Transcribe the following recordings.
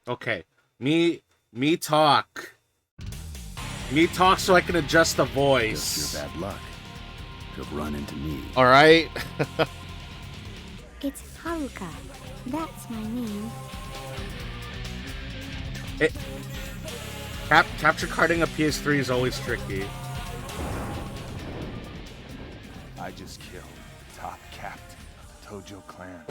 Okay, me talk. Me talk so I can adjust the voice. Just your bad luck to have run into me. All right. It's Haruka. That's my name. Capture carding a PS3 is always tricky. I just killed the top captain of the Tojo clan.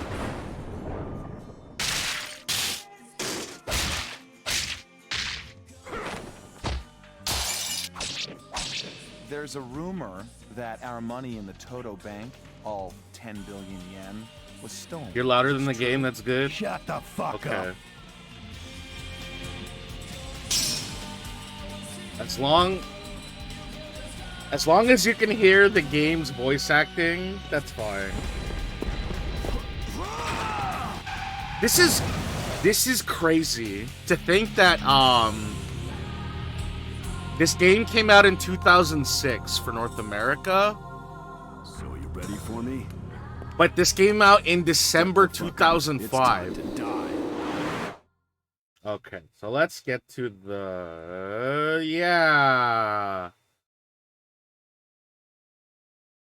There's a rumor that our money in the Toto Bank, all 10 billion yen, was stolen. You're louder than the game, that's good. Shut the fuck up. As long as you can hear the game's voice acting, that's fine. This is crazy to think that this game came out in 2006 for North America. So you ready for me? But this came out in December 2005. Okay, so let's get to the... yeah. Is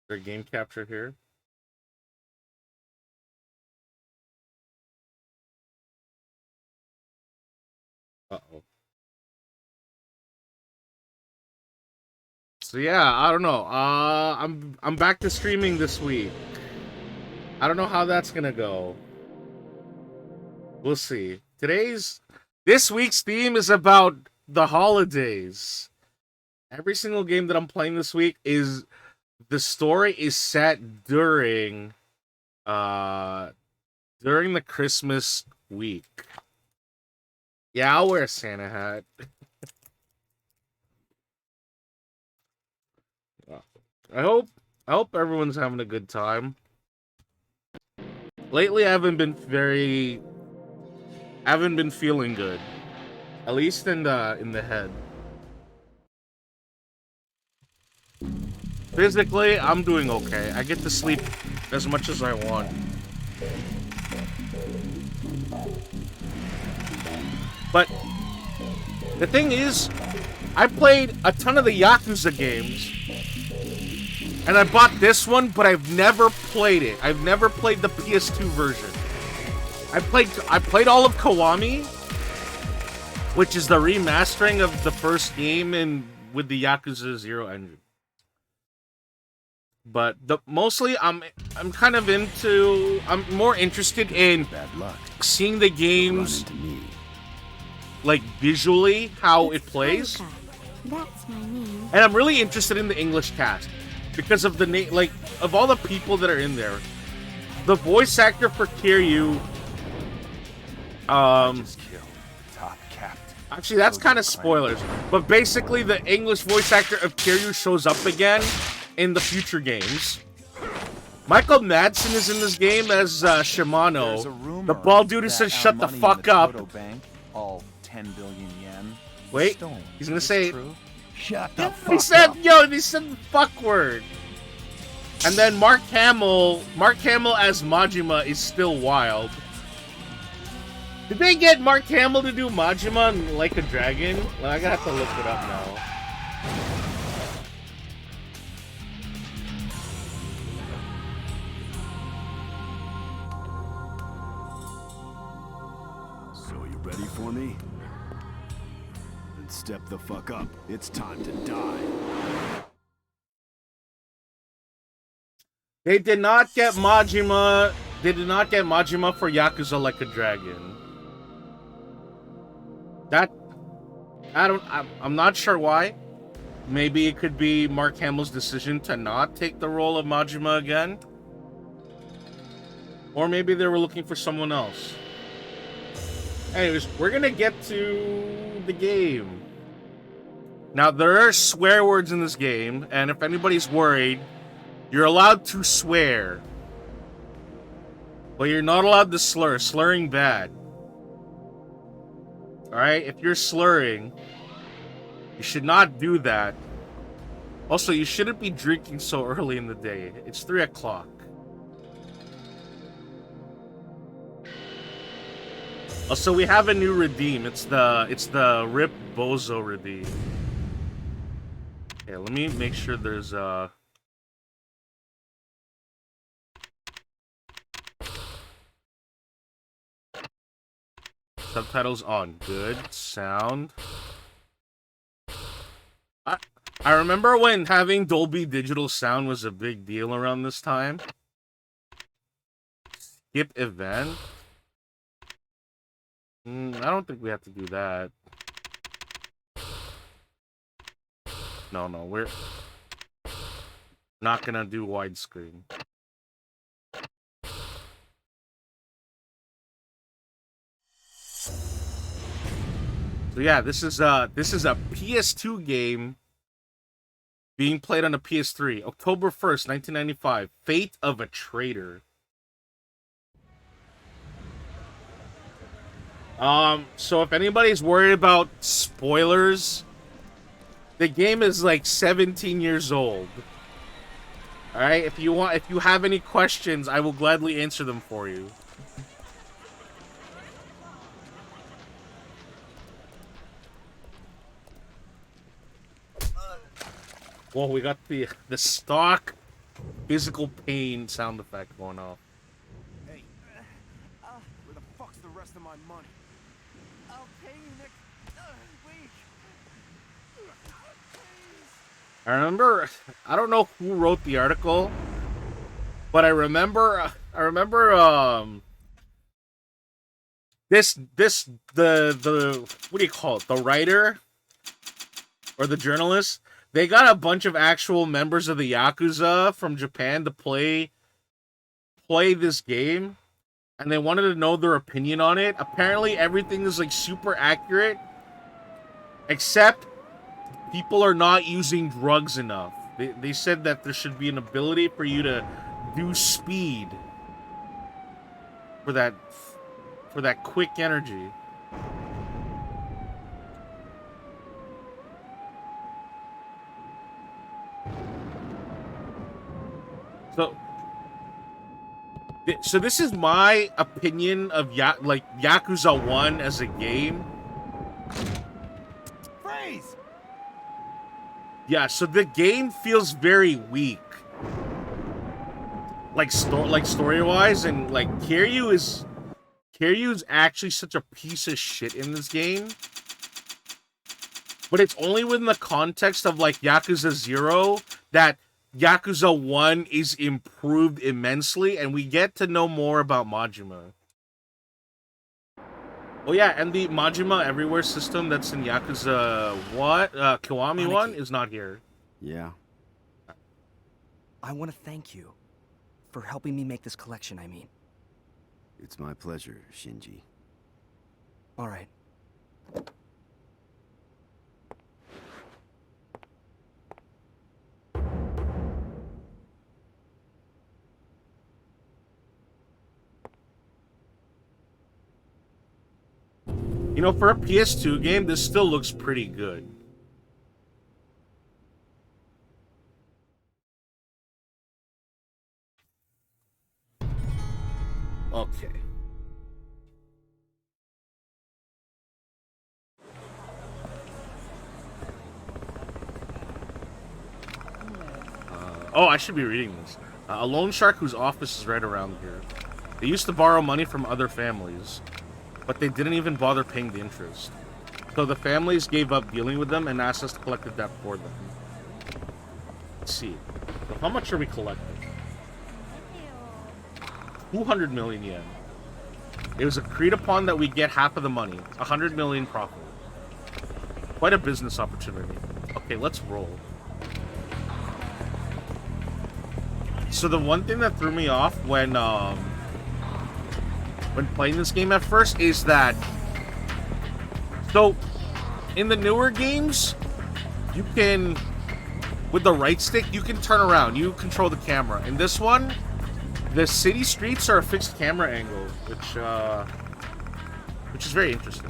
there game capture here? Uh-oh. So yeah, I don't know. I'm back to streaming this week. I don't know how that's gonna go. We'll see. This week's theme is about the holidays. Every single game that I'm playing this week is the story is set during the Christmas week. Yeah, I'll wear a Santa hat. I hope everyone's having a good time. Lately I haven't been feeling good. At least in the head. Physically, I'm doing okay. I get to sleep as much as I want. But the thing is, I played a ton of the Yakuza games. And I bought this one, but I've never played it. I've never played the PS2 version. I played all of Kiwami, which is the remastering of the first game with the Yakuza 0 engine. But mostly I'm more interested in seeing the games like visually how it plays. That's my name. And I'm really interested in the English cast. Because of the of all the people that are in there, the voice actor for Kiryu, actually that's kind of spoilers, but basically the English voice actor of Kiryu shows up again in the future games. Michael Madsen is in this game as Shimano, the bald dude who says "shut the fuck up." Bank, all 10 billion yen. Wait, he's gonna say. Shut the fuck up. He said the fuck word. And then Mark Hamill as Majima is still wild. Did they get Mark Hamill to do Majima Like a Dragon? Well, I'm gonna have to look it up now. So you ready for me? Step the fuck up. It's time to die. They did not get Majima. They did not get Majima for Yakuza Like a Dragon. I'm not sure why. Maybe it could be Mark Hamill's decision to not take the role of Majima again. Or maybe they were looking for someone else. Anyways, we're gonna get to the game. Now, there are swear words in this game, and if anybody's worried, you're allowed to swear. But you're not allowed to slur. Slurring bad. Alright? If you're slurring, you should not do that. Also, you shouldn't be drinking so early in the day. It's 3 o'clock. Also, we have a new redeem. It's the Rip Bozo redeem. Okay, let me make sure there's subtitles on. Good sound. I remember when having Dolby Digital sound was a big deal around this time. Skip event. I don't think we have to do that. No, we're not gonna do widescreen. So yeah, this is a PS2 game being played on a PS3. October 1st, 1995. Fate of a Traitor. So if anybody's worried about spoilers, the game is like 17 years old. Alright, if you have any questions, I will gladly answer them for you. Well, we got the stock physical pain sound effect going off. Hey, where the fuck's the rest of my money? I'll pay you, Nick. Wait. I remember, I don't know who wrote the article, but I remember the what do you call it? The writer or the journalist, they got a bunch of actual members of the Yakuza from Japan to play this game, and they wanted to know their opinion on it. Apparently everything is like super accurate, except people are not using drugs enough. They said that there should be an ability for you to do speed for that quick energy. So this is my opinion of Yakuza 1 as a game. Freeze! Yeah, so the game feels very weak. Like story-wise, and like Kiryu's actually such a piece of shit in this game. But it's only within the context of like Yakuza 0 that Yakuza 1 is improved immensely, and we get to know more about Majima. Oh yeah, and the Majima Everywhere system that's in Yakuza Kiwami 1 is not here. Yeah. I want to thank you for helping me make this collection, I mean. It's my pleasure, Shinji. All right. You know, for a PS2 game, this still looks pretty good. Okay. Oh, I should be reading this. A loan shark whose office is right around here. They used to borrow money from other families, but they didn't even bother paying the interest. So the families gave up dealing with them and asked us to collect the debt for them. Let's see. So how much are we collecting? 200 million yen. It was agreed upon that we get half of the money. 100 million profit. Quite a business opportunity. Okay, let's roll. So the one thing that threw me off when playing this game at first is that, so in the newer games, you can, with the right stick, you can turn around. You control the camera. In this one, the city streets are a fixed camera angle, which is very interesting.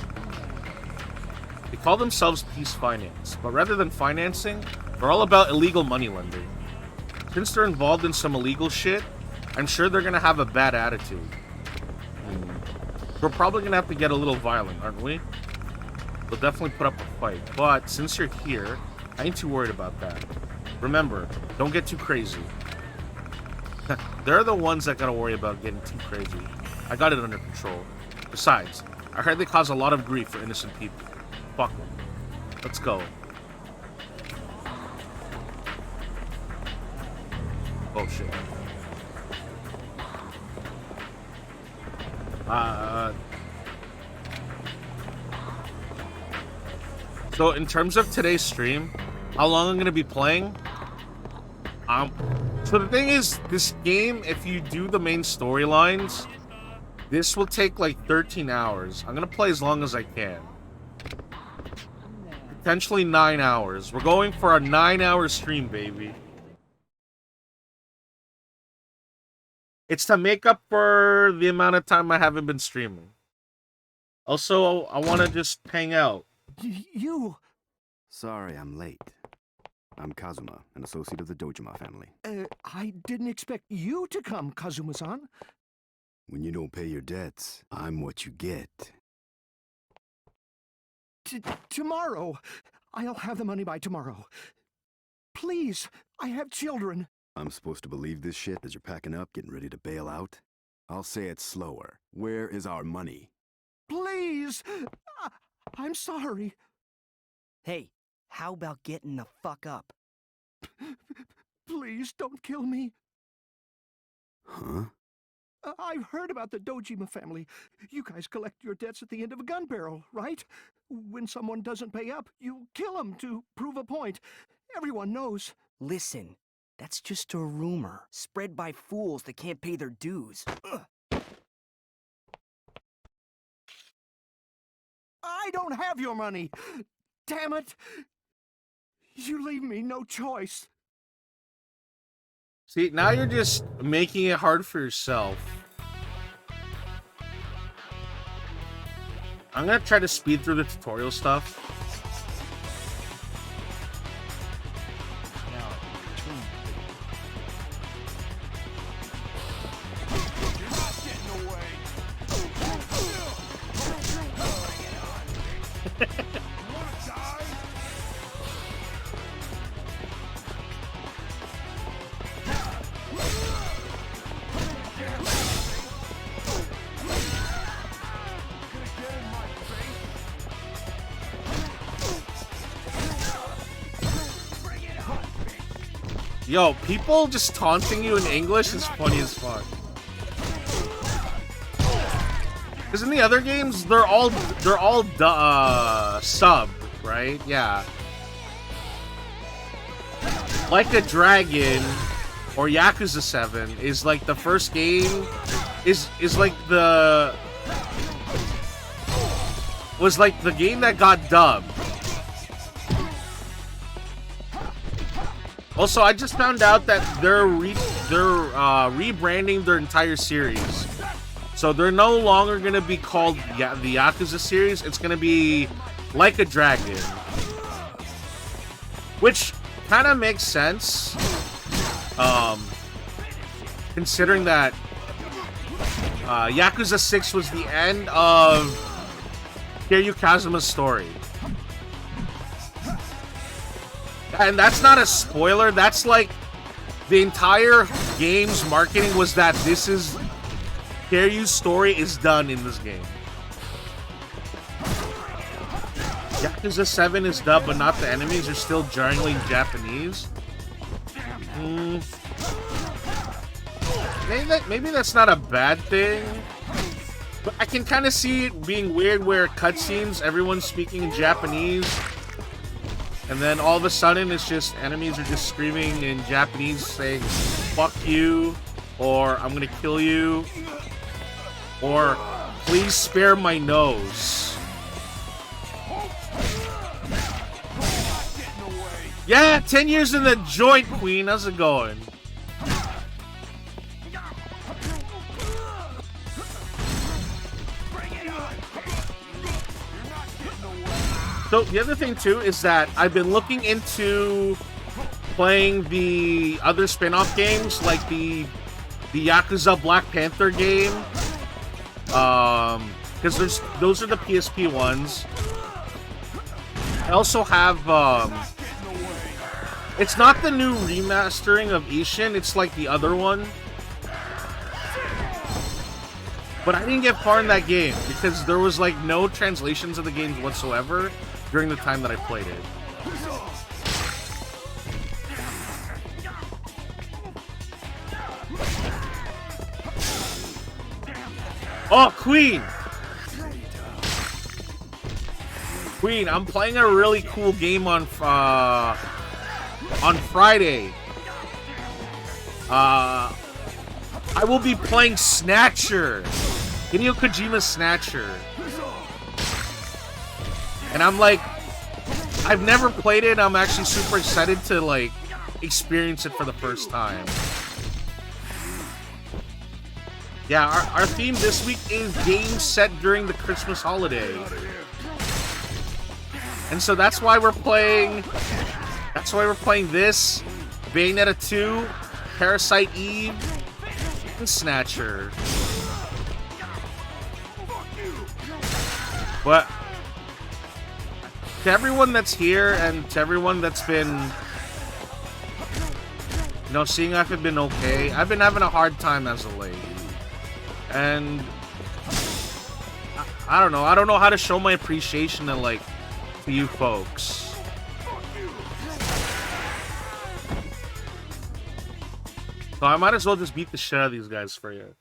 They call themselves Peace Finance, but rather than financing, they're all about illegal money lending. Since they're involved in some illegal shit, I'm sure they're gonna have a bad attitude. We're probably gonna have to get a little violent, aren't we? We'll definitely put up a fight, but since you're here, I ain't too worried about that. Remember, don't get too crazy. They're the ones that gotta worry about getting too crazy. I got it under control. Besides, I heard they cause a lot of grief for innocent people. Fuck them. Let's go. Oh shit. So in terms of today's stream, how long I'm gonna be playing? So the thing is, this game, if you do the main storylines, this will take like 13 hours. I'm gonna play as long as I can. Potentially 9 hours. We're going for a 9-hour stream, baby. It's to make up for the amount of time I haven't been streaming. Also, I want to just hang out. You... Sorry I'm late. I'm Kazuma, an associate of the Dojima family. I didn't expect you to come, Kazuma-san. When you don't pay your debts, I'm what you get. Tomorrow. I'll have the money by tomorrow. Please, I have children. I'm supposed to believe this shit as you're packing up, getting ready to bail out? I'll say it slower. Where is our money? Please! I'm sorry. Hey, how about getting the fuck up? Please don't kill me. Huh? I've heard about the Dojima family. You guys collect your debts at the end of a gun barrel, right? When someone doesn't pay up, you kill them to prove a point. Everyone knows. Listen, that's just a rumor, spread by fools that can't pay their dues. Ugh. I don't have your money. Damn it. You leave me no choice. See, now you're just making it hard for yourself. I'm gonna try to speed through the tutorial stuff. Yo, people just taunting you in English is funny as fuck. Because in the other games, they're all sub, right? Yeah. Like a Dragon or Yakuza 7 is like the first game was like the game that got dubbed. Also, I just found out that they're rebranding their entire series. So they're no longer going to be called the Yakuza series. It's going to be Like a Dragon. Which kind of makes sense. Considering that Yakuza 6 was the end of Kiryu Kazuma's story. And that's not a spoiler. That's like the entire game's marketing was that this is Kiryu's story is done in this game. Yakuza 7 is dubbed, but not the enemies are still jarringly Japanese. Maybe that's not a bad thing. But I can kind of see it being weird where cutscenes, everyone's speaking in Japanese. And then all of a sudden, it's just enemies are just screaming in Japanese, saying "fuck you," or "I'm gonna kill you," or "please spare my nose." Yeah, 10 years in the joint, Queen. How's it going? So the other thing too is that I've been looking into playing the other spin-off games like the Yakuza Black Panther game. Because those are the PSP ones. I also have it's not the new remastering of Ishin, it's like the other one. But I didn't get far in that game because there was like no translations of the games whatsoever during the time that I played it. Oh, Queen! Queen, I'm playing a really cool game on Friday. I will be playing Snatcher. Hideo Kojima's Snatcher. And I'm like, I've never played it. I'm actually super excited to like experience it for the first time. Yeah, our theme this week is games set during the Christmas holiday. And so that's why we're playing this, Bayonetta 2, Parasite Eve, and Snatcher. But to everyone that's here and to everyone that's been, you know, seeing if I've been okay, I've been having a hard time as of late. And I don't know how to show my appreciation to like to you folks. So I might as well just beat the shit out of these guys for you.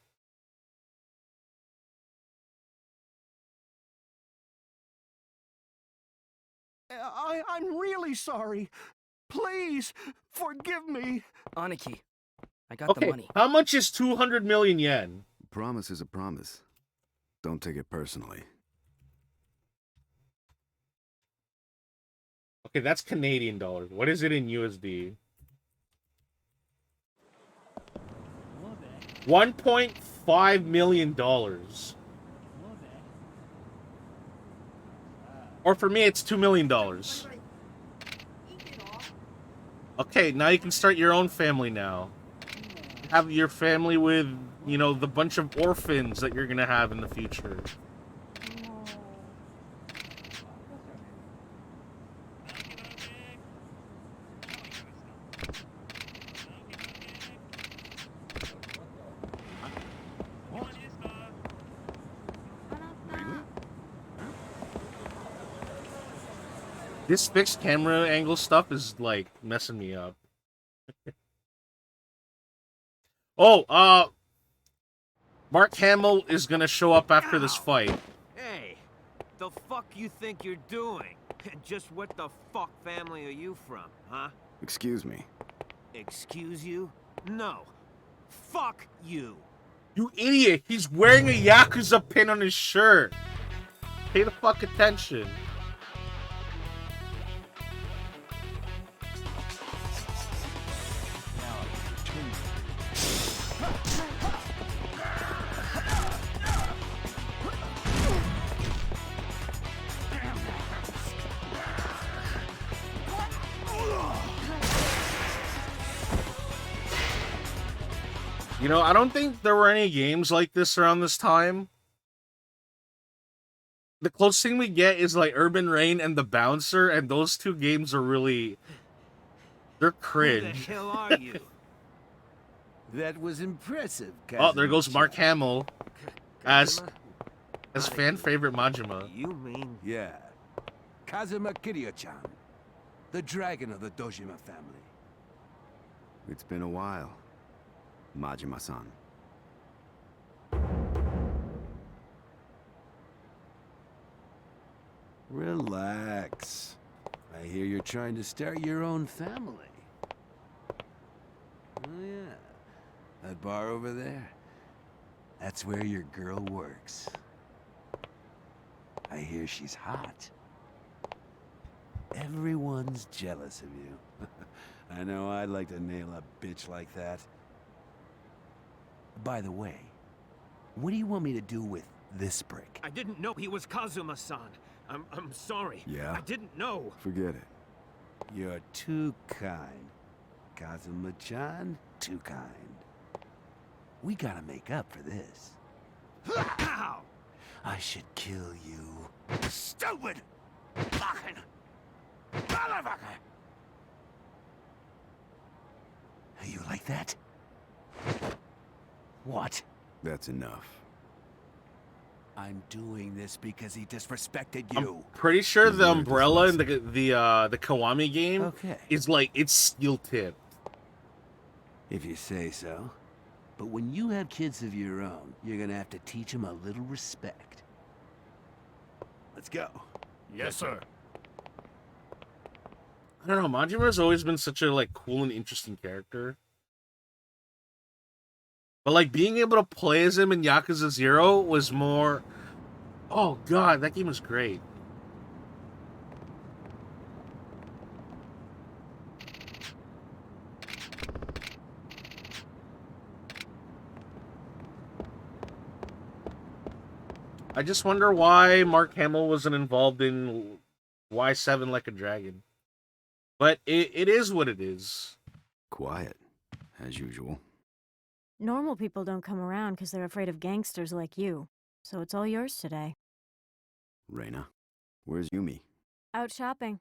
I'm really sorry. Please forgive me. Aniki, I got the Okay, money. how much is 200 million yen? A promise is a promise. Don't take it personally. Okay, that's Canadian dollars. What is it in USD? $1.5 million. Or for me, it's $2 million. Okay, now you can start your own family now. Have your family with, you know, the bunch of orphans that you're gonna have in the future. This fixed camera angle stuff is like messing me up. Oh, Mark Hamill is gonna show up after this fight. Hey, the fuck you think you're doing? Just what the fuck family are you from, huh? Excuse me. Excuse you? No. Fuck you. You idiot! He's wearing a Yakuza pin on his shirt. Pay the fuck attention. You know, I don't think there were any games like this around this time. The closest thing we get is like Urban Reign and The Bouncer, and those two games are really... they're cringe. Who the hell are you? That was impressive, Oh, there goes Mark Kazuma-chan. Hamill as Kazuma? fan favorite Majima. You mean... Yeah. Kazuma Kiryu-chan. The dragon of the Dojima family. It's been a while. Majima-san. Relax. I hear you're trying to start your own family. Oh yeah. That bar over there? That's where your girl works. I hear she's hot. Everyone's jealous of you. I know I'd like to nail a bitch like that. By the way, what do you want me to do with this brick? I didn't know he was Kazuma-san. I'm sorry. Yeah? I didn't know. Forget it. You're too kind. Kazuma-chan, too kind. We gotta make up for this. Ow! I should kill you. Stupid! Fucking motherfucker! You like that? What? That's enough. I'm doing this because he disrespected I'm you. pretty sure the Learned his umbrella in lesson. the Kiwami game Okay. is like it's steel tipped. If you say so. But when you have kids of your own, you're gonna have to teach them a little respect. Let's go. Yes, sir. I don't know. Majima's always been such a like cool and interesting character. But like being able to play as him in Yakuza 0 was more. Oh god, that game was great. I just wonder why Mark Hamill wasn't involved in Y7 Like a Dragon. But it is what it is. Quiet, as usual. Normal people don't come around because they're afraid of gangsters like you. So it's all yours today. Reina, where's Yumi? Out shopping.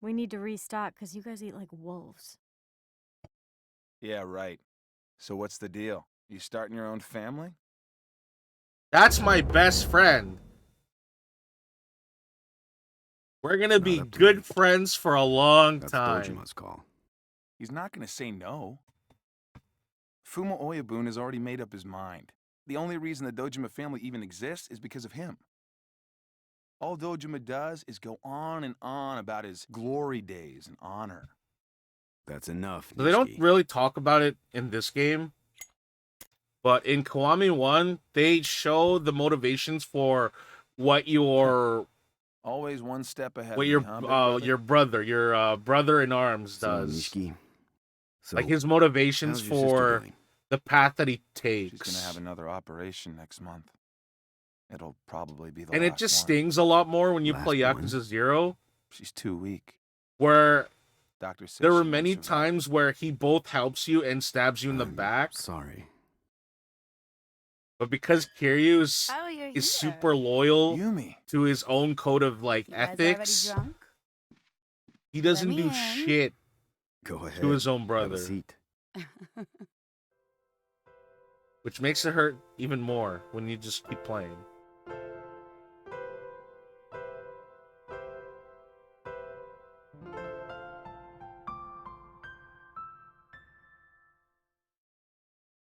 We need to restock because you guys eat like wolves. Yeah, right. So what's the deal? You starting your own family? That's my best friend. We're gonna Not be up to good me. friends for a long That's time. Dojima's call. He's not gonna say no. Fumo Oyabun has already made up his mind. The only reason the Dojima family even exists is because of him. All Dojima does is go on and on about his glory days and honor. That's enough. So they don't Nishiki. really talk about it in this game. But in Kiwami 1, they show the motivations for what your Always one step ahead what of me, huh, big brother? your brother in arms So, does. Nishiki, so Like his motivations how's your sister for doing? the path that he She's takes. gonna have another operation next month. It'll probably be the And last it just one. stings a lot more when you play Last one? Yakuza 0, She's too weak. where Doctor says there she were won't many survive. times where he both helps you and stabs you in the I'm back. Sorry. But because Kiryu's Oh, you're is here. super loyal Yumi. to his own code of like You guys already ethics, drunk? he doesn't Let me do in. shit Go ahead. to his own Have brother, a seat. which makes it hurt even more when you just keep playing.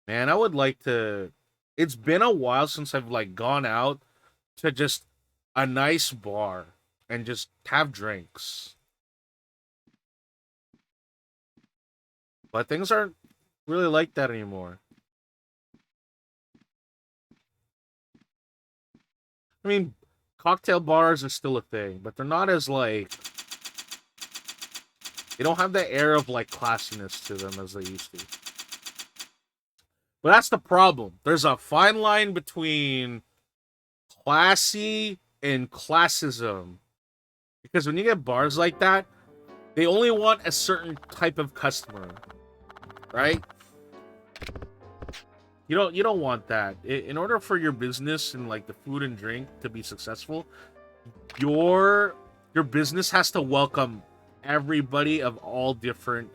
Man, I would like to. It's been a while since I've like gone out to just a nice bar and just have drinks. But things aren't really like that anymore. I mean, cocktail bars are still a thing, but they're not as like. They don't have that air of like classiness to them as they used to. But that's the problem. There's a fine line between classy and classism. Because when you get bars like that, they only want a certain type of customer. Right? You don't want that. In order for your business and like the food and drink to be successful, your business has to welcome everybody of all different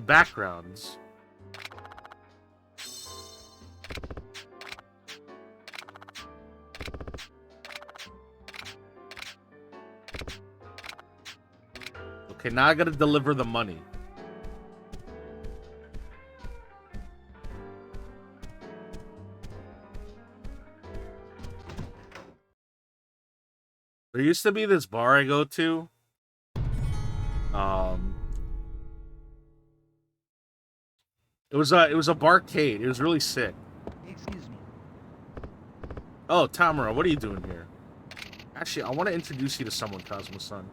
backgrounds. Okay, now I gotta deliver the money. There used to be this bar I go to. It was a barcade. It was really sick. Excuse me. Oh, Tamara, what are you doing here? Actually, I want to introduce you to someone, Cosmo-san.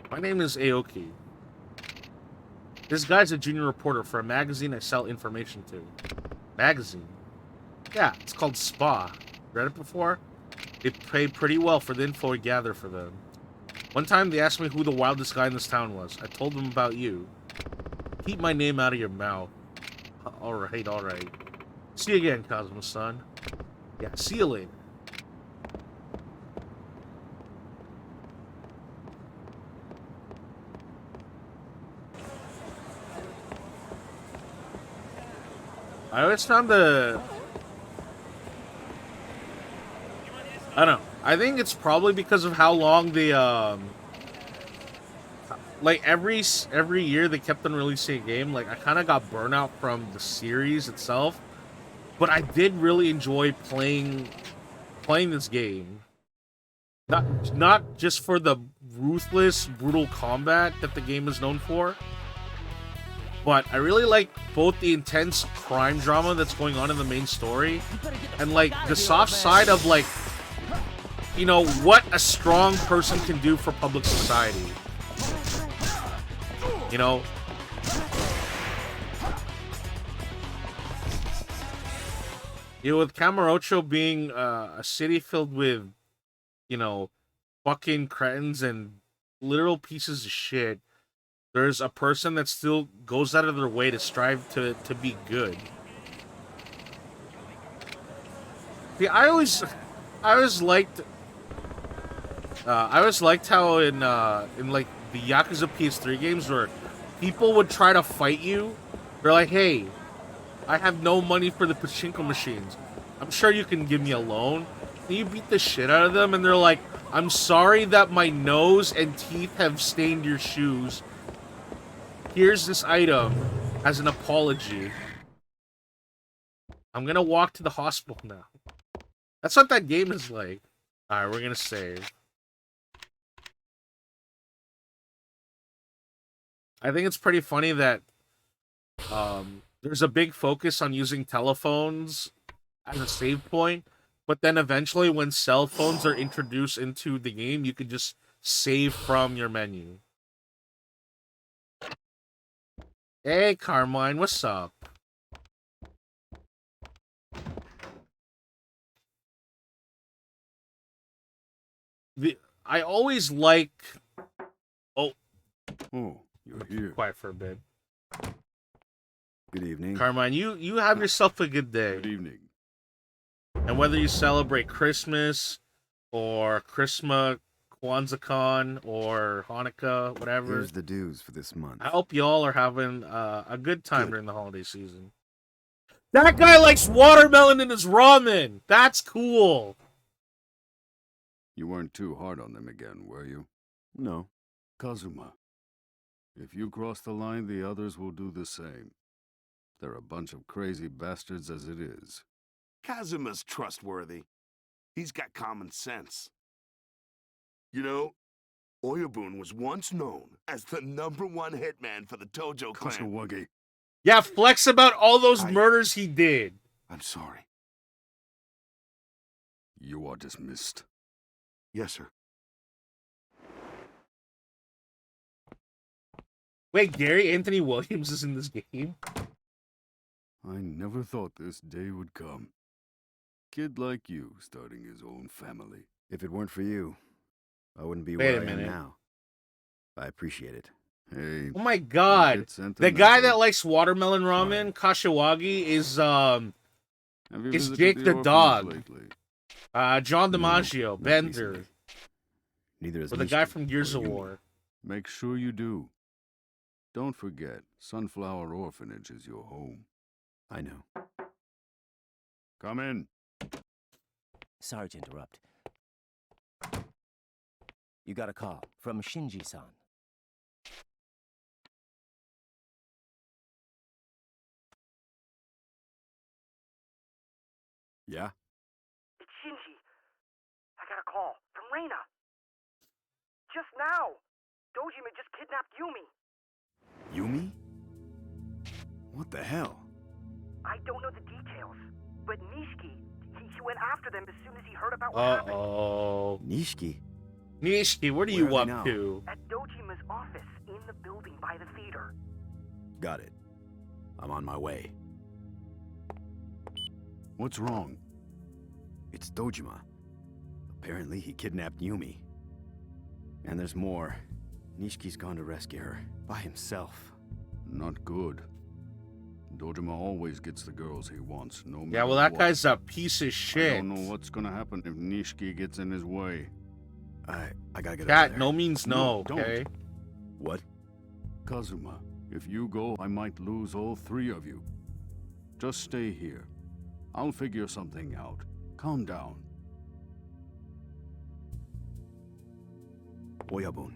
My name is Aoki. This guy's a junior reporter for a magazine I sell information to. Magazine? Yeah, it's called Spa. Read it before? They pay pretty well for the info we gather for them. One time they asked me who the wildest guy in this town was. I told them about you. Keep my name out of your mouth. Alright, alright. See you again, Cosmo-san. Yeah, see you later. I always found I don't know. I think it's probably because of how long the like every year they kept on releasing a game. Like I kind of got burnout from the series itself, but I did really enjoy playing this game. Not just for the ruthless, brutal combat that the game is known for, but I really like both the intense crime drama that's going on in the main story and like the soft side of like, you know, what a strong person can do for public society. You know? You know, with Kamurocho being a city filled with, you know, fucking cretins and literal pieces of shit, there's a person that still goes out of their way to strive to be good. See, I always liked how in like the Yakuza PS3 games where people would try to fight you. They're like, hey, I have no money for the pachinko machines. I'm sure you can give me a loan. And you beat the shit out of them and they're like, I'm sorry that my nose and teeth have stained your shoes. Here's this item as an apology. I'm gonna walk to the hospital now. That's what that game is like. Alright, we're gonna save. I think it's pretty funny that there's a big focus on using telephones as a save point, but then eventually when cell phones are introduced into the game, you can just save from your menu. Hey, Carmine, what's up? I always like... Oh, you're here. Quiet for a bit. Good evening. Carmine, you have yourself a good day. Good evening. And whether you celebrate Christmas or Christmas, KwanzaaCon or Hanukkah, whatever. Here's the dues for this month. I hope y'all are having a good time during the holiday season. That guy likes watermelon in his ramen. That's cool. You weren't too hard on them again, were you? No. Kazuma. If you cross the line, the others will do the same. They're a bunch of crazy bastards as it is. Kazuma's trustworthy. He's got common sense. You know, Oyabun was once known as the #1 hitman for the Tojo clan. Kashiwagi. Yeah, flex about all those murders he did. I'm sorry. You are dismissed. Yes, sir. Wait, Gary Anthony Williams is in this game? I never thought this day would come. Kid like you starting his own family. If it weren't for you, I wouldn't be where I am now. I appreciate it. Hey. Oh my god. The guy that likes watermelon ramen, Kashiwagi, is Jake the dog. John DiMaggio, Bender. Neither is the guy from Gears of War. Make sure you do. Don't forget, Sunflower Orphanage is your home. I know. Come in. Sorry to interrupt. You got a call from Shinji-san. Yeah? It's Shinji. I got a call from Reina. Just now. Dojima just kidnapped Yumi. Yumi? What the hell? I don't know the details, but Nishiki, he went after them as soon as he heard about what happened. Uh-oh. Nishiki? Nishiki, what are Where you are up they now? to? At Dojima's office in the building by the theater. Got it. I'm on my way. What's wrong? It's Dojima. Apparently he kidnapped Yumi. And there's more. Nishiki's gone to rescue her. By himself. Not good. Dojima always gets the girls he wants, no matter Yeah, well, that what. guy's a piece of shit. I don't know what's gonna happen if Nishiki gets in his way. I gotta get over Cat, there. no means no, don't. okay? What? Kazuma, if you go, I might lose all three of you. Just stay here. I'll figure something out. Calm down. Oyabun.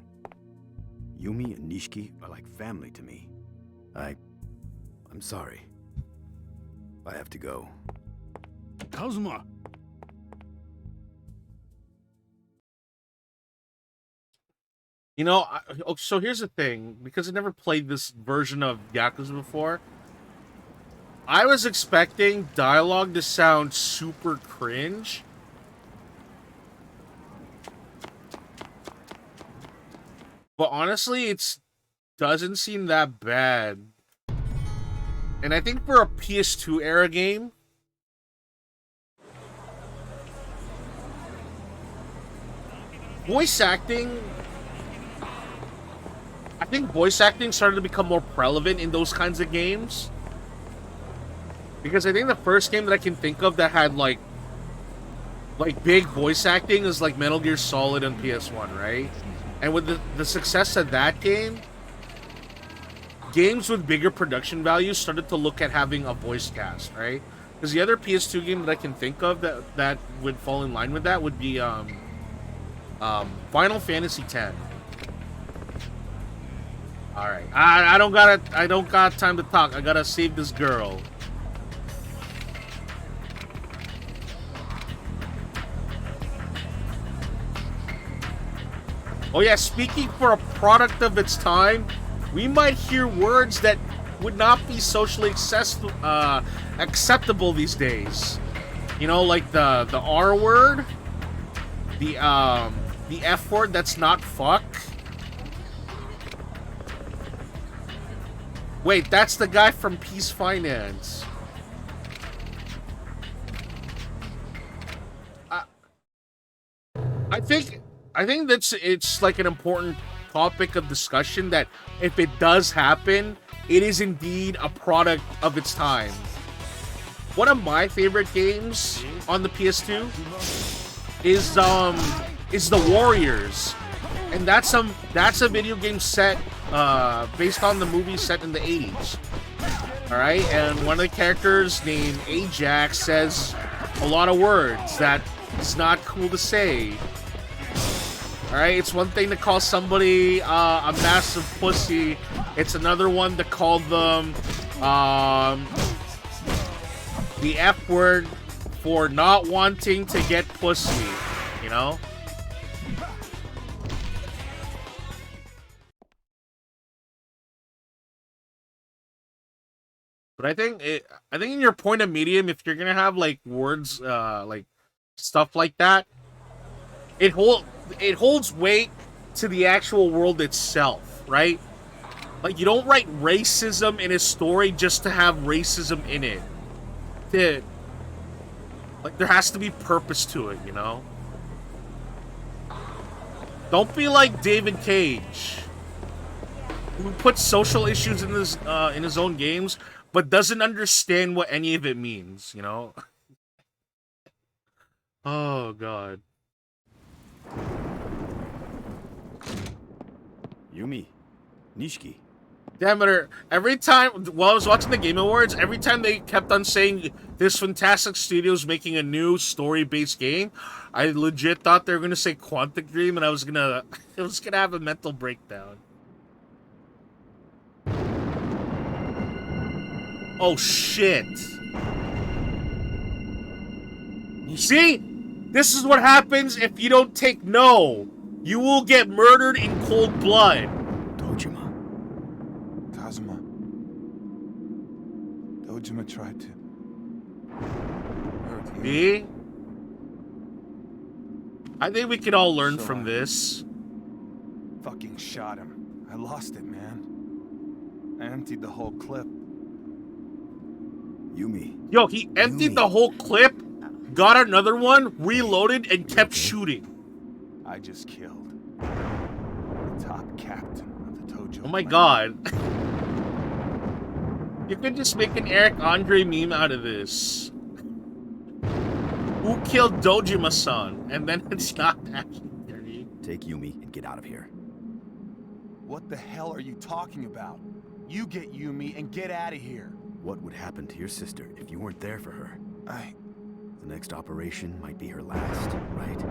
Yumi and Nishiki are like family to me. I'm sorry. I have to go. Kazuma! You know, so here's the thing. Because I never played this version of Yakuza before, I was expecting dialogue to sound super cringe. But honestly, it doesn't seem that bad. And I think for a PS2 era game, voice acting started to become more prevalent in those kinds of games. Because I think the first game that I can think of that had like big voice acting is like Metal Gear Solid on PS1, right? And with the success of that game, games with bigger production values started to look at having a voice cast, right? Because the other PS2 game that I can think of that would fall in line with that would be Final Fantasy X. All right, I don't got time to talk. I gotta save this girl. Oh yeah, speaking for a product of its time, we might hear words that would not be socially acceptable these days. You know, like the R word, the F word that's not fuck. Wait, that's the guy from Peace Finance. I think it's like an important topic of discussion that if it does happen, it is indeed a product of its time. One of my favorite games on the PS2 is The Warriors, and that's a video game set based on the movie set in the 80s. All right, and one of the characters named Ajax says a lot of words that it's not cool to say. Alright, it's one thing to call somebody a massive pussy. It's another one to call them the F word for not wanting to get pussy, you know? But I think in your point of medium, if you're gonna have like words like stuff like that, it holds weight to the actual world itself, right? Like, you don't write racism in a story just to have racism in it. Like, there has to be purpose to it, you know? Don't be like David Cage, who puts social issues in his own games, but doesn't understand what any of it means, you know? Oh, God. Yumi, Nishiki. Damn it, every time, while I was watching the Game Awards, every time they kept on saying this fantastic studio's making a new story-based game, I legit thought they were going to say Quantic Dream, and I was gonna have a mental breakdown. Oh, shit. See? This is what happens if you don't take no. You will get murdered in cold blood. Dojima. Kazuma. Dojima tried to hurt you. See? I think we could all learn So from I this. fucking shot him. I lost it, man. I emptied the whole clip. Yumi. Yo, he emptied Yumi. the whole clip, got another one, reloaded, and kept okay? shooting. I just killed the top captain of the Tojo Oh my clan. god. You could just make an Eric Andre meme out of this. Who killed Dojima-san? And then it's not actually dirty. Take Yumi and get out of here. What the hell are you talking about? You get Yumi and get out of here. What would happen to your sister if you weren't there for her? The next operation might be her last, right?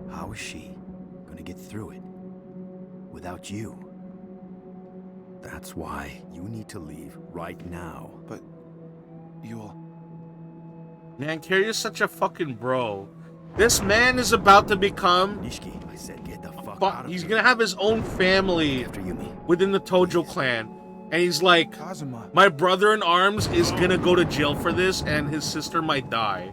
How is she gonna get through it without you? That's why you need to leave right now. But you'll... Man, Kiryu's such a fucking bro. This man is about to become... Nishiki, I said get the fuck out of He's here. gonna have his own family After Yumi. within the Tojo clan. And he's like, Kazuma. my brother in arms is gonna go to jail for this, and his sister might die.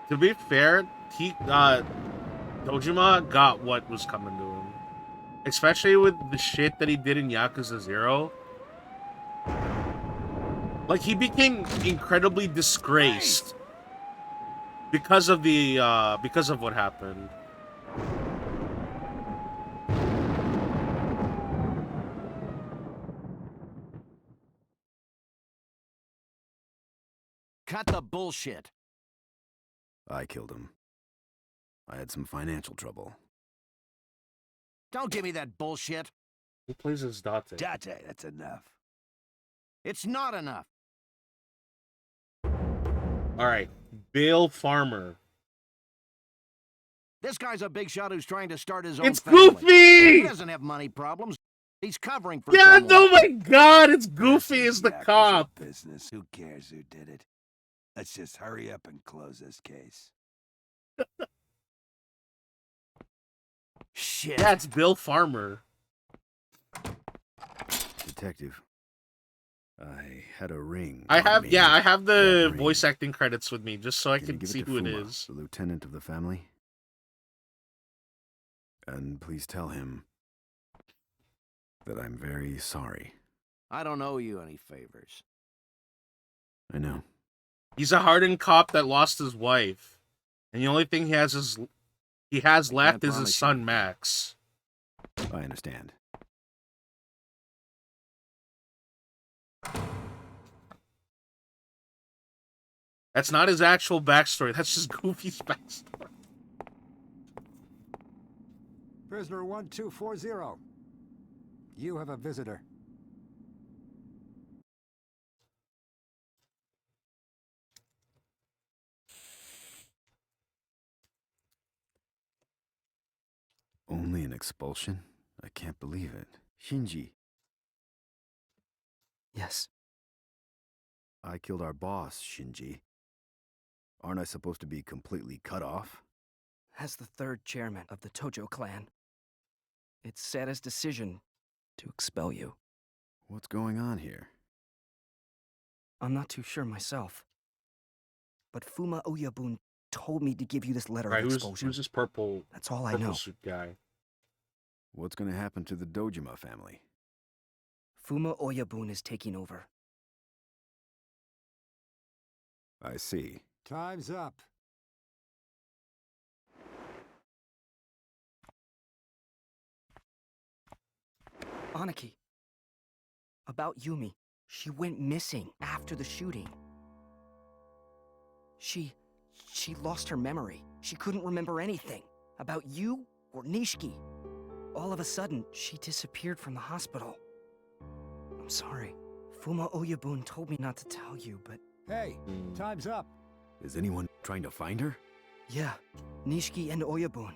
To be fair, Dojima got what was coming to him. Especially with the shit that he did in Yakuza 0. Like, he became incredibly disgraced because of what happened. Cut the bullshit. I killed him. I had some financial trouble. Don't give me that bullshit. Who plays as Date? Date, that's enough. It's not enough. Alright, Bill Farmer. This guy's a big shot who's trying to start his own It's family. Goofy! He doesn't have money problems. He's covering for Yeah, someone. oh my god, it's Goofy as the Yakuza cop. Business. Who cares who did it? Let's just hurry up and close this case. Shit. Yeah, it's Bill Farmer. Detective. I had a ring. I on have, me. yeah, I have That the ring. voice acting credits with me, just so I Can you can give see it to who it Fuma, is. the lieutenant of the family? And please tell him that I'm very sorry. I don't owe you any favors. I know. He's a hardened cop that lost his wife, and the only thing he has left is his son Max. I understand. That's not his actual backstory. That's just Goofy's backstory. Prisoner 1240. You have a visitor. Only an expulsion? I can't believe it. Shinji. Yes. I killed our boss, Shinji. Aren't I supposed to be completely cut off? As the third chairman of the Tojo clan, it's Sada's decision to expel you. What's going on here? I'm not too sure myself. But Fuma Oyabun told me to give you this letter Right, of who's expulsion. this purple? That's all I purple know. suit guy. What's gonna happen to the Dojima family? Fuma Oyabun is taking over. I see. Time's up. Aniki. About Yumi. She went missing after the shooting. She lost her memory. She couldn't remember anything. About you or Nishiki. All of a sudden, she disappeared from the hospital. I'm sorry. Fuma Oyabun told me not to tell you, but... Hey, time's up. Is anyone trying to find her? Yeah. Nishiki and Oyabun.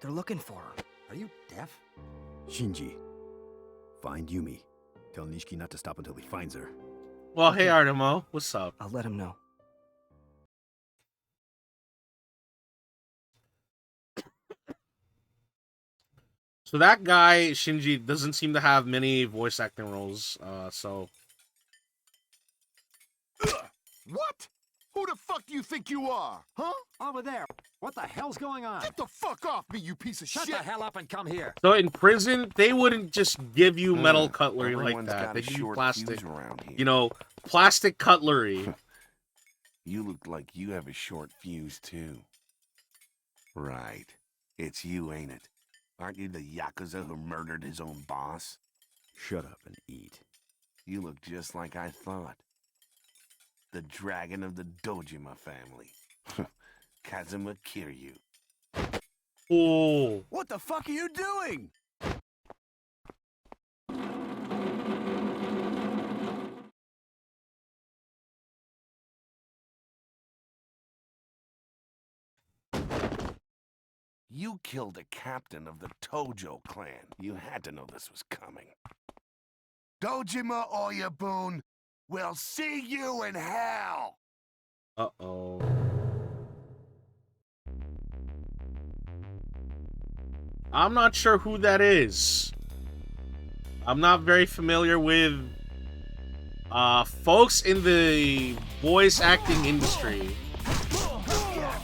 They're looking for her. Are you deaf? Shinji, find Yumi. Tell Nishiki not to stop until he finds her. Well, hey, Artemo. What's up? I'll let him know. So that guy, Shinji, doesn't seem to have many voice acting roles, so... What? Who the fuck do you think you are? Huh? Over there. What the hell's going on? Get the fuck off me, you piece of Shut shit! the hell up and come here. So in prison, they wouldn't just give you metal cutlery like Everyone's that. got They a give you short plastic, fuse around here. you know, plastic cutlery. You look like you have a short fuse, too. Right. It's you, ain't it? Aren't you the Yakuza who murdered his own boss? Shut up and eat. You look just like I thought. The dragon of the Dojima family. Kazuma Kiryu. Oh. What the fuck are you doing? You killed a captain of the Tojo clan. You had to know this was coming. Dojima Oyabun will see you in hell! Uh-oh. I'm not sure who that is. I'm not very familiar with folks in the voice acting industry.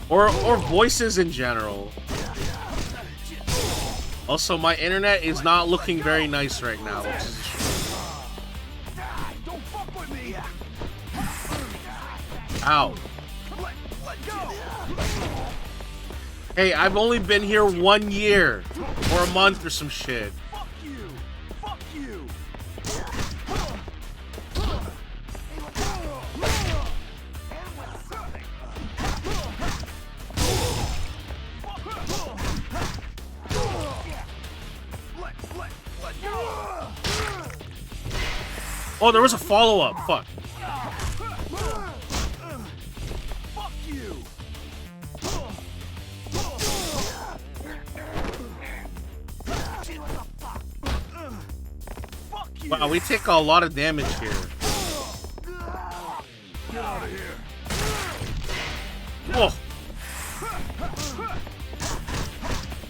Or voices in general. Also, my internet is not looking very nice right now, which is... Don't fuck with me! Ow. Let go! Hey, I've only been here 1 year. Or a month or some shit. Fuck you! Fuck you! Oh, there was a follow-up. Fuck. Fuck you! Wow, we take a lot of damage here. Get out of here! Whoa.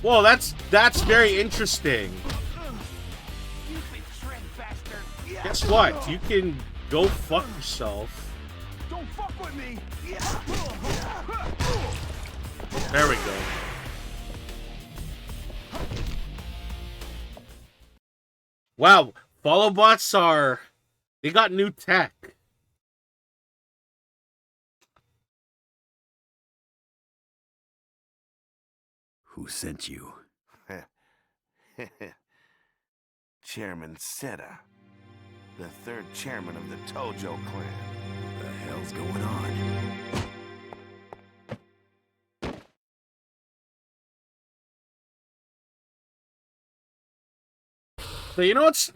Whoa, that's very interesting. Guess what? You can go fuck yourself. Don't fuck with me! There we go. Wow, follow bots they got new tech. Who sent you? Chairman Seta, the third chairman of the Tojo clan. What the hell's going on? So you know what's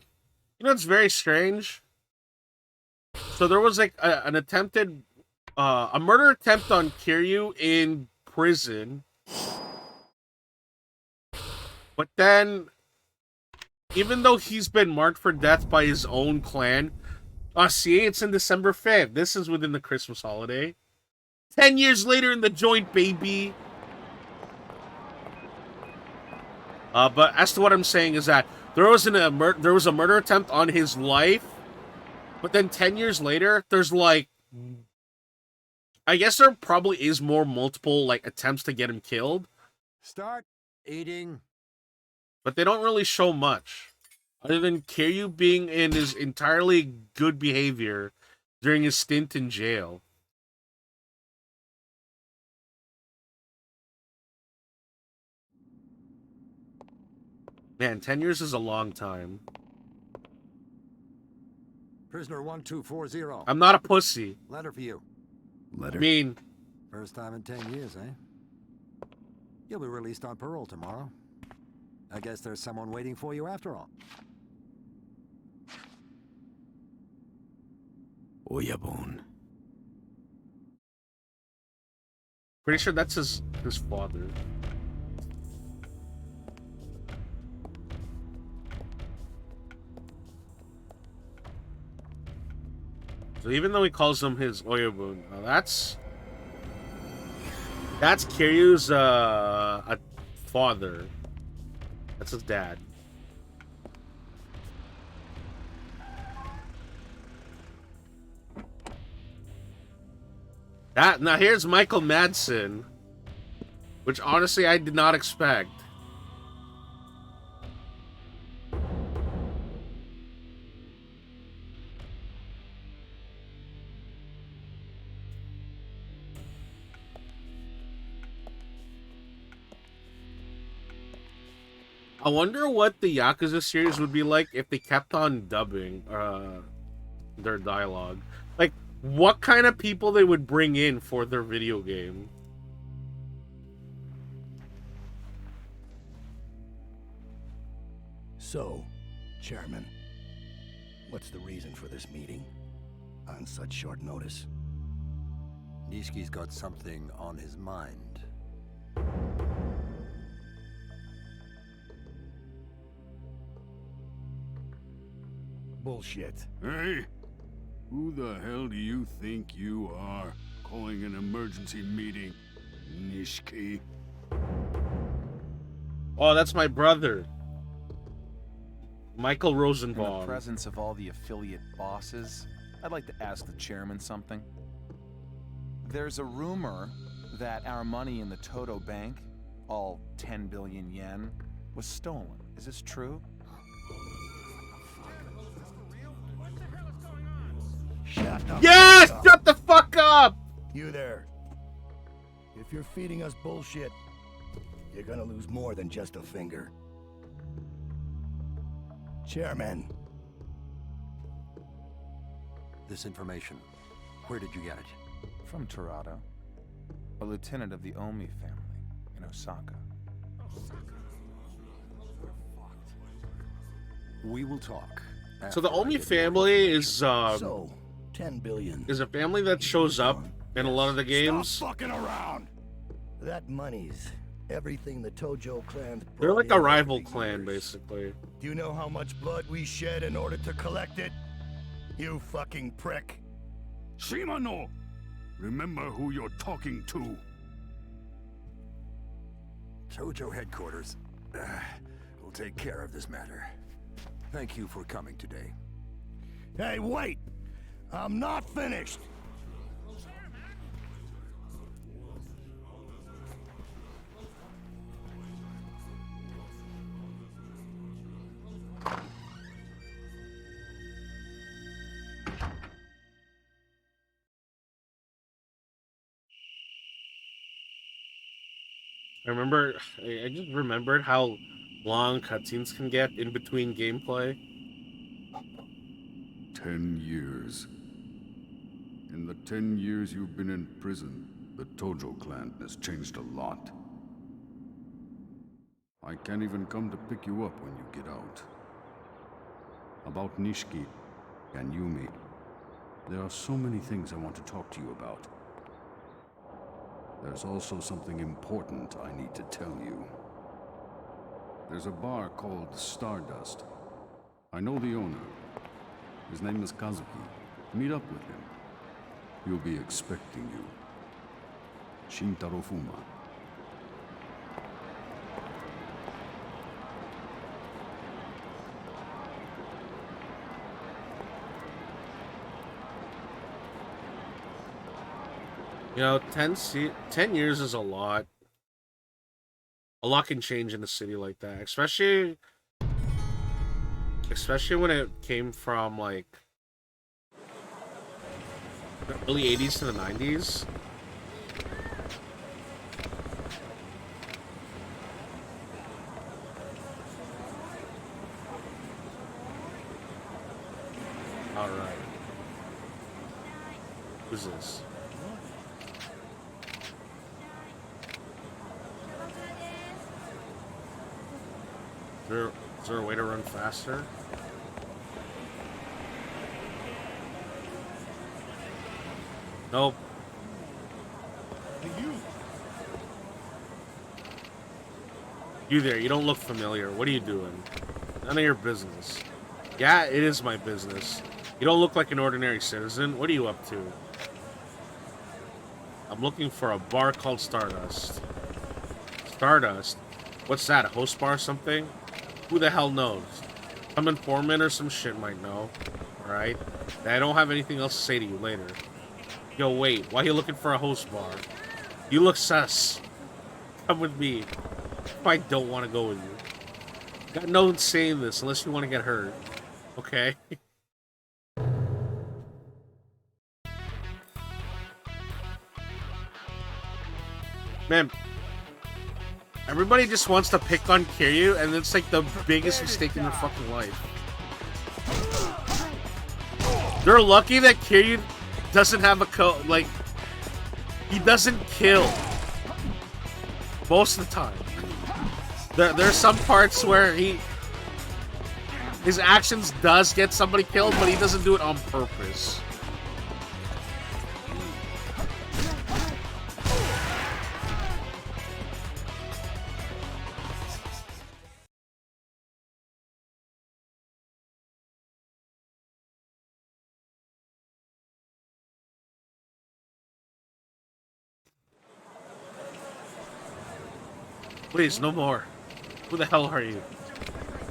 very strange? So there was like a murder attempt on Kiryu in prison. But then, even though he's been marked for death by his own clan, see, it's in December 5th. This is within the Christmas holiday. 10 years later in the joint, baby. But as to what I'm saying is that there was a murder attempt on his life, but then 10 years later, there's like, I guess there probably is multiple like attempts to get him killed. Start eating. But they don't really show much, other than Kiryu being in his entirely good behavior during his stint in jail. Man, 10 years is a long time. Prisoner 1240. I'm not a pussy. Letter for you. Letter? I mean... First time in 10 years, eh? You'll be released on parole tomorrow. I guess there's someone waiting for you after all. Oyabun. Pretty sure that's his father. So even though he calls him his Oyabun, that's Kiryu's a father. That's his dad. Now here's Michael Madsen, which honestly I did not expect. I wonder what the Yakuza series would be like if they kept on dubbing their dialogue. Like, what kind of people they would bring in for their video game. So, Chairman, what's the reason for this meeting on such short notice? Nishki's got something on his mind. Bullshit. Hey, who the hell do you think you are, calling an emergency meeting, Nishiki? Oh, that's my brother, Michael In Rosenbaum. the presence of all the affiliate bosses, I'd like to ask the chairman something. There's a rumor that our money in the Toto Bank, all 10 billion yen, was stolen. Is this true? Shut up. Yes! Shut the fuck up! You there. If you're feeding us bullshit, you're gonna lose more than just a finger. Chairman. This information, where did you get it? From Torado, a lieutenant of the Omi family in Osaka. We will talk. So the Omi family is So, 10 billion. is a family that shows up in a lot of the games. Stop fucking around! That money's everything the Tojo clan's They're brought like in a over rival the clan, years. basically. Do you know how much blood we shed in order to collect it? You fucking prick. Shimano! Remember who you're talking to. Tojo headquarters. We'll take care of this matter. Thank you for coming today. Hey, wait! I'm not finished! I just remembered how long cutscenes can get in between gameplay. 10 years. In the 10 years you've been in prison, the Tojo clan has changed a lot. I can't even come to pick you up when you get out. About Nishiki and Yumi, there are so many things I want to talk to you about. There's also something important I need to tell you. There's a bar called Stardust. I know the owner. His name is Kazuki. Meet up with him. He'll be expecting you. Shintaro Fuma. You know, 10 years is a lot. A lot can change in a city like that, especially when it came from like the early 80s to the 90s. All right. Who's this? Is there a way to run faster? Nope. Hey, you! You there, you don't look familiar. What are you doing? None of your business. Yeah, it is my business. You don't look like an ordinary citizen. What are you up to? I'm looking for a bar called Stardust. Stardust? What's that, a host bar or something? Who the hell knows? Some informant or some shit might know. Alright? I don't have anything else to say to you later. Yo, wait. Why are you looking for a host bar? You look sus. Come with me. If I don't want to go with you. Got no one saying this unless you want to get hurt. Okay? Man, everybody just wants to pick on Kiryu, and it's like the biggest mistake in their fucking life. They're lucky that Kiryu doesn't have a like, he doesn't kill. Most of the time. There's some parts where his actions does get somebody killed, but he doesn't do it on purpose. Please, no more. Who the hell are you?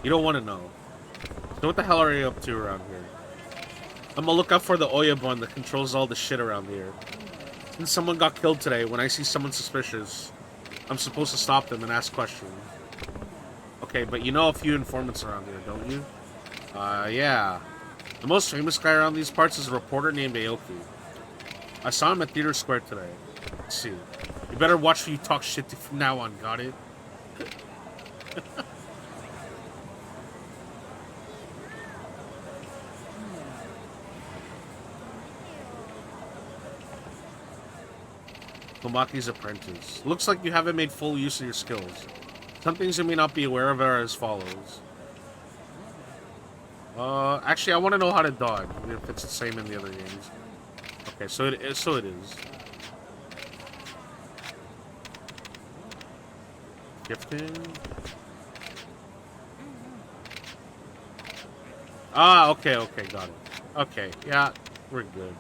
You don't want to know. So what the hell are you up to around here? I'm gonna look out for the Oyabun that controls all the shit around here. Since someone got killed today, when I see someone suspicious, I'm supposed to stop them and ask questions. Okay, but you know a few informants around here, don't you? Yeah. The most famous guy around these parts is a reporter named Aoki. I saw him at Theater Square today. Let's see. You better watch who you talk shit to from now on, got it? Komaki's apprentice. Looks like you haven't made full use of your skills. Some things you may not be aware of are as follows. Actually, I want to know how to dodge, if it's the same in the other games. Okay, so it is. Gifting. Ah, okay, got it. Okay, yeah, we're good.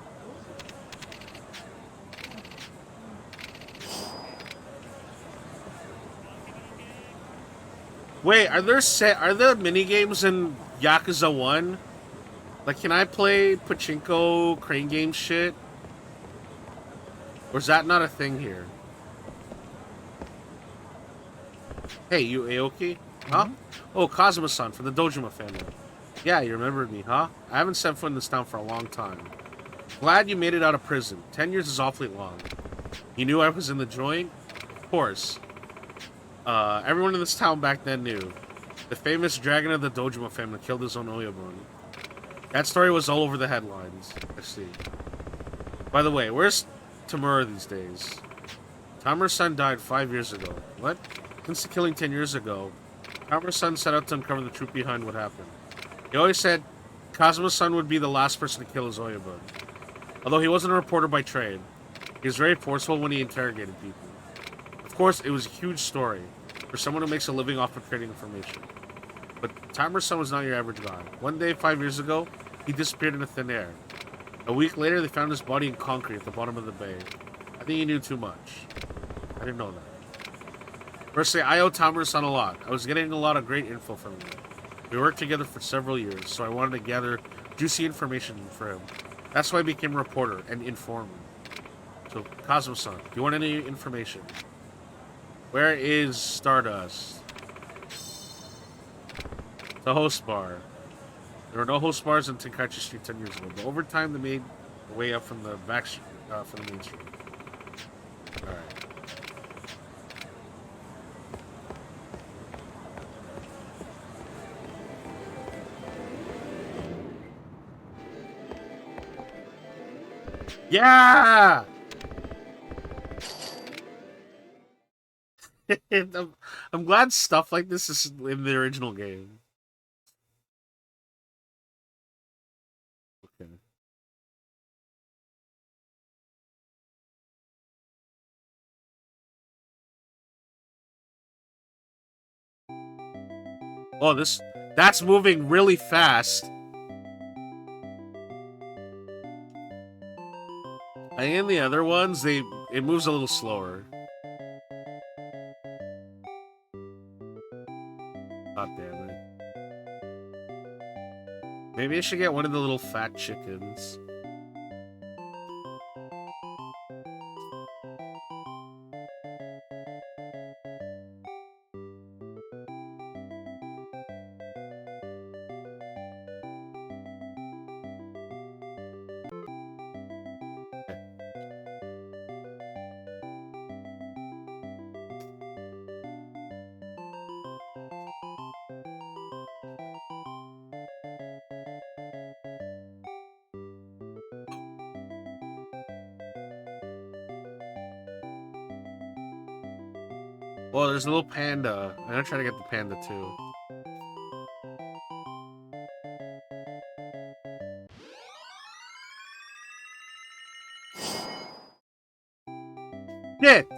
Wait, are there mini games in Yakuza 1? Like, can I play pachinko crane game shit? Or is that not a thing here? Hey, you Aoki? Huh? Oh, Kazuma-san from the Dojima family. Yeah, you remembered me, huh? I haven't set foot in this town for a long time. Glad you made it out of prison. 10 years is awfully long. You knew I was in the joint? Of course. Everyone in this town back then knew. The famous dragon of the Dojima family killed his own Oyabun. That story was all over the headlines. I see. By the way, where's Tamura these days? Tamura's son died 5 years ago. What? Since the killing 10 years ago, Tamura's son set out to uncover the truth behind what happened. He always said Kazuma's son would be the last person to kill his Oyabun. Although he wasn't a reporter by trade, he was very forceful when he interrogated people. Of course, it was a huge story for someone who makes a living off of trading information. But Tamura's son was not your average guy. One day, 5 years ago, he disappeared into thin air. A week later, they found his body in concrete at the bottom of the bay. I think he knew too much. I didn't know that. Firstly, I owe Tamura's son a lot. I was getting a lot of great info from him. We worked together for several years, so I wanted to gather juicy information for him. That's why I became a reporter and informant. So, Kazuma-san, do you want any information? Where is Stardust? The host bar. There were no host bars in Tenkaichi Street 10 years ago, but over time they made their way up from the back street, from the main street. Alright. Yeah! I'm glad stuff like this is in the original game. Okay. Oh, that's moving really fast. And in the other ones, it moves a little slower. God damn it. Maybe I should get one of the little fat chickens. Well, there's a little panda. I'm gonna try to get the panda too. Shit!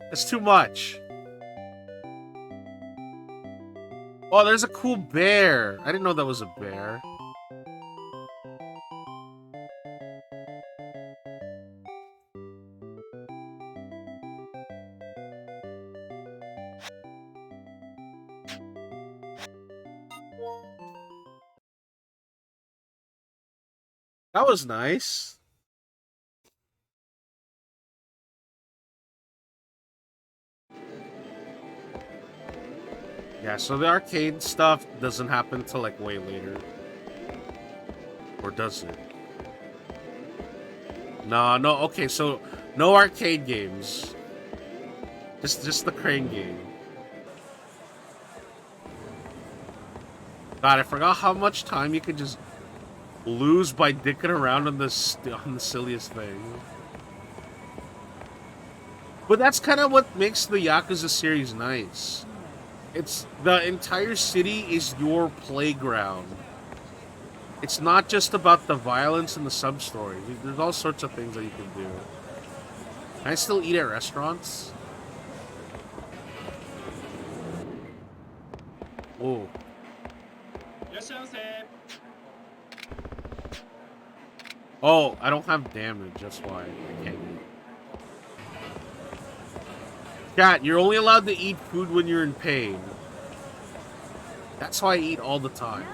That's too much. Oh, there's a cool bear. I didn't know that was a bear. That was nice. Yeah, so the arcade stuff doesn't happen till like way later. Or does it? No, okay, so no arcade games. Just the crane game. God, I forgot how much time you could just lose by dicking around on the silliest thing. But that's kind of what makes the Yakuza series nice. It's the entire city is your playground. It's not just about the violence and the sub-story. There's all sorts of things that you can do. Can I still eat at restaurants? Whoa. Oh, I don't have damage, that's why I can't eat. Cat, you're only allowed to eat food when you're in pain. That's why I eat all the time.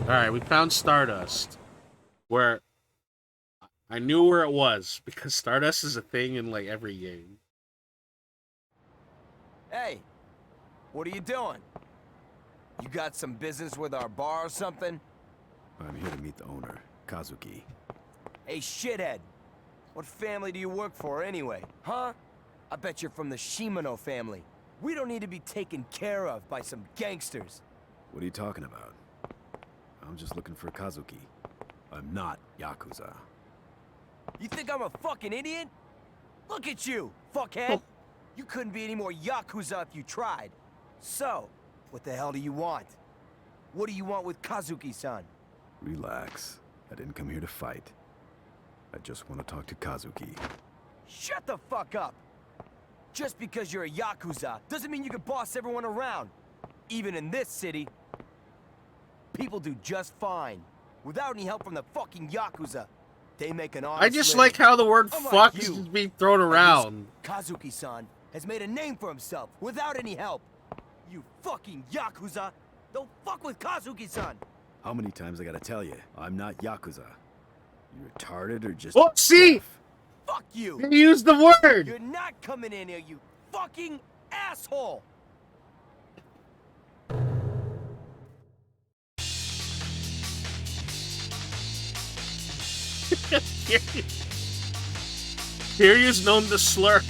Alright, we found Stardust. Where I knew where it was, because Stardust is a thing in like every game. Hey, what are you doing? You got some business with our bar or something? I'm here to meet the owner, Kazuki. Hey, shithead. What family do you work for anyway, huh? I bet you're from the Shimano family. We don't need to be taken care of by some gangsters. What are you talking about? I'm just looking for Kazuki. I'm not Yakuza. You think I'm a fucking idiot? Look at you, fuckhead! You couldn't be any more Yakuza if you tried. So, what the hell do you want? What do you want with Kazuki-san? Relax. I didn't come here to fight. I just want to talk to Kazuki. Shut the fuck up! Just because you're a Yakuza doesn't mean you can boss everyone around. Even in this city, people do just fine. Without any help from the fucking Yakuza. They make an honest I just living. like how the word Unlike fuck you, is just being thrown around. Kazuki-san has made a name for himself without any help. You fucking Yakuza! Don't fuck with Kazuki-san! How many times I gotta tell you? I'm not Yakuza. You retarded or just... Oh, see! deaf? Fuck you! You used the word! You're not coming in here, you fucking asshole! Kiryu's known to slur.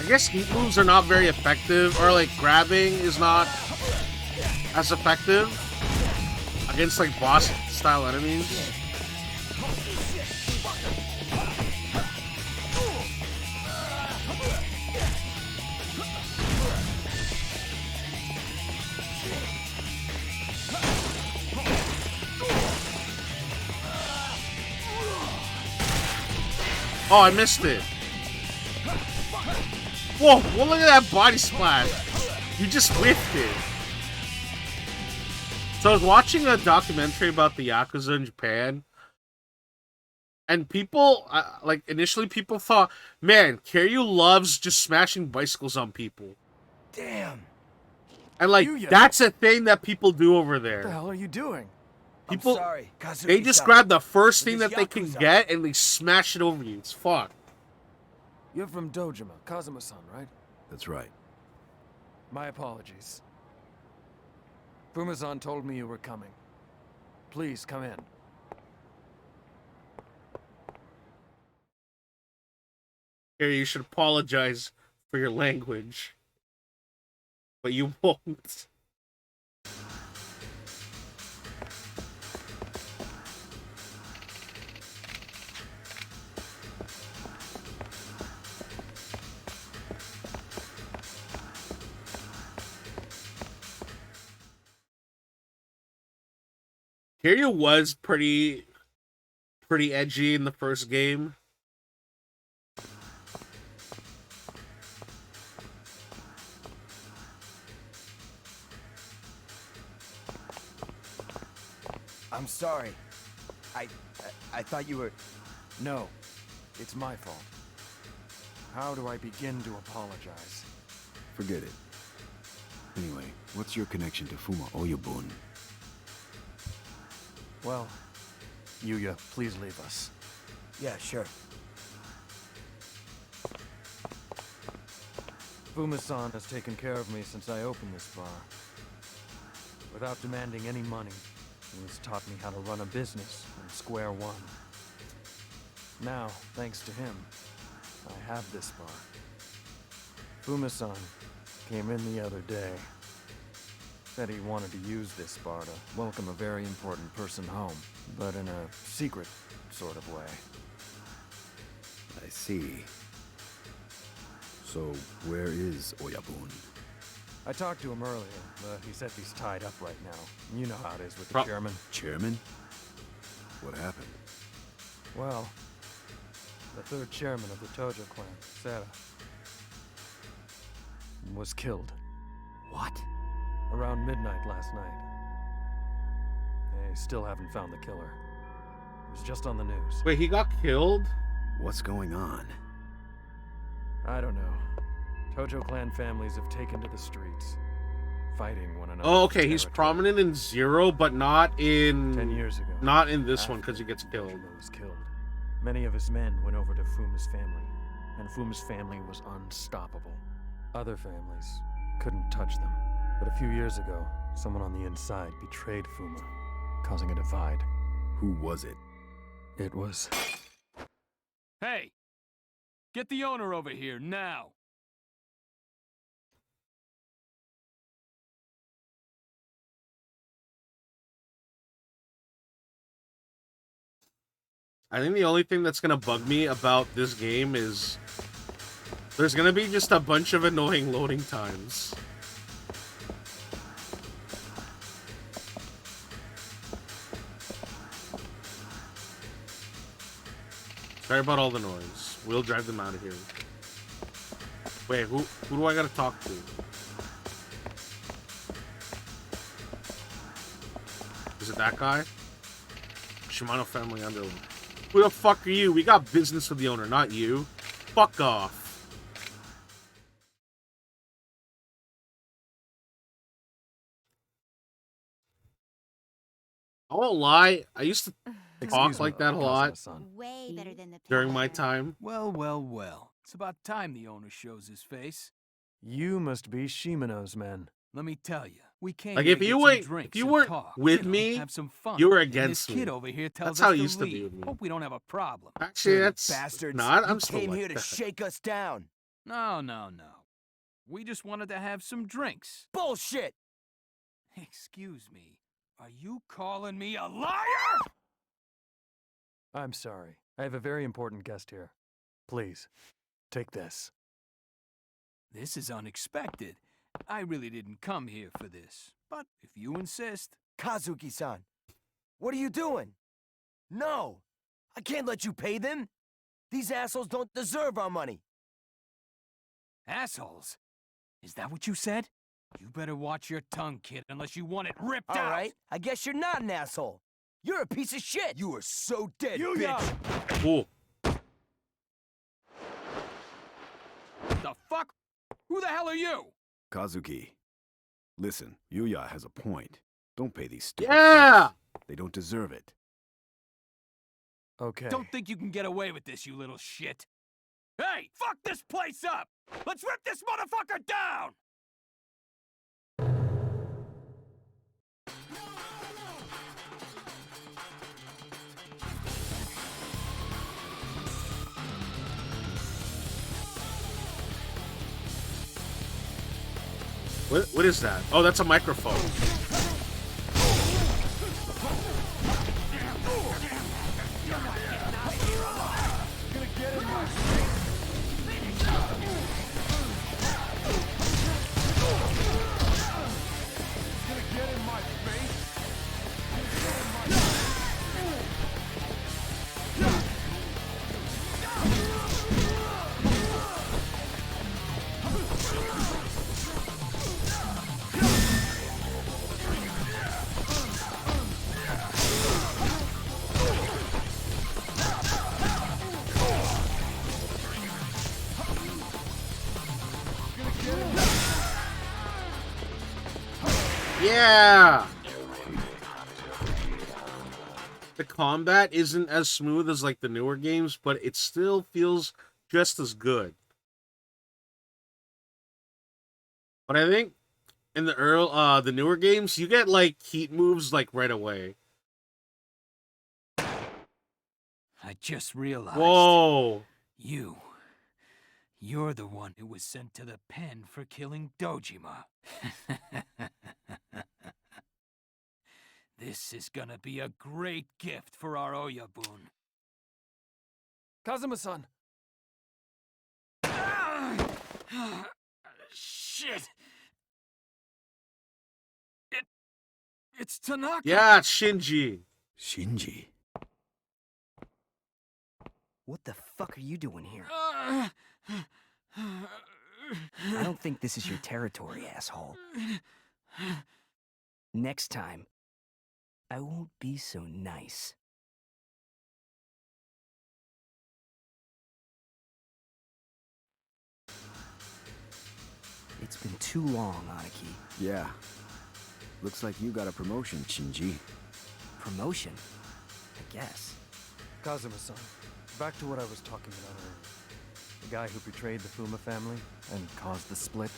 guess heat moves are not very effective, or like grabbing is not as effective against like boss style enemies. Oh, I missed it. Whoa, well, look at that body splash. You just whiffed it. So I was watching a documentary about the Yakuza in Japan. And people, like, initially people thought, man, Kiryu loves just smashing bicycles on people. Damn. And, like, Yuya. that's a thing that people do over there. What the hell are you doing? People, I'm sorry, Kazuki-san. they just grab the first thing This that they can Yakuza. get and they smash it over you. It's fucked. You're from Dojima, Kazuma-san, right? That's right. My apologies. Fuma-san told me you were coming. Please, come in. Here, you should apologize for your language. But you won't. Kiryu was pretty edgy in the first game. I'm sorry. I thought you were... No, it's my fault. How do I begin to apologize? Forget it. Anyway, what's your connection to Fuma Oyabun? Well, Yuya, please leave us. Yeah, sure. Fuma-san has taken care of me since I opened this bar. Without demanding any money, he has taught me how to run a business from square one. Now, thanks to him, I have this bar. Fuma-san came in the other day. Said he wanted to use this bar to welcome a very important person home, but in a secret sort of way. I see. So, where is Oyabun? I talked to him earlier, but he said he's tied up right now. You know how it is with the chairman. Chairman? What happened? Well, the third chairman of the Tojo clan, Sarah, was killed. What? Around midnight last night. They still haven't found the killer. It was just on the news. Wait, he got killed? What's going on? I don't know. Tojo clan families have taken to the streets, fighting one another. Oh, okay, he's prominent in Zero, but not in... 10 years ago. Not in this one, because he gets killed. Tojo was killed. Many of his men went over to Fuma's family, and Fuma's family was unstoppable. Other families couldn't touch them. But a few years ago, someone on the inside betrayed Fuma, causing a divide. Who was it? It was... Hey! Get the owner over here, now! I think the only thing that's gonna bug me about this game is... there's gonna be just a bunch of annoying loading times. Sorry about all the noise. We'll drive them out of here. Wait, who do I gotta talk to? Is it that guy? Shimano family underling. Who the fuck are you? We got business with the owner, not you. Fuck off. I won't lie. I used to talk like that a lot Way better than the during my time. Well, well, well. It's about time the owner shows his face. You must be Shimano's men. Let me tell you, we came Like here if to you get weren't, some drinks if you and weren't talk, with know, me, have some fun. you were And against this me. kid over here tells That's us how it to used to leave. be with me. Hope we don't have a problem. Actually, Dirty that's bastards. not. You I'm still came like here to that. shake us down. No, no, no. We just wanted to have some drinks. Bullshit! Excuse me. Are you calling me a liar? I'm sorry. I have a very important guest here. Please, take this. This is unexpected. I really didn't come here for this. But if you insist... Kazuki-san, what are you doing? No! I can't let you pay them! These assholes don't deserve our money! Assholes? Is that what you said? You better watch your tongue, kid, unless you want it ripped out! Alright, I guess you're not an asshole. You're a piece of shit! You are so dead, bitch! Cool. The fuck? Who the hell are you? Kazuki, listen, Yuya has a point. Don't pay these stupid Yeah! fucks. They don't deserve it. Okay. Don't think you can get away with this, you little shit. Hey, fuck this place up! Let's rip this motherfucker down! What is that? Oh, that's a microphone. Yeah! The combat isn't as smooth as like the newer games, but it still feels just as good. But I think in the newer games, you get like heat moves like right away. I just realized... Whoa! You're the one who was sent to the pen for killing Dojima. This is gonna be a great gift for our Oyabun. Kazuma-san! Shit! It's Tanaka! Yeah, it's Shinji. Shinji? What the fuck are you doing here? I don't think this is your territory, asshole. Next time, I won't be so nice. It's been too long, Aniki. Yeah. Looks like you got a promotion, Shinji. Promotion? I guess. Kazuma-san, back to what I was talking about earlier. The guy who betrayed the Fuma family and caused the split.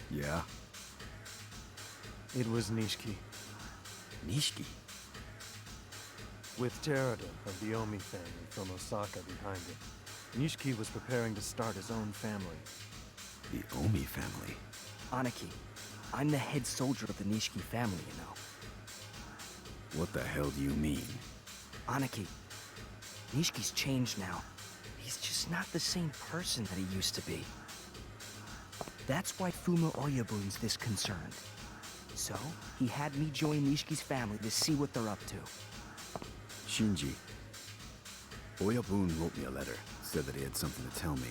Yeah? It was Nishiki. Nishiki? With Terada of the Omi family from Osaka behind him, Nishiki was preparing to start his own family. The Omi family? Aniki, I'm the head soldier of the Nishiki family, you know. What the hell do you mean? Aniki, Nishiki's changed now. He's just not the same person that he used to be. That's why Fuma Oyabun's this concerned. So, he had me join Nishiki's family to see what they're up to. Shinji, Oyabun wrote me a letter, said that he had something to tell me.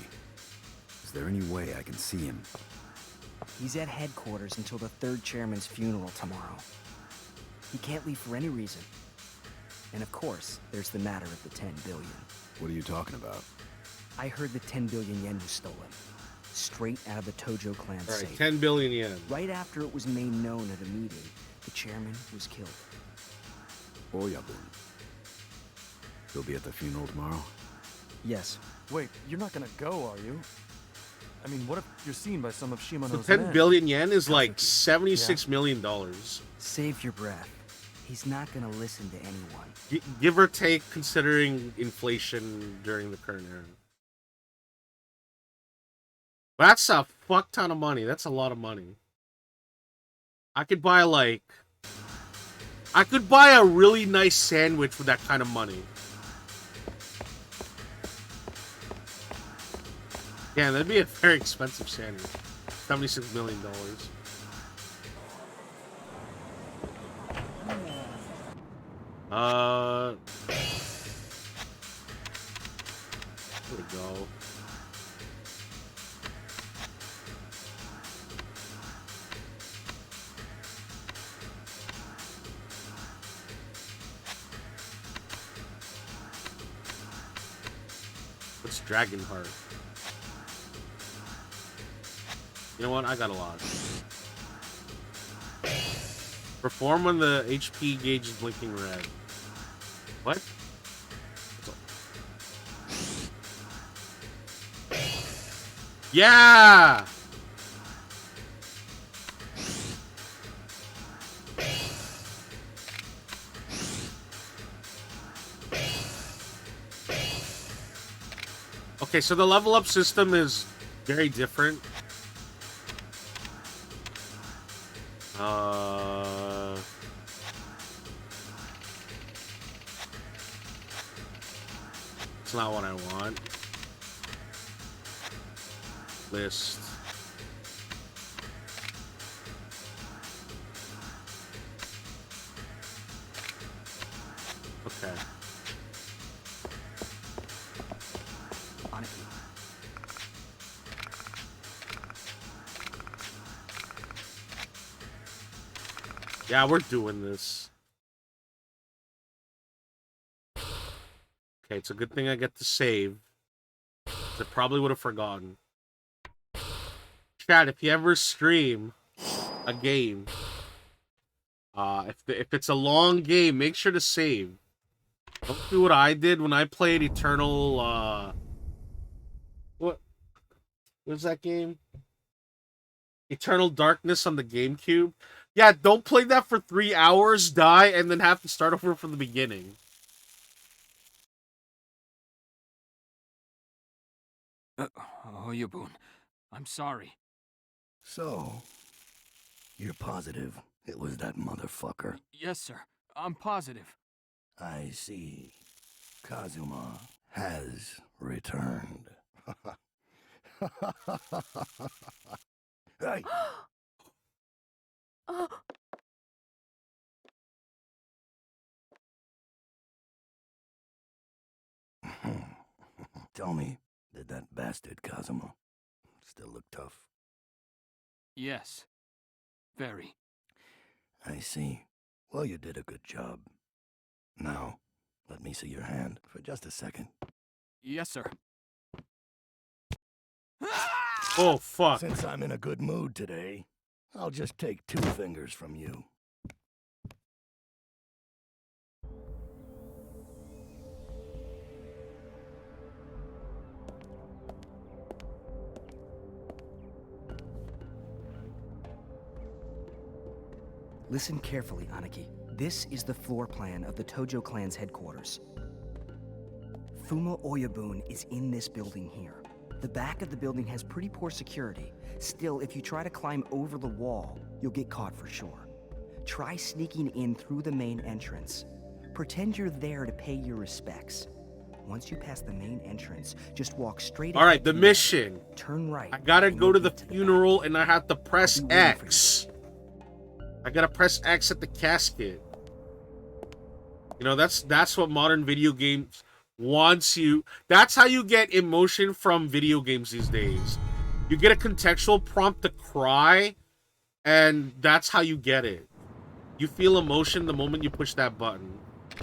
Is there any way I can see him? He's at headquarters until the third chairman's funeral tomorrow. He can't leave for any reason. And of course, there's the matter of the 10 billion. What are you talking about? I heard the 10 billion yen was stolen. Straight out of the Tojo clan All right, safe. 10 billion yen. Right after it was made known at a meeting, the chairman was killed. Oyabun. He'll be at the funeral tomorrow? Yes. Wait, you're not gonna go, are you? I mean, what if you're seen by some of Shimano's So 10 men? billion yen is like Kazuki. $76 million dollars. Save your breath. He's not gonna listen to anyone. Give or take, considering inflation during the current era. That's a fuck ton of money. That's a lot of money. I could buy like... I could buy a really nice sandwich with that kind of money. Yeah, that'd be a very expensive sandwich. $76 million. There we go. What's Dragonheart? You know what? I got a lot. Perform when the HP gauge is blinking red. What? Yeah! Okay, so the level up system is very different. It's not what I want. List. Okay. Yeah, we're doing this. Okay, it's a good thing I get to save. I probably would have forgotten. Chat, if you ever stream a game, if it's a long game, make sure to save. Don't do what I did when I played Eternal, what was that game? Eternal Darkness on the GameCube. Yeah, don't play that for 3 hours, die, and then have to start over from the beginning. Oyabun, I'm sorry. So, you're positive it was that motherfucker? Yes, sir. I'm positive. I see. Kazuma has returned. Hey! Tell me, did that bastard Kazuma still look tough? Yes. Very. I see. Well, you did a good job. Now, let me see your hand for just a second. Yes, sir. Oh, fuck. Since I'm in a good mood today, I'll just take 2 fingers from you. Listen carefully, Aniki. This is the floor plan of the Tojo clan's headquarters. Fuma Oyabun is in this building here. The back of the building has pretty poor security. Still, if you try to climb over the wall, you'll get caught for sure. Try sneaking in through the main entrance. Pretend you're there to pay your respects. Once you pass the main entrance, just walk straight ahead. Alright, the mission. Turn right. I gotta go to the funeral and I have to press X. I gotta press X at the casket. You know, that's what modern video games wants you. That's how you get emotion from video games these days. You get a contextual prompt to cry, and that's how you get it. You feel emotion the moment you push that button.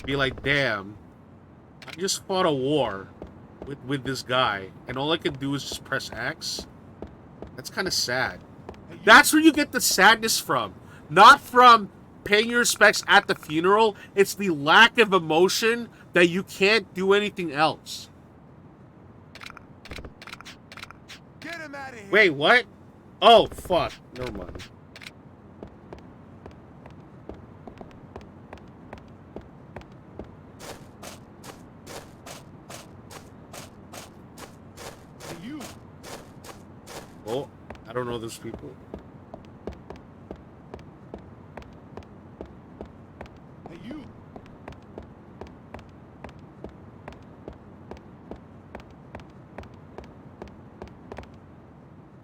Be like, damn, I just fought a war with this guy, and all I can do is just press X. That's kind of sad. That's where you get the sadness from. Not from paying your respects at the funeral. It's the lack of emotion that you can't do anything else. Get him out of here. Wait, what? Oh, fuck. Never mind. don't know those people. Hey, you!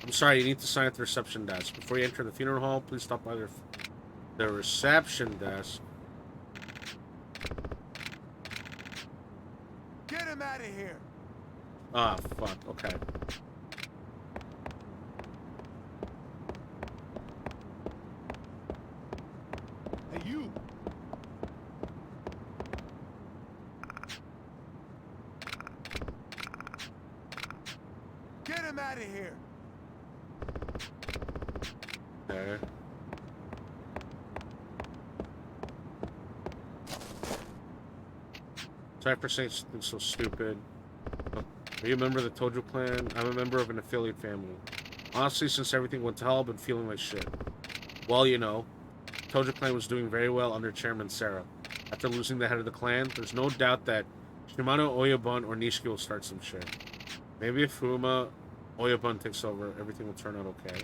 I'm sorry, you need to sign at the reception desk. Before you enter the funeral hall, please stop by the reception desk. Get him out of here! Ah, fuck. Okay. Hey, you! Get him out of here! Okay. Sorry for saying something so stupid. Are you a member of the Tojo clan? I'm a member of an affiliate family. Honestly, since everything went to hell, I've been feeling like shit. Well, you know, Tojo clan was doing very well under Chairman Sarah. After losing the head of the clan, there's no doubt that Shimano, Oyabun, or Nishiki will start some shit. Maybe if Fuma, Oyabun takes over, everything will turn out okay.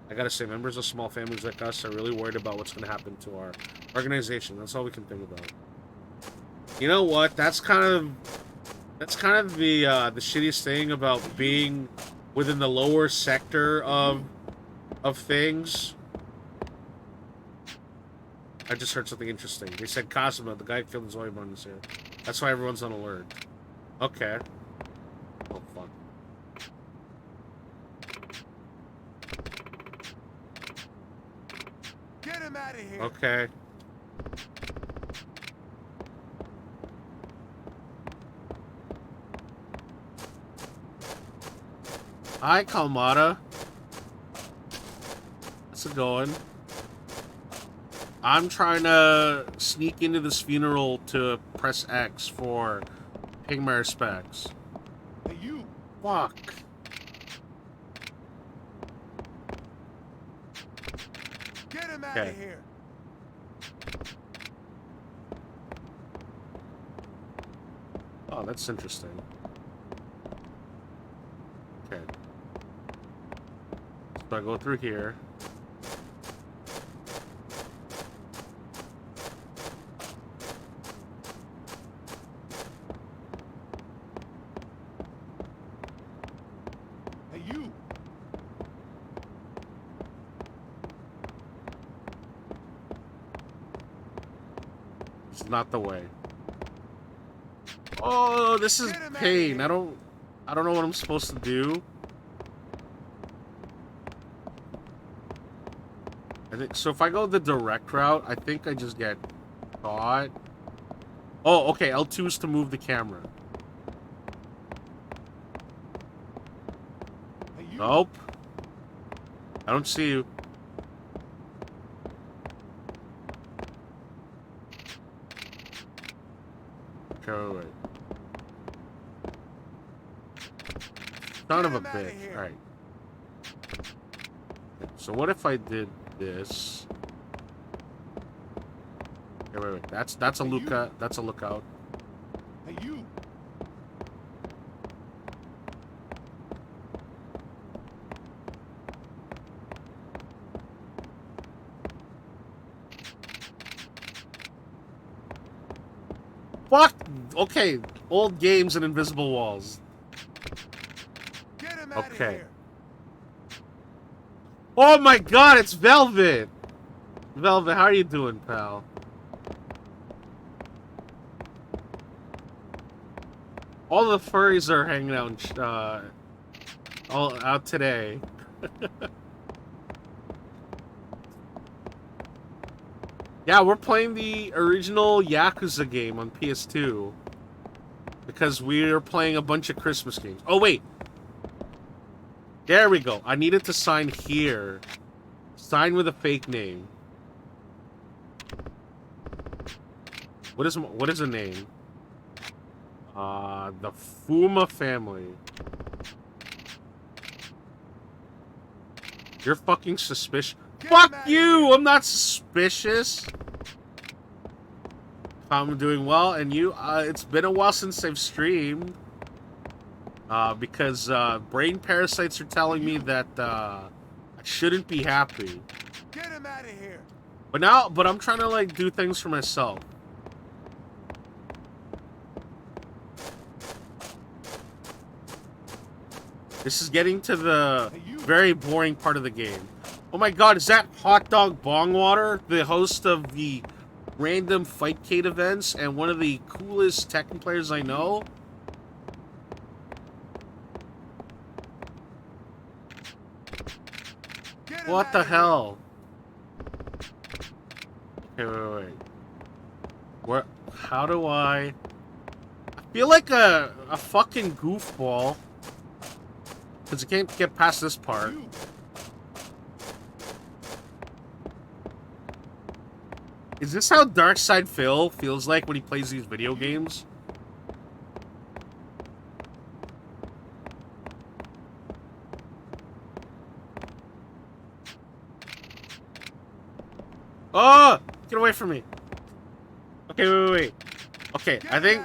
I gotta say, members of small families like us are really worried about what's gonna happen to our organization. That's all we can think about. You know what? That's kind of the shittiest thing about being within the lower sector of things. I just heard something interesting. They said Kazuma, the guy who killed his Oyabun, is here. That's why everyone's on alert. Okay. Oh, fuck. Get him out of here! Okay. Hi, Kalmata. How's it going? I'm trying to sneak into this funeral to press X for paying my respects. Hey, you! Fuck. Get him out of here! Oh, that's interesting. Okay. So I go through here. Hey, you! It's not the way. Oh, this is pain. I don't know what I'm supposed to do. I think so. If I go the direct route, I think I just get caught. Oh, okay. L2 is to move the camera. Nope. I don't see you. Okay, wait. Son of a bitch. Alright. So what if I did this? Okay, wait. That's a lookout. That's a lookout. Hey, you! Fuck! Okay, old games and invisible walls. Get him out of Okay. here! Oh my god, it's Velvet! Velvet, how are you doing, pal? All the furries are hanging out, all out today. Yeah, we're playing the original Yakuza game on PS2. Because we're playing a bunch of Christmas games. Oh, wait. There we go. I needed to sign here. Sign with a fake name. What is a name? The Fuma family. You're fucking suspicious. Fuck you! I'm not suspicious. I'm doing well, and you? It's been a while since I've streamed. Because brain parasites are telling me that I shouldn't be happy. Get him out of here. But I'm trying to like do things for myself. This is getting to the very boring part of the game. Oh my god, is that Hot Dog Bongwater, the host of the random Fightcade events and one of the coolest Tekken players I know? What the hell? Okay, wait. Where? How do I feel like a fucking goofball. Because I can't get past this part. Is this how Darkside Phil feels like when he plays these video games? Oh! Get away from me. Okay, wait. Okay, I think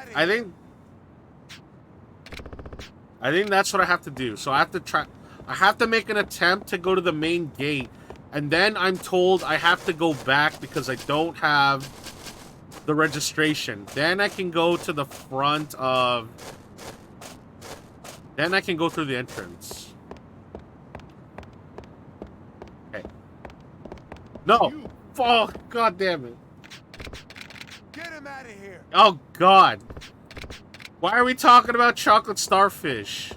that's what I have to do. So I have to make an attempt to go to the main gate, and then I'm told I have to go back because I don't have the registration. Then I can go to the front of... Then I can go through the entrance. Okay. No! Oh, god damn it. Get him out of here. Oh, god. Why are we talking about chocolate starfish?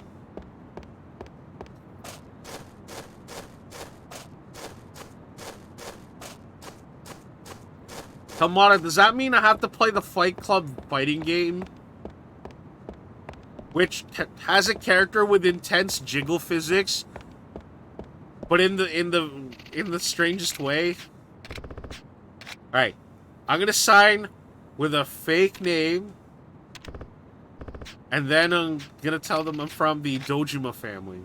Come on, does that mean I have to play the Fight Club fighting game? Which has a character with intense jiggle physics, but in the strangest way. Alright. I'm gonna sign with a fake name. And then I'm gonna tell them I'm from the Dojima family.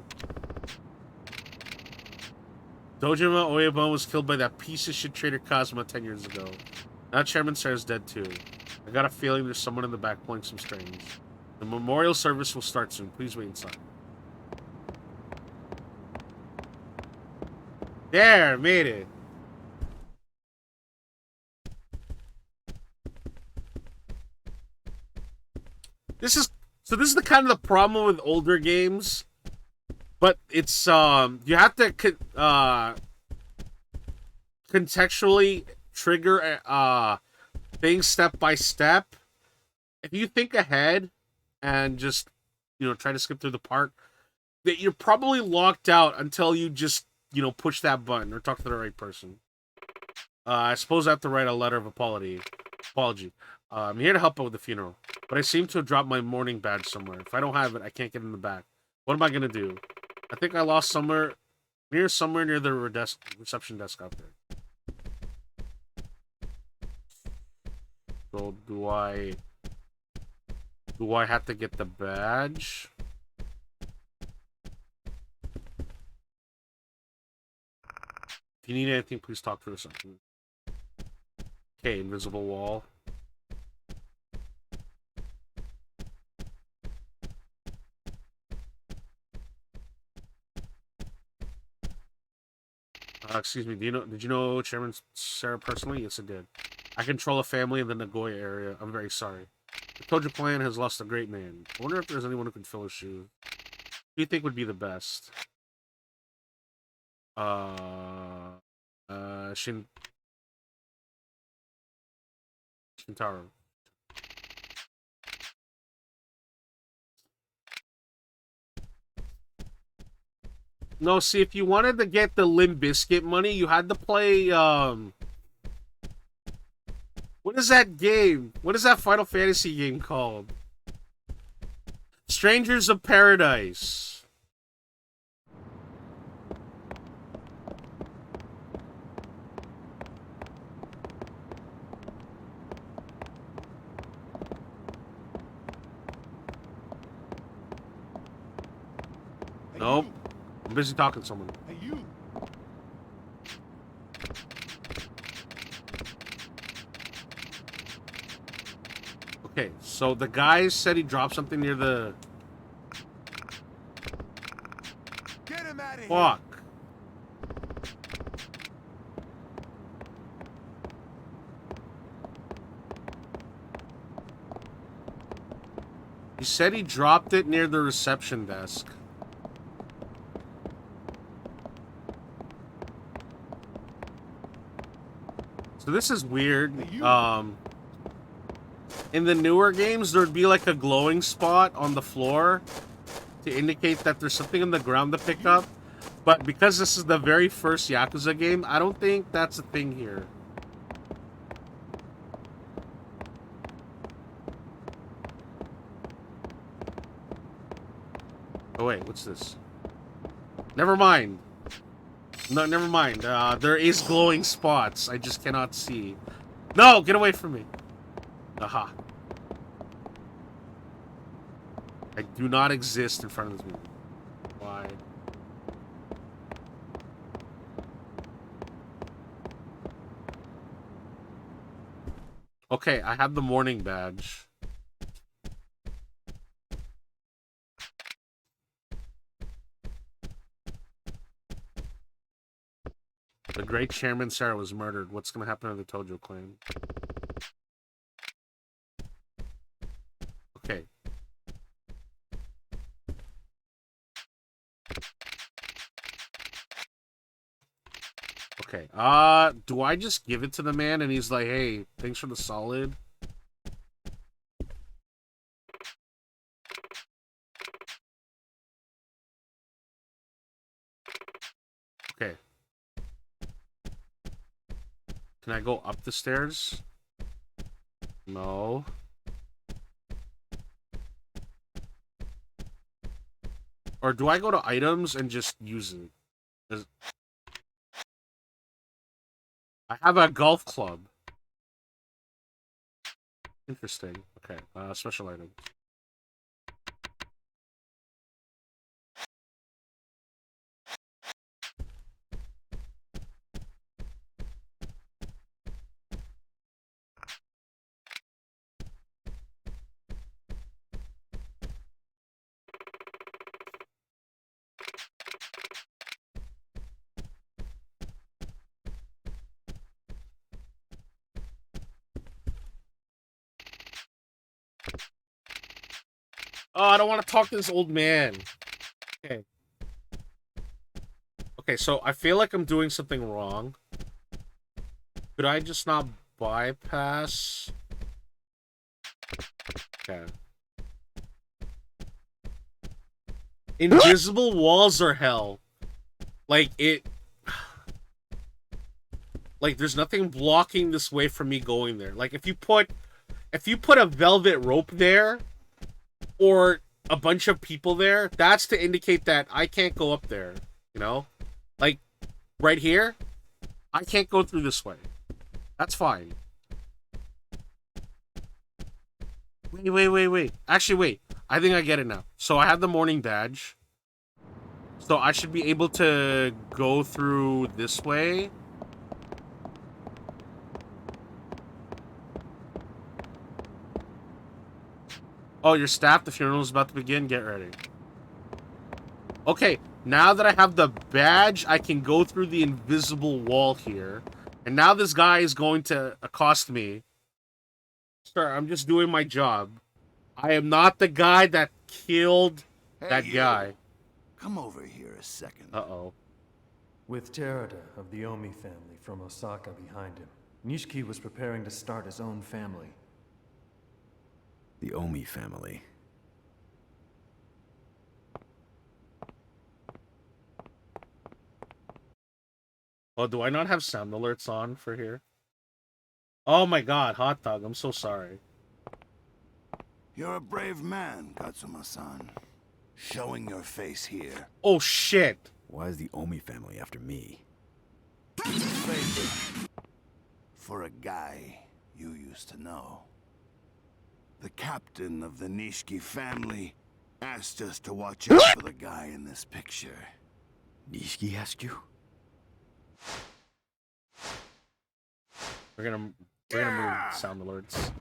Dojima Oyabun was killed by that piece of shit traitor Kazuma 10 years ago. Now Chairman Sarah's dead too. I got a feeling there's someone in the back pulling some strings. The memorial service will start soon. Please wait inside. There, made it. This is the kind of the problem with older games, but it's you have to contextually trigger things step by step. If you think ahead and just try to skip through the part, that you're probably locked out until you just push that button or talk to the right person. I suppose I have to write a letter of apology. I'm here to help out with the funeral, but I seem to have dropped my mourning badge somewhere. If I don't have it, I can't get in the back. What am I gonna do? I think I lost somewhere near the reception desk out there. So do I have to get the badge? If you need anything, please talk to reception. Okay, invisible wall. Excuse me, did you know Chairman Sarah personally? Yes, I did. I control a family in the Nagoya area. I'm very sorry. The Tojo clan has lost a great man. I wonder if there's anyone who can fill his shoes. Who do you think would be the best? Shintaro. No, see, if you wanted to get the Limp Bizkit money, you had to play, what is that game? What is that Final Fantasy game called? Strangers of Paradise. Nope. I'm busy talking to someone. Hey, you. Okay, so the guy said he dropped something near the... Fuck. He said he dropped it near the reception desk. So this is weird. In the newer games, there'd be like a glowing spot on the floor to indicate that there's something on the ground to pick up. But because this is the very first Yakuza game, I don't think that's a thing here. Oh wait, what's this? Never mind. No, never mind. There is glowing spots. I just cannot see. No, get away from me. Aha. I do not exist in front of this movie. Why? Okay, I have the morning badge. The great Chairman Sarah was murdered. What's going to happen to the Tojo clan? Okay. Okay. Do I just give it to the man and he's like, hey, thanks for the solid? Okay. Can I go up the stairs? No. Or do I go to items and just use it? I have a golf club. Interesting. Okay. Special item. Oh, I don't want to talk to this old man. Okay. Okay, so I feel like I'm doing something wrong. Could I just not bypass? Okay. Invisible walls are hell. Like, like, there's nothing blocking this way from me going there. Like, if you put a velvet rope there, or a bunch of people there, that's to indicate that I can't go up there, you know? Like, right here, I can't go through this way. That's fine. Wait. Actually, wait. I think I get it now. So I have the morning badge. So I should be able to go through this way. Oh, your staff, the funeral is about to begin. Get ready. Okay, now that I have the badge, I can go through the invisible wall here. And now this guy is going to accost me. Sir, I'm just doing my job. I am not the guy that killed that guy. Come over here a second. Uh-oh. With Terada of the Omi family from Osaka behind him, Nishiki was preparing to start his own family. The Omi family. Oh, do I not have sound alerts on for here? Oh my god, hot dog, I'm so sorry. You're a brave man, Katsuma-san. Showing your face here. Oh shit! Why is the Omi family after me? For a guy you used to know. The captain of the Nishiki family asked us to watch out for the guy in this picture. Nishiki asked you? We're gonna move sound alerts.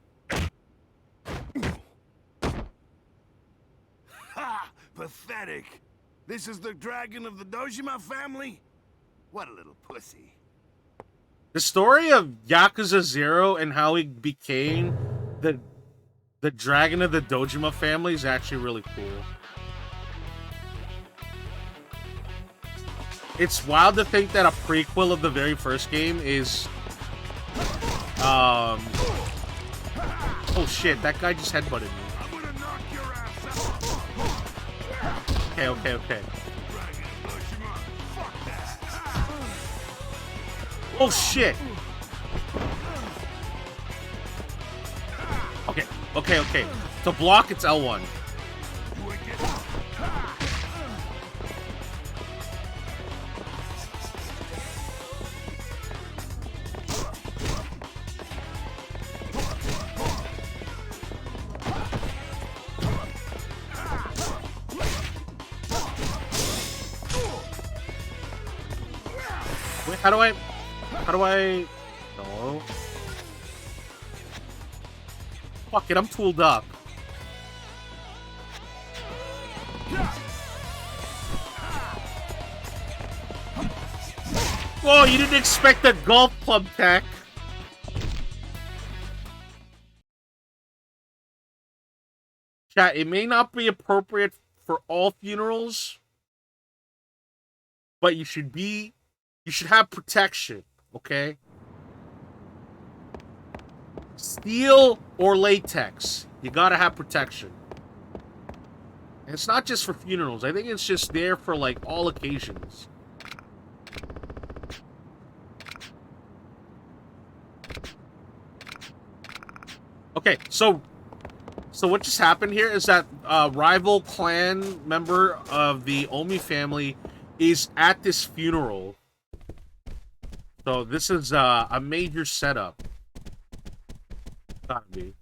Ha! Pathetic! This is the dragon of the Dojima family? What a little pussy. The story of Yakuza 0 and how he became the dragon of the Dojima family is actually really cool. It's wild to think that a prequel of the very first game is oh shit, that guy just headbutted me. Okay. Oh shit. Okay. To block, it's L1. Wait, how do I... No. Fuck it, I'm tooled up. Whoa, you didn't expect a golf club tech. Chat, it may not be appropriate for all funerals, but you should have protection, okay? Steel or latex, you gotta have protection. And it's not just for funerals. I think it's just there for, like, all occasions. Okay, so what just happened here is that rival clan member of the Omi family is at this funeral. So this is a major setup. Gotta be.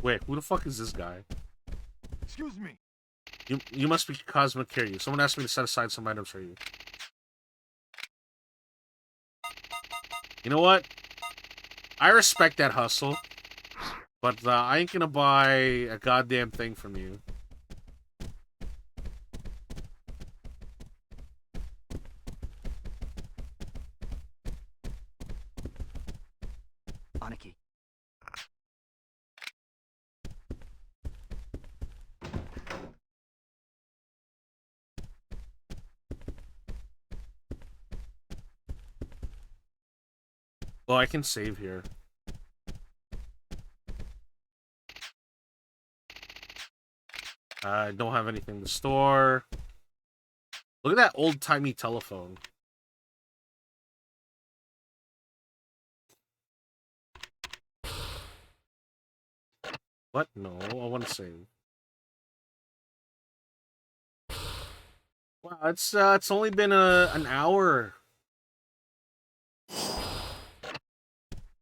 Wait, who the fuck is this guy? Excuse me. You must be Cosmic Kiryu. Someone asked me to set aside some items for you. You know what? I respect that hustle, but I ain't gonna buy a goddamn thing from you. Aniki. Well, I can save here. I don't have anything to store. Look at that old-timey telephone. What? No, I want to save. Wow, it's only been an hour.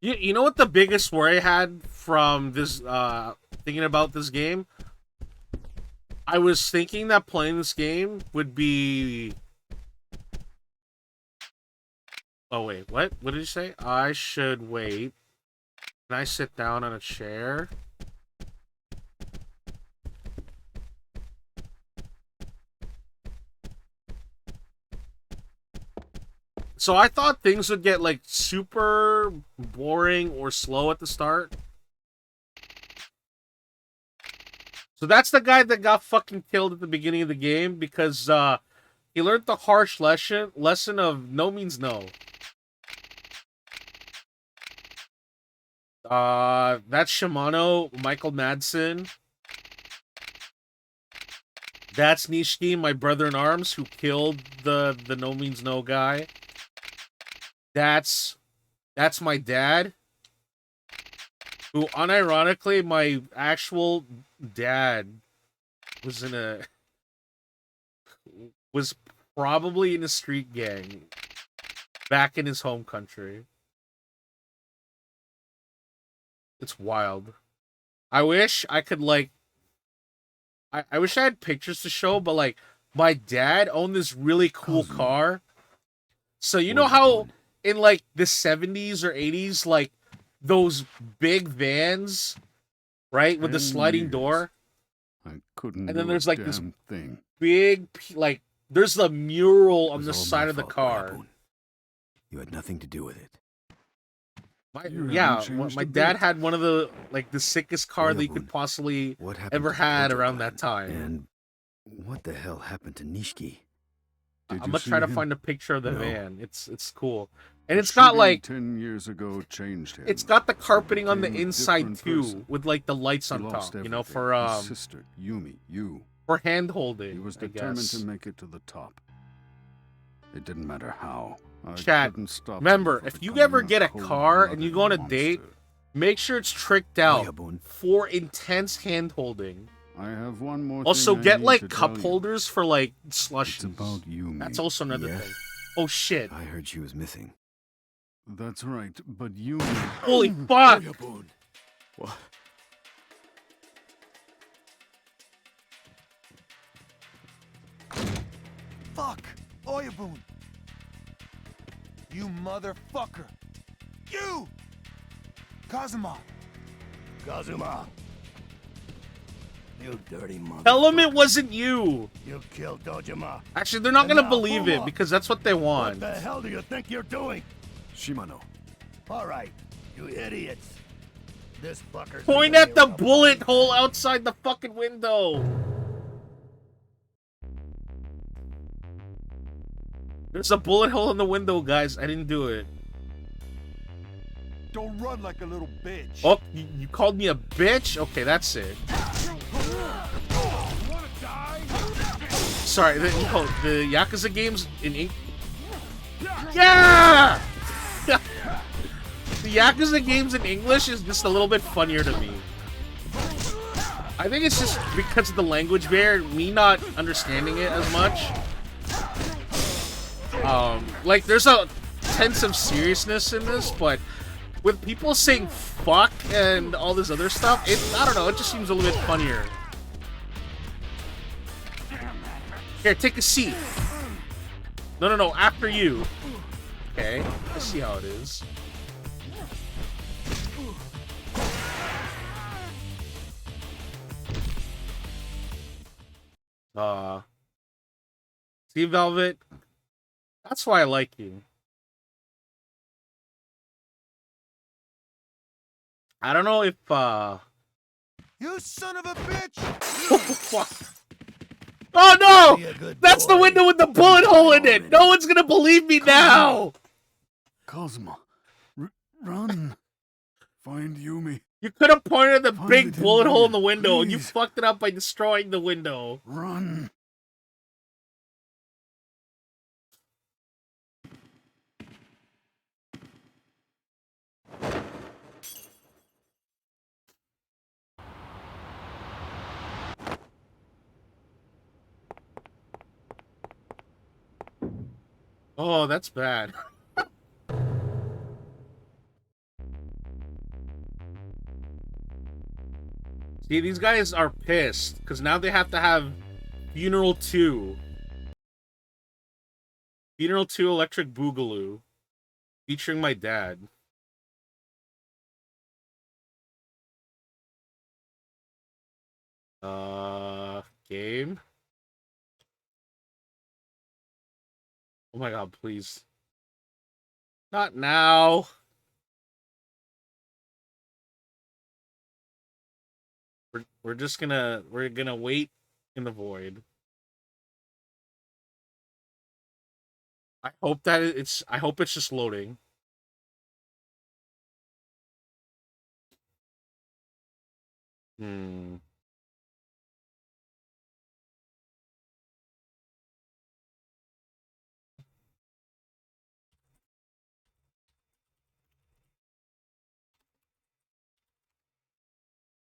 You know what the biggest worry I had from this thinking about this game? I was thinking that playing this game would be... Oh wait, what? What did you say? I should wait. Can I sit down on a chair? So I thought things would get, like, super boring or slow at the start. So that's the guy that got fucking killed at the beginning of the game because he learned the harsh lesson of no means no. That's Shimano, Michael Madsen. That's Nishiki, my brother in arms, who killed the no means no guy. That's my dad, who, unironically, my actual dad was probably in a street gang back in his home country. It's wild. I wish I could, like, I wish I had pictures to show, but, like, my dad owned this really cool car. So you know how in, like, the 70s or 80s, like, those big vans, right? With the 10 sliding years. door. I couldn't And then do there's a like this damn thing. big, like, there's the mural It on was the all side my of the fault, car. Oyabun. You had nothing to do with it. My dad had one of the, like, the sickest car that you could possibly What happened ever to the had Kojo around clan? that time. And what the hell happened to Nishiki? I'm Did gonna you try see to him? find a picture of the No. van. It's cool. And The it's got shooting like 10 years ago changed him. it's got the carpeting on the Became a inside different too, person. with like the lights He on lost top, you everything. know, for His sister, Yumi, you. for hand holding. He was I determined guess. to make it to the top. It didn't matter how. I Chat, couldn't stop him remember, from if you becoming ever get a car and you go on a cold-blooded date, monster. make sure it's tricked out Oyabun. for intense hand holding. I have one more Also, thing I get need like to cup tell you. holders for like slushies. It's about Yumi. That's also another yes? thing. Oh shit! I heard she was missing. That's right, but Yumi... Holy fuck! Oyabun. What? Fuck! Oyabun! You motherfucker! You! Kazuma! Kazuma! You dirty mother. Tell them it wasn't you! You killed Dojima. Actually, they're not And gonna now believe it Fuma. because that's what they want. What the hell do you think you're doing? Shimano. All right, you idiots. This fucker's Point at the bullet hole outside the fucking window! There's a bullet hole in the window, guys. I didn't do it. Don't run like a little bitch. Oh, you called me a bitch? Okay, that's it. Sorry, the Yakuza games in English. Yeah! The Yakuza games in English is just a little bit funnier to me. I think it's just because of the language barrier, me not understanding it as much. Like, there's a sense of seriousness in this, but with people saying fuck and all this other stuff, I don't know, it just seems a little bit funnier. Here, take a seat. No, after you. Okay, let's see how it is. See, Velvet? That's why I like you. I don't know if, You son of a bitch! Oh, fuck. Oh, no! That's the window with the bullet hole in it! No one's gonna believe me now! Kazuma, run. Find Yumi. You could have pointed at the Find big it in bullet hole in there, the window, and you please. fucked it up by destroying the window. Run. Oh, that's bad. See, these guys are pissed, because now they have to have Funeral 2. Funeral 2 Electric Boogaloo. Featuring my dad. Game? Oh my god, please. Not now. We're gonna wait in the void. I hope it's just loading. Hmm.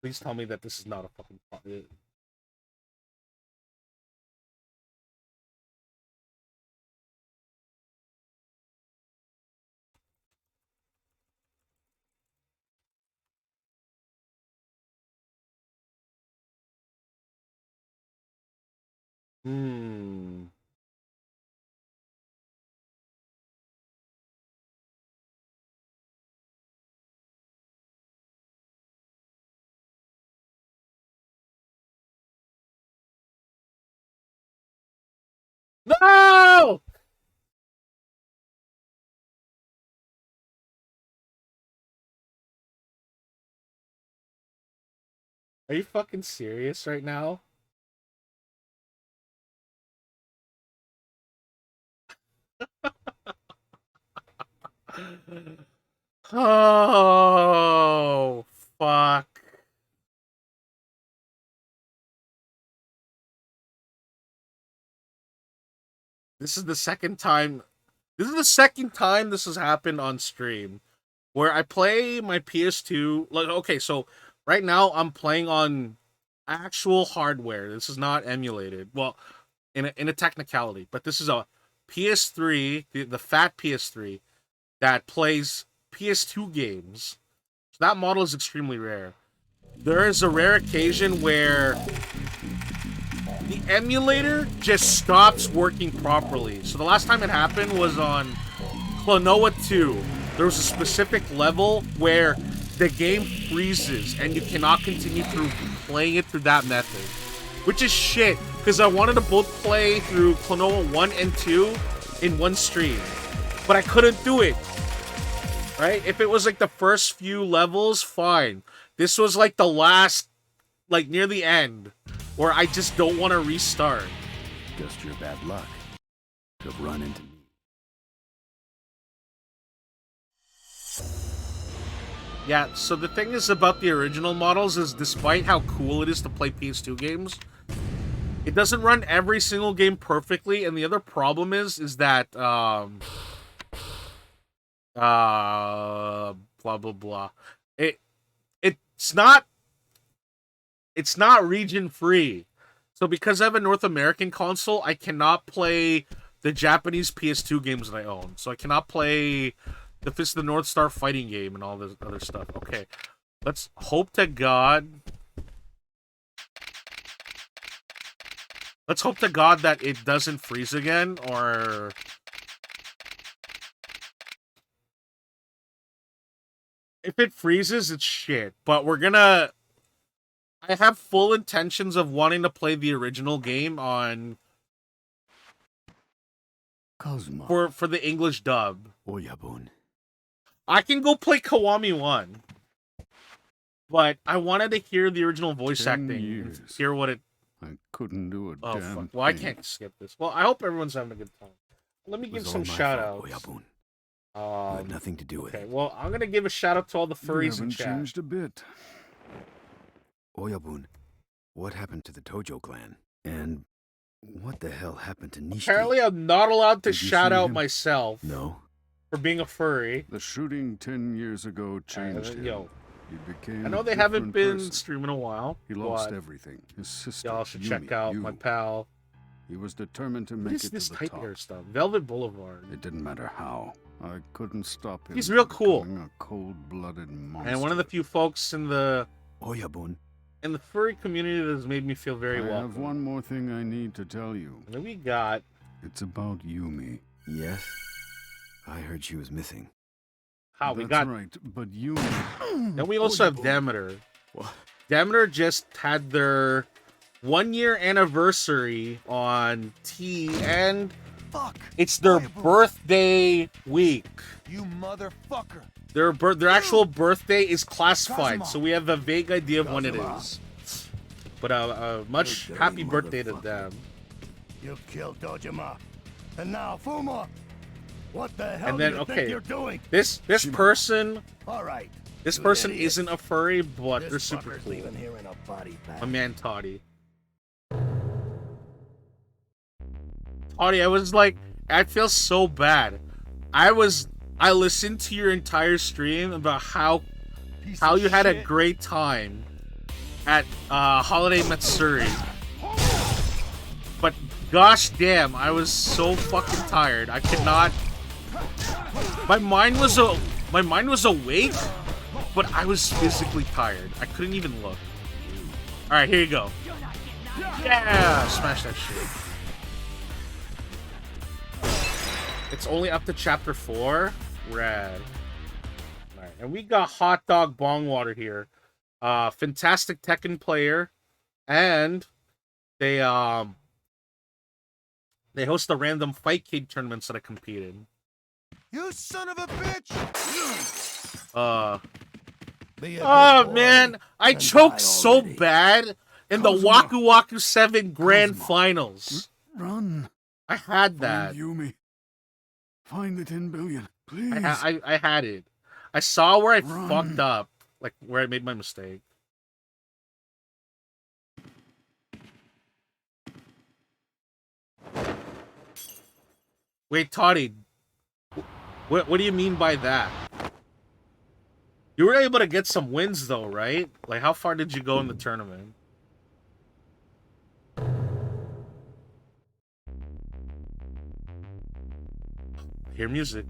Please tell me that this is not a fucking... Hmm. No! Are you fucking serious right now? Oh, fuck. This is the second time. This is the second time this has happened on stream, where I play my PS2. Like, okay, so right now I'm playing on actual hardware. This is not emulated. Well, in a technicality, but this is a PS3, the fat PS3 that plays PS2 games. So that model is extremely rare. There is a rare occasion where the emulator just stops working properly. So the last time it happened was on Klonoa 2. There was a specific level where the game freezes and you cannot continue through playing it through that method. Which is shit, because I wanted to both play through Klonoa 1 and 2 in one stream. But I couldn't do it. Right? If it was like the first few levels, fine. This was like the last, like near the end, where I just don't want to restart. Just your bad luck. To run into me. Yeah, so the thing is about the original models is despite how cool it is to play PS2 games, it doesn't run every single game perfectly, and the other problem is that blah blah blah. It's not region free. So because I have a North American console, I cannot play the Japanese PS2 games that I own. So I cannot play the Fist of the North Star fighting game and all this other stuff. Okay. Let's hope to God. Let's hope to God that it doesn't freeze again, or if it freezes, it's shit. But we're gonna... I have full intentions of wanting to play the original game on... Cosmo. For the English dub. Oyabun. I can go play Kiwami 1. But I wanted to hear the original voice 10 acting. years. Hear what it... I couldn't do a damn fuck. thing. Well, I can't skip this. Well, I hope everyone's having a good time. Let me give some shout-outs. Oyabun. You had nothing to do with Okay, it. well, I'm going to give a shout-out to all the You furries in haven't chat. changed a bit. Oyabun, what happened to the Tojo clan? And what the hell happened to Nishiki? Apparently, I'm not allowed to Did you shout see out him? myself. No. For being a furry. The shooting 10 years ago changed him. Yo. He became I know a they haven't different been person. streaming a while. He lost but everything. His sister, y'all should Yumi, check out you. my pal. He was determined to What make is it this to the type top. here stuff? Velvet Boulevard. It didn't matter how. I couldn't stop him. He's real from cool. becoming a cold-blooded monster. And one of the few folks in the... Oyabun. In the furry community that has made me feel very I welcome. have one more thing I need to tell you. And then we got... It's about Yumi. Yes? I heard she was missing. How? We That's got... right, but Yumi... Then we also have Demeter. Demeter just had their 1-year anniversary on T, and it's their birthday week. You motherfucker. Their actual birthday is classified, so we have a vague idea of when it is. But much happy birthday to them. You killed Dojima, and now Fuma. What the hell And then do you think you're doing? this person, All right. this you person idiots. isn't a furry, but This they're super fucker's cool. leaving here in a body bag. My man Toddy. Toddy, I was like, I feel so bad. I listened to your entire stream about how you had a great time at Holiday Matsuri. But gosh damn, I was so fucking tired. I could not. My mind was awake, but I was physically tired. I couldn't even look. All right, here you go. Yeah, smash that shit. It's only up to chapter 4. Rad. Alright, and we got Hot Dog Bongwater here. Fantastic Tekken player. And they They host the random Fight Kid tournaments that I compete in. You son of a bitch! Oh man, I choked so bad in the Kazuma. Waku Waku 7 Grand Kazuma. Finals. Run. I had that. Find Yumi. Find the 10 billion, please. I had it. I saw where I Run. fucked up, like where I made my mistake. Wait, Toddy, what do you mean by that? You were able to get some wins though, right? Like, how far did you go in the tournament? Hear music.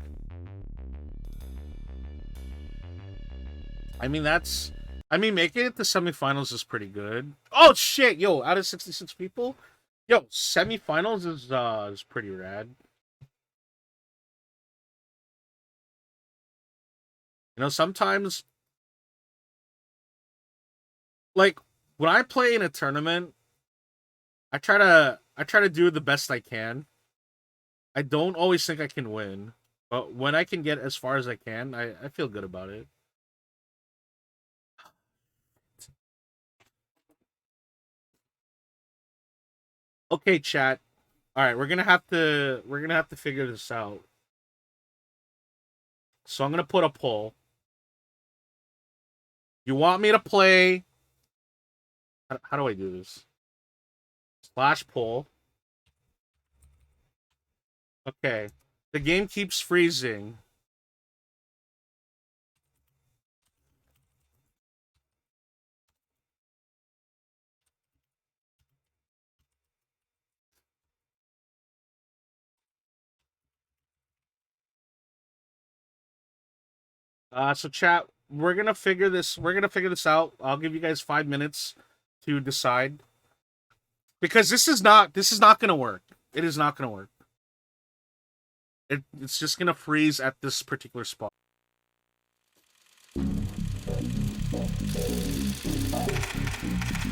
I mean, making it to semifinals is pretty good. Oh shit, yo, out of 66 people, yo, semifinals is pretty rad. You know, sometimes, like, when I play in a tournament, I try to do the best I can. I don't always think I can win, but when I can get as far as I can, I feel good about it. Okay, chat. All right, we're gonna have to figure this out. So I'm gonna put a poll. You want me to play? How do I do this? Slash poll. Okay. The game keeps freezing. So chat, we're gonna figure this out. I'll give you guys 5 minutes to decide. Because this is not gonna work. It is not gonna work. It's just gonna freeze at this particular spot.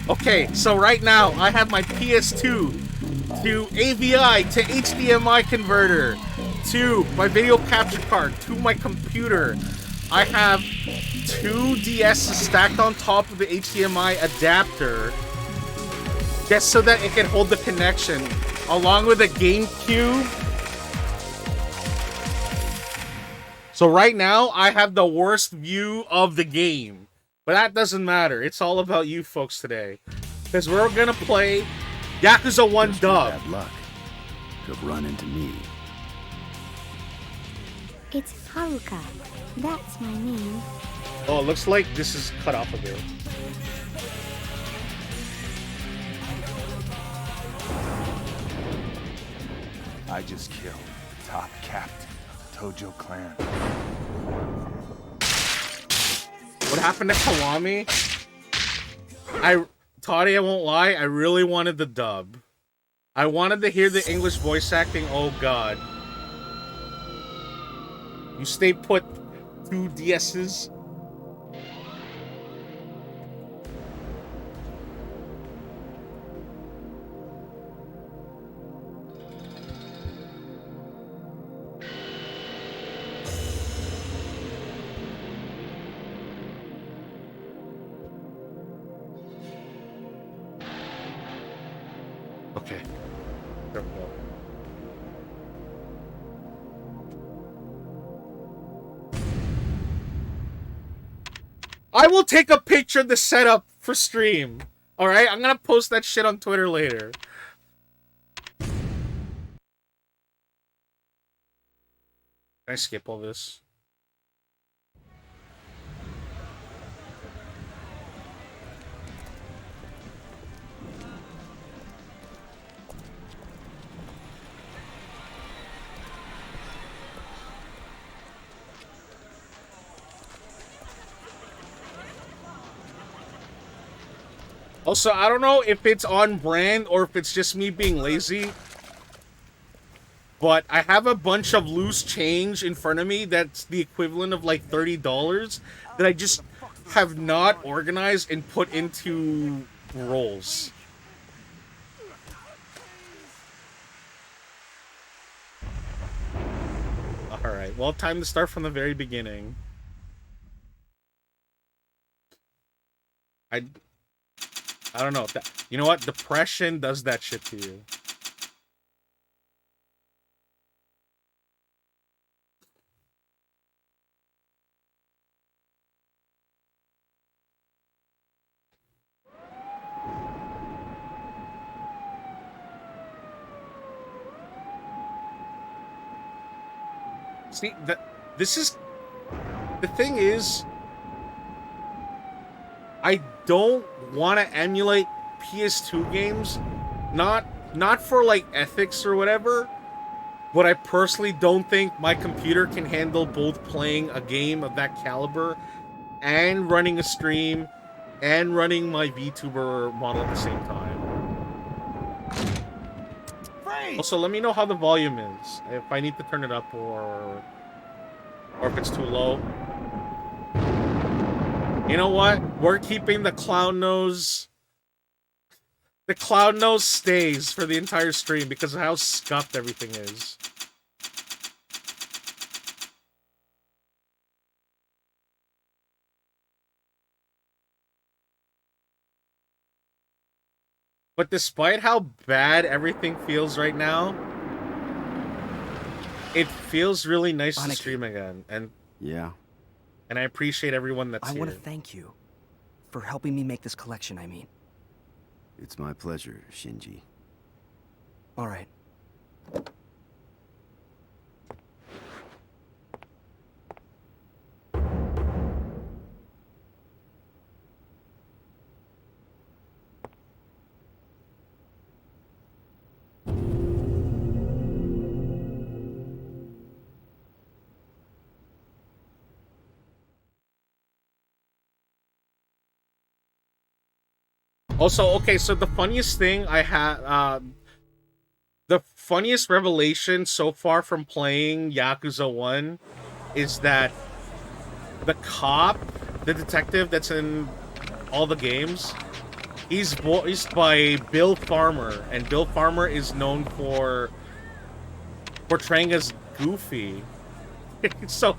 Okay, so right now I have my PS2 to AVI to HDMI converter to my video capture card to my computer. I have 2 DSs stacked on top of the HDMI adapter just so that it can hold the connection, along with a GameCube. So right now, I have the worst view of the game. But that doesn't matter. It's all about you folks today. Because we're going to play Yakuza 1 dub. Bad luck. Could run into me. It's Haruka. That's my name. Oh, it looks like this is cut off a bit. I just killed top captain of the Tojo clan. What happened to Kawami? Toddy, I won't lie, I really wanted the dub. I wanted to hear the English voice acting. Oh god. You stay put 2 DSs. Okay. There we go. I will take a picture of the setup for stream. Alright? I'm gonna post that shit on Twitter later. Can I skip all this? Also, I don't know if it's on brand or if it's just me being lazy, but I have a bunch of loose change in front of me that's the equivalent of like $30 that I just have not organized and put into rolls. Alright, well, time to start from the very beginning. I don't know. You know what? Depression does that shit to you. See, this is... The thing is... I don't want to emulate PS2 games. Not for, like, ethics or whatever. But I personally don't think my computer can handle both playing a game of that caliber and running a stream and running my VTuber model at the same time. Also, let me know how the volume is. If I need to turn it up or if it's too low. You know what? We're keeping the clown nose. The clown nose stays for the entire stream because of how scuffed everything is. But despite how bad everything feels right now, it feels really nice to stream again. And yeah. And I appreciate everyone that's here. I want to thank you for helping me make this collection, I mean. It's my pleasure, Shinji. All right. Also, okay, so the funniest thing I had, the funniest revelation so far from playing Yakuza 1 is that the cop, the detective that's in all the games, he's voiced by Bill Farmer, and Bill Farmer is known for portraying as Goofy. so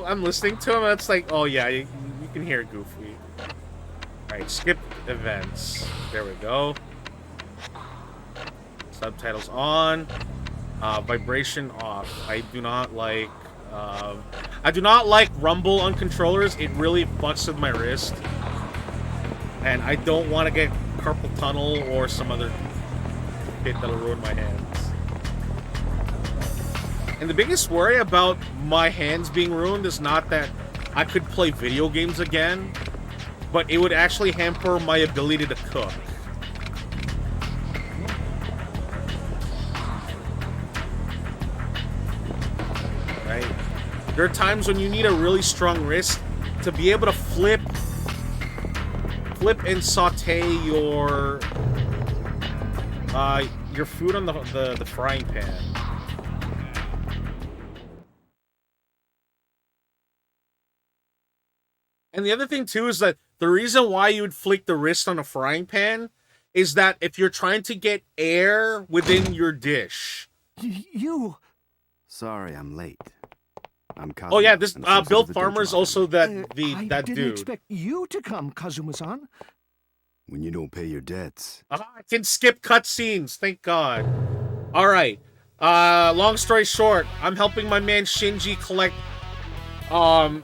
I'm listening to him, and it's like, oh yeah, you can hear Goofy. Alright, skip events. There we go. Subtitles on. Vibration off. I do not like rumble on controllers. It really fucks with my wrist. And I don't want to get carpal tunnel or some other shit that'll ruin my hands. And the biggest worry about my hands being ruined is not that I could play video games again, but it would actually hamper my ability to cook. Right? There are times when you need a really strong wrist to be able to flip and saute your food on the frying pan. And the other thing too is that the reason why you would flick the wrist on a frying pan is that if you're trying to get air within your dish. You. Sorry, I'm late. I'm Kazuma. Oh yeah, this Bill Farmer's also that dude. I didn't expect you to come, Kazuma-san. When you don't pay your debts. I can skip cutscenes, thank God. All right. Long story short, I'm helping my man Shinji collect $2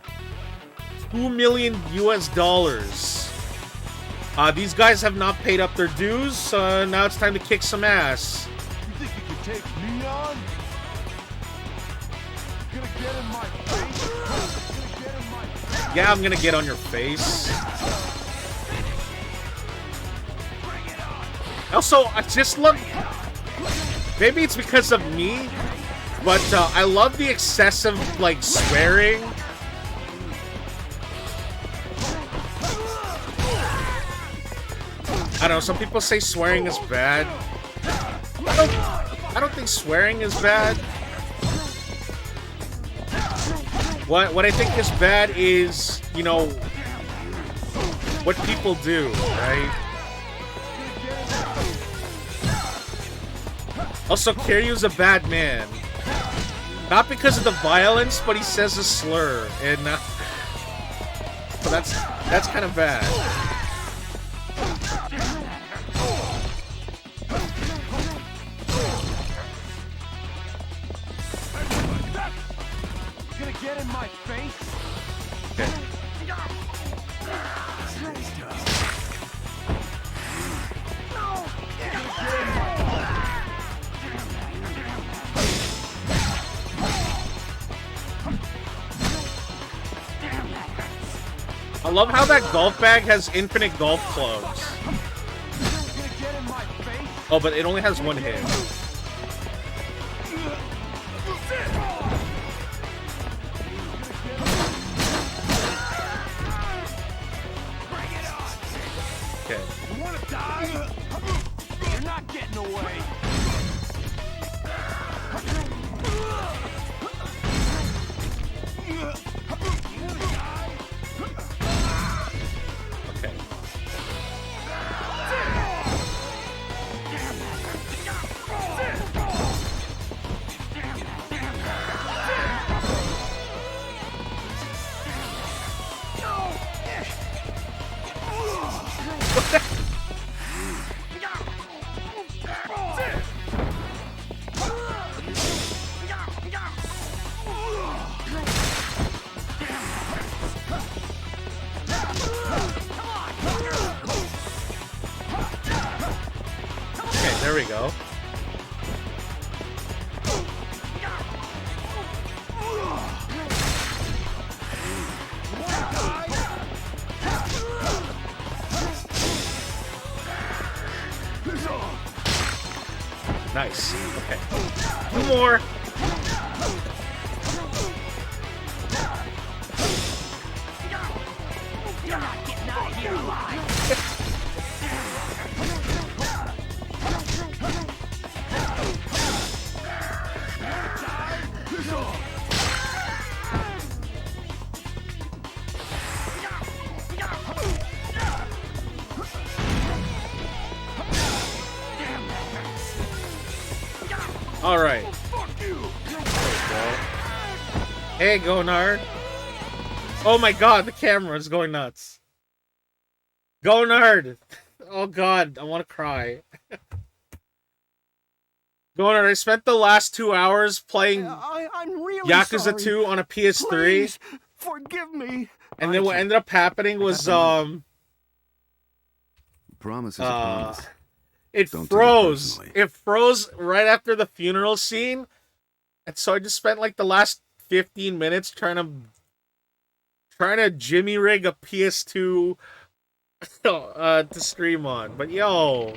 million US. These guys have not paid up their dues, so now it's time to kick some ass. You think you can take me on? You gonna get in my face? Yeah, I'm gonna get on your face. Also, I just look. Maybe it's because of me, but I love the excessive, like, swearing. I don't know, some people say swearing is bad. I don't think swearing is bad. What I think is bad is, you know, what people do, right? Also, Kiryu's a bad man. Not because of the violence, but he says a slur, and so that's kind of bad. You gonna get in my face? I love how that golf bag has infinite golf clubs. Oh, but it only has one hit. Okay. You wanna die? You're not getting away. Okay. Okay, there we go. Nice. Okay. Two more. You're not getting out of here alive. All right. Hey, Gonard. Oh my god, the camera is going nuts. Gonard! Oh god, I want to cry. Gonard, I spent the last 2 hours playing I'm really Yakuza sorry. 2 on a PS3. Please, forgive me. And then what ended up happening was, Promise is a promise. it Don't take it froze. personally. It froze right after the funeral scene. And so I just spent like the last 15 minutes trying to jimmy rig a PS2 to stream on. But yo,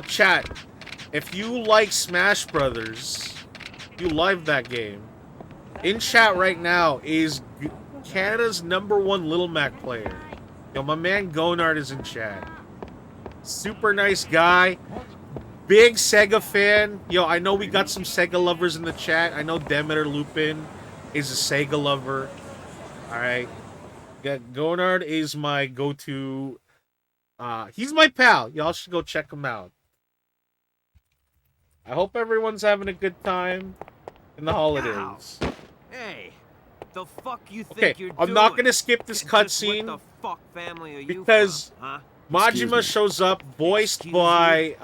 chat, if you like Smash Brothers, you love that game. In chat right now is Canada's #1 Little Mac player. Yo, my man Gonard is in chat. Super nice guy. Big Sega fan. Yo, I know we got some Sega lovers in the chat. I know Demeter Lupin is a Sega lover. Alright. Gonard is my go-to. He's my pal. Y'all should go check him out. I hope everyone's having a good time in the holidays. Hey, the fuck you think Okay, you're I'm doing? not gonna skip this Just what cutscene the fuck family are you because from, huh? Majima shows up, voiced by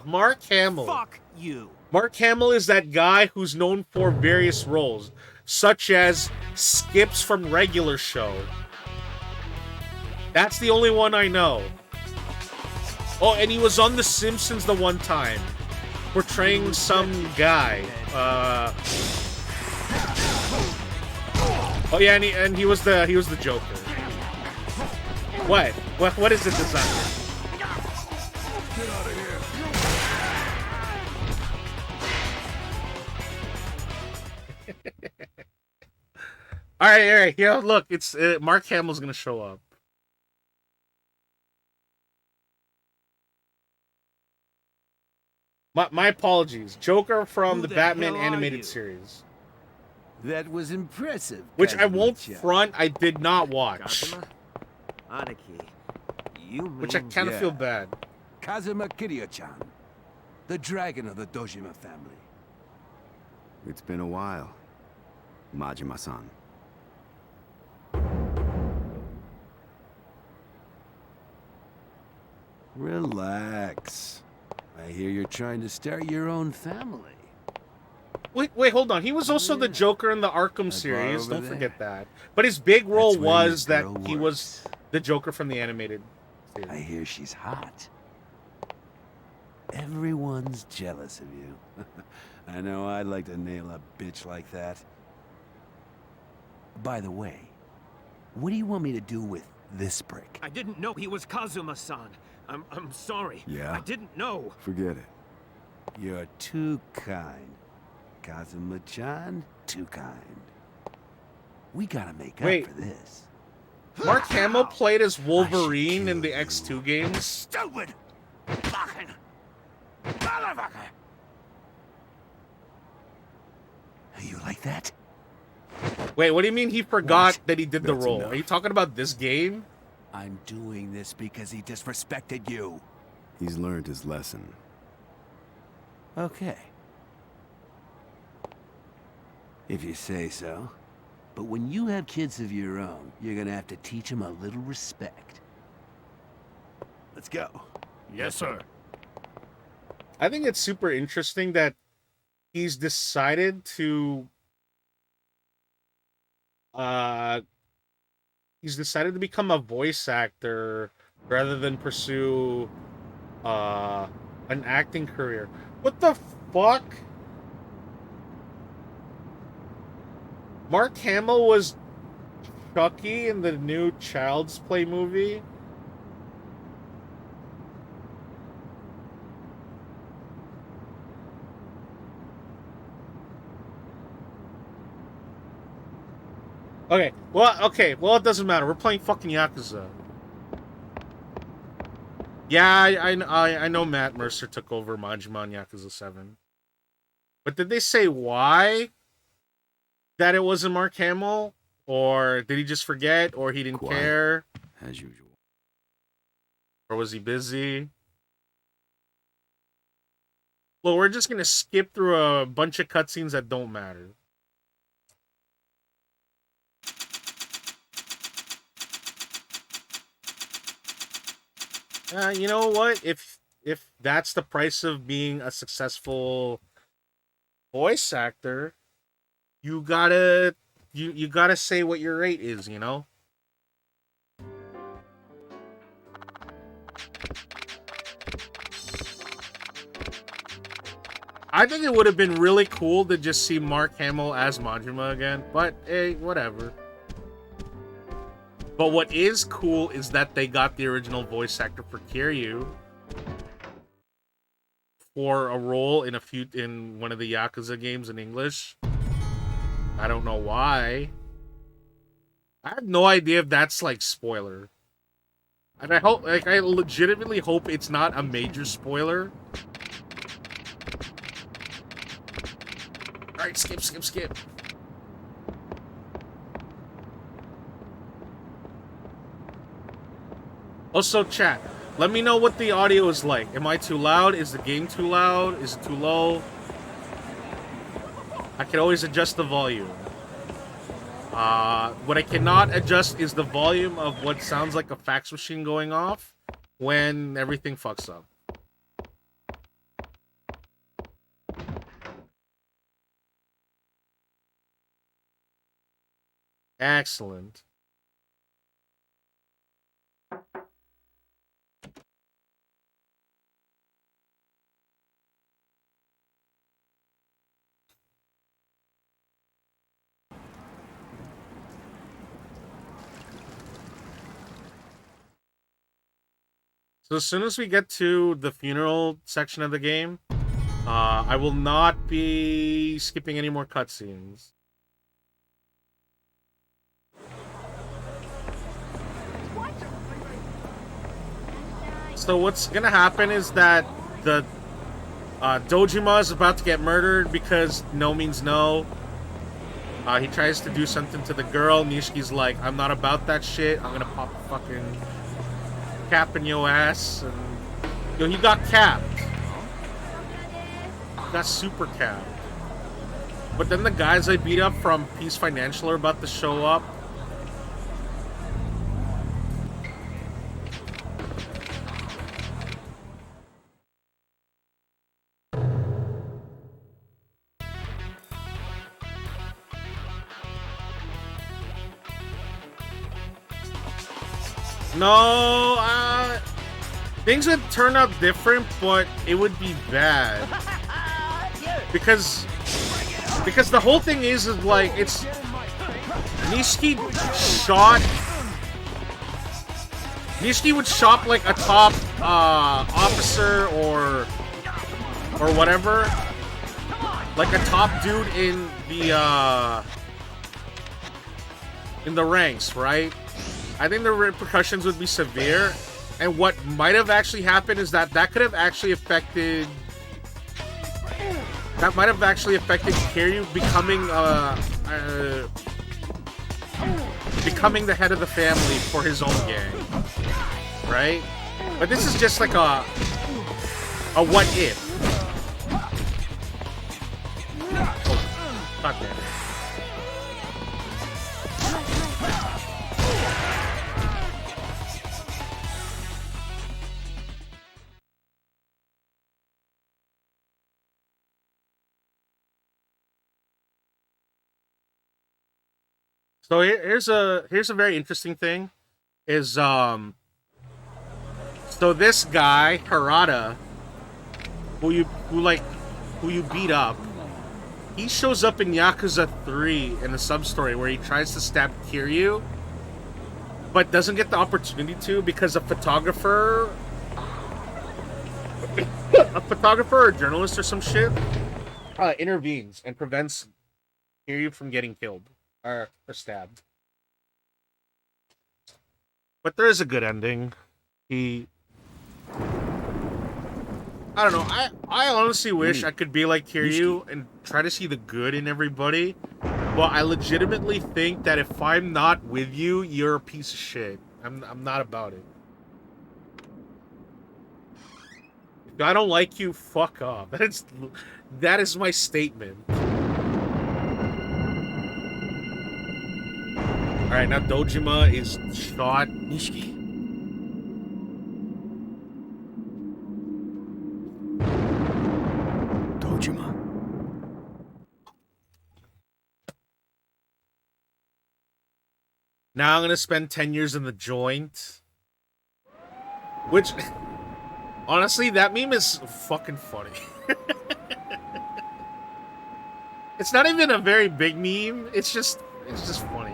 Mark Hamill. Fuck you. Mark Hamill is that guy who's known for various roles, such as Skips from Regular Show. That's the only one I know. Oh, and he was on The Simpsons the one time, portraying some guy. Oh yeah, and he was the Joker. What is it, designer? Get out of here. All right. Yo, look, it's Mark Hamill's gonna show up. My apologies. Joker from the Batman animated series. That was impressive. Which I won't Kazuma-chan. front, I did not watch. Kazuma? Aniki, you mean... Which I kind of feel bad. Kazuma Kiryu-chan, the dragon of the Dojima family. It's been a while, Majima-san. Relax. I hear you're trying to start your own family. Wait, hold on. He was also the Joker in the Arkham series. Don't forget that. But his big role was that he was the Joker from the animated series. I hear she's hot. Everyone's jealous of you. I know I'd like to nail a bitch like that. By the way, what do you want me to do with this brick? I didn't know he was Kazuma-san. I'm sorry. Yeah? I didn't know. Forget it. You're too kind. Kazuma-chan, too kind. We gotta make up for this. Mark Hamill played as Wolverine in the X2 games. Stupid! Fucking motherfucker! You like that? Wait, what do you mean he forgot that he did the role? Enough. Are you talking about this game? I'm doing this because he disrespected you. He's learned his lesson. Okay. If you say so. But when you have kids of your own, you're gonna have to teach them a little respect. Let's go. Yes, sir. I think it's super interesting that he's decided to become a voice actor rather than pursue an acting career. What the fuck? Mark Hamill was Chucky in the new Child's Play movie. Okay, well, it doesn't matter. We're playing fucking Yakuza. Yeah, I know Matt Mercer took over Majima on Yakuza 7. But did they say why that it wasn't Mark Hamill? Or did he just forget? Or he didn't care? As usual. Or was he busy? Well, we're just going to skip through a bunch of cutscenes that don't matter. You know what? If that's the price of being a successful voice actor, you gotta say what your rate is, you know? I think it would have been really cool to just see Mark Hamill as Majima again, but hey, whatever. But what is cool is that they got the original voice actor for Kiryu for a role in one of the Yakuza games in English. I don't know why. I have no idea if that's like spoiler. And I legitimately hope it's not a major spoiler. Alright, skip. Also, chat, let me know what the audio is like. Am I too loud? Is the game too loud? Is it too low? I can always adjust the volume. What I cannot adjust is the volume of what sounds like a fax machine going off when everything fucks up. Excellent. So as soon as we get to the funeral section of the game, I will not be skipping any more cutscenes. So what's gonna happen is that the Dojima is about to get murdered because no means no. He tries to do something to the girl. Nishiki's like, I'm not about that shit. I'm gonna pop a fucking cap in your ass. And yo, he got capped. He got super capped. But then the guys I beat up from Peace Financial are about to show up. No, things would turn out different, but it would be bad. Because the whole thing is like, it's... Nishiki would shop like a top officer or whatever. Like a top dude in the ranks, right? I think the repercussions would be severe, and what might have actually happened is that could have actually affected... That might have actually affected Kiryu becoming the head of the family for his own gang, right? But this is just like a what if. Oh, fuck that. So here's a very interesting thing, is so this guy Harada, who you beat up, he shows up in Yakuza 3 in the sub-story where he tries to stab Kiryu, but doesn't get the opportunity to because a photographer or a journalist or some shit intervenes and prevents Kiryu from getting killed. Or stabbed. But there is a good ending. I don't know. I honestly wish I could be like Kiryu and try to see the good in everybody. But I legitimately think that if I'm not with you, you're a piece of shit. I'm not about it. If I don't like you, fuck off. That is my statement. Alright, now Dojima is shot. Nishiki. Dojima. Now I'm gonna spend 10 years in the joint. Which, honestly, that meme is fucking funny. It's not even a very big meme. It's just funny.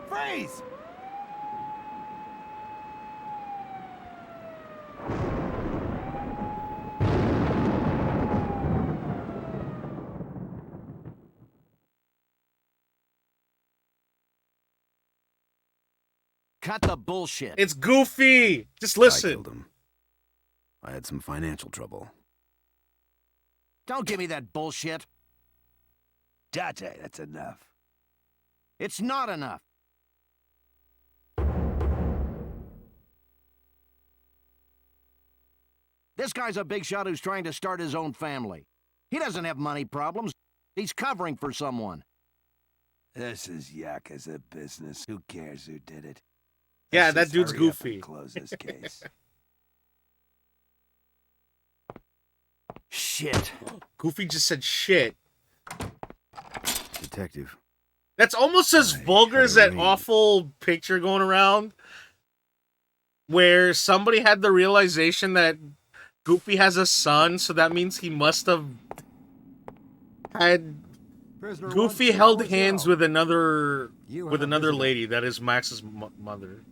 Freeze! Cut the bullshit. It's Goofy! Just listen. I killed him. I had some financial trouble. Don't give me that bullshit. Date, that's enough. It's not enough. This guy's a big shot who's trying to start his own family. He doesn't have money problems. He's covering for someone. This is Yakuza business. Who cares who did it? Yeah, Let's that just dude's hurry up Goofy. and close this case. Shit. Goofy just said shit. Detective. That's almost as vulgar as that awful picture going around where somebody had the realization that Goofy has a son, so that means he must have had Goofy held hands with another lady that is Max's mother.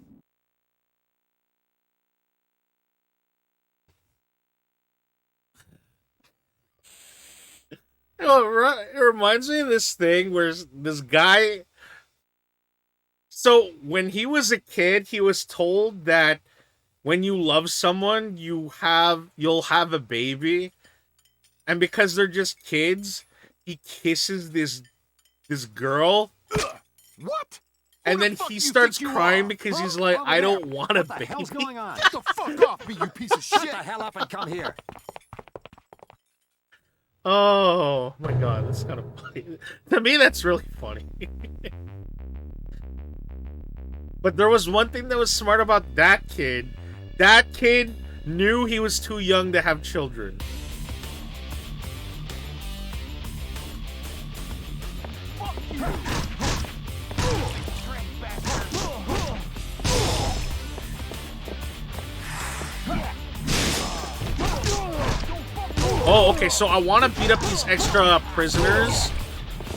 You know, it reminds me of this thing where this guy... So, when he was a kid, he was told that when you love someone, you'll have a baby, and because they're just kids, he kisses this girl. What? And then he starts crying because he's like, I don't want a baby. What the hell's going on? Get the fuck off me, you piece of shit! Shut the hell up and come here. Oh my god, that's kind of funny. To me, that's really funny. But there was one thing that was smart about that kid. That kid knew he was too young to have children. Oh, okay, so I want to beat up these extra prisoners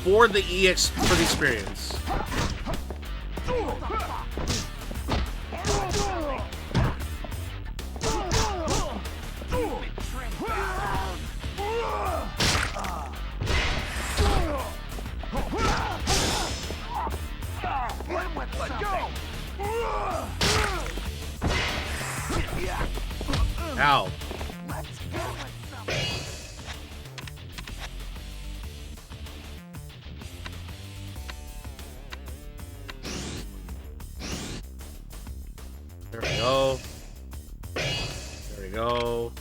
for the experience. Ow. There we go. There we go.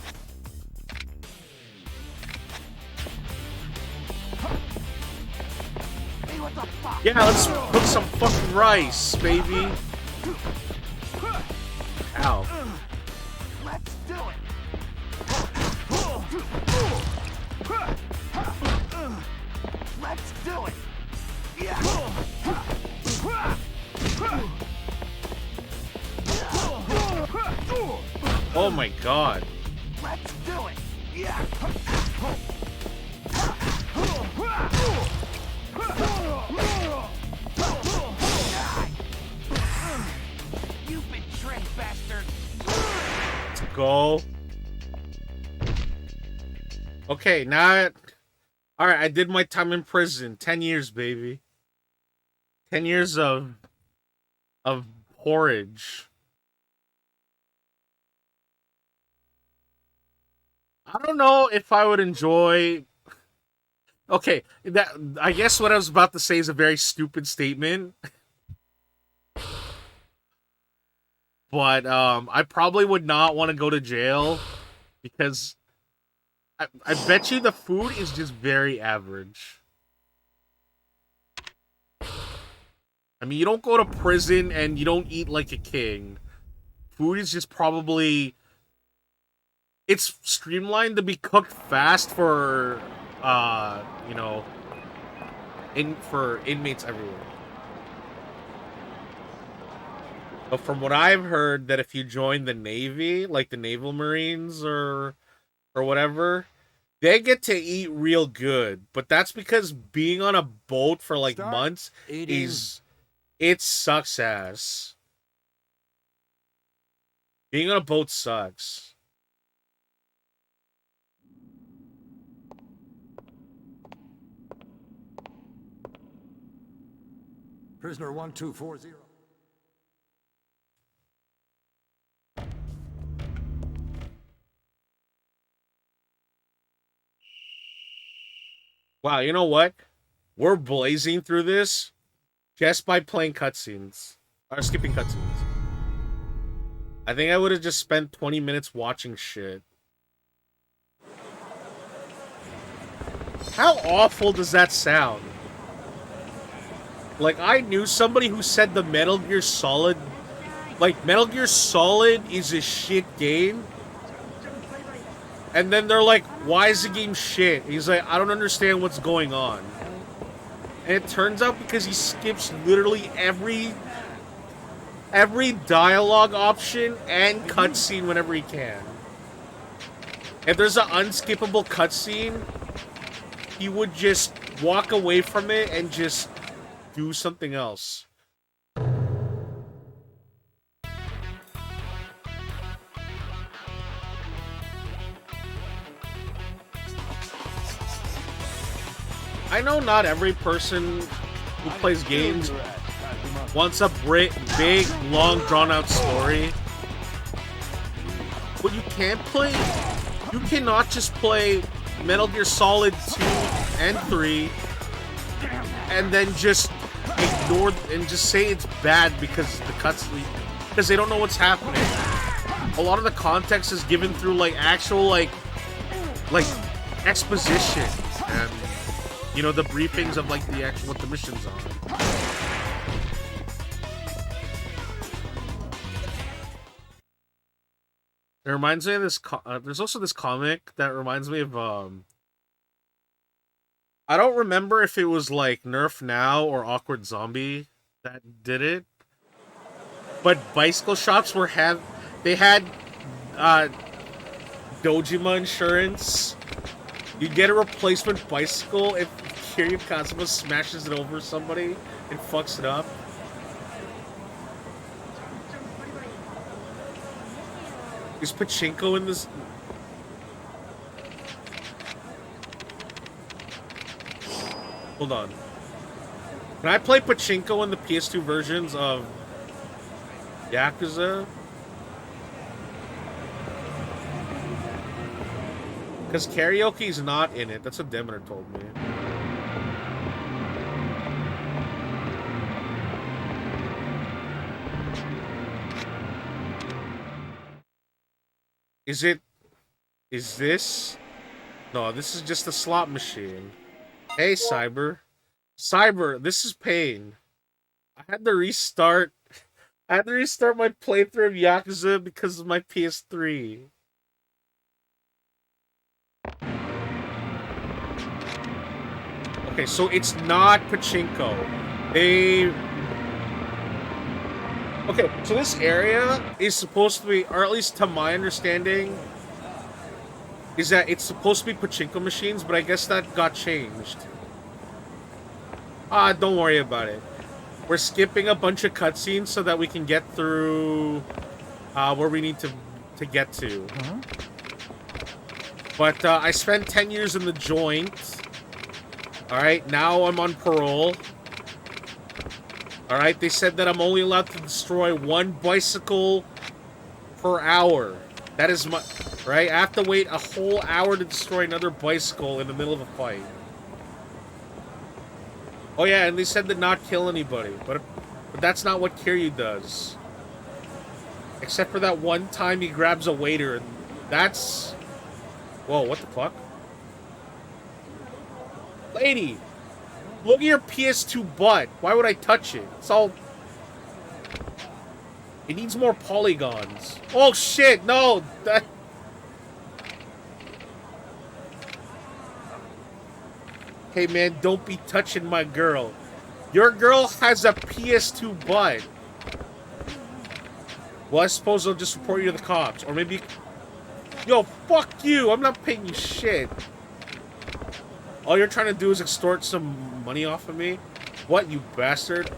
Yeah, let's cook some fucking rice, baby. Ow. Let's do it. Let's do it. Oh my god. Let's do it. You betrayed bastard. Let's go. Okay, now... Alright, I did my time in prison. 10 years, baby. 10 years of porridge. I don't know if I would enjoy... Okay, that I guess what I was about to say is a very stupid statement. But I probably would not want to go to jail because I bet you the food is just very average. I mean, you don't go to prison and you don't eat like a king. Food is just probably... It's streamlined to be cooked fast for, you know, for inmates everywhere. But from what I've heard, that if you join the Navy, like the Naval Marines or whatever, they get to eat real good. But that's because being on a boat for like months it sucks ass. Being on a boat sucks. Prisoner 1240. Wow, you know what? We're blazing through this just by playing cutscenes. Or skipping cutscenes. I think I would have just spent 20 minutes watching shit. How awful does that sound? Like, I knew somebody who said the Metal Gear Solid... Like, Metal Gear Solid is a shit game. And then they're like, why is the game shit? He's like, I don't understand what's going on. And it turns out because he skips literally every dialogue option and cutscene whenever he can. If there's an unskippable cutscene, he would just walk away from it and just do something else. I know not every person who plays games wants a big, long, drawn-out story. can't play. You cannot just play Metal Gear Solid 2 and 3 and then just ignore and just say it's bad because the cutscene, because they don't know what's happening. A lot of the context is given through like actual like exposition and you know the briefings of like the actual what the missions are. It reminds me of this. There's also this comic that reminds me of. I don't remember if it was like Nerf Now or Awkward Zombie that did it, but bicycle shops they had Dojima insurance. You get a replacement bicycle if Kiryu Kazuma smashes it over somebody and fucks it up. Is pachinko in this? Hold on. Can I play pachinko in the PS2 versions of Yakuza? Because karaoke's not in it. That's what Demeter told me. Is this? No, this is just a slot machine. Hey, Cyber. Cyber, this is pain. I had to restart my playthrough of Yakuza because of my PS3. Okay, so it's not pachinko. Okay, so this area is supposed to be, or at least to my understanding, is that it's supposed to be pachinko machines, but I guess that got changed. Don't worry about it. We're skipping a bunch of cutscenes so that we can get through where we need to get to. But I spent 10 years in the joint. Alright, now I'm on parole. Alright, they said that I'm only allowed to destroy one bicycle per hour. That is my... Right? I have to wait a whole hour to destroy another bicycle in the middle of a fight. Oh yeah, and they said to not kill anybody. But that's not what Kiryu does. Except for that one time he grabs a waiter, and that's... Whoa, what the fuck? Lady! Look at your PS2 butt. Why would I touch it? It's all... It needs more polygons. Oh shit, no! That... Hey man, don't be touching my girl. Your girl has a PS2 butt. Well, I suppose they'll just report you to the cops. Or maybe... Yo, fuck you! I'm not paying you shit. All you're trying to do is extort some money off of me? What, you bastard?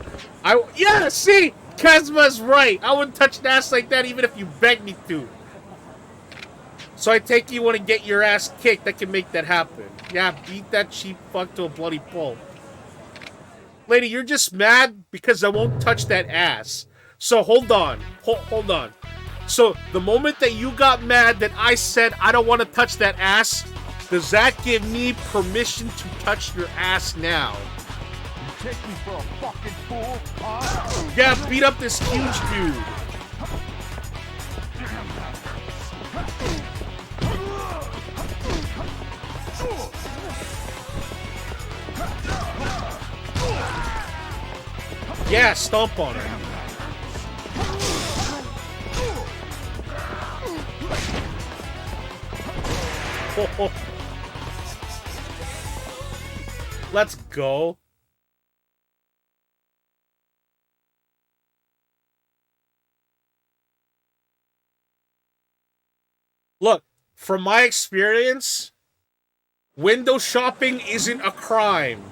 Yeah, see? Kazma's right. I wouldn't touch an ass like that even if you begged me to. So I take you want to get your ass kicked. I can make that happen. Yeah, beat that cheap fuck to a bloody pulp. Lady, you're just mad because I won't touch that ass. So hold on. Hold on. So the moment that you got mad that I said I don't want to touch that ass, does that give me permission to touch your ass now? You take me for a fucking fool, huh? Yeah, beat up this huge dude. Yeah, stomp on her. Oh. Let's go. Look, from my experience, window shopping isn't a crime.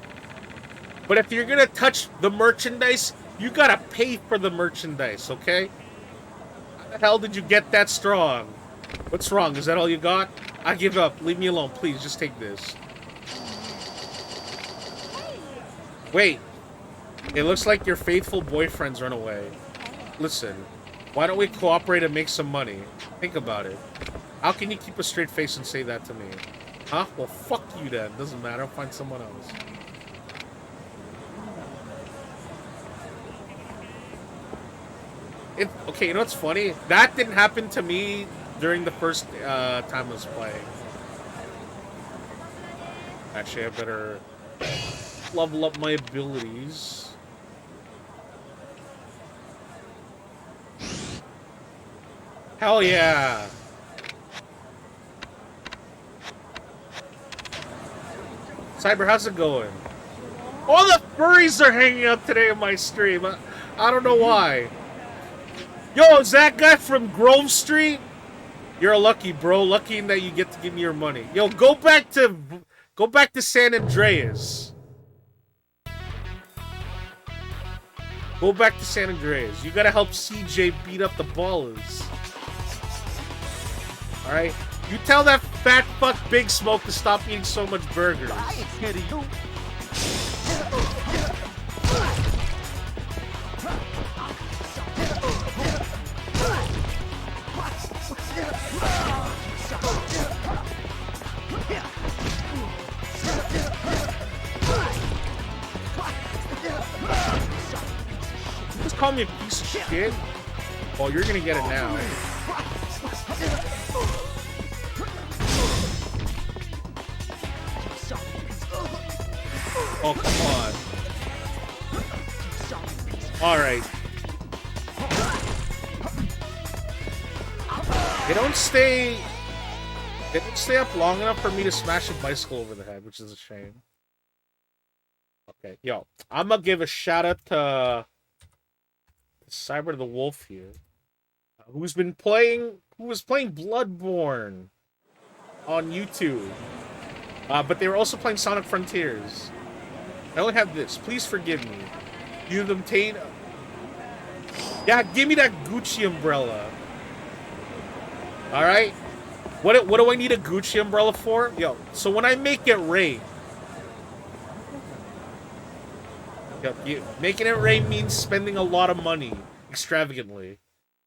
But if you're gonna touch the merchandise, you gotta pay for the merchandise, okay? How the hell did you get that strong? What's wrong? Is that all you got? I give up. Leave me alone, please. Just take this. Wait. It looks like your faithful boyfriend's run away. Listen, why don't we cooperate and make some money? Think about it. How can you keep a straight face and say that to me? Huh? Well, fuck you then. Doesn't matter. I'll find someone else. Okay, you know what's funny? That didn't happen to me during the first time I was playing. Actually, I better level up my abilities. Hell yeah! Cyber, how's it going? All the furries are hanging out today in my stream. I don't know why. Yo, is that guy from Grove Street? You're lucky, bro. Lucky in that you get to give me your money. Yo, go back to San Andreas. Go back to San Andreas. You gotta help CJ beat up the ballers. Alright? You tell that fat fuck Big Smoke to stop eating so much burgers. I ain't scared of you. Just call me a piece of shit. Oh, you're gonna get it now. Oh, come on. Alright. They don't stay up long enough for me to smash a bicycle over the head, which is a shame. Okay, yo, I'm gonna give a shout out to Cyber the Wolf here, who was playing Bloodborne on YouTube, but they were also playing Sonic Frontiers. I only have this. Please forgive me. You've obtained. Yeah, give me that Gucci umbrella. All right. What do I need a Gucci umbrella for? Yo, so when I make it rain. Yo, making it rain means spending a lot of money extravagantly.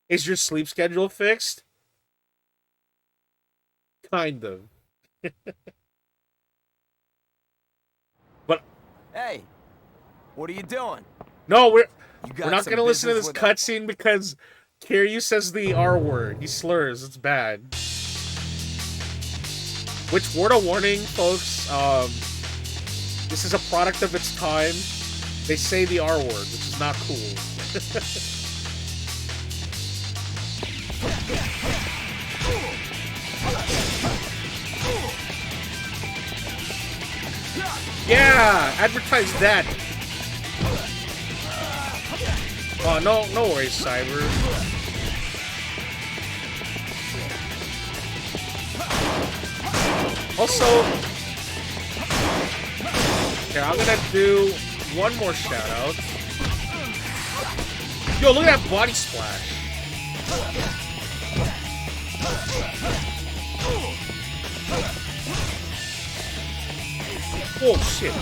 Is your sleep schedule fixed? Kind of. But hey, what are you doing? No, we're not gonna listen to this cutscene because Kiryu says the R word. He slurs. It's bad. Which, word of warning, folks. This is a product of its time. They say the R word, which is not cool. Yeah, advertise that. Oh, no worries, Cyber. Also, here, I'm gonna do one more shout out. Yo, look at that body splash. Oh shit.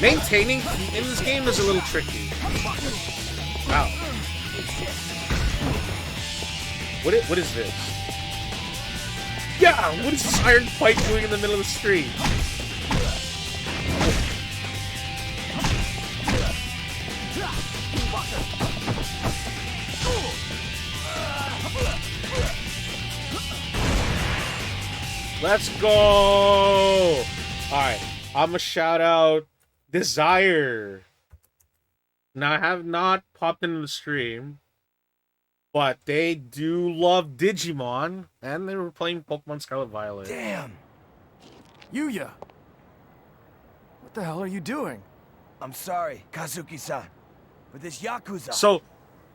Maintaining heat in this game is a little tricky. Wow. What is this? Yeah, what is this iron pipe doing in the middle of the street? Let's go! Alright, I'm gonna shout out Desire. Now, I have not popped into the stream, but they do love Digimon, and they were playing Pokemon Scarlet Violet. Damn! Yuya! What the hell are you doing? I'm sorry, Kazuki-san, but this Yakuza... So,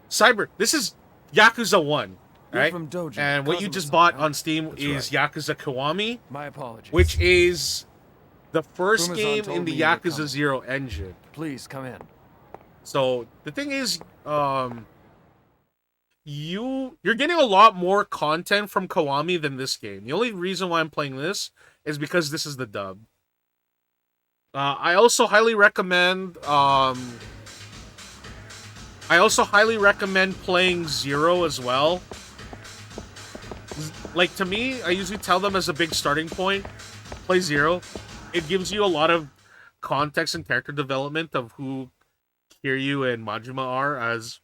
Cyber, this is Yakuza 1, You're right? from Dojo. And what you just bought on Steam is Yakuza Kiwami. My apologies. Which is the first Fumazan game told in the me you were Yakuza coming. 0 engine. Please, come in. So, the thing is, you're getting a lot more content from Kiwami than this game. The only reason why I'm playing this is because this is the dub. I also highly recommend. I also highly recommend playing Zero as well. Like, to me, I usually tell them as a big starting point, play Zero. It gives you a lot of context and character development of who Kiryu and Majima are as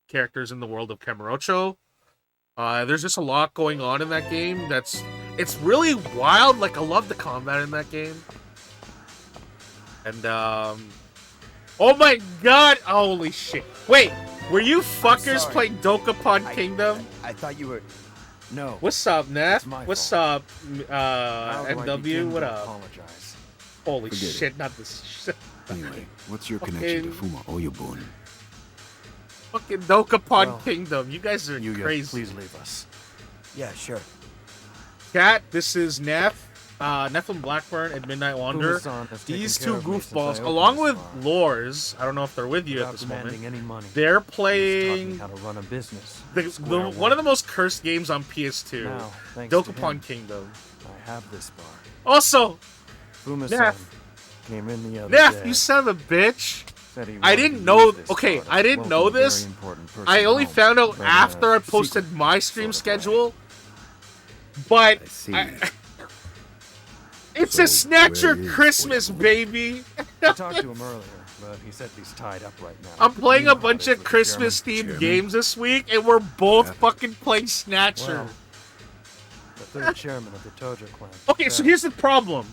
characters in the world of Kamurocho. There's just a lot going on in that game it's really wild. Like, I love the combat in that game. And, oh my god! Holy shit. Wait, were you fuckers playing Dokapon Kingdom? I thought you were... No. What's up, Neff? What's fault. up, How do I NW? begin What to up? apologize? Holy Forget shit, not this shit. Anyway, what's your connection to Fuma Oyabun? Fucking Dokapon Well, Kingdom. You guys are crazy. Please leave us. Yeah, sure. Cat, this is Neff. Neff and Blackburn and Midnight Wanderer. Fumasan has taken These care two of me since I goofballs, opened along this with bar. Lores, I don't know if they're with you Without at this moment. demanding any money. They're He's taught me playing how to run a business. the one of the most cursed games on PS2, Now, thanks to him, Dokapon Kingdom. I have this bar. Also, Fumasan Neff, came in the other Neff, day. you son of a bitch. Said he I wanted didn't to know. use this Okay, bar to I didn't know welcome a very this. important person I only home, found out but, after I secret posted my stream sort of schedule. But see. it's So a Snatcher where is Christmas, baby. I talked to him earlier, but he said he's tied up right now. I'm playing You know a how bunch it is of with the Christmas German. themed games this week, and we're both Yeah. fucking playing Snatcher. Well, the third chairman of the Tojo clan. Okay, so Sam, here's the problem.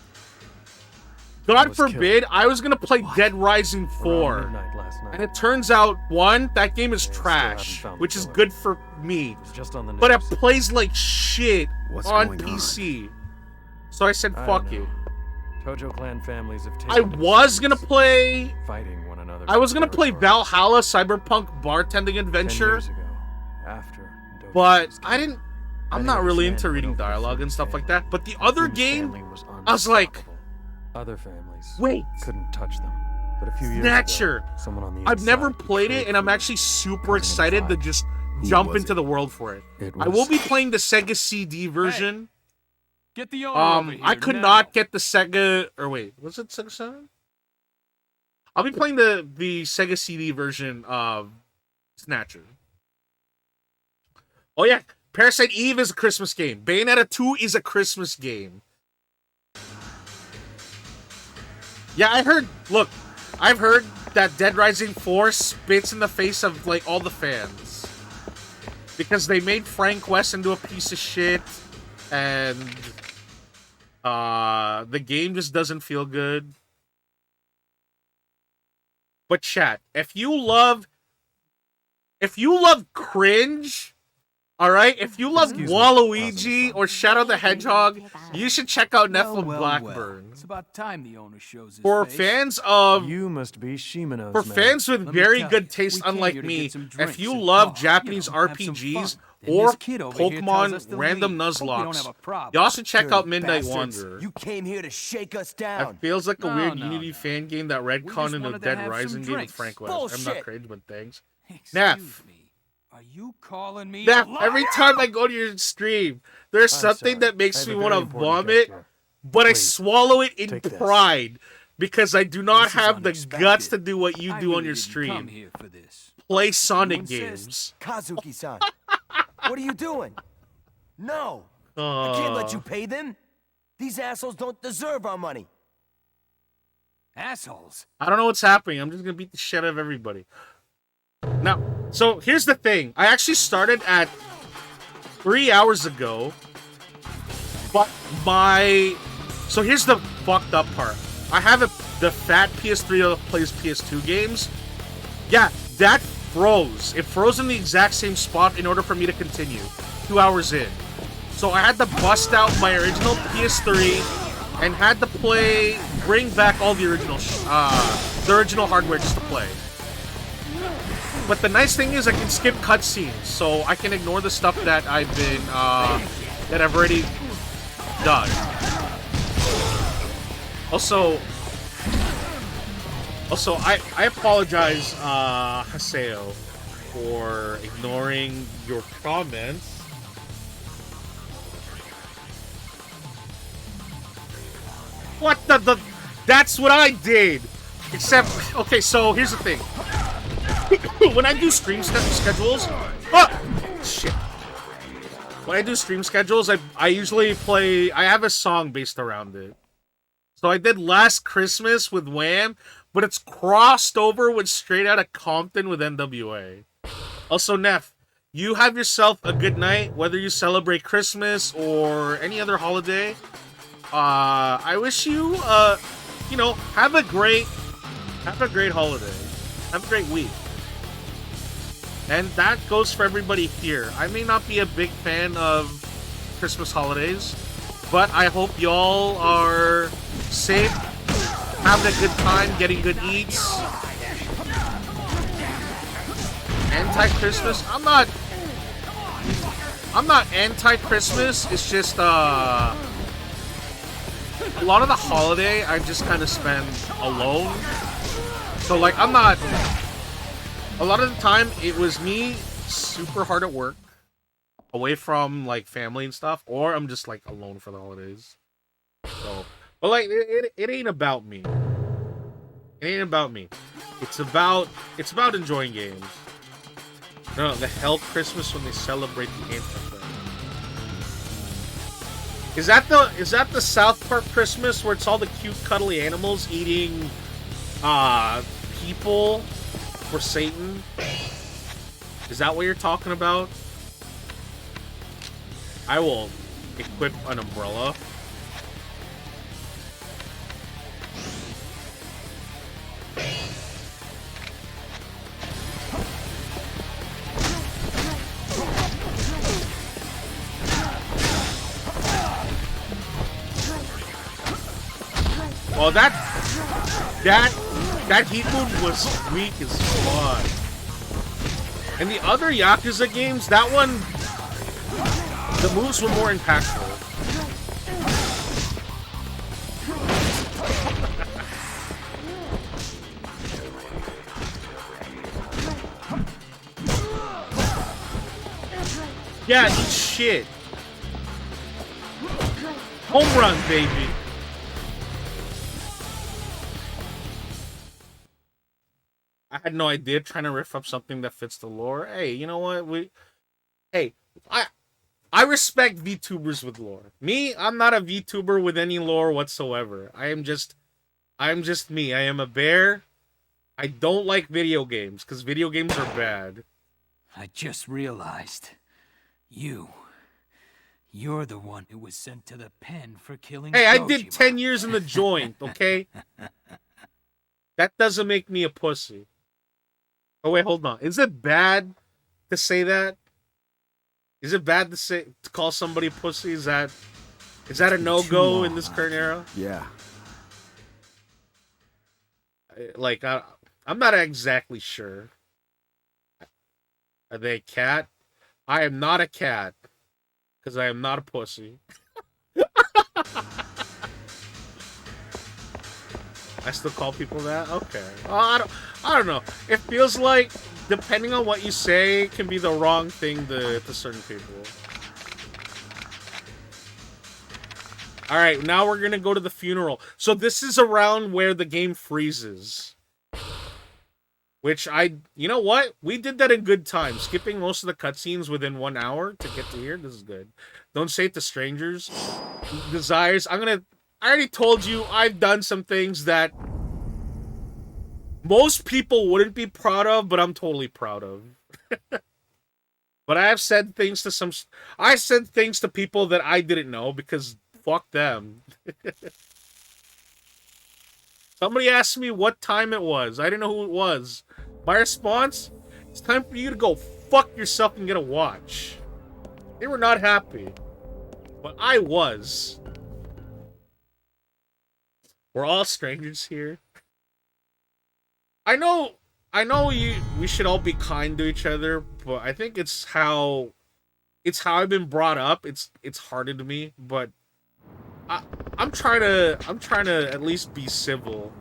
God was forbid, I was gonna play Dead Rising around 4. midnight last night. And it turns out, one, that game is They still trash, haven't found which the is killer. good for me. It was just on the But it news. plays like shit What's on going PC. So I said, I fuck don't it. know. Tojo clan families have taken I was gonna play. fighting one another. I was for gonna play territory. Valhalla Cyberpunk Bartending 10 Adventure, years ago, after Dojo but was I killed. didn't. I'm Many not really understand into what reading Oprah dialogue and Winfrey's stuff like family- that. But the and other Fuma's game, family was I was like, unstoppable. Other families wait, couldn't touch them. But a few years Snatcher. ago, someone on the I've never inside played betrayed it, and I'm Fuma, actually super causing him excited to fight. just Who jump was into it? the world for it. It I will was- be playing the Sega CD version. Get the owner over here I could now. not get the Sega, or wait, was it Sega 7? I'll be playing the Sega CD version of Snatcher. Oh yeah, Parasite Eve is a Christmas game. Bayonetta 2 is a Christmas game. Yeah, I've heard that Dead Rising 4 spits in the face of like all the fans. Because they made Frank West into a piece of shit, and the game just doesn't feel good. But chat, if you love cringe, all right, if you love Excuse me, Waluigi or Shadow the Hedgehog, you should check out Nephilim Blackburn. It's about time the owner shows his For face. fans of You must be Shimano's for man. fans with Let me very tell good you, taste, we came unlike here to me, get some if drinks you and love talk, Japanese have some RPGs fun. And or this kid over here tells Pokemon us to random leave. Hope we don't Nuzlocke, have a problem. you also check out Dirty Midnight bastards. Wanderer. You came here to shake us It down. feels like a No, weird no, Unity no. fan game that We retconned just into wanted to Dead have some Rising game with drinks. Frank West. I'm not Bullshit. crazy, but thanks. Excuse Neff. me. Are you calling me Neff, a liar? every time I go to your stream, there's I'm something sorry. that I makes have me a want very to important vomit, gesture. but I Please, swallow it in take this. pride because I do not This is have the unexpected. guts to do what you I do on really your didn't come stream. here for this. Play You Sonic insist. games. Kazuki-san, what are you doing? No, I can't let you pay them. These assholes don't deserve our money. Assholes. I don't know what's happening. I'm just gonna beat the shit out of everybody. Now, so here's the thing. I actually started at 3 hours ago, but so here's the fucked up part. I have the fat PS3 that plays PS2 games. Yeah, that froze. It froze in the exact same spot in order for me to continue. 2 hours in. So I had to bust out my original PS3 and had to bring back all the original hardware just to play. But the nice thing is I can skip cutscenes, so I can ignore the stuff that I've already done. Also, I apologize, Haseo, for ignoring your comments. What the That's what I did. Except, okay, so here's the thing. When I do stream schedules, shit. When I do stream schedules, I usually play. I have a song based around it. So I did Last Christmas with Wham, but it's crossed over with Straight Outta Compton with NWA. Also, Neff, you have yourself a good night, whether you celebrate Christmas or any other holiday. I wish you, have a great holiday. Have a great week. And that goes for everybody here. I may not be a big fan of Christmas holidays, but I hope y'all are safe, having a good time, getting good eats. Anti-Christmas? I'm not anti-Christmas. It's just a lot of the holiday I just kind of spend alone. So like I'm not. A lot of the time it was me super hard at work, away from like family and stuff, or I'm just like alone for the holidays. So, but like it ain't about me. It ain't about me. It's about enjoying games. No, the hell Christmas when they celebrate the Antichrist. Is that the South Park Christmas where it's all the cute cuddly animals eating people for Satan? Is that what you're talking about? I will equip an umbrella. Well, that heat move was weak as fuck. And the other Yakuza games, that one, the moves were more impactful. Yeah, eat shit. Home run, baby. I had no idea, trying to riff up something that fits the lore. Hey, you know what? I respect VTubers with lore. Me, I'm not a VTuber with any lore whatsoever. I am just me. I am a bear. I don't like video games because video games are bad. I just realized, you're the one who was sent to the pen for killing. Hey, I did 10 years in the joint. Okay, that doesn't make me a pussy. Oh wait, hold on. Is it bad to say that? Is it bad to call somebody a pussy? Is that a no-go in this current era? Yeah. Like I'm not exactly sure. Are they a cat? I am not a cat because I am not a pussy. I still call people that? Okay. I don't know. It feels like, depending on what you say, it can be the wrong thing to certain people. Alright, now we're gonna go to the funeral. So this is around where the game freezes. Which you know what? We did that in good time. Skipping most of the cutscenes within 1 hour to get to here. This is good. Don't say it to strangers. Desires. I already told you I've done some things that most people wouldn't be proud of, but I'm totally proud of. But I have said things to I said things to people that I didn't know because fuck them. Somebody asked me what time it was. I didn't know who it was. My response, it's time for you to go fuck yourself and get a watch. They were not happy. But I was. We're all strangers here. I know we should all be kind to each other, but I think it's how I've been brought up. It's harder to me, but I'm trying to at least be civil.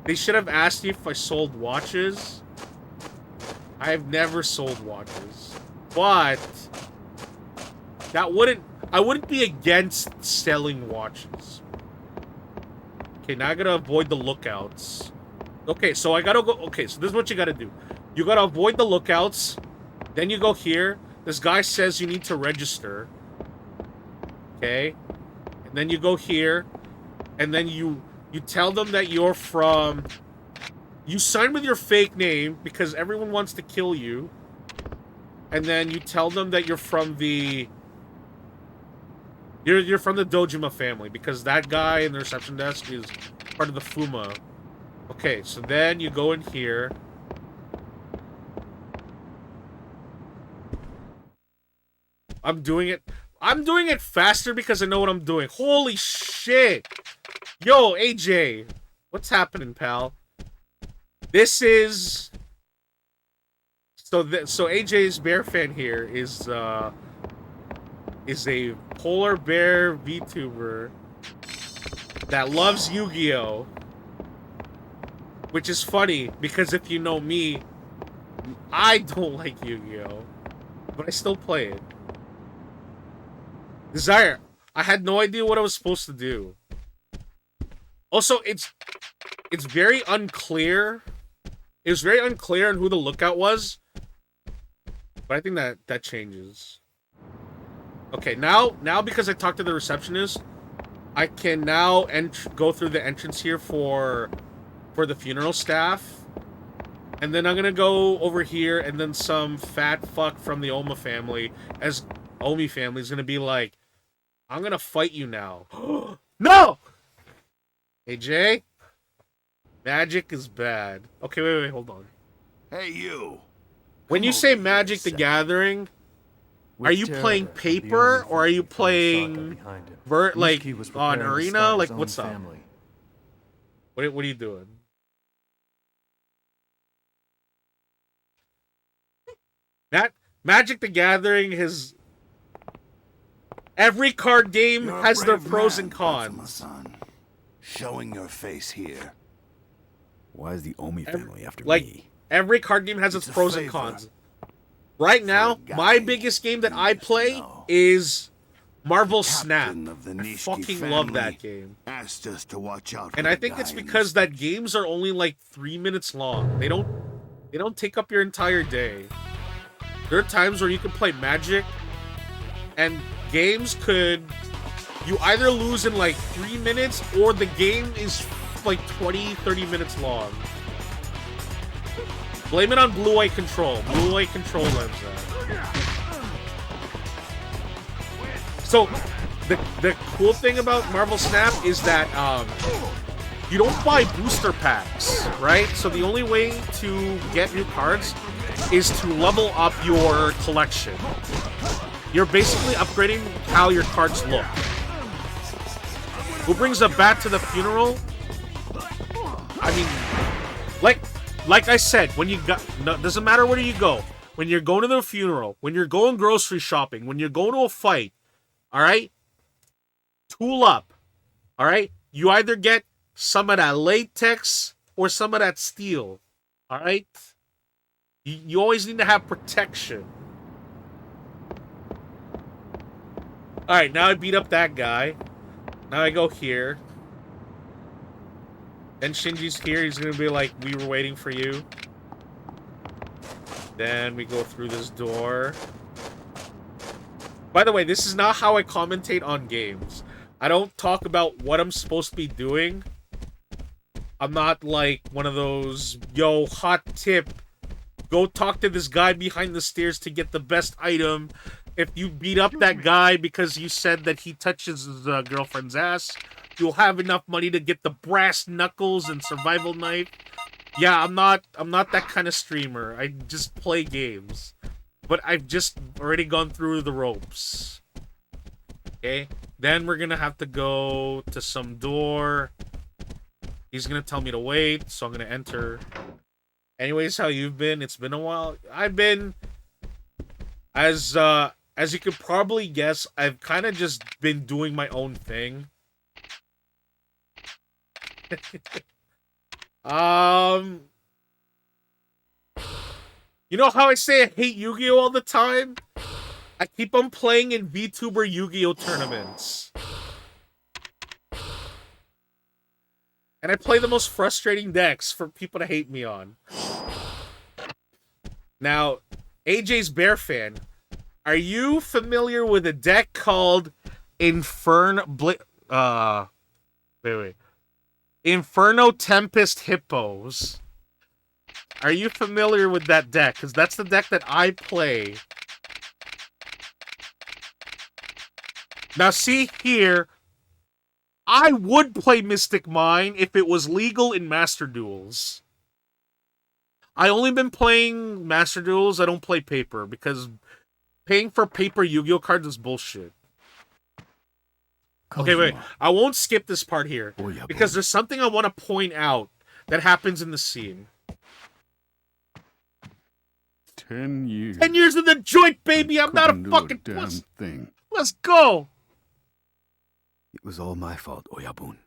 They should have asked you if I sold watches. I have never sold watches. But I wouldn't be against selling watches. Okay, now I gotta avoid the lookouts. Okay, so I gotta go... Okay, so this is what you gotta do. You gotta avoid the lookouts. Then you go here. This guy says you need to register. Okay. And then you go here. And then you tell them that you're from... You sign with your fake name because everyone wants to kill you. And then you tell them that you're from the... You're from the Dojima family because that guy in the reception desk is part of the Fuma. Okay, so then you go in here. I'm doing it faster because I know what I'm doing. Holy shit! Yo, AJ, what's happening, pal? This is so AJ's bear fan here is a polar bear VTuber that loves Yu-Gi-Oh! Which is funny, because if you know me, I don't like Yu-Gi-Oh! But I still play it. Desire, I had no idea what I was supposed to do. Also, it's very unclear. It was very unclear on who the lookout was. But I think that changes. Okay, now because I talked to the receptionist, I can now go through the entrance here for the funeral staff. And then I'm gonna go over here, and then some fat fuck from the Omi family is gonna be like, I'm gonna fight you now. No! AJ? Magic is bad. Okay, wait, hold on. Hey, you. When you say Magic the Gathering, are you playing paper or are you playing like on Arena? Like, what's up? What are you doing? Magic the Gathering has... Every card game has their pros and cons. Showing your face here. Why is the Omi family after me? Every card game has its pros and cons. Right now, my biggest game that I play is Marvel Snap. I fucking love that game. Asked us to watch out for and I think it's because that games are only like 3 minutes long. They don't take up your entire day. There are times where you can play Magic, and games could... You either lose in like 3 minutes, or the game is like 20-30 minutes long. Blame it on blue-eye control. Blue-eye control lens that. So, the cool thing about Marvel Snap is that you don't buy booster packs, right? So the only way to get new cards is to level up your collection. You're basically upgrading how your cards look. Who brings a bat to the funeral? I mean, like I said, when you got... No, doesn't matter where you go. When you're going to the funeral, when you're going grocery shopping, when you're going to a fight, alright? Tool up, alright? You either get some of that latex or some of that steel, alright? You always need to have protection. Alright, now I beat up that guy. Now I go here. Then Shinji's here. He's gonna be like, we were waiting for you. Then we go through this door. By the way, this is not how I commentate on games. I don't talk about what I'm supposed to be doing. I'm not like one of those, yo, hot tip. Go talk to this guy behind the stairs to get the best item. If you beat up that guy because you said that he touches his girlfriend's ass, you'll have enough money to get the brass knuckles and survival knife. Yeah, I'm not that kind of streamer. I just play games. But I've just already gone through the ropes. Okay? Then we're gonna have to go to some door. He's gonna tell me to wait, so I'm gonna enter. Anyways, how you've been? It's been a while. I've been... As you could probably guess, I've kind of just been doing my own thing. You know how I say I hate Yu-Gi-Oh all the time? I keep on playing in VTuber Yu-Gi-Oh tournaments. And I play the most frustrating decks for people to hate me on. Now, AJ's Bear fan, are you familiar with a deck called Inferno Tempest Hippos? Are you familiar with that deck? Because that's the deck that I play. Now, see here, I would play Mystic Mine if it was legal in Master Duels. I only been playing Master Duels. I don't play paper because paying for paper Yu-Gi-Oh cards is bullshit. Okay, wait. I won't skip this part here because there's something I want to point out that happens in the scene. 10 years. 10 years in the joint, baby. I'm not a fucking damn thing. Let's go. It was all my fault, Oyabun.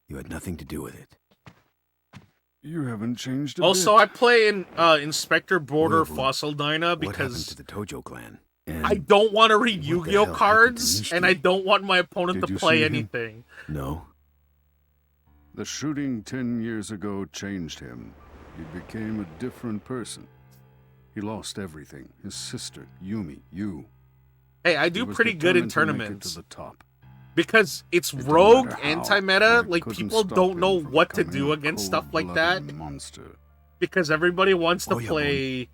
You had nothing to do with it. You haven't changed a Also, bit. I play in Inspector Border Fossil Dyna because What happened to the Tojo clan? And I don't want to read what the Yu-Gi-Oh hell happened to cards, Nishiki? and I don't want my opponent Did to you play see him? anything. No. The shooting 10 years ago changed him. He became a different person. He lost everything. His sister, Yumi, you. Hey, I He do was pretty good in determined to make it tournaments. to the top. Because it's It didn't rogue matter how, anti-meta, I like couldn't people stop don't him know from what to becoming do a against stuff like that. cold-blooded monster. Because everybody wants to Oh, yeah, play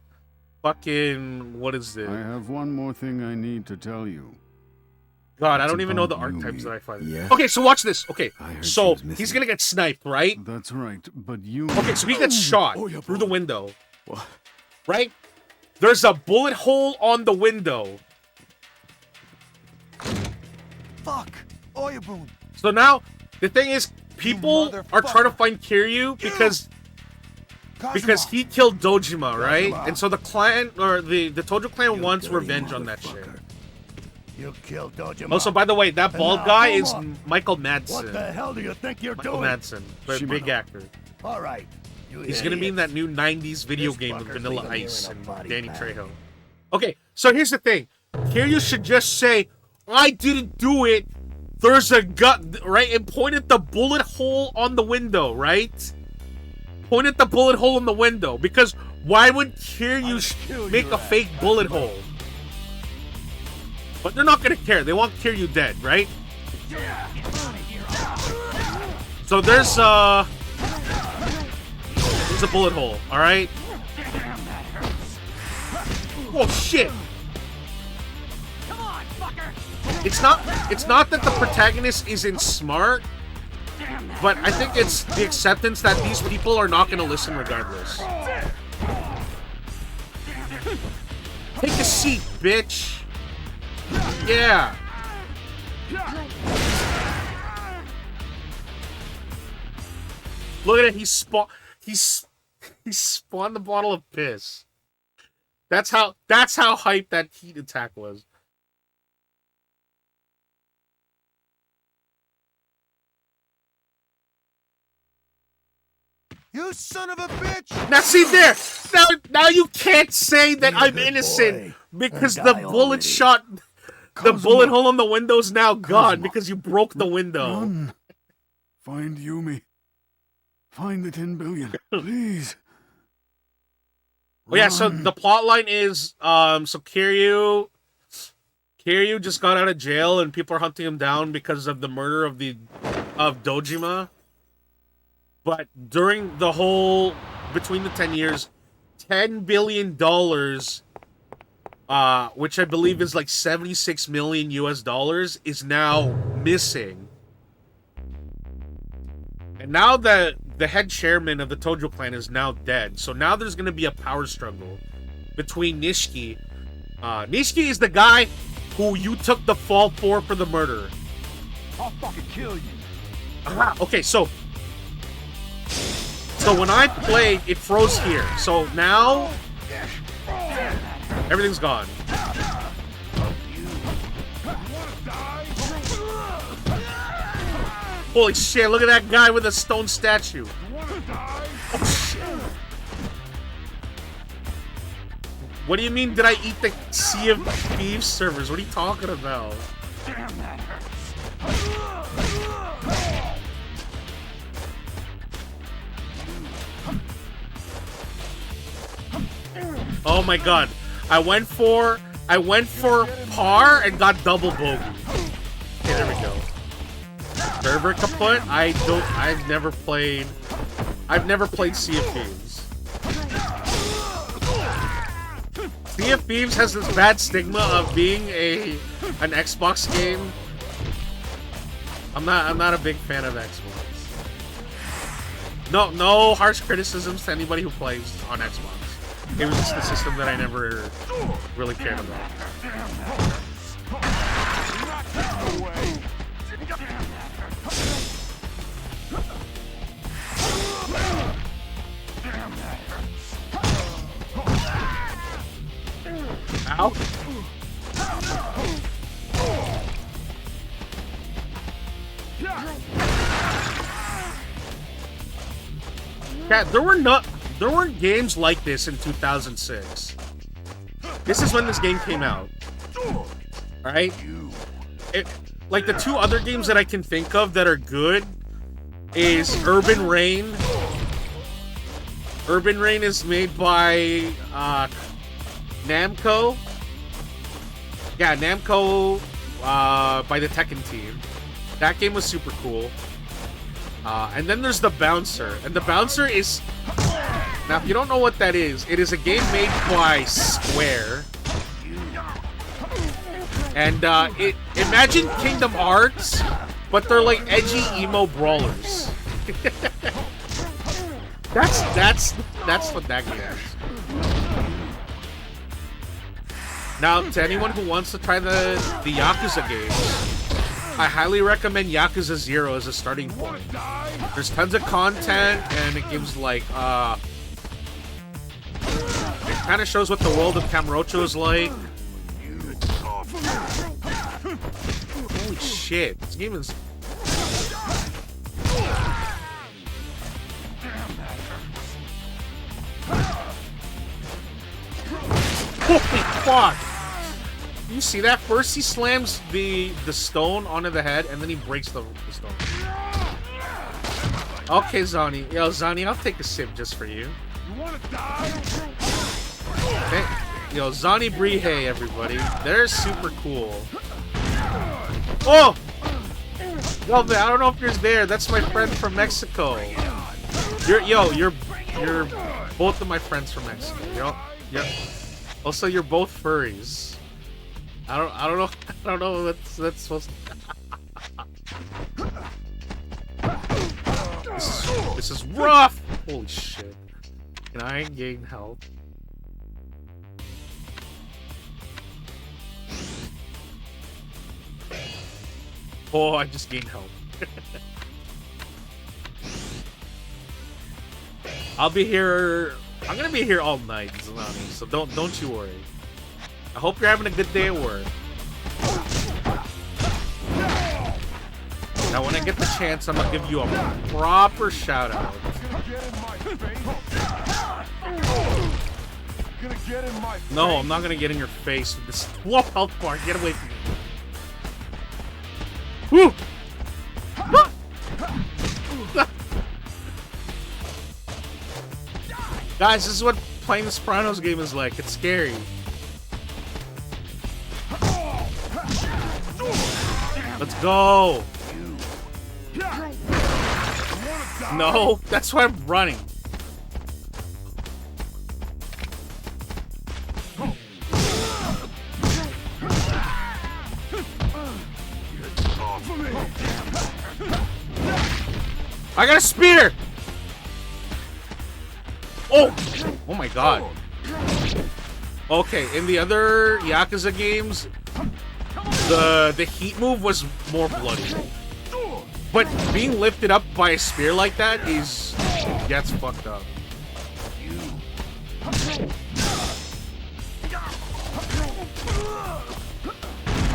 fucking, what is it? I have one more thing I need to tell you. God, I It's don't even know the about archetypes Yumi. that I find. Yeah? Okay, so watch this. Okay, I heard she so was missing. he's gonna get sniped, right? That's right, but you... Okay, so he gets shot Oh, yeah, through the window. What? Right? There's a bullet hole on the window. Fuck! Oyabun! So now, the thing is, people are trying to find Kiryu because he killed Dojima, right? And so the clan, or the Tojo clan wants revenge on that shit. You killed Dojima. Also, by the way, that And bald now, guy hold is on. Michael Madsen. What the hell do you think you're Michael doing? Madsen, but big actor. All right. He's gonna be in that new 90s video This game with fucker's Vanilla leaving here Ice in a and body Danny bag. Trejo. Okay, so here's the thing. Kiryu should just say, I didn't do it. There's a gun, right? And point at the bullet hole on the window, right? Point at the bullet hole in the window. Because why would Kiryu make a fake bullet hole? But they're not gonna care. They want Kiryu dead, right? So there's a bullet hole, alright? Oh shit! It's not that the protagonist isn't smart, but I think it's the acceptance that these people are not gonna listen regardless. Take a seat, bitch! Yeah! Look at it, he spawned the bottle of piss. That's how hype that heat attack was. You son of a bitch! Now see there! Now you can't say that I'm innocent because the bullet shot the bullet hole in the window's now gone because you broke the window. Run. Find Yumi. Find the 10 billion, please. Oh yeah, so the plot line is so Kiryu just got out of jail and people are hunting him down because of the murder of Dojima. But during the whole between the 10 years, $10 billion which I believe is like 76 million US dollars is now missing. And now the head chairman of the Tojo clan is now dead. So now there's going to be a power struggle between Nishiki. Nishiki is the guy who you took the fall for the murder. I'll fucking kill you. Okay, so when I played, it froze here. So now everything's gone. Holy shit, look at that guy with a stone statue. Oh, shit. What do you mean, did I eat the Sea of Thieves servers? What are you talking about? Oh my god. I went for par and got double bogey. Okay, there we go. Server kaput? I've never played Sea of Thieves. Sea of Thieves has this bad stigma of being an Xbox game. I'm not a big fan of Xbox. No harsh criticisms to anybody who plays on Xbox. It was just the system that I never really cared about. Ow. Yeah, there weren't games like this in 2006. This is when this game came out. Right? Like the two other games that I can think of that are good is Urban Reign. Urban Reign is made by Namco. Yeah, Namco by the Tekken team. That game was super cool. And then there's The Bouncer. And The Bouncer is... Now, if you don't know what that is, it is a game made by Square. And imagine Kingdom Hearts, but they're like edgy emo brawlers. That's what that game is. Now, to anyone who wants to try the Yakuza games, I highly recommend Yakuza 0 as a starting point. There's tons of content, and it gives like it kind of shows what the world of Kamurocho is like. Holy shit, this game is... Holy fuck! You see that? First he slams the stone onto the head, and then he breaks the stone. Okay, Zani. Yo, Zani, I'll take a sip just for you. You wanna die? Hey, yo, Zani Brihei, everybody. They're super cool. Oh! Yo, man, I don't know if you're there. That's my friend from Mexico. You're both of my friends from Mexico. Yo. Also, you're both furries. I don't know what that's supposed to... This is rough! Holy shit. And I ain't gained health. Oh, I just gained health. I'll be here... I'm gonna be here all night, Zanani, so don't you worry. I hope you're having a good day at work. Now, when I get the chance, I'm gonna give you a proper shout out. No, I'm not gonna get in your face with this 12 health bar. Get away from me. Woo! Guys, this is what playing the Sopranos game is like. It's scary. Let's go. No, that's why I'm running. I got a spear. Oh my god. Okay, in the other Yakuza games, the heat move was more bloody. But being lifted up by a spear like that is... That's fucked up.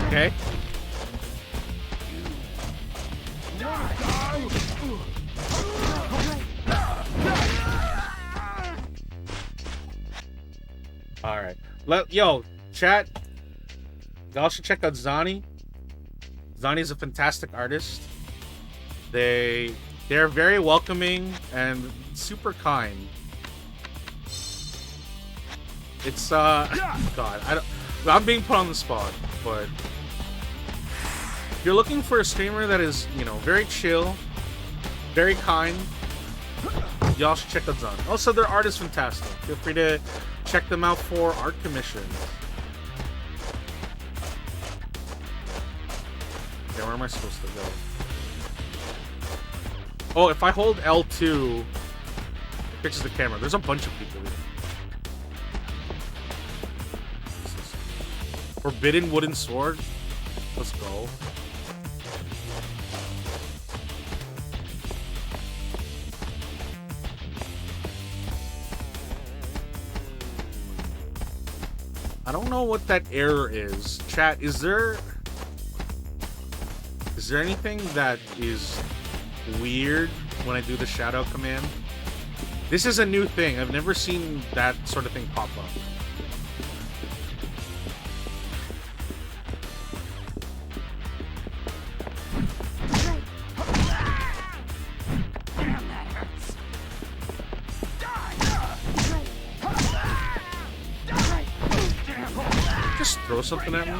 Okay. Alright. Yo, chat. Y'all should check out Zani. Zani's a fantastic artist. They're very welcoming and super kind. It's God, I'm being put on the spot, but if you're looking for a streamer that is, you know, very chill, very kind, y'all should check out Zun. Also, their art is fantastic. Feel free to check them out for art commissions. Okay, where am I supposed to go? Oh, if I hold L2, it fixes the camera. There's a bunch of people here. Forbidden wooden sword. Let's go. I don't know what that error is. Chat, is there anything that is weird when I do the shadow command? This is a new thing. I've never seen that sort of thing pop up. Just throw something at me.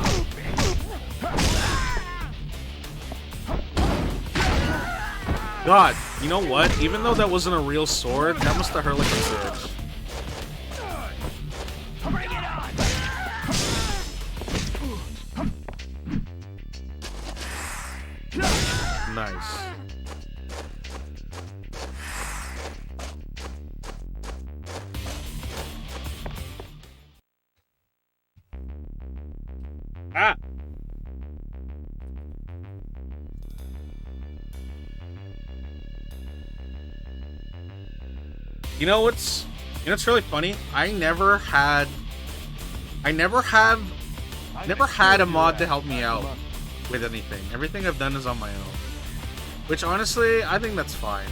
God, you know what? Even though that wasn't a real sword, that must have hurt like a bitch. Nice. Ah! You know what's really funny? I never had a mod to help me out with anything. Everything I've done is on my own. Which honestly, I think that's fine.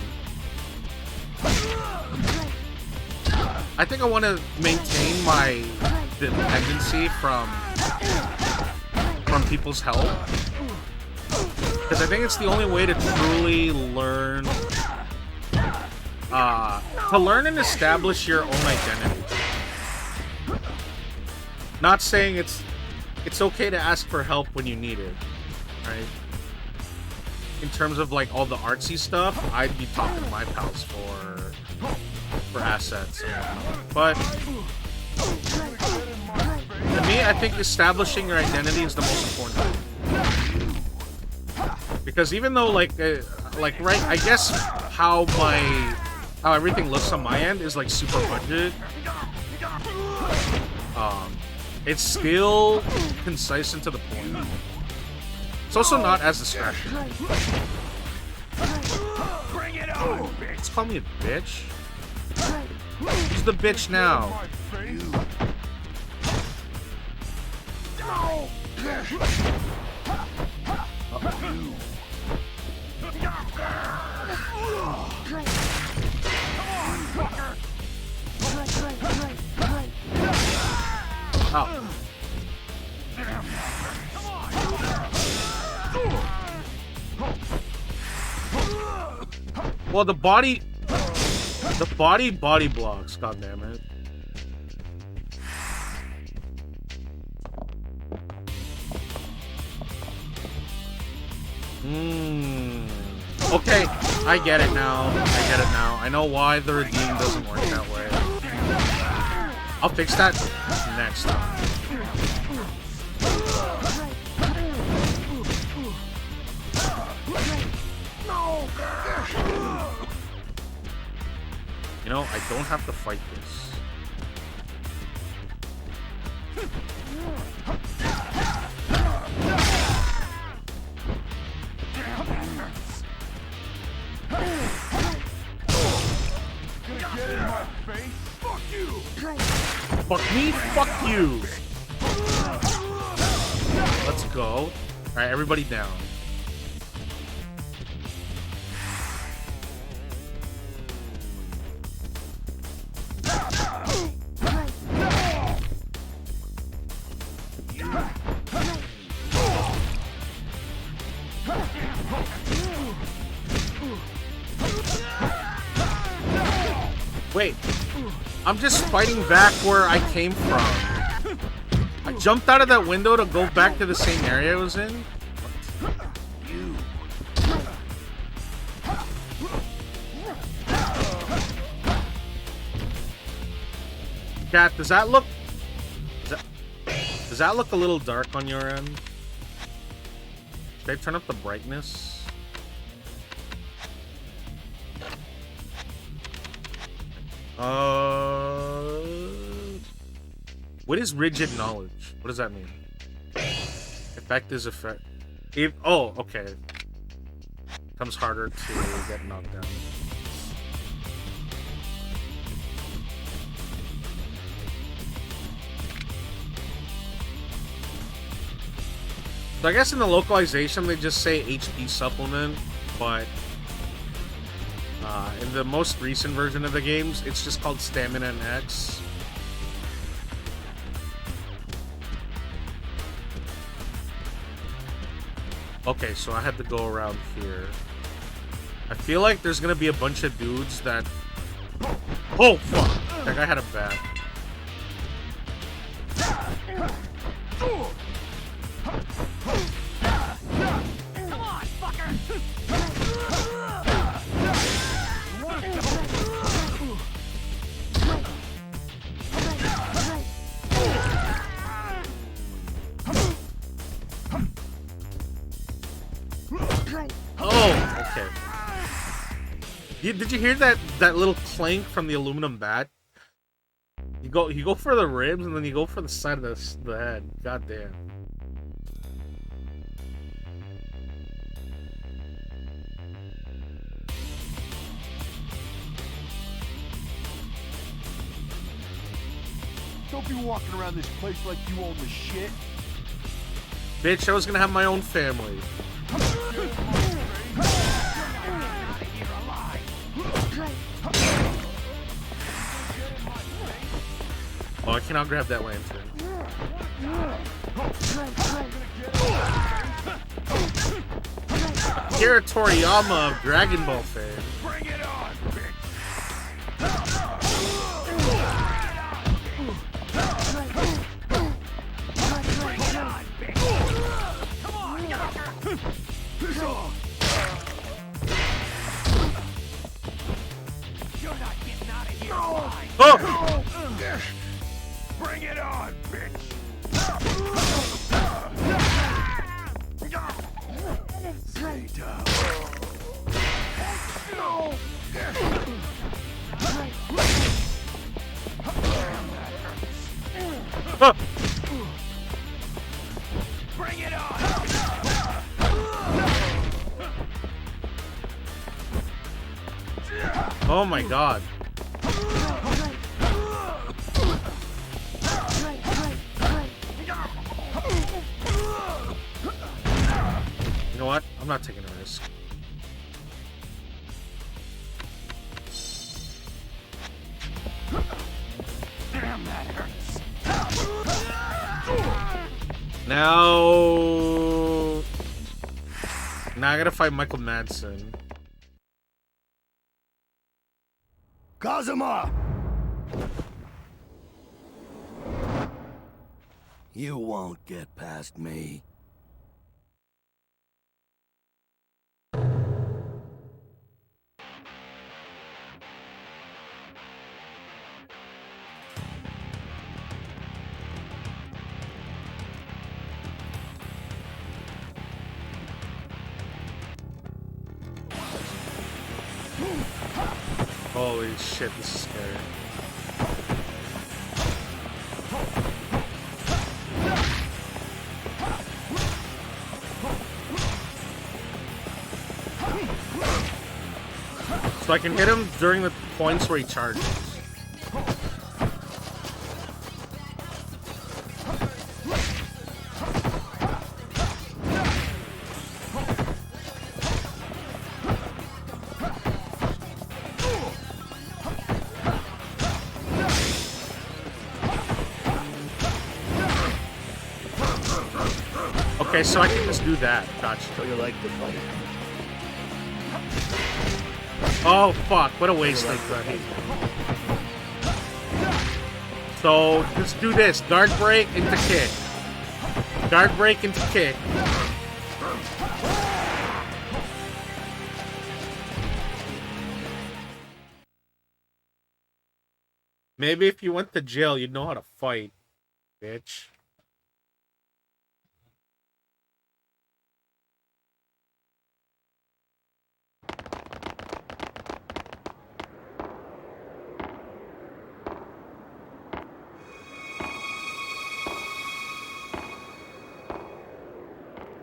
I think I want to maintain my dependency from people's help. Because I think it's the only way to truly learn and establish your own identity. Not saying it's okay to ask for help when you need it, right? In terms of like all the artsy stuff, I'd be talking to my pals for assets and whatnot. But to me, I think establishing your identity is the most important thing. Because even though right, I guess how everything looks on my end is like super budget. It's still concise and to the point. It's also not as distracting. Let's call me a bitch. Who's the bitch now? Oh. Well, the body blocks, god damn it. Okay, I get it now. I know why the redeem doesn't work that way. I'll fix that next time. You know, I don't have to fight this. Fuck me, fuck you. Let's go. Alright, everybody down. Wait. I'm just fighting back where I came from. I jumped out of that window to go back to the same area I was in. Cat, does that look a little dark on your end? Should I turn up the brightness? What is rigid knowledge? What does that mean? Effect is effect. Oh, okay. Becomes harder to get knocked down. So I guess in the localization they just say HP supplement, but in the most recent version of the games, it's just called Stamina and X. Okay, so I had to go around here. I feel like there's gonna be a bunch of dudes that... Oh, fuck! That guy had a bat. Come on, fucker! Oh, okay. Did you hear that little clank from the aluminum bat? You go for the ribs and then you go for the side of the head. God damn. Don't be walking around this place like you own the shit. Bitch, I was gonna have my own family. Oh, I cannot grab that lantern. Akira Toriyama of Dragon Ball fame. Bring it on, You're not getting out of here alive. Oh! Bring it on, bitch. Stay down. Bring it on. Oh my god. You know what? I'm not taking a risk. Damn, that hurts. Now I gotta fight Michael Madsen. Kazuma! You won't get past me. Holy shit, this is scary. So I can hit him during the points where he charges. Okay, so I can just do that. Gotcha. So you like the fight? Oh fuck! What a waste of that. So just do this. Guard break into kick. Guard break into kick. Maybe if you went to jail, you'd know how to fight, bitch.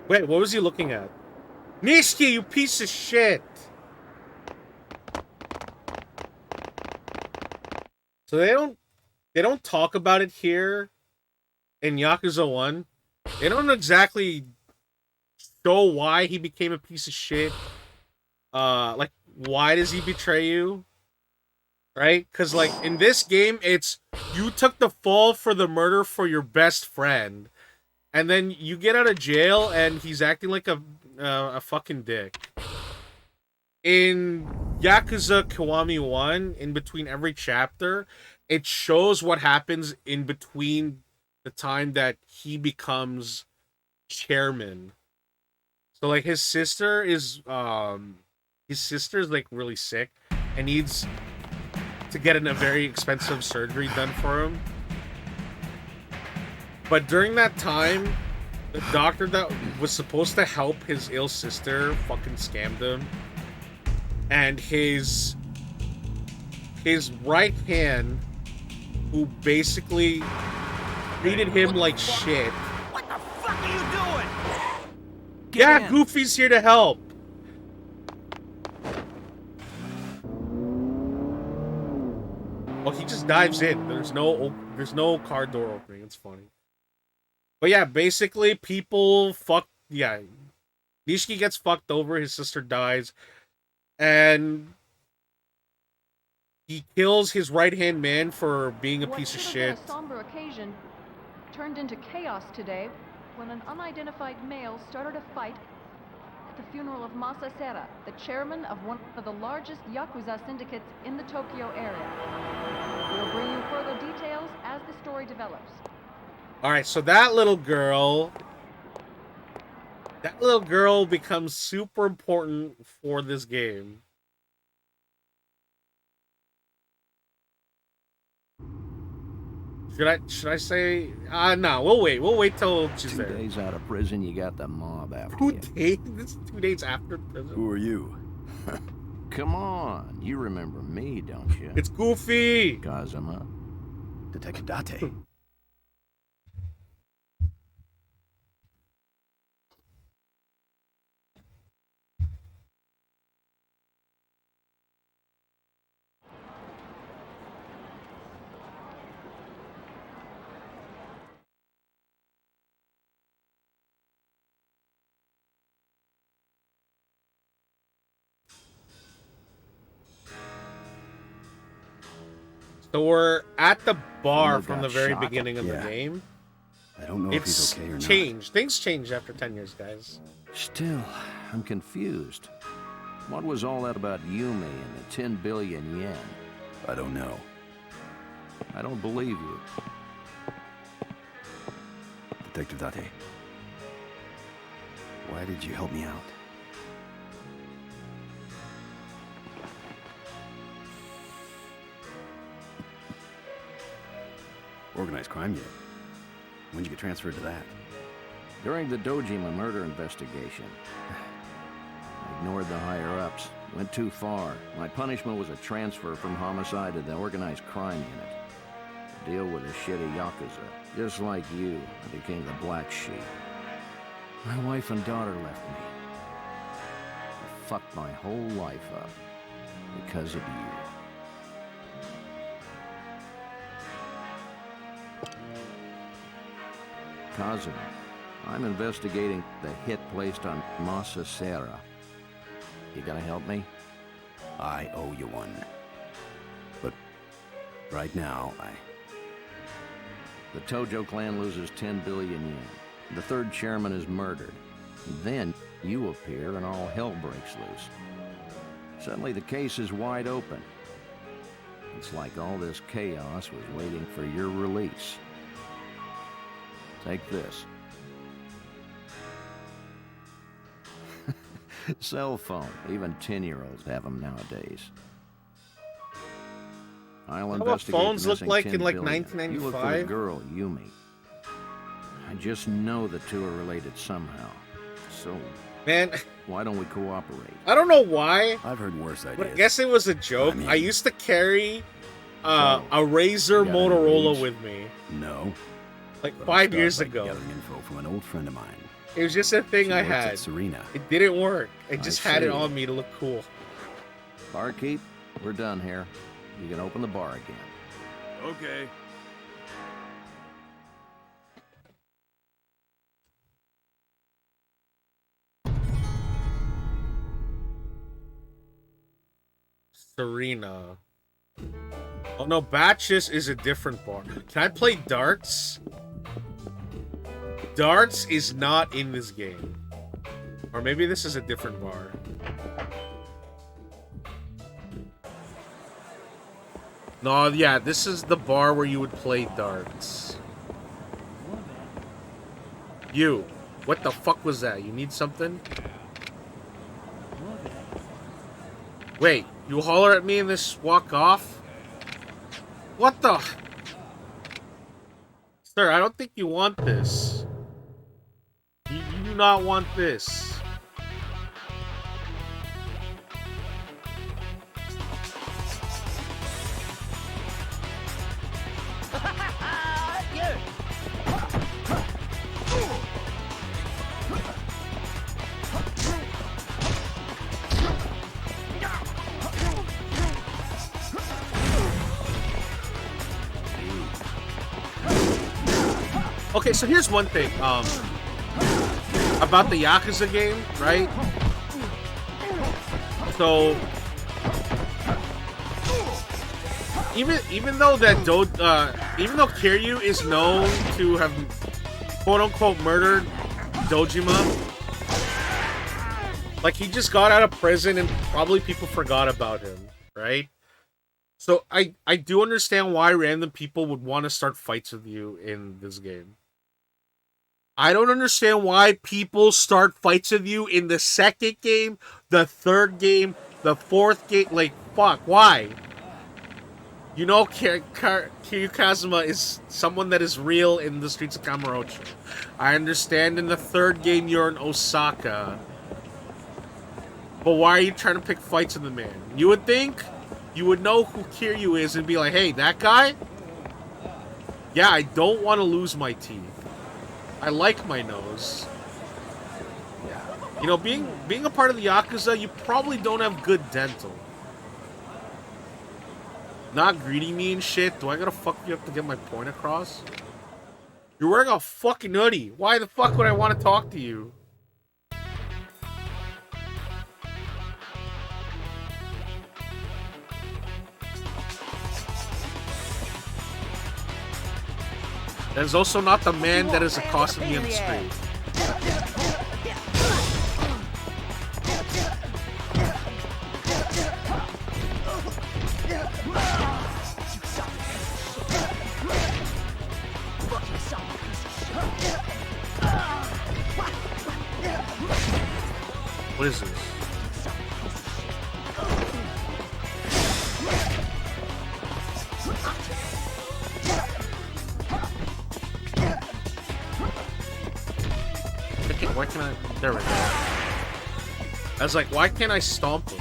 Wait, what was he looking at? Nishiki, you piece of shit! So they don't talk about it here in Yakuza 1. They don't exactly show why he became a piece of shit. Like, why does he betray you? Right? Because, like, in this game, it's you took the fall for the murder for your best friend. And then you get out of jail and he's acting like a fucking dick. In Yakuza Kiwami 1, in between every chapter, it shows what happens in between the time that he becomes chairman. So like his sister is like really sick and needs to get a very expensive surgery done for him. But during that time, the doctor that was supposed to help his ill sister fucking scammed him. And his right hand, who basically treated him like shit. What the fuck are you doing? Yeah, Goofy's here to help. Oh, he just dives in. There's no car door opening. It's funny. But yeah, basically people Nishiki gets fucked over, his sister dies, and he kills his right-hand man for being a piece of shit. What should have been a somber occasion turned into chaos today when an unidentified male started a fight at the funeral of Masa Sera, the chairman of one of the largest Yakuza syndicates in the Tokyo area. We'll bring you further details as the story develops. Alright, so that little girl becomes super important for this game. Should I say? No, we'll wait. We'll wait till she's 2 there. days out of prison, you got the mob after 2 you. days? This is 2 days after prison. Who are you? Come on, you remember me, don't you? It's Goofy! Kazuma. Detective Date. So we're at the bar Someone from got the very shot. beginning of the Yeah. game. I don't know if he's okay or not. Changed. Things changed after 10 years, guys. Still, I'm confused. What was all that about Yumi and the 10 billion yen? I don't know. I don't believe you. Detective Date. Why did you help me out? Organized crime unit. When'd you get transferred to that? During the Dojima murder investigation, I ignored the higher-ups. Went too far. My punishment was a transfer from homicide to the organized crime unit. To deal with a shitty Yakuza. Just like you, I became the black sheep. My wife and daughter left me. I fucked my whole life up because of you. Kazuma, I'm investigating the hit placed on Masa Sera. You gonna help me? I owe you one. But right now, The Tojo clan loses 10 billion yen. The third chairman is murdered. Then you appear and all hell breaks loose. Suddenly the case is wide open. It's like all this chaos was waiting for your release. Take this. Cell phone. Even 10-year-olds have them nowadays. I'll investigate phones the look missing like 10 in like billion. You look for the 1995? girl, Yumi. I just know the two are related somehow. So, man, why don't we cooperate? I don't know why. I've heard worse But ideas. I guess it was a joke. I used to carry a Razer you got any Motorola leads? with me. No. Like But 5 I'll years start by ago. gathering info from an old friend of mine. It was just a thing She I works at had. Serena. It didn't work. I just had it see. on me to look cool. Barkeep, we're done here. You can open the bar again. Okay. Serena. Oh no, Batches is a different bar. Can I play darts? Darts is not in this game. Or maybe this is a different bar. No, yeah, this is the bar where you would play darts. You. What the fuck was that? You need something? Wait, you holler at me and just walk off? What the? Sir, I don't think you want this. You do not want this. Okay, so here's one thing, about the Yakuza game, right? So, even though Kiryu is known to have quote unquote murdered Dojima, like he just got out of prison and probably people forgot about him, right? So I do understand why random people would want to start fights with you in this game. I don't understand why people start fights with you in the second game, the third game, the fourth game. Like, fuck, why? You know, Kiryu Kazuma is someone that is real in the streets of Kamurocho. I understand in the third game you're in Osaka. But why are you trying to pick fights with the man? You would think you would know who Kiryu is and be like, hey, that guy? Yeah, I don't want to lose my teeth. I like my nose. You know, being a part of the Yakuza, you probably don't have good dental. Not greeting me and shit. Do I gotta fuck you up to get my point across? You're wearing a fucking hoodie. Why the fuck would I want to talk to you? That is also not the man that is accosting me on the street. What is this? Why can't I? There we go. I was like, why can't I stomp him?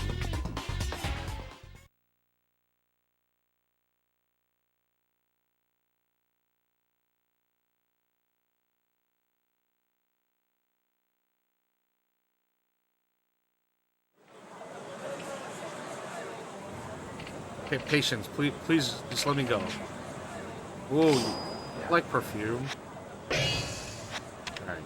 Okay, patience. Please, just let me go. Whoa, you like perfume. Alright.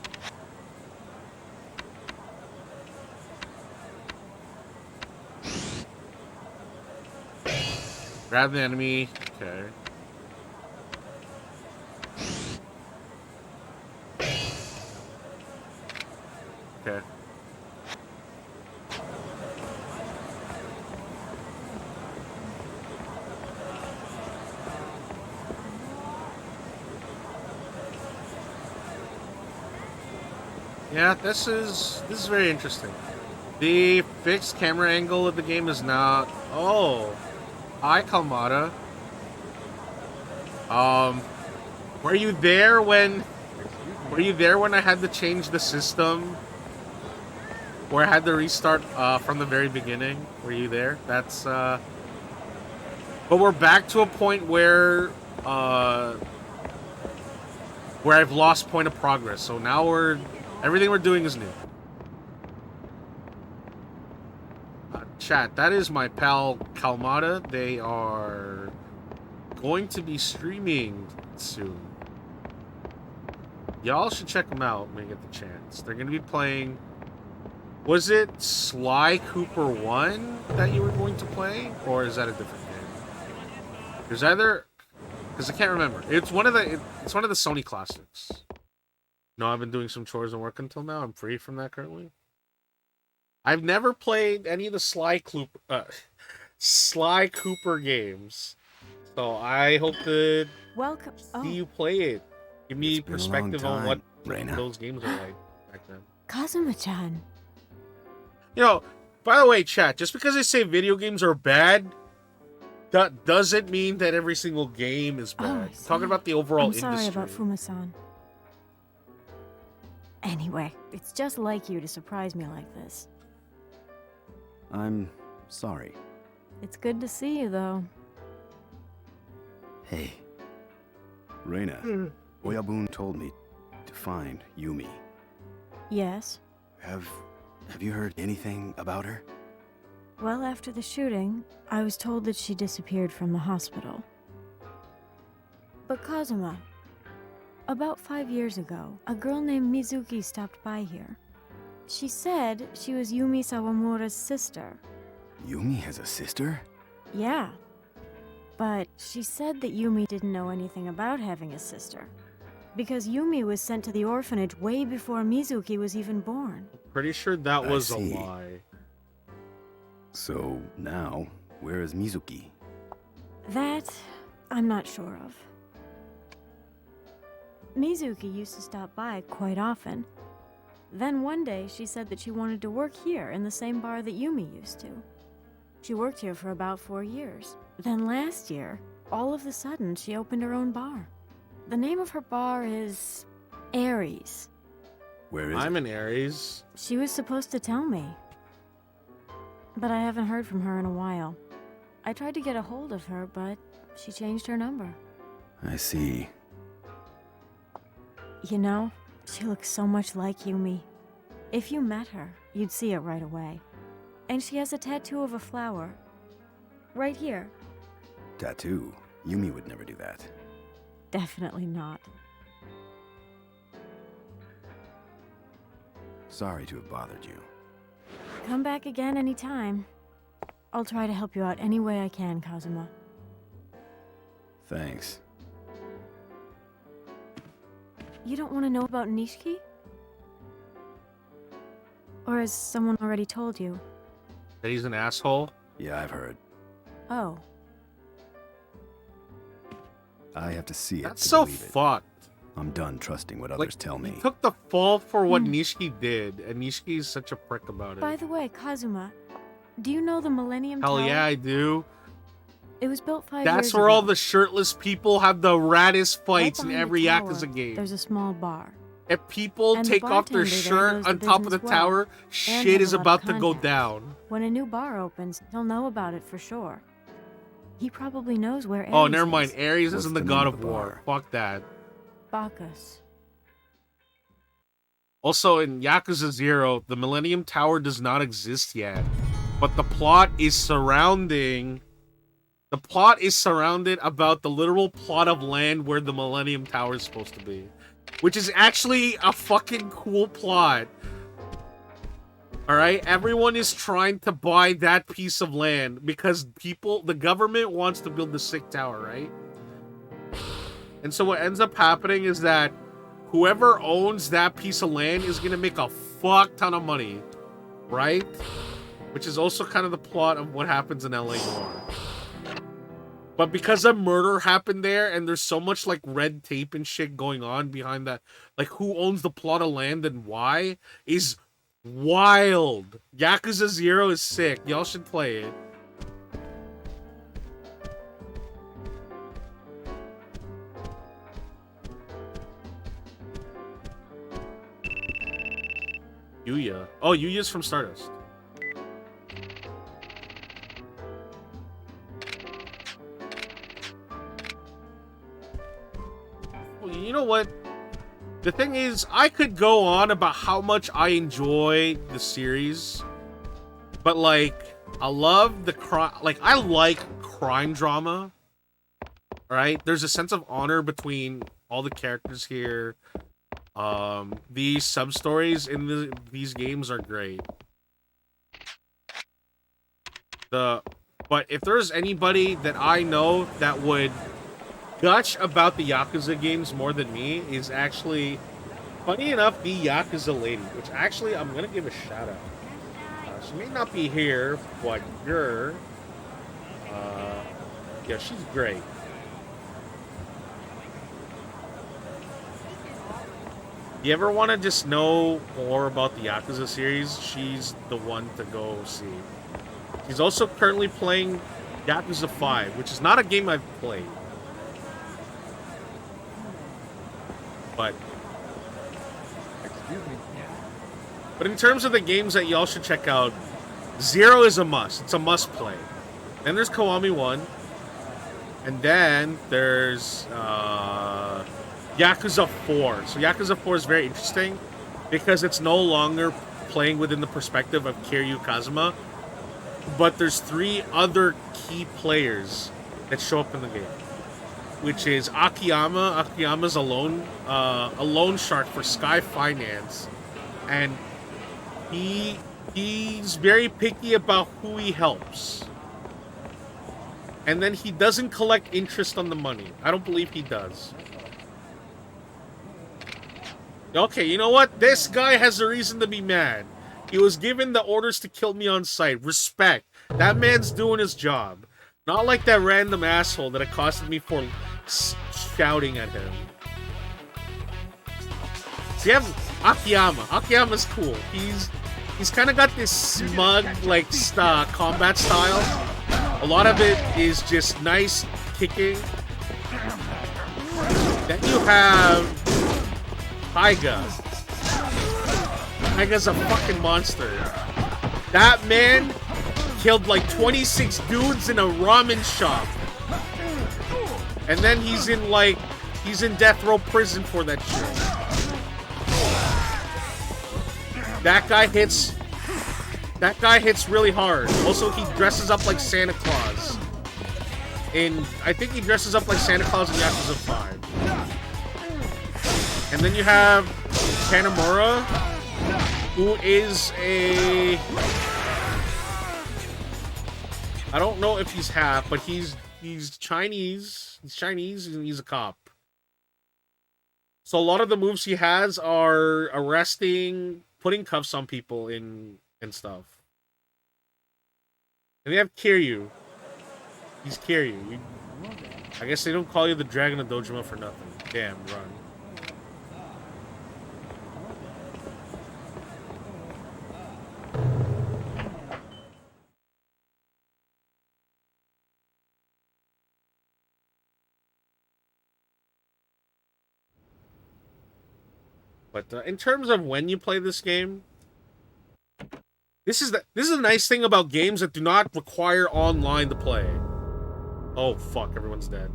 Grab the enemy. Okay. Okay. Yeah, this is very interesting. The fixed camera angle of the game is not. Oh, hi Kalmata. Were you there when? Were you there when I had to change the system? Where I had to restart from the very beginning? Were you there? That's But we're back to a point where I've lost point of progress. So now everything we're doing is new. Chat, that is my pal Kalmata. They are going to be streaming soon. Y'all should check them out when you get the chance. They're going to be playing... Was it Sly Cooper 1 that you were going to play? Or is that a different game? There's either... Because I can't remember. It's one of the Sony classics. No, I've been doing some chores and work until now. I'm free from that currently. I've never played any of the Sly Cooper games. So I hope to see you play it. Give me perspective on what those games are like back then. Kazuma-chan. You know, by the way, chat, just because I say video games are bad, that doesn't mean that every single game is bad. Talking about the overall industry. I'm sorry about Fuma-san. Anyway, it's just like you to surprise me like this. I'm sorry. It's good to see you, though. Hey. Reina, Oyabun told me to find Yumi. Yes? Have you heard anything about her? Well, after the shooting, I was told that she disappeared from the hospital. But Kazuma, about 5 years ago, a girl named Mizuki stopped by here. She said she was Yumi Sawamura's sister. Yumi has a sister? Yeah. But she said that Yumi didn't know anything about having a sister. Because Yumi was sent to the orphanage way before Mizuki was even born. Pretty sure that was a lie. So now, where is Mizuki? That, I'm not sure of. Mizuki used to stop by quite often. Then one day, she said that she wanted to work here in the same bar that Yumi used to. She worked here for about 4 years. Then last year, all of a sudden, she opened her own bar. The name of her bar is Aries. Where is I'm in Aries. She was supposed to tell me. But I haven't heard from her in a while. I tried to get a hold of her, but she changed her number. I see. You know, she looks so much like Yumi. If you met her, you'd see it right away. And she has a tattoo of a flower. Right here. Tattoo? Yumi would never do that. Definitely not. Sorry to have bothered you. Come back again anytime. I'll try to help you out any way I can, Kazuma. Thanks. You don't want to know about Nishiki? Or has someone already told you? That he's an asshole? Yeah, I've heard. Oh. I have to see it. That's to so believe it. fucked. I'm done trusting what others tell me. He took the fall for what Nishiki did, and Nishiki's such a prick about it. By the way, Kazuma, do you know the Millennium Hell Tower? yeah, I do. It was built 5 years ago. That's where all the shirtless people have the raddest fights in behind every the tower, Yakuza game. There's a small bar. If people And the take off their bartender there shirt knows on the top of the business well, tower, and shit has is a lot about of to go contacts. down. When a new bar opens, he'll know about it for sure. He probably knows where Ares Oh, never mind. is. Ares What's isn't the the god name of of the war. Fuck that. Bacchus. Also, in Yakuza 0, the Millennium Tower does not exist yet. But the plot is surrounding... The plot is surrounded about the literal plot of land where the Millennium Tower is supposed to be. Which is actually a fucking cool plot. Alright? Everyone is trying to buy that piece of land because the government wants to build the sick tower, right? And so what ends up happening is that whoever owns that piece of land is going to make a fuck ton of money, right? Which is also kind of the plot of what happens in LA Noire. But because a murder happened there and there's so much like red tape and shit going on behind that, like who owns the plot of land and why is wild. Yakuza 0 is sick. Y'all should play it. Yuya. Oh, Yuya's from Stardust. Well, you know what? The thing is, I could go on about how much I enjoy the series, but like, I love the crime. Like, I like crime drama. Right? There's a sense of honor between all the characters here. These sub-stories in these games are great. But if there's anybody that I know that would gush about the Yakuza games more than me, is actually, funny enough, the Yakuza lady, which actually I'm gonna give a shout out. She may not be here, but yeah, she's great. You ever want to just know more about the Yakuza series, she's the one to go see. She's also currently playing Yakuza 5, which is not a game I've played. But in terms of the games that y'all should check out, 0 is a must. It's a must play. Then there's Kiwami 1. And then there's Yakuza 4. So Yakuza 4 is very interesting because it's no longer playing within the perspective of Kiryu Kazuma, but there's 3 other key players that show up in the game, which is Akiyama. Akiyama's a loan shark for Sky Finance, and he's very picky about who he helps. And then he doesn't collect interest on the money. I don't believe he does. Okay, you know what? This guy has a reason to be mad. He was given the orders to kill me on sight. Respect. That man's doing his job. Not like that random asshole that accosted me for shouting at him. So you have Akiyama. Akiyama's cool. He's kind of got this smug, like, combat style. A lot of it is just nice kicking. Then you have Taiga. Taiga's a fucking monster. That man killed like 26 dudes in a ramen shop. And then he's in death row prison for that shit. That guy hits really hard. Also, he dresses up like Santa Claus. I think he dresses up like Santa Claus in Yakuza 5. And then you have Kanamura, who is I don't know if he's half, but he's Chinese. He's Chinese and he's a cop. So a lot of the moves he has are arresting, putting cuffs on people and stuff. And they have Kiryu. He's Kiryu. I guess they don't call you the Dragon of Dojima for nothing. Damn, run. But in terms of when you play this game, this is a nice thing about games that do not require online to play. Oh fuck, everyone's dead.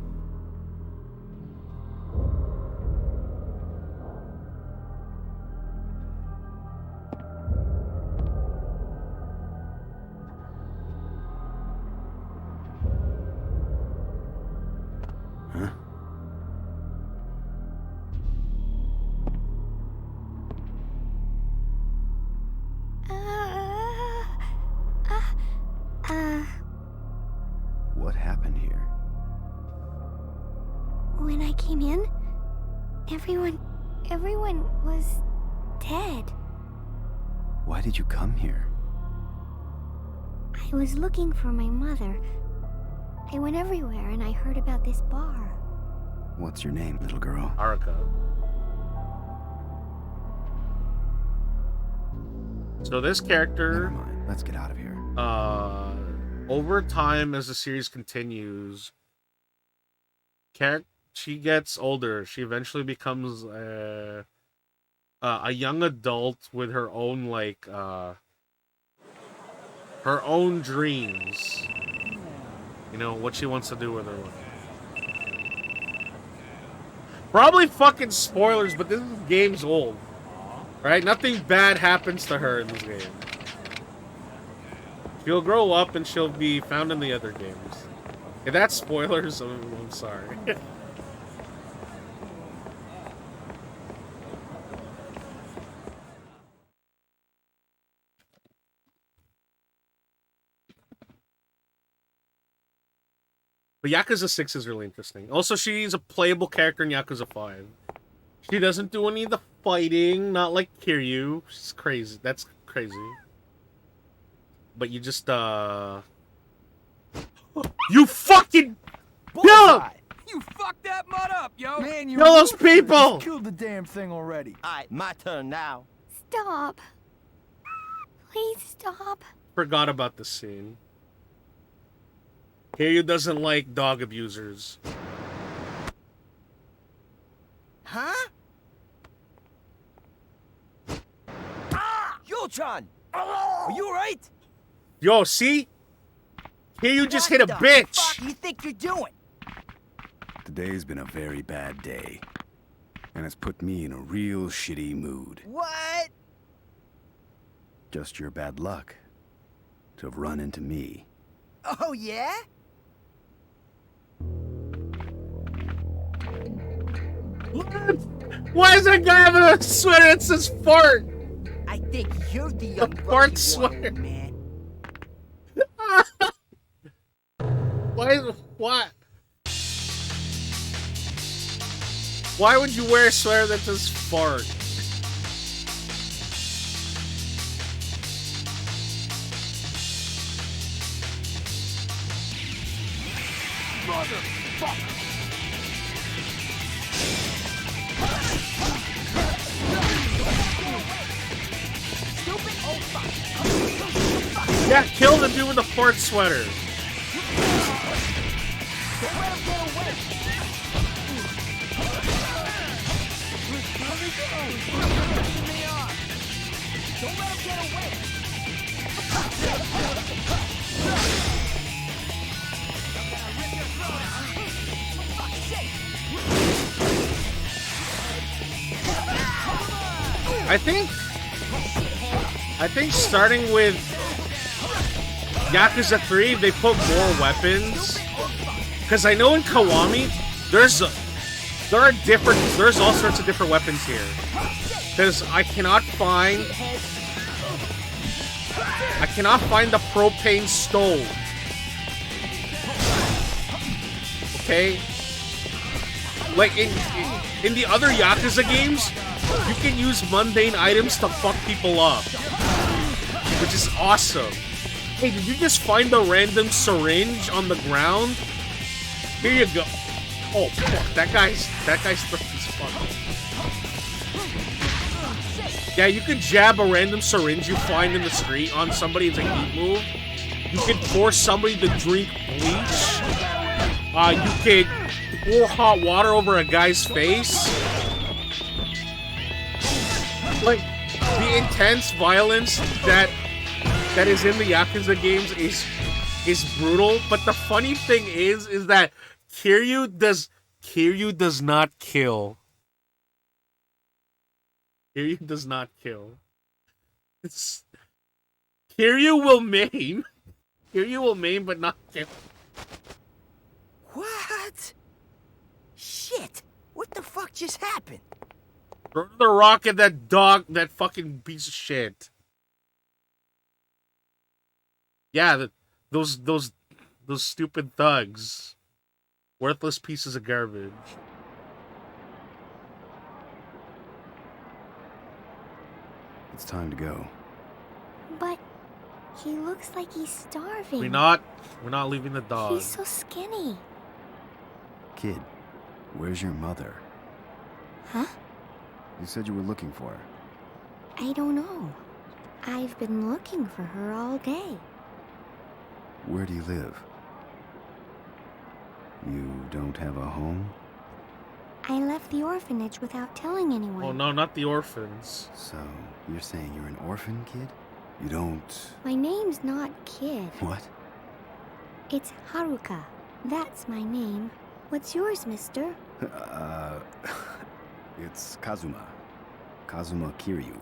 Huh? What happened here? When I came in, everyone was dead. Why did you come here? I was looking for my mother, I went everywhere and I heard about this bar. What's your name, little girl? Haruka. So this character... Never mind. Let's get out of here. Over time, as the series continues, she gets older. She eventually becomes a young adult with her own, like, her own dreams. You know, what she wants to do with her life. Probably fucking spoilers, but this game's old. Right? Nothing bad happens to her in this game. She'll grow up and she'll be found in the other games. If that's spoilers, I'm sorry. But Yakuza 6 is really interesting. Also, she's a playable character in Yakuza 5. She doesn't do any of the fighting, not like Kiryu. She's crazy. That's crazy. But you just, You fucking... Kill him! You fucked that mud up, yo! Man, Kill those people! Just killed the damn thing already. Alright, my turn now. Stop. Please stop. Forgot about the scene. Kiryu doesn't like dog abusers. Huh? Ah! Yo-chan! Are you alright? Yo, see? Kiryu just hit a bitch! What the fuck you think you're doing? Today's been a very bad day. And it's put me in a real shitty mood. What? Just your bad luck to have run into me. Oh, yeah? What? Why is that guy having a sweater that says fart? I think you're the unlucky fart one, sweater. man. What? Why would you wear a sweater that says fart? Motherfucker! Yeah, kill the dude with the fart sweater. Don't let him get away! I think starting with Yakuza 3, they put more weapons. Because I know in Kiwami, there's all sorts of different weapons here. Because I cannot find the propane stove. Okay? Like in the other Yakuza games, you can use mundane items to fuck people up. Which is awesome. Hey, did you just find a random syringe on the ground? Here you go. Oh fuck, that guy's thirsty as fuck. Yeah, you could jab a random syringe you find in the street on somebody as a heat move. You could force somebody to drink bleach. You could pour hot water over a guy's face. Like, the intense violence that is in the Yakuza games is brutal, but the funny thing is that Kiryu does not kill. Kiryu does not kill. Kiryu will maim. Kiryu will maim, but not kill. What? Shit! What the fuck just happened? Throw the rock at that dog, that fucking piece of shit. Yeah, those stupid thugs. Worthless pieces of garbage. It's time to go. But He looks like he's starving. We're not leaving the dog. He's so skinny. Kid, where's your mother? Huh? You said you were looking for her. I don't know. I've been looking for her all day. Where do you live? You don't have a home? I left the orphanage without telling anyone. Oh no, not the orphans. So, you're saying you're an orphan, kid? You don't... My name's not Kid. What? It's Haruka. That's my name. What's yours, mister? It's Kazuma. Kazuma Kiryu.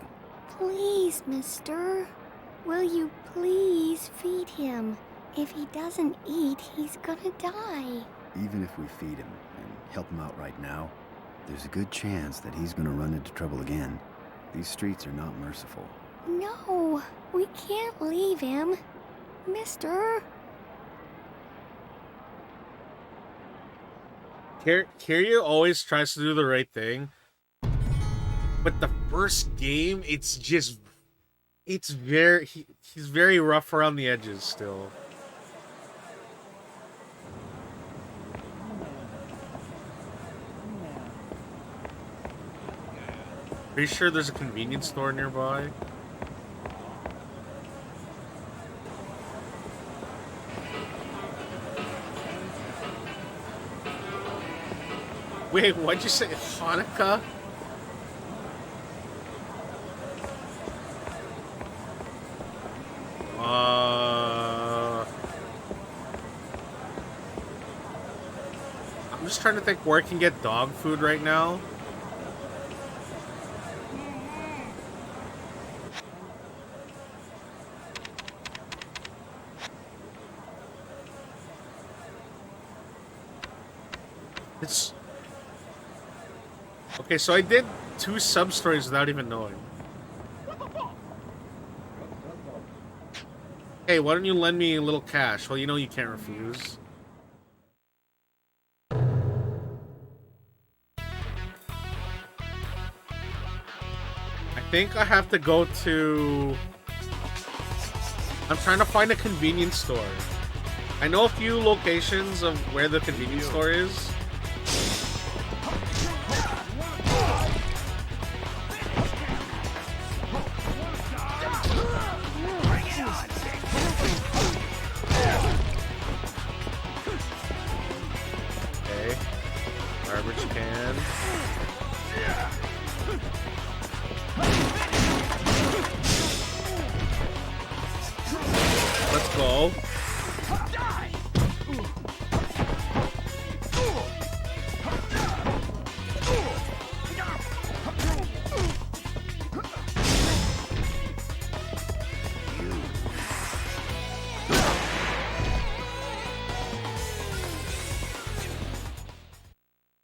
Please, mister. Will you please feed him? If he doesn't eat, he's gonna die. Even if we feed him and help him out right now, there's a good chance that he's gonna run into trouble again. These streets are not merciful. No, we can't leave him. Mister. Kiryu always tries to do the right thing. But the first game, it's very... He's very rough around the edges still. Pretty sure there's a convenience store nearby. Wait, what'd you say? Hanukkah? I'm just trying to think where I can get dog food right now. It's... Okay, so I did 2 sub-stories without even knowing. Hey, why don't you lend me a little cash? Well, you know you can't refuse. I think I have to go to... I'm trying to find a convenience store. I know a few locations of where the convenience store is. Okay. Garbage can. Let's go.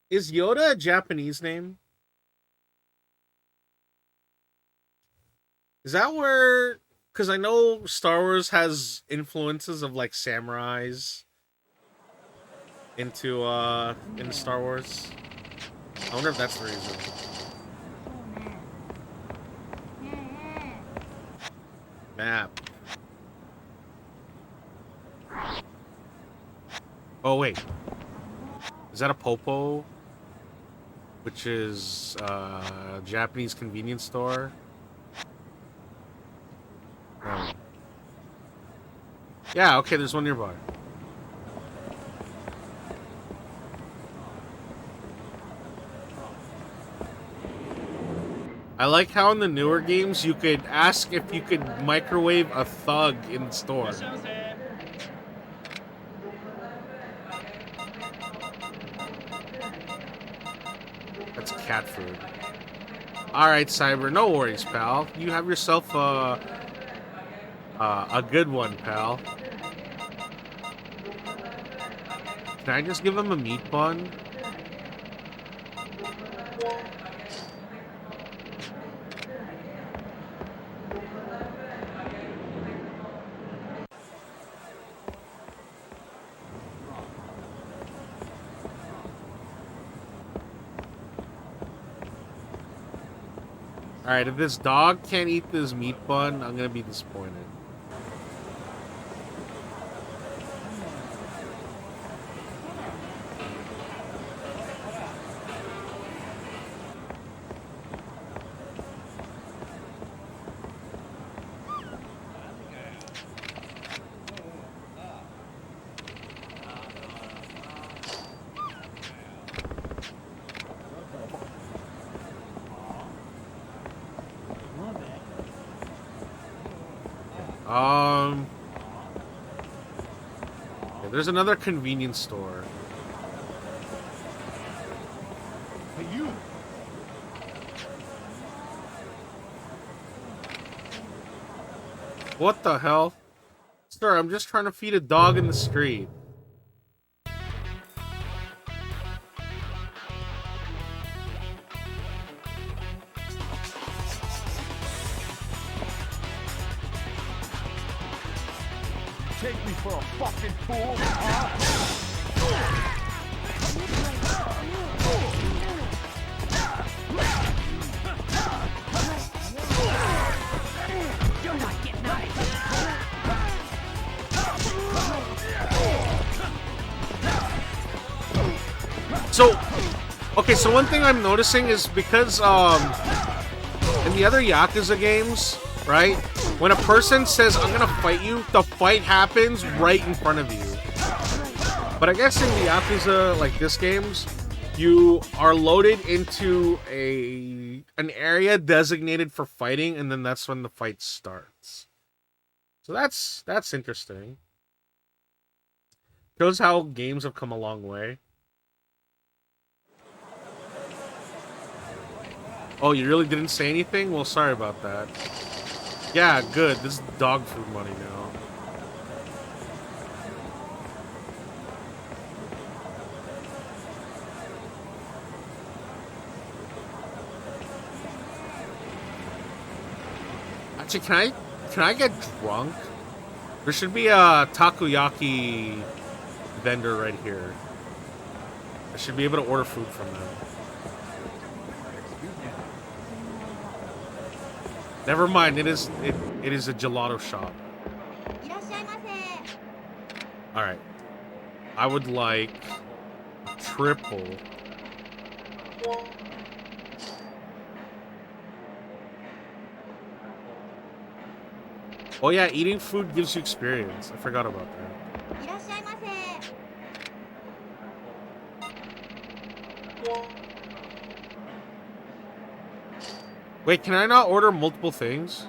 Is Yoda a Japanese name? Is that where... Because I know Star Wars has influences of, like, samurais into Star Wars. I wonder if that's the reason. Map. Oh, wait. Is that a Popo? Which is a Japanese convenience store? Oh. Yeah, okay, there's one nearby. I like how in the newer games you could ask if you could microwave a thug in the store. That's cat food. Alright, Cyber, no worries, pal. You have yourself a good one, pal. Can I just give him a meat bun? Alright, if this dog can't eat this meat bun, I'm gonna be disappointed. Yeah, there's another convenience store. Hey, you! What the hell? Sir, I'm just trying to feed a dog in the street. Take me for a fucking fool, huh? You're not getting out of here. So, okay, so one thing I'm noticing is because, in the other Yakuza games, right? When a person says, I'm gonna fight you, the fight happens right in front of you. But I guess in the Yakuza, like this games, you are loaded into an area designated for fighting, and then that's when the fight starts. So that's interesting. Shows how games have come a long way. Oh, you really didn't say anything? Well, sorry about that. Yeah, good. This is dog food money now. Actually, can I get drunk? There should be a takoyaki vendor right here. I should be able to order food from them. Never mind, it is a gelato shop. Alright. I would like triple. Oh yeah, eating food gives you experience. I forgot about that. Wait, can I not order multiple things?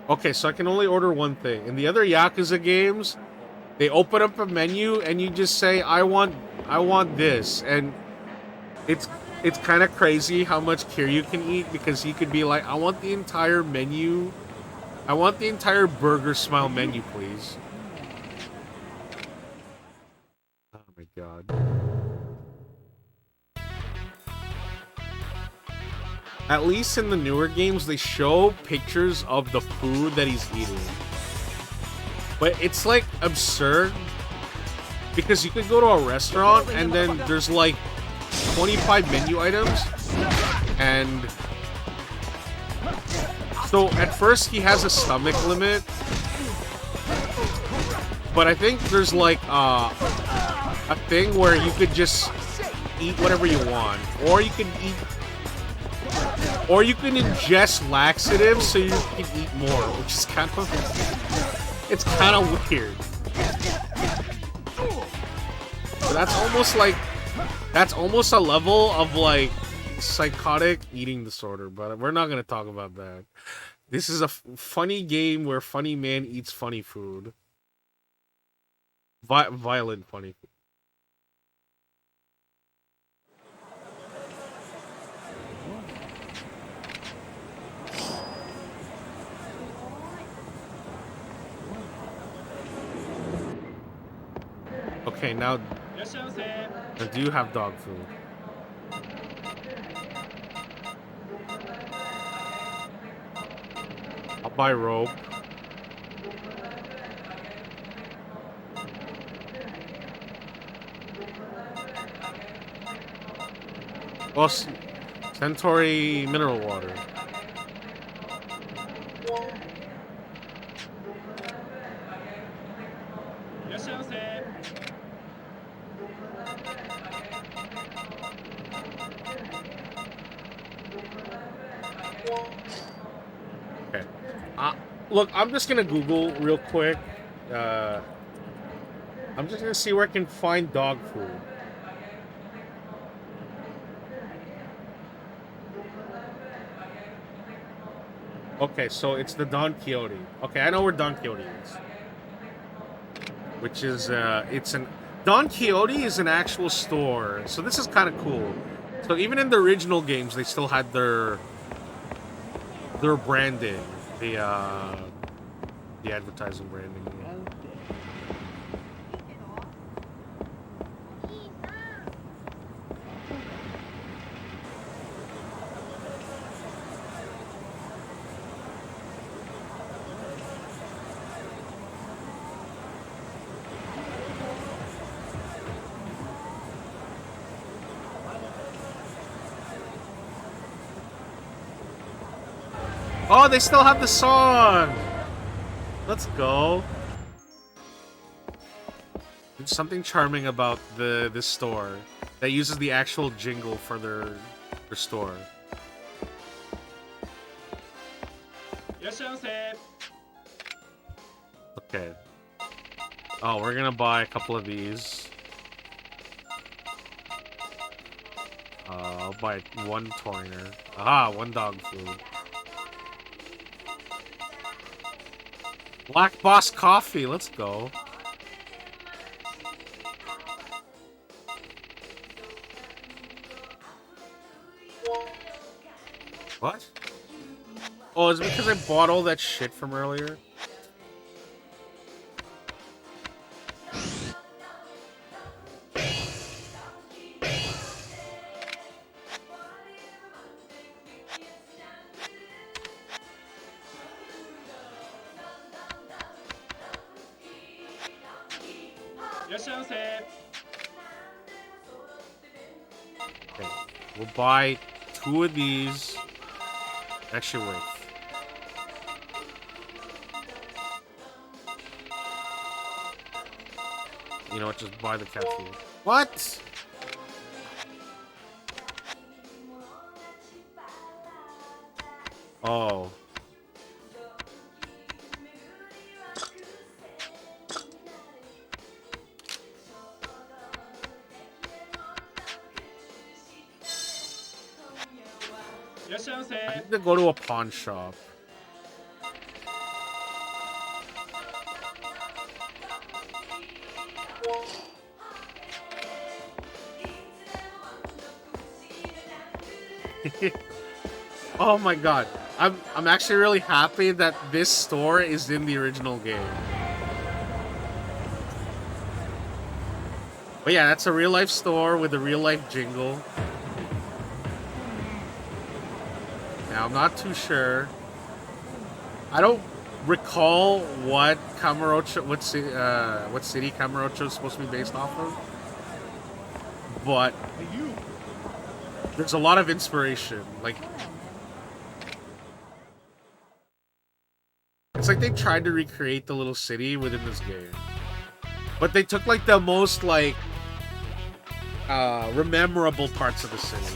Okay, so I can only order one thing. In the other Yakuza games, they open up a menu and you just say, I want this. And it's kind of crazy how much Kiryu can eat, because he could be like, I want the entire menu. I want the entire burger smile menu, please. Oh my god. At least in the newer games, they show pictures of the food that he's eating. But it's like absurd, because you could go to a restaurant and then there's like 25 menu items, and so at first he has a stomach limit, but I think there's like a thing where you could just eat whatever you want, or you can ingest laxatives so you can eat more, which is kind of weird. So that's almost a level of like psychotic eating disorder, but we're not gonna talk about that. This is a funny game where funny man eats funny food. Violent funny food. Okay, now do you have dog food? I'll buy rope. Oh, Centauri mineral water. Okay. Look, I'm just gonna Google real quick. I'm just gonna see where I can find dog food. Okay, so it's the Don Quixote. Okay, I know where Don Quixote is. Which is, it's an... Don Quixote is an actual store. So this is kind of cool. So even in the original games, they still had their branding. The advertising branding. Oh, they still have the song! Let's go. There's something charming about this store that uses the actual jingle for their store. Okay. Oh, we're gonna buy a couple of these. I'll buy one toiner. Aha, one dog food. Black Boss Coffee, let's go. What? Oh, is it because I bought all that shit from earlier? Okay, we'll buy 2 of these. Actually, wait. You know what? Just buy the cat food. What? Oh. I need to go to a pawn shop. Oh my god. I'm actually really happy that this store is in the original game. But yeah, that's a real life store with a real life jingle. Now I'm not too sure. I don't recall what Camarocho, what city Camarocho is supposed to be based off of. But there's a lot of inspiration. Like, it's like they tried to recreate the little city within this game, but they took like the most like memorable parts of the city.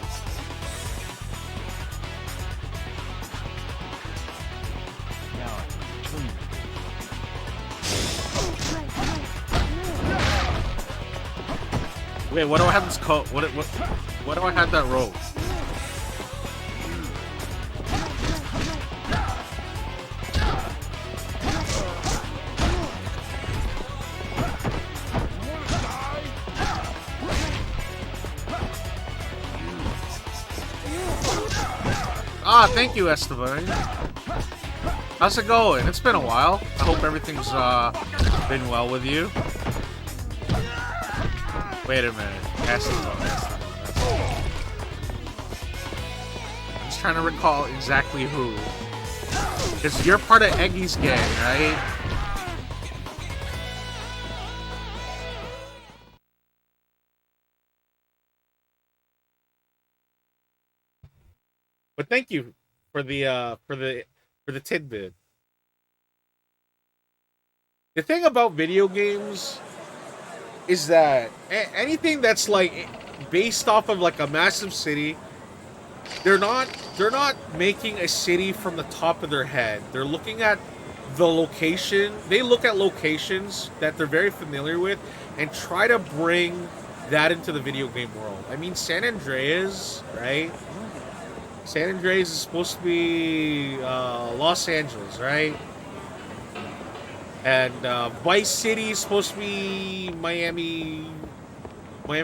Wait, what do I have this coat? What do I have that rope? Ah, thank you, Esteban. How's it going? It's been a while. I hope everything's been well with you. Wait a minute. Esteban. I'm just trying to recall exactly who. Because you're part of Eggy's gang, right? But thank you for the tidbit. The thing about video games is that anything that's like based off of like a massive city, they're not making a city from the top of their head. They're looking at the location. They look at locations that they're very familiar with and try to bring that into the video game world. I mean, San Andreas, right? San Andreas is supposed to be Los Angeles, right? And Vice City is supposed to be Miami,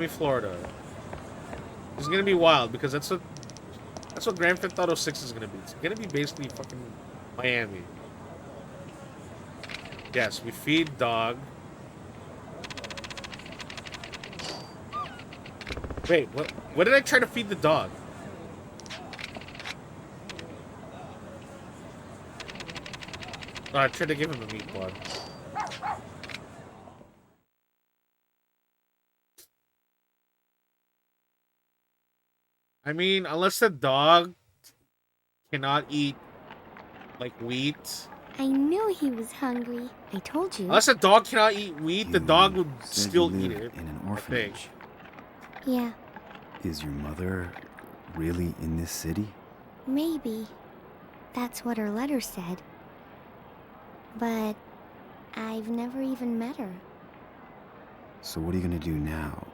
Florida. It's gonna be wild because that's what Grand Theft Auto 6 is gonna be. It's gonna be basically fucking Miami. Yes, we feed dog. Wait, what did I try to feed the dog? Oh, I tried to give him a meat bun. I mean, unless the dog cannot eat, like, wheat. I knew he was hungry. I told you. Unless a dog cannot eat wheat, the dog would still eat it. In an orphanage. Yeah, Is your mother really in this city? maybe. That's what her letter said. But I've never even met her. So what are you gonna do now?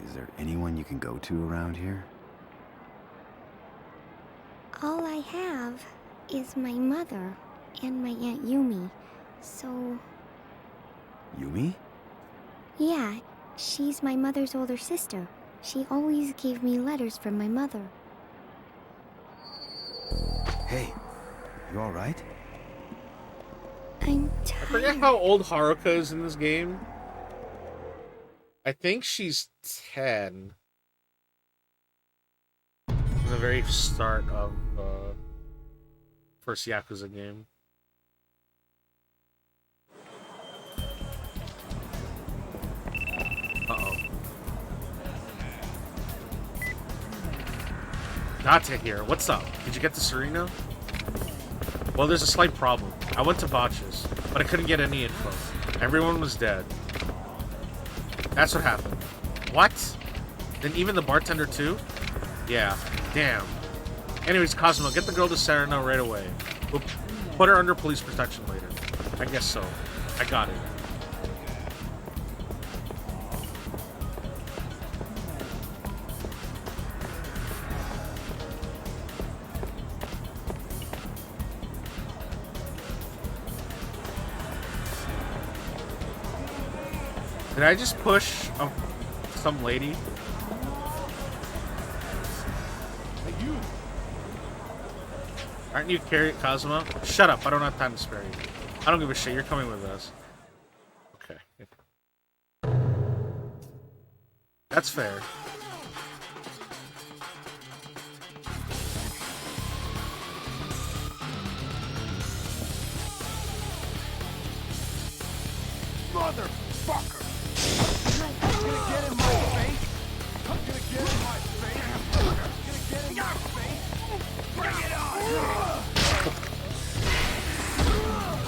Is there anyone you can go to around here? All I have is my mother and my Aunt Yumi. So, Yumi? yeah, she's my mother's older sister. She always gave me letters from my mother. Hey, you alright? I'm I tired. forget how old Haruka is in this game. I think she's 10. In the very start of first Yakuza game. Uh-oh. Date here. What's up? Did you get to Serena? Well, there's a slight problem. I went to Botches, but I couldn't get any info. Everyone was dead. That's what happened. What? Then even the bartender too? Yeah. Damn. Anyways, Cosmo, get the girl to Serena right away. We'll put her under police protection later. I guess so. I got it. Did I just push some lady? Hey, you! Aren't you carry Cosmo? Shut up, I don't have time to spare you. I don't give a shit, you're coming with us. Okay. That's fair. Motherfucker! I'm gonna get in my face! I'm gonna get in my face! I'm gonna get in your face! Bring it on!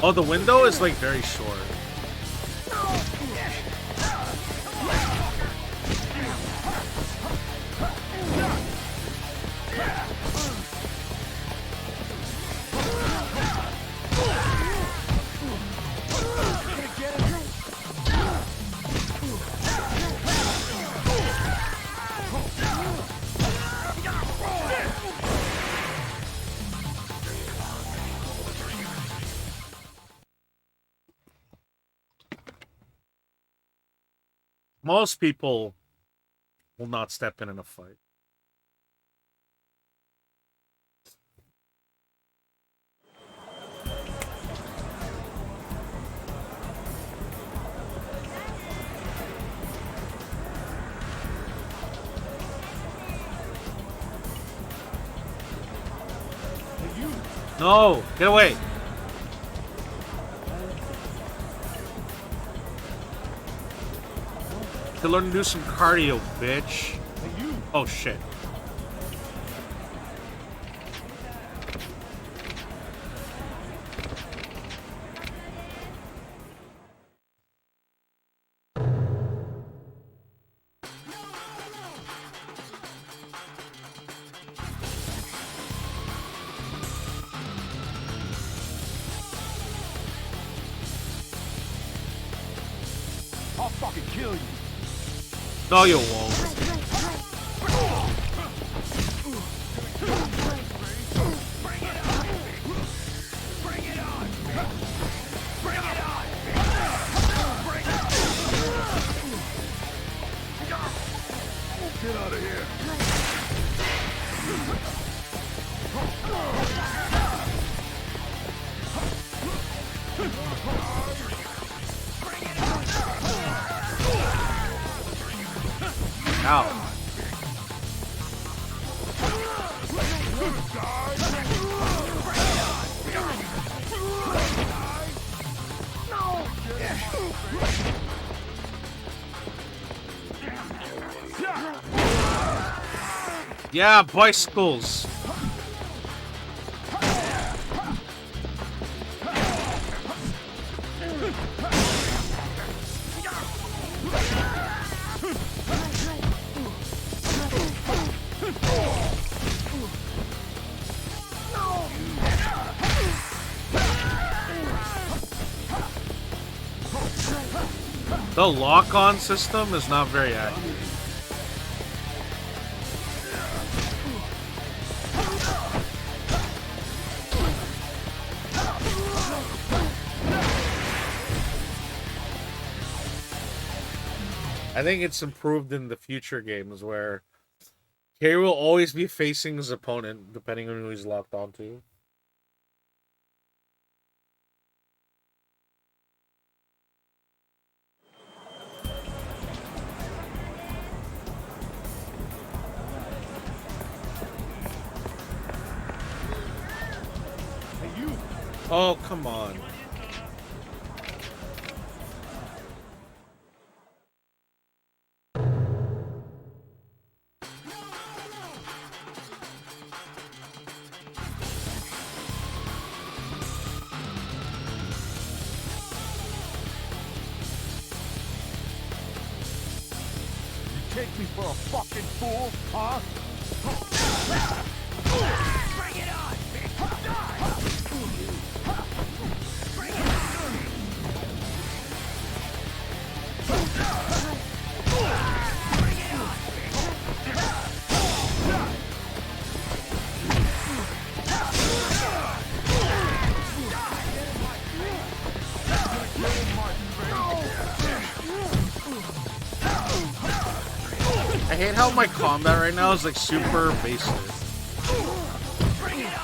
Oh, the window is like very short. Most people will not step in a fight. No, get away. To learn to do some cardio, bitch. Oh shit. fucking kill you. No, you won't. Bring it on! Bring it on! Bring it on! Bring it on! Get out of here! Ow. Yeah, bicycles. The lock-on system is not very accurate. I think it's improved in the future games where Kerry will always be facing his opponent depending on who he's locked onto. Oh, come on. Take me for a fucking fool, huh? Bring it on! Bring it on! Bring it I hate how my combat right now is like super basic. Bring it on!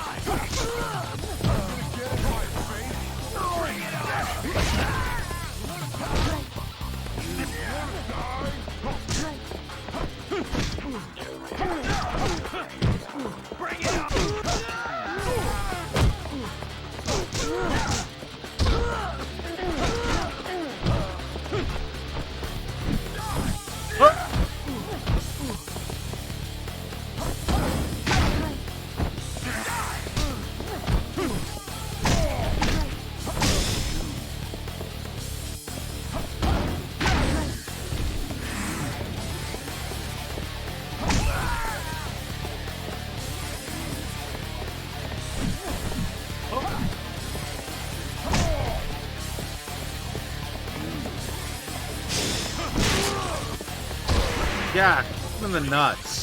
Yeah, in the nuts.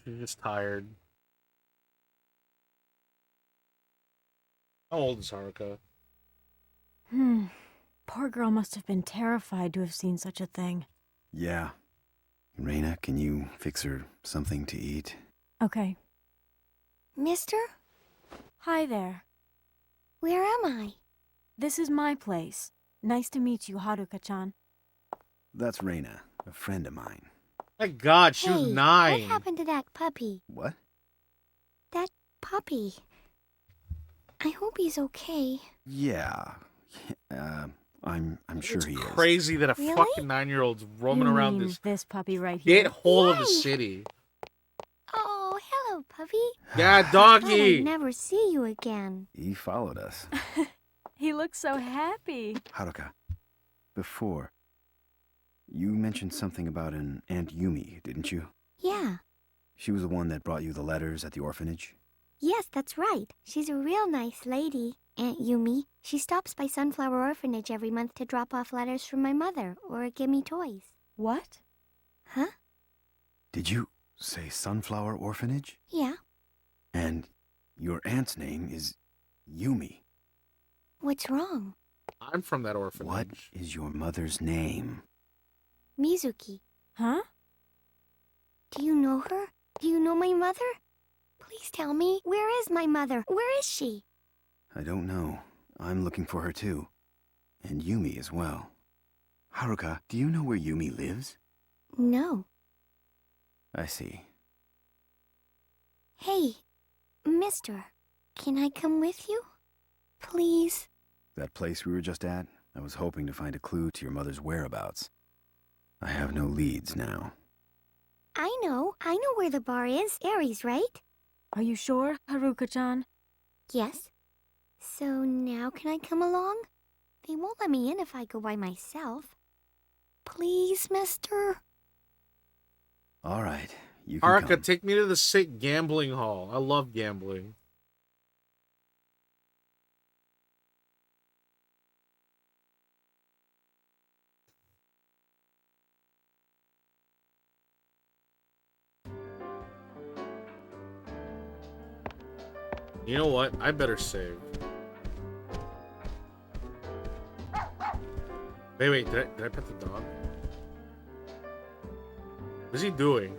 She's just tired. How old is Haruka? Poor girl must have been terrified to have seen such a thing. Yeah. Reina, can you fix her something to eat? Okay. Mister? Hi there. Where am I? This is my place. Nice to meet you, Haruka-chan. That's Reina, a friend of mine. My God, she was Hey, 9. what happened to that puppy? What? That puppy. I hope he's okay. Yeah. I'm sure It's he is. crazy that a Really? fucking 9-year-old's roaming You around mean this puppy right here? hole of a Yay! city. Oh, hello, puppy. Yeah, Thought I'd doggy. never see you again. He followed us. He looks so happy. Haruka, before, you mentioned something about an Aunt Yumi, didn't you? Yeah. She was the one that brought you the letters at the orphanage? Yes, that's right. She's a real nice lady, Aunt Yumi. She stops by Sunflower Orphanage every month to drop off letters from my mother or give me toys. What? Huh? Did you say Sunflower Orphanage? Yeah. And your aunt's name is Yumi. What's wrong? I'm from that orphanage. What is your mother's name? Mizuki. Huh? Do you know her? Do you know my mother? Please tell me, where is my mother? Where is she? I don't know. I'm looking for her too. And Yumi as well. Haruka, do you know where Yumi lives? No. I see. Hey, mister, can I come with you? Please? That place we were just at, I was hoping to find a clue to your mother's whereabouts. I have no leads now. I know where the bar is. Aries, right? Are you sure, Haruka-chan? Yes. So now can I come along? They won't let me in if I go by myself. Please, mister? All right, you can Haruka, come. take me to the sick gambling hall. I love gambling. You know what? I better save. Wait, did I pet the dog? What's he doing?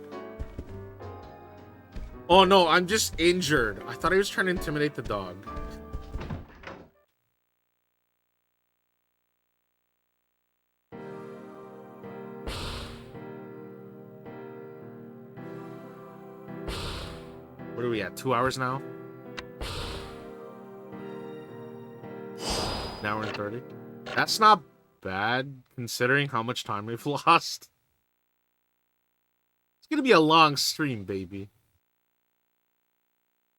Oh no, I'm just injured. I thought he was trying to intimidate the dog. What are we at? 2 hours now? An hour and 30? That's not bad, considering how much time we've lost. It's gonna be a long stream, baby.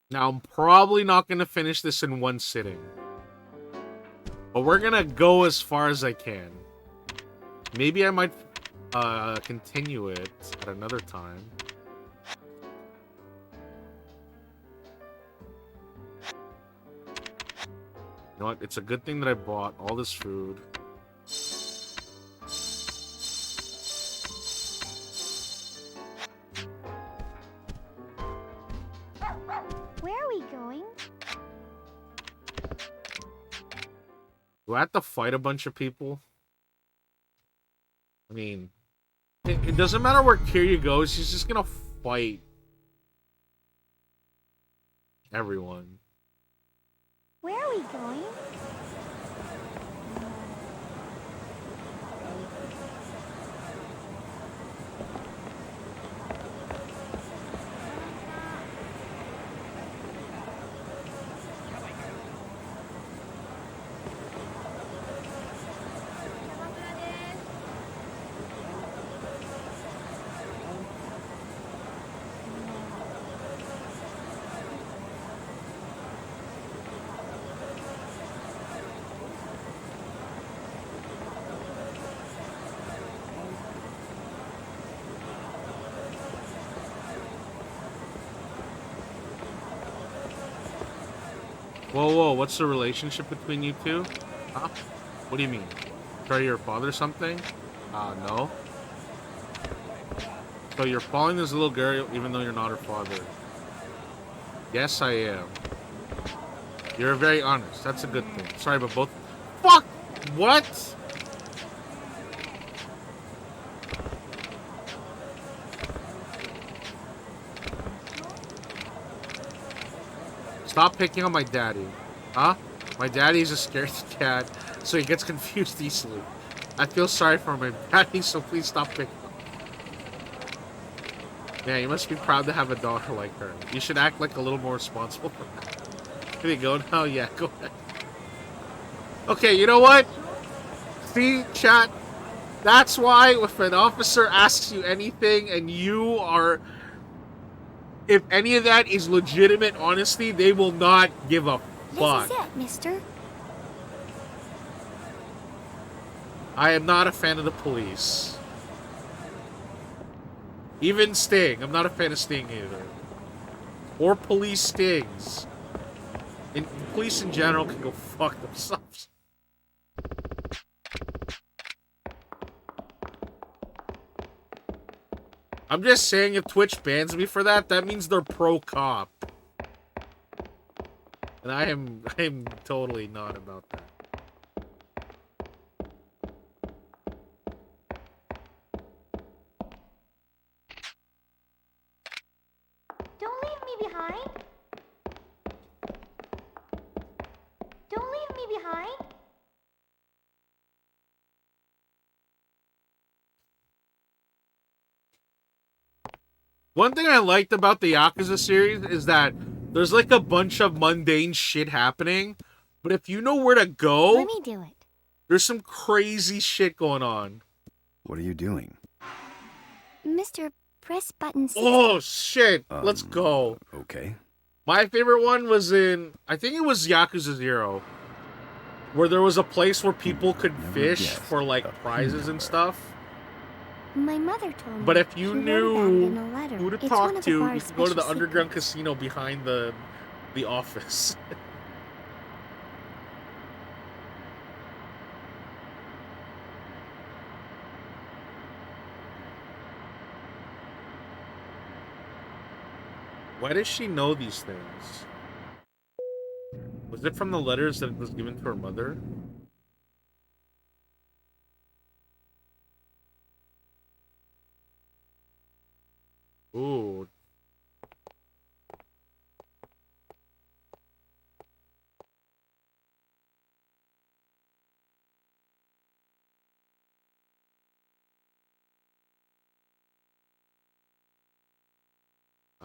Now, I'm probably not gonna finish this in one sitting. But we're gonna go as far as I can. Maybe I might continue it at another time. You know what? It's a good thing that I bought all this food. Where are we going? Do I have to fight a bunch of people? I mean, it doesn't matter where Kiryu goes, she's just gonna fight everyone. Where are we going? Whoa, what's the relationship between you two? Huh? What do you mean? Are you your father or something? No. So you're following this little girl even though you're not her father? Yes, I am. You're very honest. That's a good thing. Sorry, but both... Fuck! What? Stop picking on my daddy. Huh? My daddy's a scaredy cat, so he gets confused easily. I feel sorry for my daddy, so please stop picking on him. Yeah, you must be proud to have a daughter like her. You should act like a little more responsible for that. Here you go now. Yeah, go ahead. Okay, you know what? See, chat, that's why if an officer asks you anything and you are... If any of that is legitimate honesty, they will not give a fuck. This is it, mister. I am not a fan of the police. Even Sting. I'm not a fan of Sting either. Or police stings. And police in general can go fuck themselves. I'm just saying if Twitch bans me for that, that means they're pro-cop. And I am totally not about that. Don't leave me behind. Don't leave me behind. One thing I liked about the Yakuza series is that there's like a bunch of mundane shit happening, but if you know where to go, Let me do it. there's some crazy shit going on. What are you doing? Mister, press button 6. Oh shit, let's go. Okay. My favorite one was in, I think it was Yakuza 0, where there was a place where people could fish for like prizes and stuff. My mother told me. But if you she wrote about it in knew a letter. who to It's one talk of the to, you bar's could go to the special underground casino behind the office. Why does she know these things? Was it from the letters that was given to her mother? Ooh.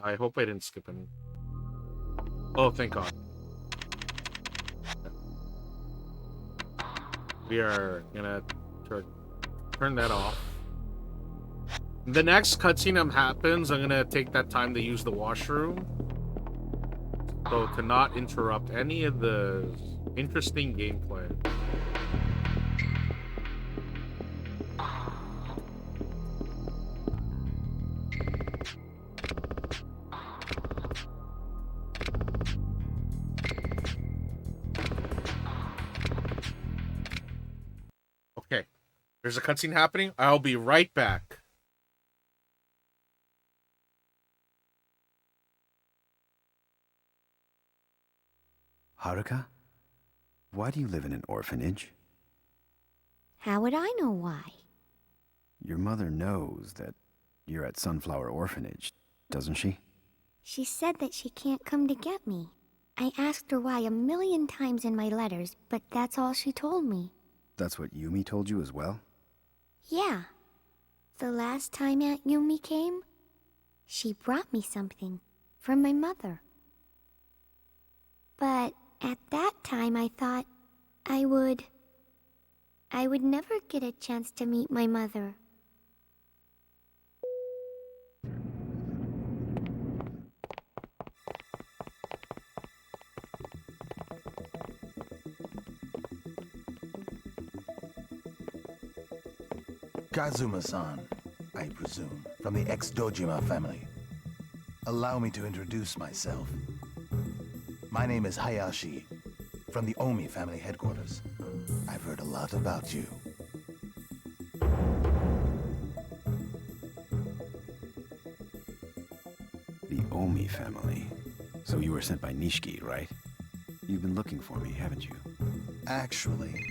I hope I didn't skip any. Oh, thank God. We are gonna turn that off. The next cutscene happens, I'm gonna take that time to use the washroom. So to not interrupt any of the interesting gameplay. Okay, there's a cutscene happening. I'll be right back. Haruka? Why do you live in an orphanage? How would I know why? Your mother knows that you're at Sunflower Orphanage, doesn't she? She said that she can't come to get me. I asked her why 1,000,000 times in my letters, but that's all she told me. That's what Yumi told you as well? Yeah. The last time Aunt Yumi came, she brought me something from my mother. But at that time I thought I would never get a chance to meet my mother. Kazuma-san, I presume, from the ex-Dojima family. Allow me to introduce myself. My name is Hayashi, from the Omi family headquarters. I've heard a lot about you. The Omi family. So you were sent by Nishiki, right? You've been looking for me, haven't you? Actually...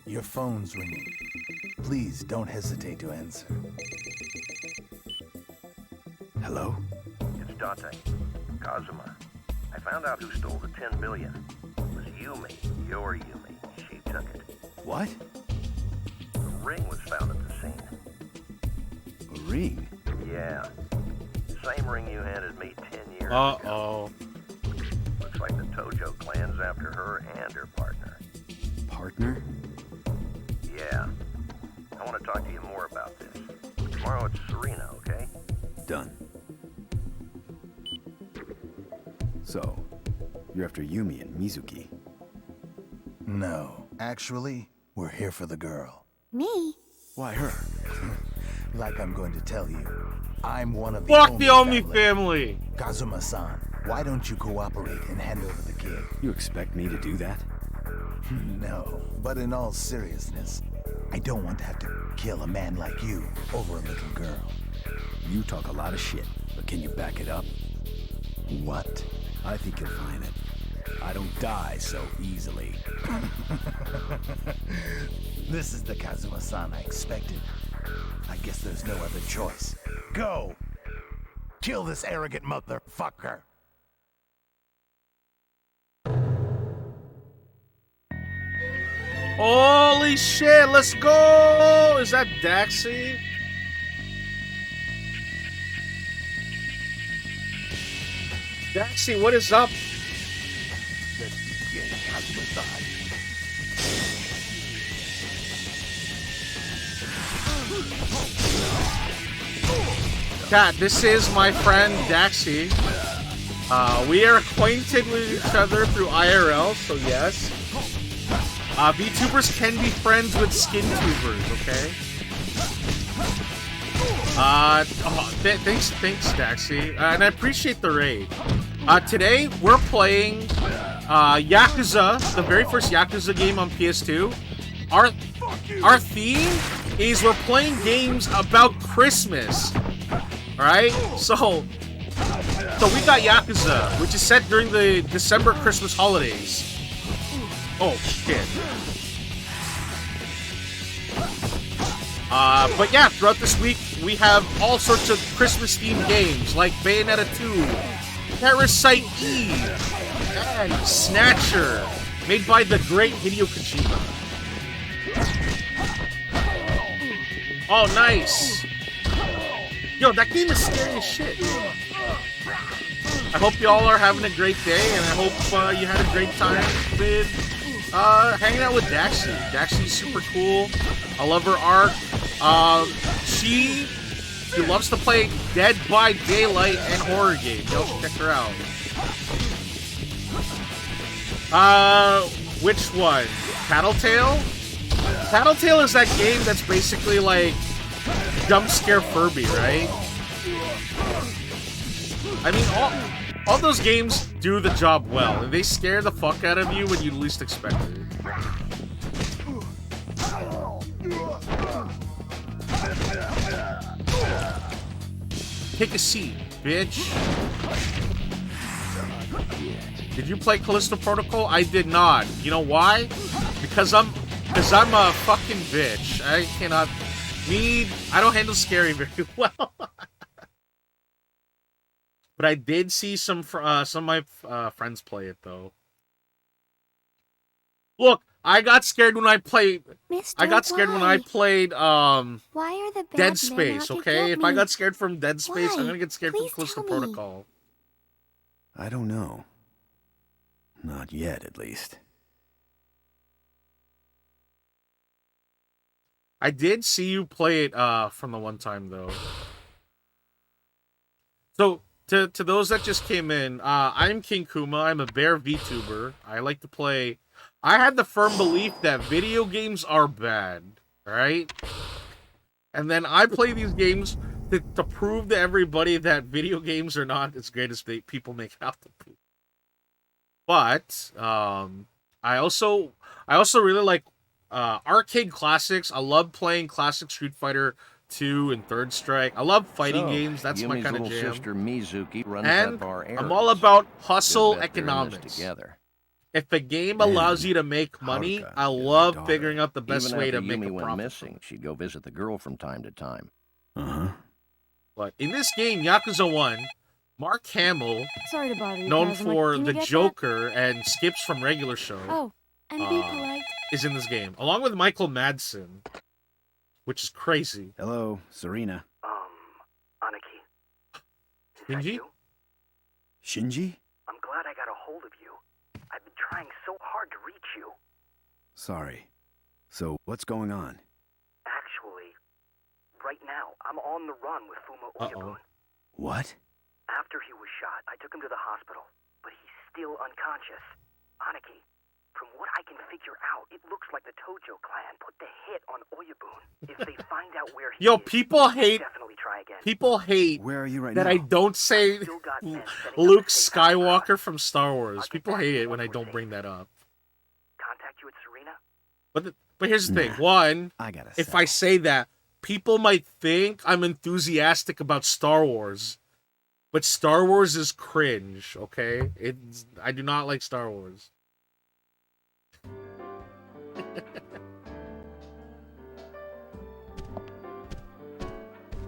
Your phone's ringing. Please don't hesitate to answer. Hello? It's Dante. Kazuma, I found out who stole the 10 million. It was Yumi, your Yumi. She took it. What? The ring was found at the scene. A ring? Yeah. Same ring you handed me 10 years ago. Uh-oh. Looks like the Tojo clan's after her and her partner. Partner? Yeah. I want to talk to you more about this. Tomorrow at Serena, okay? Done. So, you're after Yumi and Mizuki. No. Actually, we're here for the girl. Me? Why her? Like I'm going to tell you, I'm one of the Fuck the Omi family! Kazuma-san, why don't you cooperate and hand over the kid? You expect me to do that? No, but in all seriousness, I don't want to have to kill a man like you over a little girl. You talk a lot of shit, but can you back it up? What? I think you'll find it. I don't die so easily. This is the Kazuma-san I expected. I guess there's no other choice. Go! Kill this arrogant motherfucker! Holy shit, let's go! Is that Daxi? Daxi, what is up? Cat, this is my friend Daxi. We are acquainted with each other through IRL, so yes. VTubers can be friends with SkinTubers, okay? Thanks, Daxi. And I appreciate the raid. Today, we're playing Yakuza, the very first Yakuza game on PS2. Our theme is we're playing games about Christmas. Alright? So we got Yakuza, which is set during the December Christmas holidays. Oh, shit. But yeah, throughout this week, we have all sorts of Christmas-themed games, like Bayonetta 2, Parasite Eve, and Snatcher, made by the great Hideo Kojima. Oh, nice! Yo, that game is scary as shit. I hope y'all are having a great day, and I hope you had a great time with hanging out with Daxi. Daxi's super cool. I love her art. She loves to play Dead by Daylight and horror games. Y'all should check her out. Which one? Tattletale? Tattletale is that game that's basically like jump scare Furby, right? I mean, all those games do the job well, and they scare the fuck out of you when you least expect it. Take a seat, bitch. Did you play Callisto Protocol? I did not. You know why? Because I'm a fucking bitch. I don't handle scary very well. But I did see some of my friends play it though. Look, I got scared when I played. I got scared when I played Why are the bad Dead Space. Okay, if I got scared from Dead Space, Why? I'm gonna get scared Please from Callisto tell me. Protocol. I don't know. Not yet, at least. I did see you play it from the one time though. So to those that just came in, I'm King Kuma. I'm a bear VTuber. I like to play. I had the firm belief that video games are bad, right? And then I play these games to prove to everybody that video games are not as great as people make out to be. But I also really like arcade classics. I love playing classic Street Fighter 2 and Third Strike. I love fighting games. That's my Yumi's kind of little jam. sister Mizuki runs And up our I'm all about hustle economics. Together. If a game allows you to make money, I love figuring out the best Even way after to make Yumi a went profit. missing, she'd go visit the girl from time to time. Uh-huh. But in this game, Yakuza 1, Mark Hamill, Sorry to bother you, known Kazuma. for Can you the get that? Joker and skips from regular show, Oh, and be polite. is in this game, along with Michael Madsen, which is crazy. Hello, Serena. Aniki. Shinji? Shinji? I'm glad I got a hold of you. I've been trying so hard to reach you. Sorry. So, what's going on? Actually, right now, I'm on the run with Fumo Oyabun. What? After he was shot, I took him to the hospital, but he's still unconscious. Aniki, from what I can figure out, it looks like the Tojo clan put the hit on Oyabun. If they find out where he is, People hate. definitely try again. People hate. Where are you right that now? I don't say Luke Skywalker from Star Wars. People hate it when I don't bring that up. Contact you at Serena? But here's the thing. One, if I say that, people might think I'm enthusiastic about Star Wars. But Star Wars is cringe, okay? I do not like Star Wars.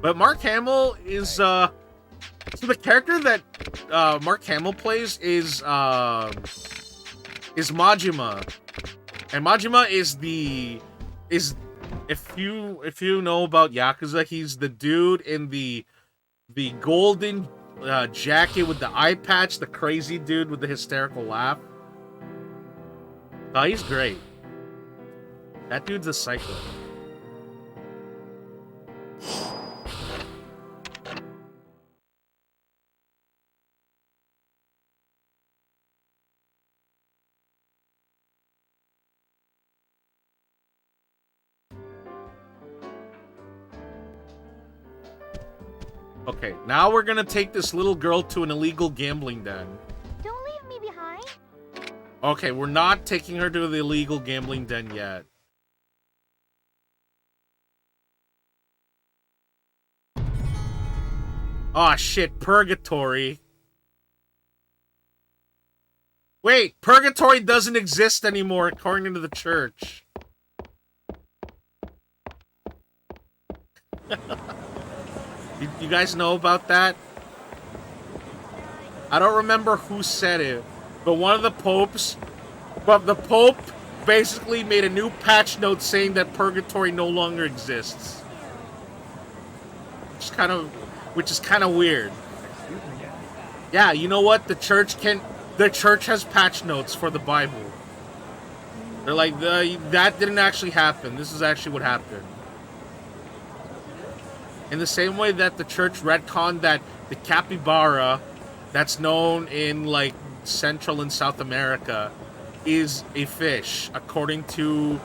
But Mark Hamill is so the character that Mark Hamill plays is Majima. And Majima is if you know about Yakuza, he's the dude in the golden jacket with the eye patch, the crazy dude with the hysterical laugh. Oh, he's great. That dude's a psycho. Okay, now we're gonna take this little girl to an illegal gambling den. Don't leave me behind. Okay, we're not taking her to the illegal gambling den yet. Aw, shit, Purgatory. Wait, Purgatory doesn't exist anymore according to the church. You guys know about that? I don't remember who said it, but the Pope basically made a new patch note saying that Purgatory no longer exists. Which is kind of weird. Yeah, you know what? The church has patch notes for the Bible. They're like, that didn't actually happen. This is actually what happened. In the same way that the church retconned that the capybara that's known in like Central and South America is a fish, according to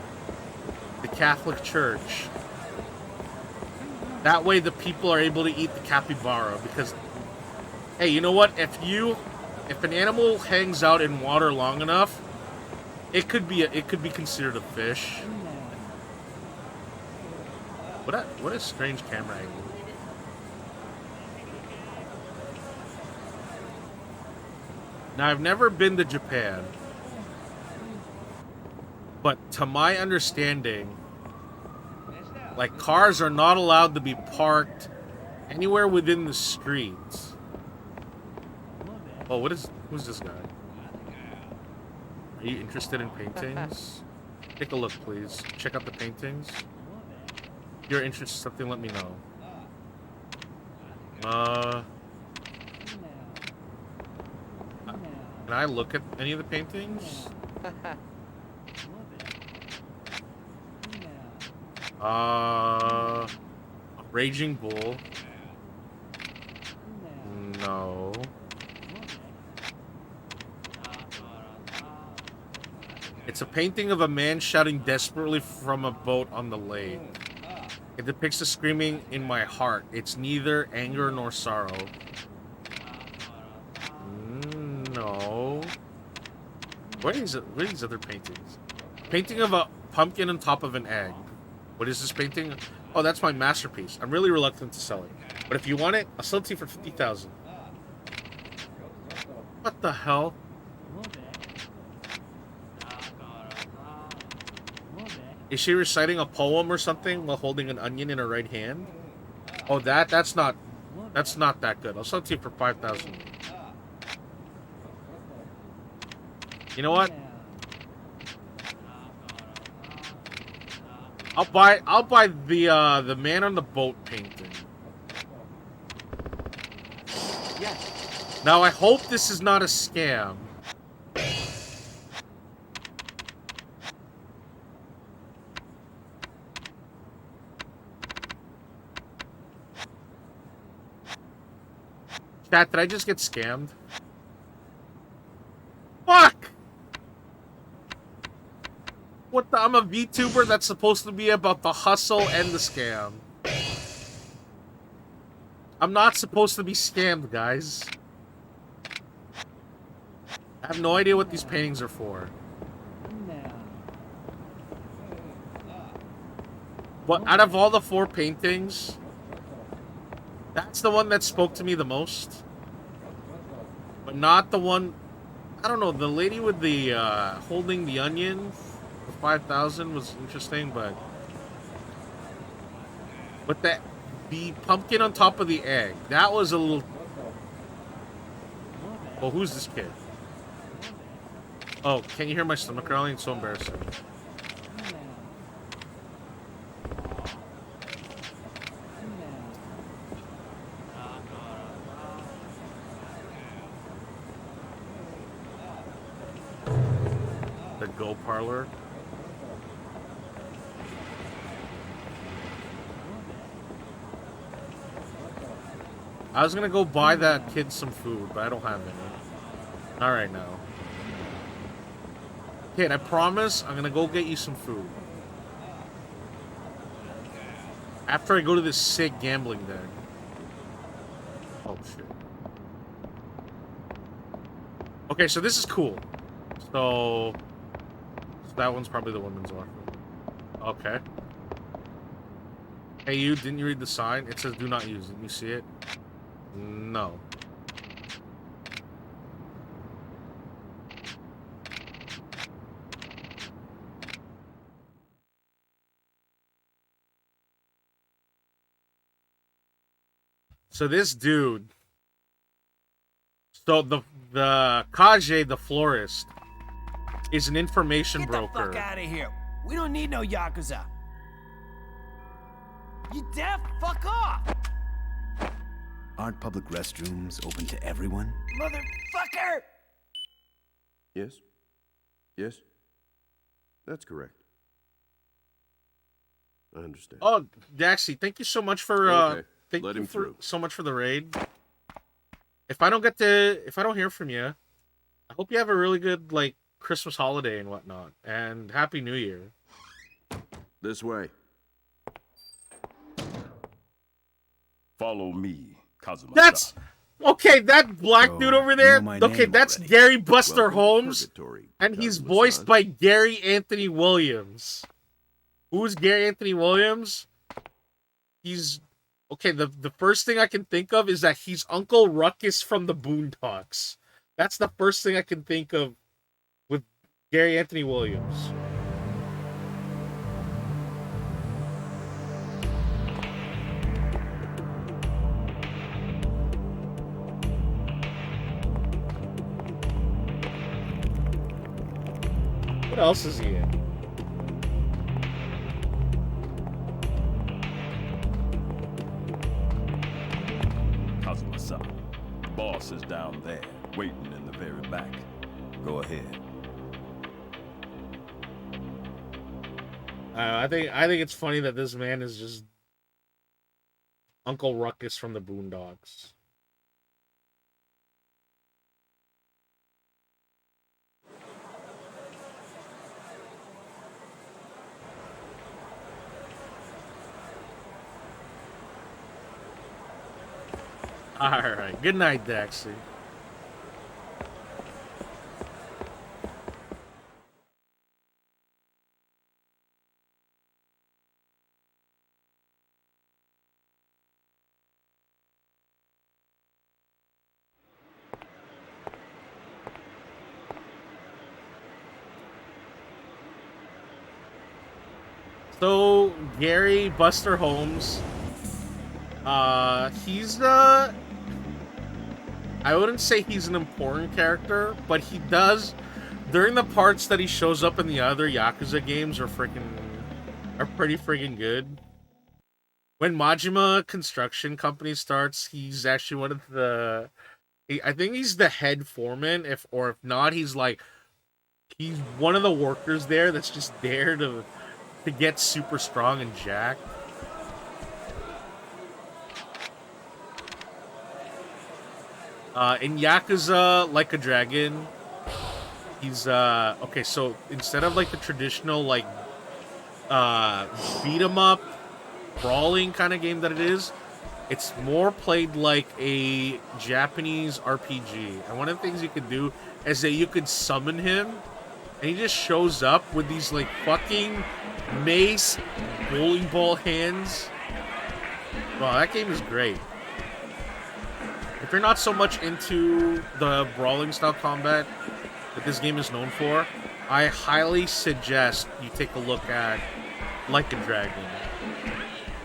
the Catholic Church. That way the people are able to eat the capybara because, hey, you know what? If an animal hangs out in water long enough, it could be considered a fish. What a strange camera angle. Now, I've never been to Japan, but to my understanding, like, cars are not allowed to be parked anywhere within the streets. Oh, who's this guy? Are you interested in paintings? Take a look, please. Check out the paintings. If you're interested in something, let me know. Can I look at any of the paintings? Raging Bull. No. It's a painting of a man shouting desperately from a boat on the lake. It depicts the screaming in my heart. It's neither anger nor sorrow. No. What are these other paintings? Painting of a pumpkin on top of an egg. What is this painting? Oh, that's my masterpiece. I'm really reluctant to sell it. But if you want it, I'll sell it to you for 50,000. What the hell? Is she reciting a poem or something while holding an onion in her right hand? Oh, that's not That's not that good. I'll sell it to you for 5,000. You know what? I'll buy the man on the boat painting. Yes. Now I hope this is not a scam. Chat, did I just get scammed? Fuck! What the? I'm a VTuber that's supposed to be about the hustle and the scam. I'm not supposed to be scammed, guys. I have no idea what these paintings are for. But out of all the 4 paintings, that's the one that spoke to me the most. But not the one... I don't know, the lady with the holding the onion for 5,000 was interesting, but the pumpkin on top of the egg, that was a little... Well, who's this kid? Oh, can you hear my stomach growling? It's so embarrassing. The Go Parlor. I was gonna go buy that kid some food, but I don't have any. Not right now. Kid, I promise I'm gonna go get you some food. After I go to this sick gambling den. Oh, shit. Okay, so this is cool. So that one's probably the women's one. Okay. Hey, you, didn't you read the sign? It says do not use. Didn't you see it? No. So this dude, so the Kaje, the florist, is an information broker. Get the fuck out of here. We don't need no Yakuza. You deaf? Fuck off! Aren't public restrooms open to everyone? Motherfucker! Yes? Yes? That's correct. I understand. Oh, Daxie, thank you so much for Okay. thank Let you him for through. so much for the raid. If I don't hear from you, I hope you have a really good like Christmas holiday and whatnot, and Happy New Year. This way. Follow me, Kazuma. That's okay. That black dude over there. my Okay, name that's already. Gary Buster Welcome to Holmes, Purgatory, and he's Kazuma-san. voiced by Gary Anthony Williams. Who's Gary Anthony Williams? He's okay. The first thing I can think of is that he's Uncle Ruckus from the Boondocks. That's the first thing I can think of with Gary Anthony Williams. What else is he in? Kazuma-san. Boss is down there, waiting in the very back. Go ahead. I think it's funny that this man is just Uncle Ruckus from the Boondocks. Alright, good night, Daxie. So, Gary Buster Holmes He's I wouldn't say he's an important character, but he does during the parts that he shows up in the other Yakuza games are pretty freaking good. When Majima Construction Company starts, he's actually one of the I think he's the head foreman, if not, he's one of the workers there that's just there to get super strong and jacked. In Yakuza Like a Dragon, he's okay, so instead of like the traditional like beat 'em up brawling kind of game that it is, it's more played like a Japanese RPG. And one of the things you could do is that you could summon him and he just shows up with these like fucking mace bowling ball hands. Wow, that game is great. If you're not so much into the brawling style combat that this game is known for, I highly suggest you take a look at Like a Dragon.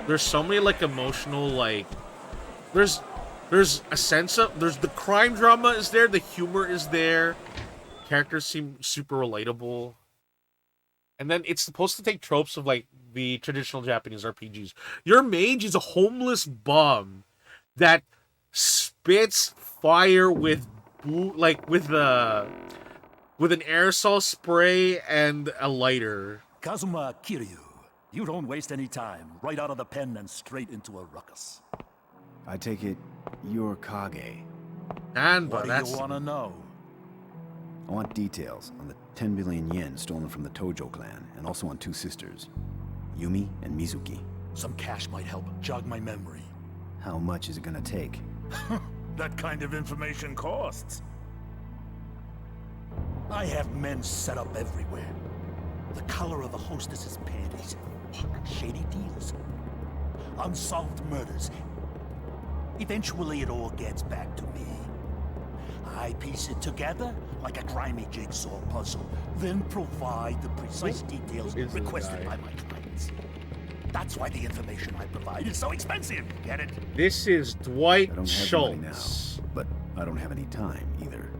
There's so many like emotional like there's a sense of the crime drama is there, the humor is there, characters seem super relatable. And then it's supposed to take tropes of like the traditional Japanese RPGs. Your mage is a homeless bum that spits fire with with an aerosol spray and a lighter. Kazuma Kiryu, you don't waste any time. Right out of the pen and straight into a ruckus. I take it you're Kage. And what do you want to know? I want details on the 10 billion yen stolen from the Tojo clan, and also on two sisters, Yumi and Mizuki. Some cash might help jog my memory. How much is it gonna take? That kind of information costs. I have men set up everywhere. The color of the hostess's panties. Shady deals. Unsolved murders. Eventually it all gets back to me. I piece it together like a grimy jigsaw puzzle, then provide the precise details requested by my clients. That's why the information I provide is so expensive. Get it? This is Dwight I don't have Schultz. money now, but I don't have any time either.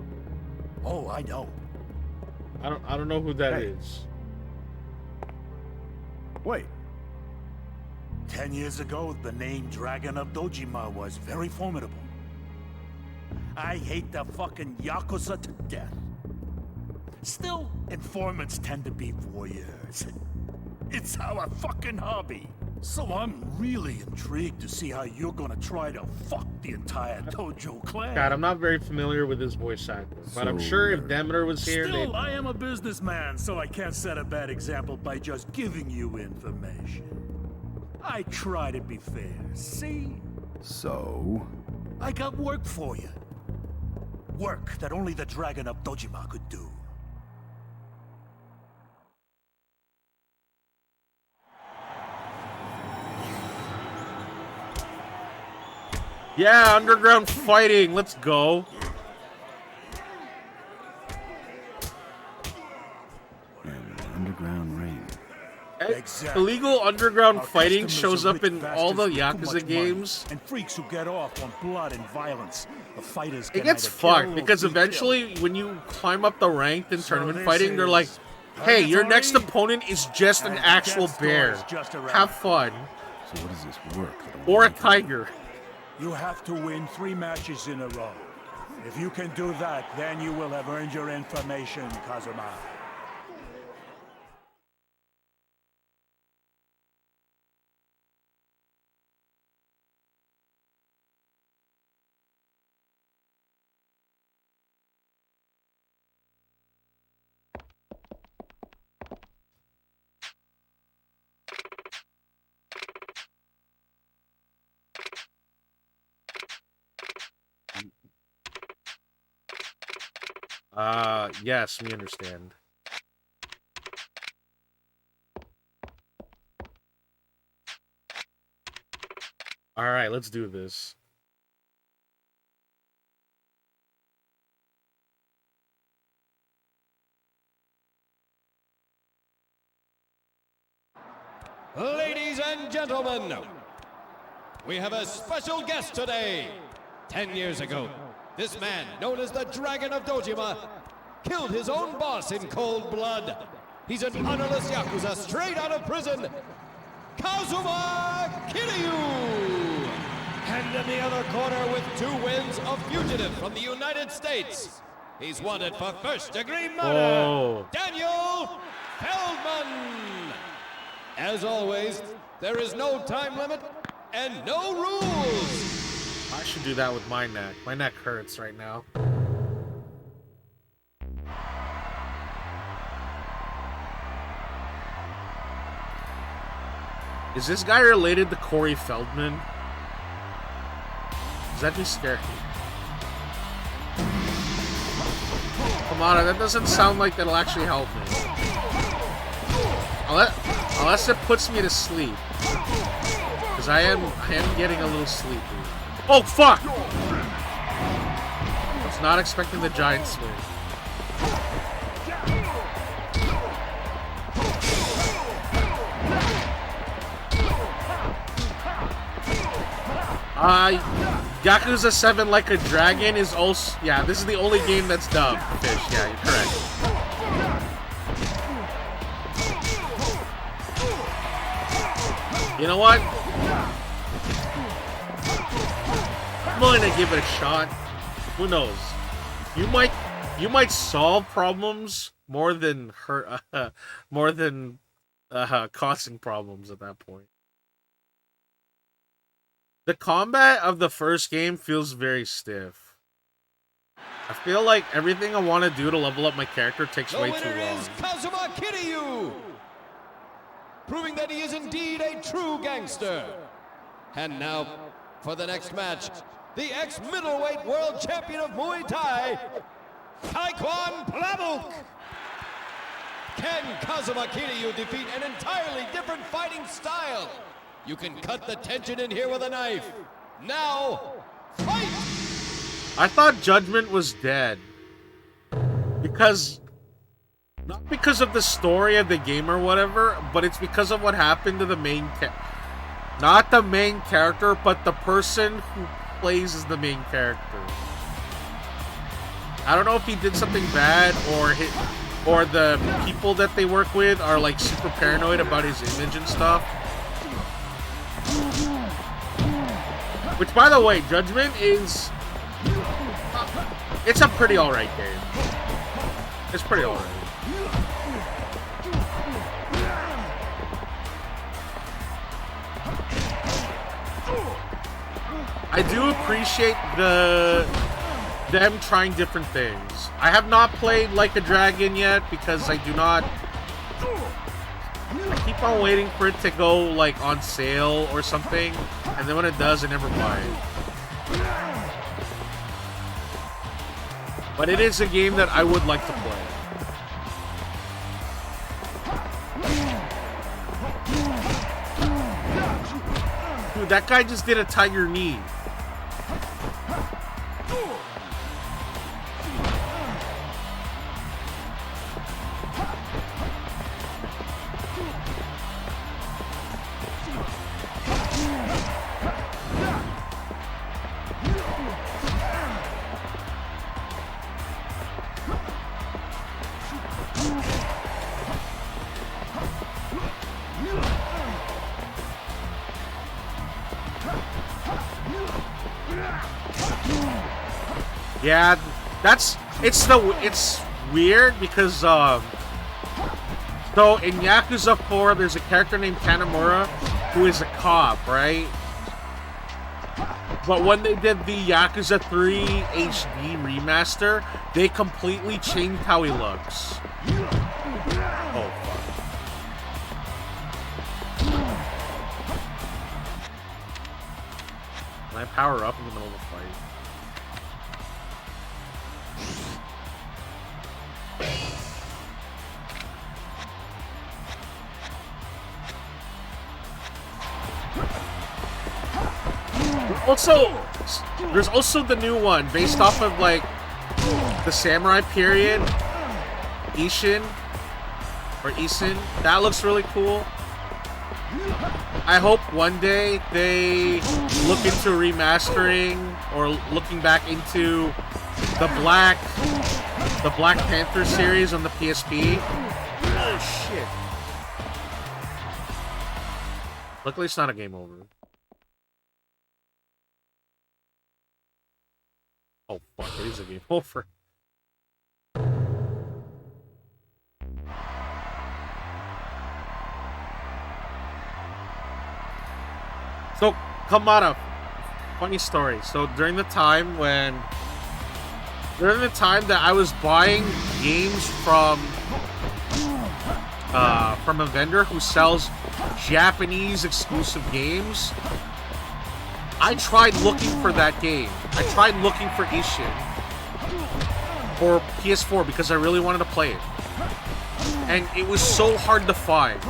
Oh, I know. I don't know who that is. Wait. 10 years ago, the name Dragon of Dojima was very formidable. I hate the fucking Yakuza to death. Still, informants tend to be voyeurs. It's our fucking hobby. So I'm really intrigued to see how you're gonna try to fuck the entire Tojo clan. God, I'm not very familiar with his voice actor, but I'm sure if Demeter was here, Still, I am a businessman, so I can't set a bad example by just giving you information. I try to be fair, see? So? I got work for you. Work that only the Dragon of Dojima could do. Yeah, underground fighting. Let's go. Underground ring. Exactly. Illegal underground Our fighting customers shows are up rich in all the bastards with too Yakuza much money, games. and freaks who get off on blood and violence. The fighters It can gets either kill fucked or because be eventually, when you climb up the rank in tournament this fighting, they're like, is "Hey, your next purgatory? opponent is just an And actual death's bear. door is just around. Have fun." So what does this work? Or a tiger. You have to win 3 matches in a row. If you can do that, then you will have earned your information, Kazuma. Yes, we understand. All right, let's do this. Ladies and gentlemen, we have a special guest today. 10 years ago, this man, known as the Dragon of Dojima, killed his own boss in cold blood. He's an honorless Yakuza straight out of prison, Kazuma Kiryu! And in the other corner with 2 wins, a fugitive from the United States. He's wanted for first-degree murder, Whoa. Daniel Feldman! As always, there is no time limit and no rules! I should do that with my neck. My neck hurts right now. Is this guy related to Corey Feldman? Does that just scare me? Come on, that doesn't sound like that'll actually help me. Unless it puts me to sleep. Because I am getting a little sleepy. Oh, fuck! I was not expecting the giant swing. Yakuza 7 Like a Dragon is also... Yeah, this is the only game that's dubbed, Fish. Yeah, you're correct. You know what? I'm willing to give it a shot. Who knows? You might solve problems more than hurt, causing problems at that point. The combat of the first game feels very stiff. I feel like everything I want to do to level up my character takes way too long. Is Kazuma Kiryu, proving that he is indeed a true gangster. And now, for the next match, the ex-middleweight world champion of Muay Thai, Taekwon Plamuk. Can Kazuma Kiryu defeat an entirely different fighting style? You can cut the tension in here with a knife. Now, fight! I thought Judgment was dead. Not because of the story of the game or whatever, but it's because of what happened to the main not the main character, but the person who plays as the main character. I don't know if he did something bad or the people that they work with are like super paranoid about his image and stuff. Which, by the way, Judgment is... it's a pretty alright game. It's pretty alright. I do appreciate them trying different things. I have not played Like a Dragon yet because I do not... I keep on waiting for it to go like on sale or something, and then when it does, I never buy it. But it is a game that I would like to play. Dude, that guy just did a tiger knee. Yeah, it's weird because so in Yakuza 4 there's a character named Kanamura who is a cop, right? But when they did the Yakuza 3 HD remaster, they completely changed how he looks. Oh fuck. Can I power up in the middle of a fight? There's also the new one based off of like the samurai period, Ishin. That looks really cool. I hope one day they look into remastering or looking back into the Black Panther series on the PSP. Oh shit. Luckily it's not a game over. Oh fuck, it is a game over. So, Kamada, funny story. So during the time that I was buying games from a vendor who sells Japanese exclusive games, I tried looking for that game. I tried looking for Ishin for PS4 because I really wanted to play it. And it was so hard to find.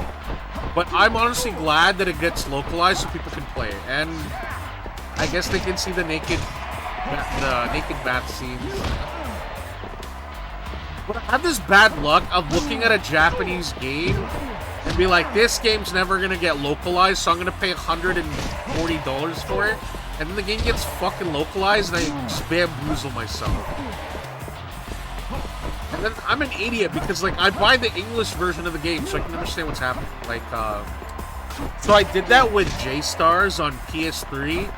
But I'm honestly glad that it gets localized so people can play it. And I guess they can see the naked bath scenes. But I have this bad luck of looking at a Japanese game and be like, this game's never gonna get localized, so I'm gonna pay $140 for it. And then the game gets fucking localized and I just bamboozle myself. And then I'm an idiot because, like, I buy the English version of the game so I can understand what's happening. Like, so I did that with J-Stars on PS3,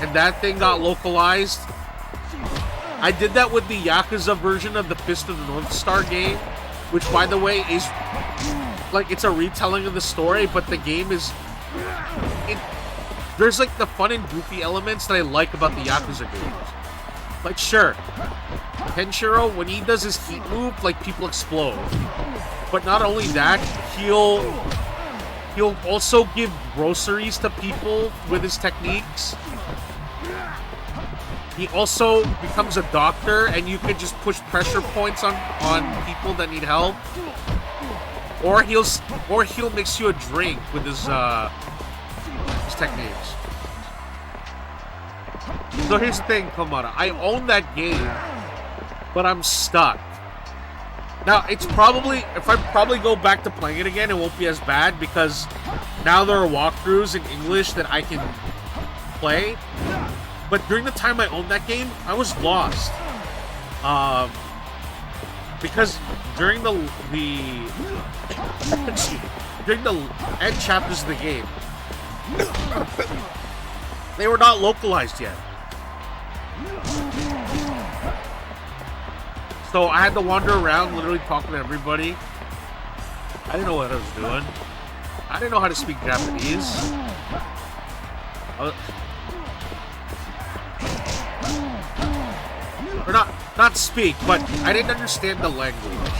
and that thing got localized. I did that with the Yakuza version of the Fist of the North Star game, which, by the way, is, like, it's a retelling of the story, but the game is... there's, like, the fun and goofy elements that I like about the Yakuza games. Like, sure, Kenshiro, when he does his heat move, like, people explode. But not only that, he'll also give groceries to people with his techniques. He also becomes a doctor, and you could just push pressure points on people that need help. Or he'll mix you a drink with his techniques. So here's the thing, Kamada. I own that game, but I'm stuck. Now, it's probably, if I probably go back to playing it again, it won't be as bad because now there are walkthroughs in English that I can play. But during the time I owned that game, I was lost. Because during the end chapters of the game, they were not localized yet. So I had to wander around, literally talking to everybody. I didn't know what I was doing. I didn't know how to speak Japanese. Or not speak, but I didn't understand the language.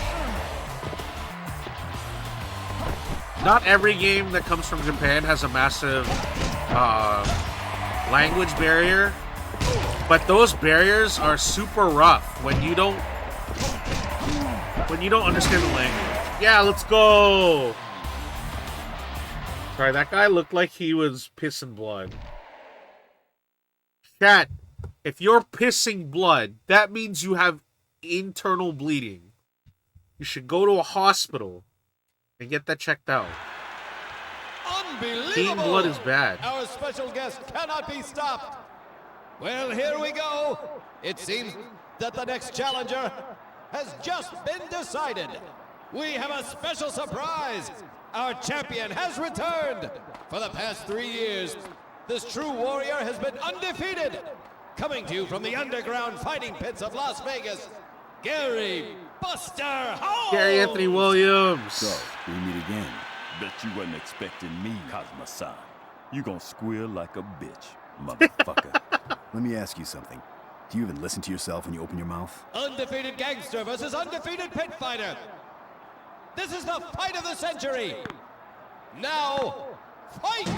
Not every game that comes from Japan has a massive language barrier, but those barriers are super rough when you don't understand the language. Yeah, let's go. Sorry, that guy looked like he was pissing blood. Chat, if you're pissing blood, that means you have internal bleeding. You should go to a hospital and get that checked out. Unbelievable! Peeing blood is bad. Our special guest cannot be stopped. Well, here we go. It seems that the next challenger has just been decided. We have a special surprise. Our champion has returned. For the past 3 years, this true warrior has been undefeated. Coming to you from the underground fighting pits of Las Vegas, Gary Buster Holmes! Gary Anthony Williams. So, we meet again. Bet you wasn't expecting me, Kazuma-san. You gonna squeal like a bitch, motherfucker. Let me ask you something. Do you even listen to yourself when you open your mouth? Undefeated gangster versus undefeated pit fighter. This is the fight of the century. Now, fight!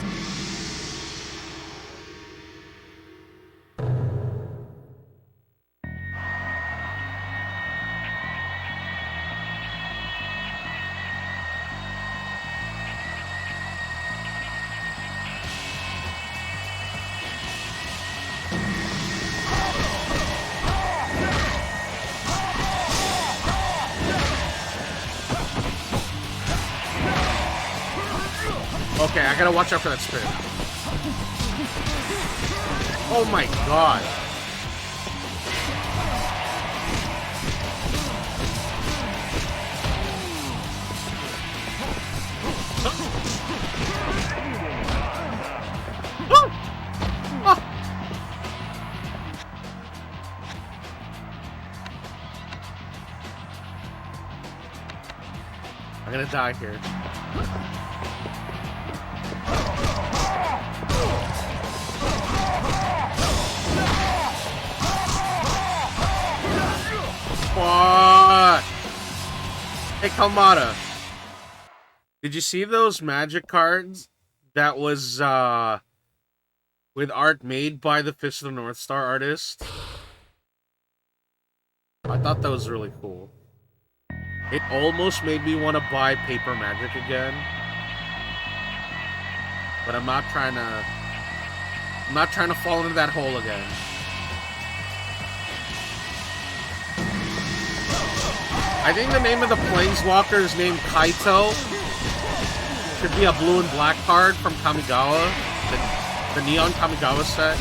Okay, I gotta watch out for that spin. Oh my god. I'm gonna die here. What? Hey, Kalmata. Did you see those magic cards that was with art made by the Fist of the North Star artist? I thought that was really cool. It almost made me want to buy paper magic again. But I'm not trying to fall into that hole again. I think the name of the Planeswalker is named Kaito. Could be a blue and black card from Kamigawa. The Neon Kamigawa set.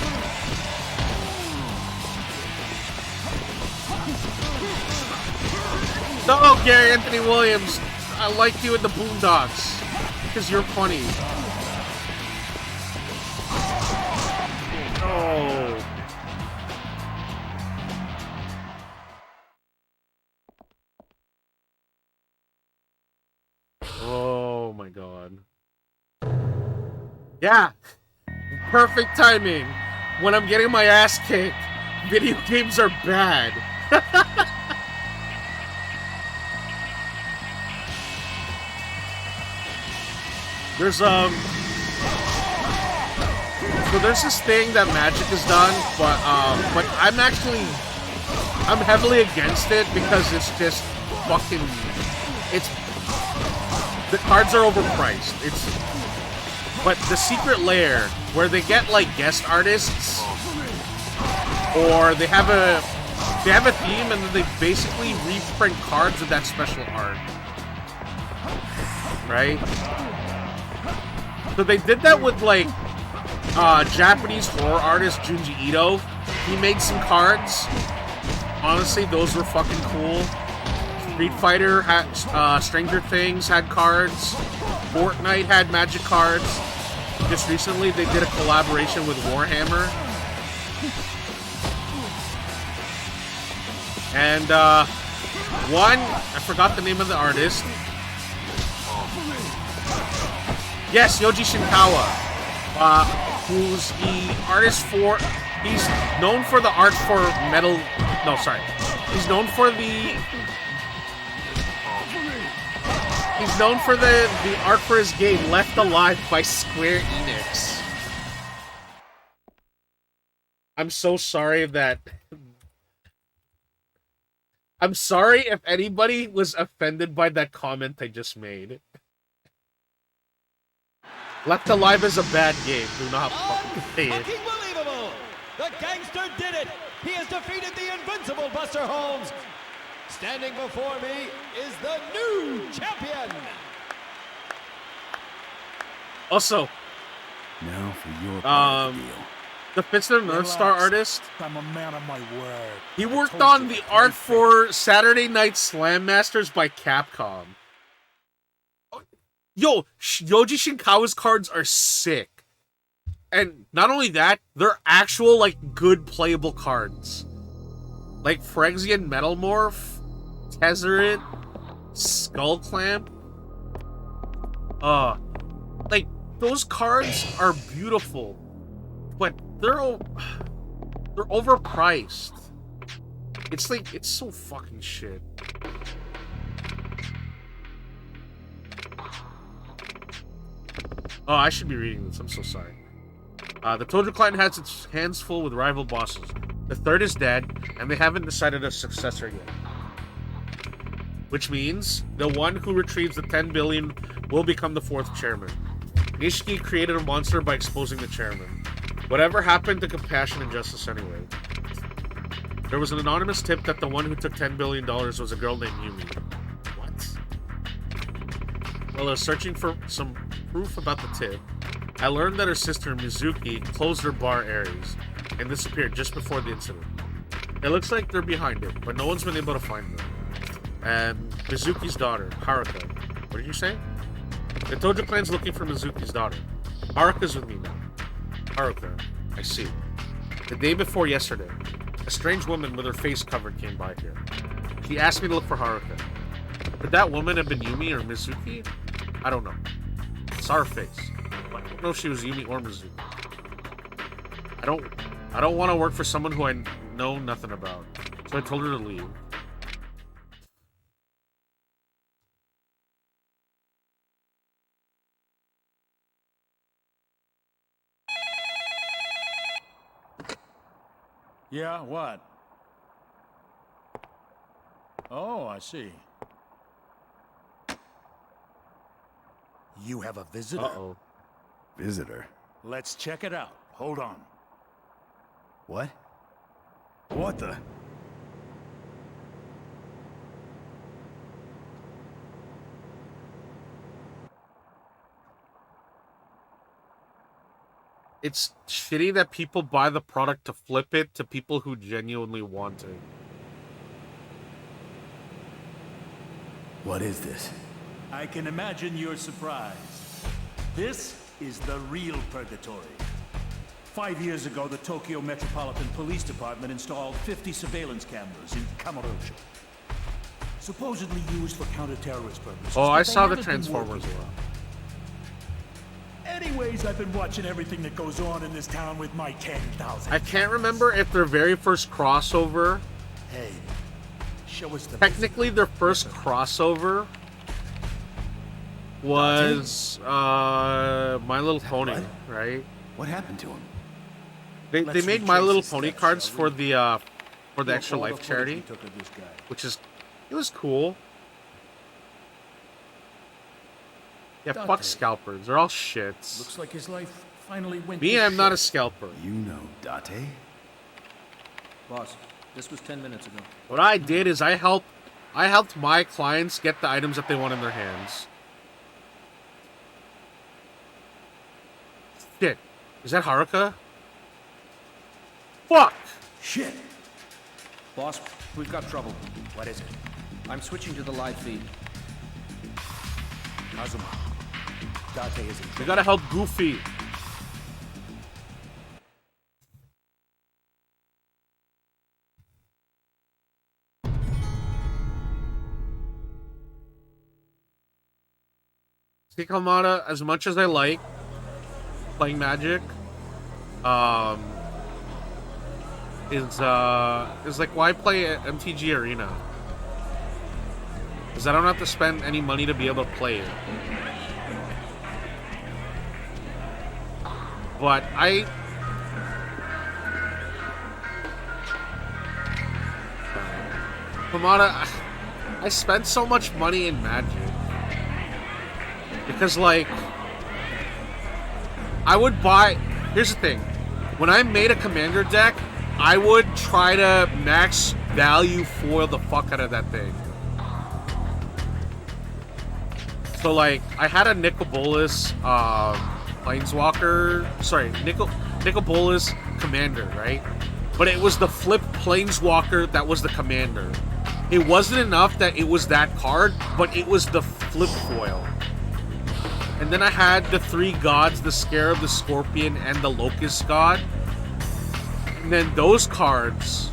No, Gary Anthony Williams. I liked you in the Boondocks. Because you're funny. Oh. Oh my god. Yeah. Perfect timing. When I'm getting my ass kicked, video games are bad. There's so there's this thing that Magic has done, but I'm heavily against it because it's just fucking, the cards are overpriced. But the Secret Lair, where they get like guest artists, or they have a theme and then they basically reprint cards with that special art, right? So they did that with like Japanese horror artist Junji Ito. He made some cards. Honestly, those were fucking cool. Street Fighter had Stranger Things had cards. Fortnite had Magic cards. Just recently, they did a collaboration with Warhammer. And one, I forgot the name of the artist. Yes, Yoji Shinkawa, who's the artist for, he's known for the art for Metal, no, sorry. He's known for the art for his game Left Alive by Square Enix. I'm so sorry I'm sorry if anybody was offended by that comment I just made. Left Alive is a bad game. Do not fucking say it. Unbelievable! The gangster did it! He has defeated the invincible Buster Holmes! Standing before me is the new champion! Also, now for your part of the deal. The Fist of the North Star artist, I'm a man of my word. He worked on the art for Saturday Night Slam Masters by Capcom. Yo, Yoji Shinkawa's cards are sick. And not only that, they're actual, like, good playable cards. Like Phyrexian Metalmorph, Tezzeret, Skull Clamp. Like, those cards are beautiful. But they're overpriced. It's like, it's so fucking shit. Oh, I should be reading this. I'm so sorry. The Tojo Clan has its hands full with rival bosses. The third is dead, and they haven't decided a successor yet. Which means the one who retrieves the 10 billion will become the fourth chairman. Nishiki created a monster by exposing the chairman. Whatever happened to compassion and justice anyway? There was an anonymous tip that the one who took $10 billion was a girl named Yumi. What? Well, I was searching for some proof about the tip, I learned that her sister Mizuki closed her bar Aries and disappeared just before the incident. It looks like they're behind it, but no one's been able to find them. And Mizuki's daughter, Haruka. What did you say? The Dojo clan's looking for Mizuki's daughter. Haruka's with me now. Haruka, I see. The day before yesterday, a strange woman with her face covered came by here. She asked me to look for Haruka. Could that woman have been Yumi or Mizuki? I don't know. I saw her face. But I don't know if she was Yumi or Mizuki. I don't want to work for someone who I know nothing about. So I told her to leave. Yeah, what? Oh, I see. You have a visitor? Uh-oh. Visitor? Let's check it out. Hold on. What? What the? It's shitty that people buy the product to flip it to people who genuinely want it. What is this? I can imagine your surprise. This is the real purgatory. 5 years ago, the Tokyo Metropolitan Police Department installed 50 surveillance cameras in Kamurocho. Supposedly used for counter-terrorist purposes. Oh, I but they saw the haven't been Transformers working. one. Anyways, I've been watching everything that goes on in this town with my 10,000. I can't remember if their very first crossover... Hey, show us the... Technically, their first crossover was My Little Pony, right? What happened to him? They made My Little Pony cards for the Extra Life charity, which is it was cool. Yeah, fuck scalpers. They're all shits. Looks like his life finally went. Me, I'm not a scalper. You know Date? Boss, this was 10 minutes ago. What I did is I helped my clients get the items that they want in their hands. Shit. Is that Haruka? Fuck! Shit! Boss, we've got trouble. What is it? I'm switching to the live feed. Kazuma. Date is in We gotta help Goofy. See, Kamada, as much as I like playing Magic, is like, why play at MTG Arena? Because I don't have to spend any money to be able to play it. But Kamada, I spent so much money in Magic. Because, like, I would buy... Here's the thing. When I made a commander deck, I would try to max value foil the fuck out of that thing. So, like, I had a Nicobolus Planeswalker... Sorry, Nicobolus Commander, right? But it was the flipped Planeswalker that was the commander. It wasn't enough that it was that card, but it was the flip foil. And then I had the three gods, the Scarab, the Scorpion, and the Locust God. And then those cards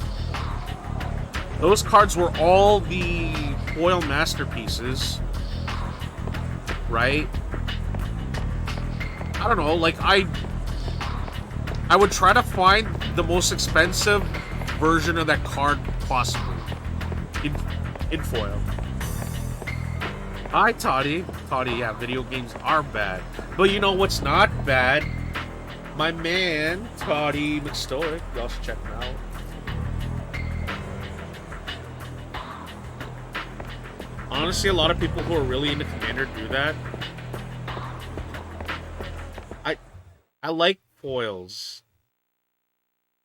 were all the foil masterpieces, right? I don't know, like, I would try to find the most expensive version of that card possible in foil. Hi, Toddy. Toddy, yeah, video games are bad. But you know what's not bad? My man, Toddy McStoic. Y'all should check him out. Honestly, a lot of people who are really into Commander do that. I like foils.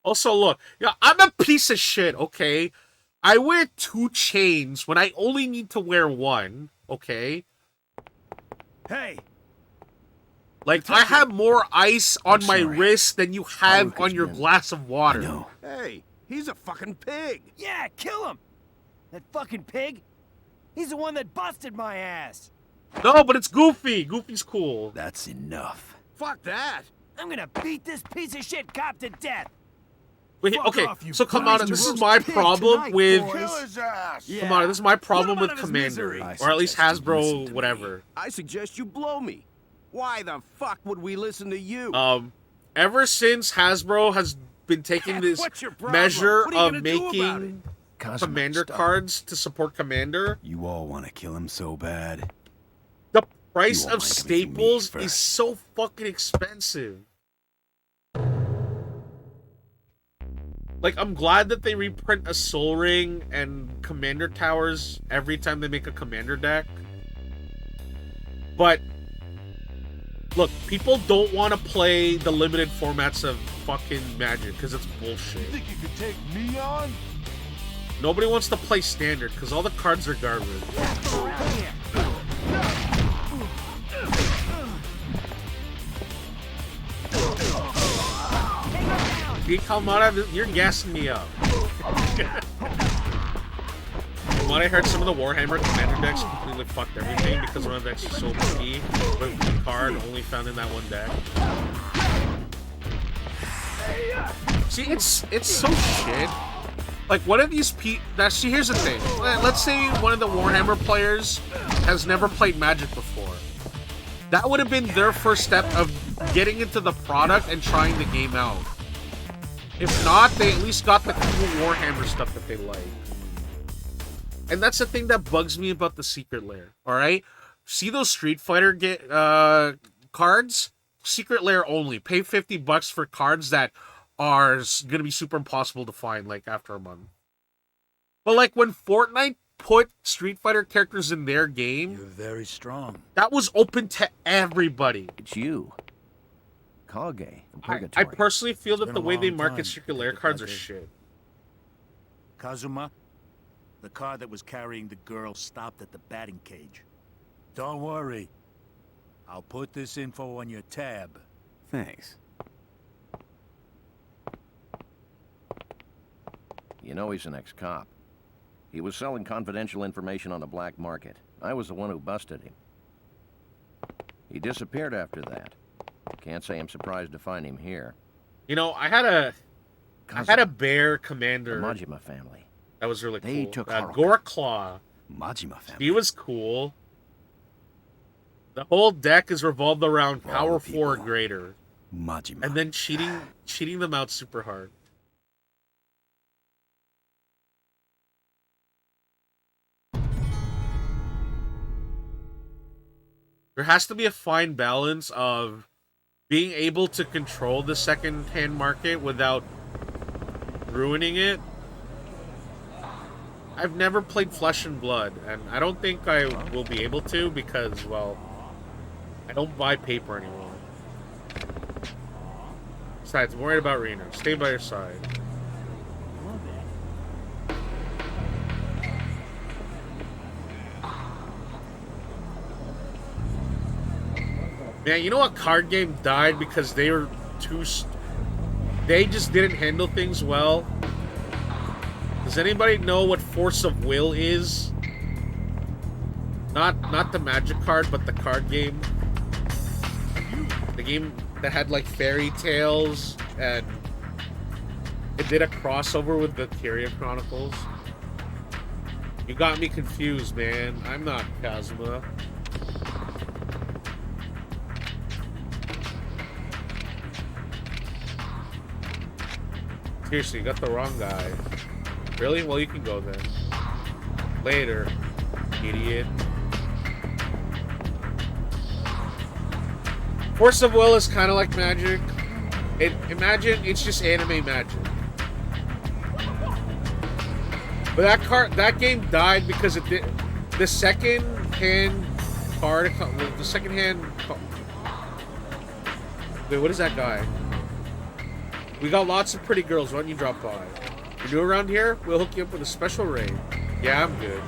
Also, look, yeah, I'm a piece of shit, okay? I wear 2 chains when I only need to wear 1, okay? Hey! Like, I have more ice on my wrist than you have on your glass of water. No. Hey, he's a fucking pig. Yeah, kill him! That fucking pig? He's the one that busted my ass! No, but it's Goofy. Goofy's cool. That's enough. Fuck that. I'm gonna beat this piece of shit cop to death! Wait, Fuck okay, off, you so come on, blazing this is roast my pig problem tonight, with... boys. Kill his ass. Come on, this is my problem Put him with out of his Commander. misery. Or at least suggest you listen Hasbro, to whatever. I suggest you blow me. Why the fuck would we listen to you? Ever since Hasbro has been taking this What's your problem? measure What are you of gonna do about making Cosmo, Commander stop. cards to support Commander, You all want to kill him so bad. the price You won't of mind coming to me staples is first. so fucking expensive. Like, I'm glad that they reprint a Soul Ring and Commander Towers every time they make a Commander deck. But, look, people don't want to play the limited formats of fucking Magic because it's bullshit. You think you could take me on? Nobody wants to play Standard because all the cards are garbage. Hey, Kalmara, you're gassing me up. From what I heard, some of the Warhammer Commander decks completely fucked everything because one of the decks is so key, but one card only found in that one deck. See, it's so shit. Like, one of these see, here's the thing. Let's say one of the Warhammer players has never played Magic before. That would have been their first step of getting into the product and trying the game out. If not, they at least got the cool Warhammer stuff that they like. And that's the thing that bugs me about the Secret Lair, alright? See those Street Fighter cards? Secret Lair only. Pay $50 for cards that are gonna be super impossible to find, like, after a month. But, like, when Fortnite put Street Fighter characters in their game... You're very strong. That was open to everybody. It's you. Kage. I personally feel that been the a way they long market time, Secret Lair cards are shit. Kazuma, the car that was carrying the girl stopped at the batting cage. Don't worry. I'll put this info on your tab. Thanks. You know he's an ex-cop. He was selling confidential information on the black market. I was the one who busted him. He disappeared after that. Can't say I'm surprised to find him here. You know, I had a bear commander. The Majima family. That was really They cool. took Goreclaw. Majima family. He was cool. The whole deck is revolved around Power 4 or greater. Majima. And then cheating them out super hard. There has to be a fine balance of being able to control the second-hand market without ruining it. I've never played Flesh and Blood, and I don't think I will be able to because, well, I don't buy paper anymore. Besides, I'm worried about Reno. Stay by your side. Man, you know what card game died because they were they just didn't handle things well? Does anybody know what Force of Will is? Not the Magic card, but the card game. The game that had like fairy tales and it did a crossover with the Kyria Chronicles. You got me confused, man. I'm not Kazuma. Seriously, you got the wrong guy. Really? Well, you can go then. Later, idiot. Force of Will is kind of like Magic. Imagine it's just anime Magic. But that game died because it did the second-hand card. The second-hand. Wait, what is that guy? We got lots of pretty girls. Why don't you drop by? You're new around here? We'll hook you up with a special raid. Yeah, I'm good.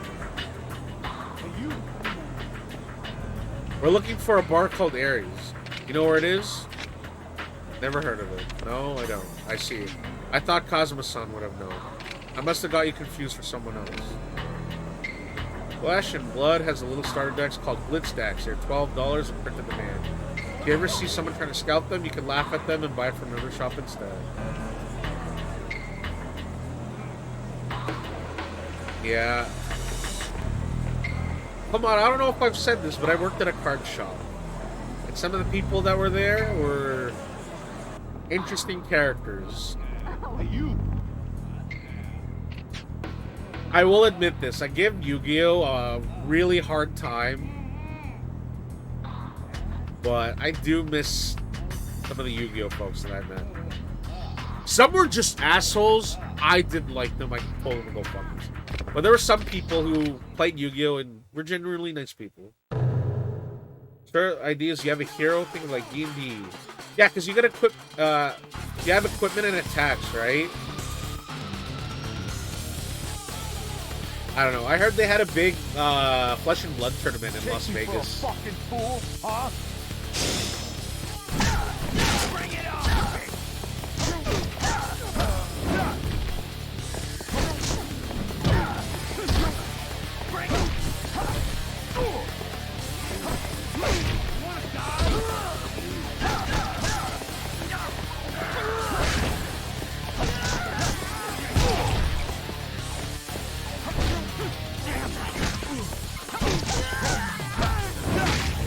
We're looking for a bar called Ares. You know where it is? Never heard of it. No, I don't. I see. I thought Kazuma-san would have known. I must have got you confused for someone else. Flesh and Blood has a little starter decks called Blitz decks. They're $12 in printed demand. If you ever see someone trying to scalp them, you can laugh at them and buy it from another shop instead. Yeah. Come on, I don't know if I've said this, but I worked at a card shop. And some of the people that were there were interesting characters. I will admit this. I give Yu-Gi-Oh! A really hard time. But I do miss some of the Yu-Gi-Oh! Folks that I met. Some were just assholes. I didn't like them. I told them to go fuck themselves. But there were some people who played Yu-Gi-Oh! And were genuinely nice people. Sure, ideas. You have a hero thing like D&D. Yeah, because you gotta equip. You have equipment and attacks, right? I don't know. I heard they had a big Flesh and Blood tournament in Las Vegas. For a fucking fool, huh? Bring it on!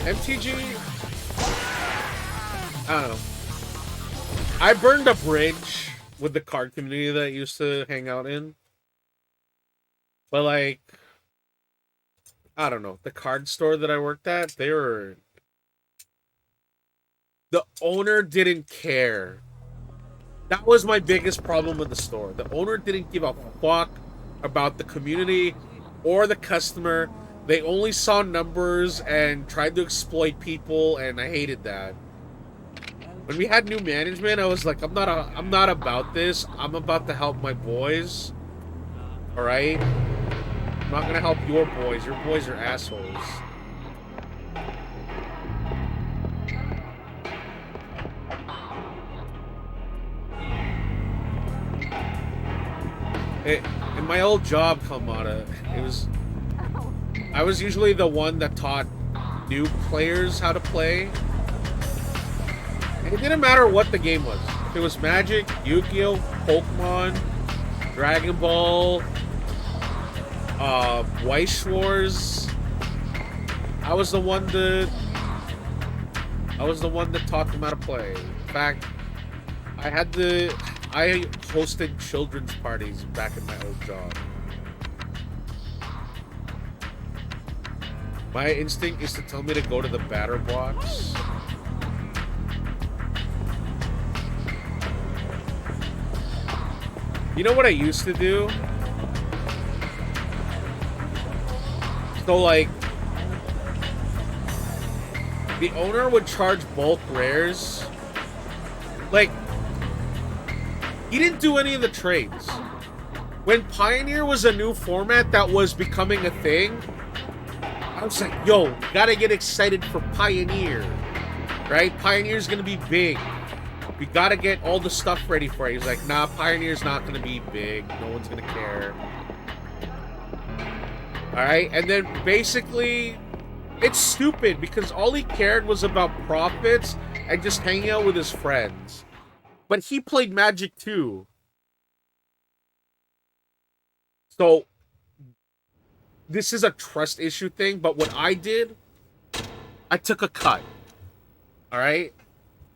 MTG, I don't know. I burned a bridge with the card community that I used to hang out in. But like, I don't know. The card store that I worked at, the owner didn't care. That was my biggest problem with the store. The owner didn't give a fuck about the community or the customer. They only saw numbers and tried to exploit people, and I hated that. When we had new management, I was like, I'm not about this. I'm about to help my boys. All right? I'm not gonna help your boys. Your boys are assholes. In my old job, Kamada, I was usually the one that taught new players how to play. And it didn't matter what the game was. If it was Magic, Yu-Gi-Oh!, Pokemon, Dragon Ball, Weiss Wars. I was the one that taught them how to play. In fact, I hosted children's parties back in my old job. My instinct is to tell me to go to the batter box. You know what I used to do? So, like, the owner would charge bulk rares. Like, he didn't do any of the trades. When Pioneer was a new format that was becoming a thing, I was like, yo, gotta get excited for Pioneer. Right? Pioneer's gonna be big. We gotta get all the stuff ready for it. He's like, nah, Pioneer's not gonna be big. No one's gonna care. Alright? And then basically, it's stupid because all he cared was about profits and just hanging out with his friends. But he played Magic too. So, this is a trust issue thing, but what I did, I took a cut. Alright?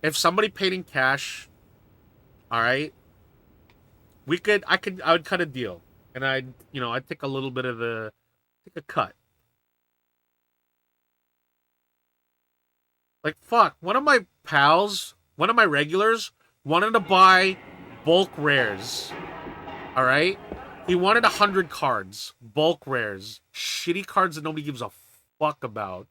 If somebody paid in cash, alright, I would cut a deal. And I'd take a little bit of take a cut. Like, fuck, one of my pals, one of my regulars, wanted to buy bulk rares. Alright? He wanted 100 cards. Bulk rares. Shitty cards that nobody gives a fuck about.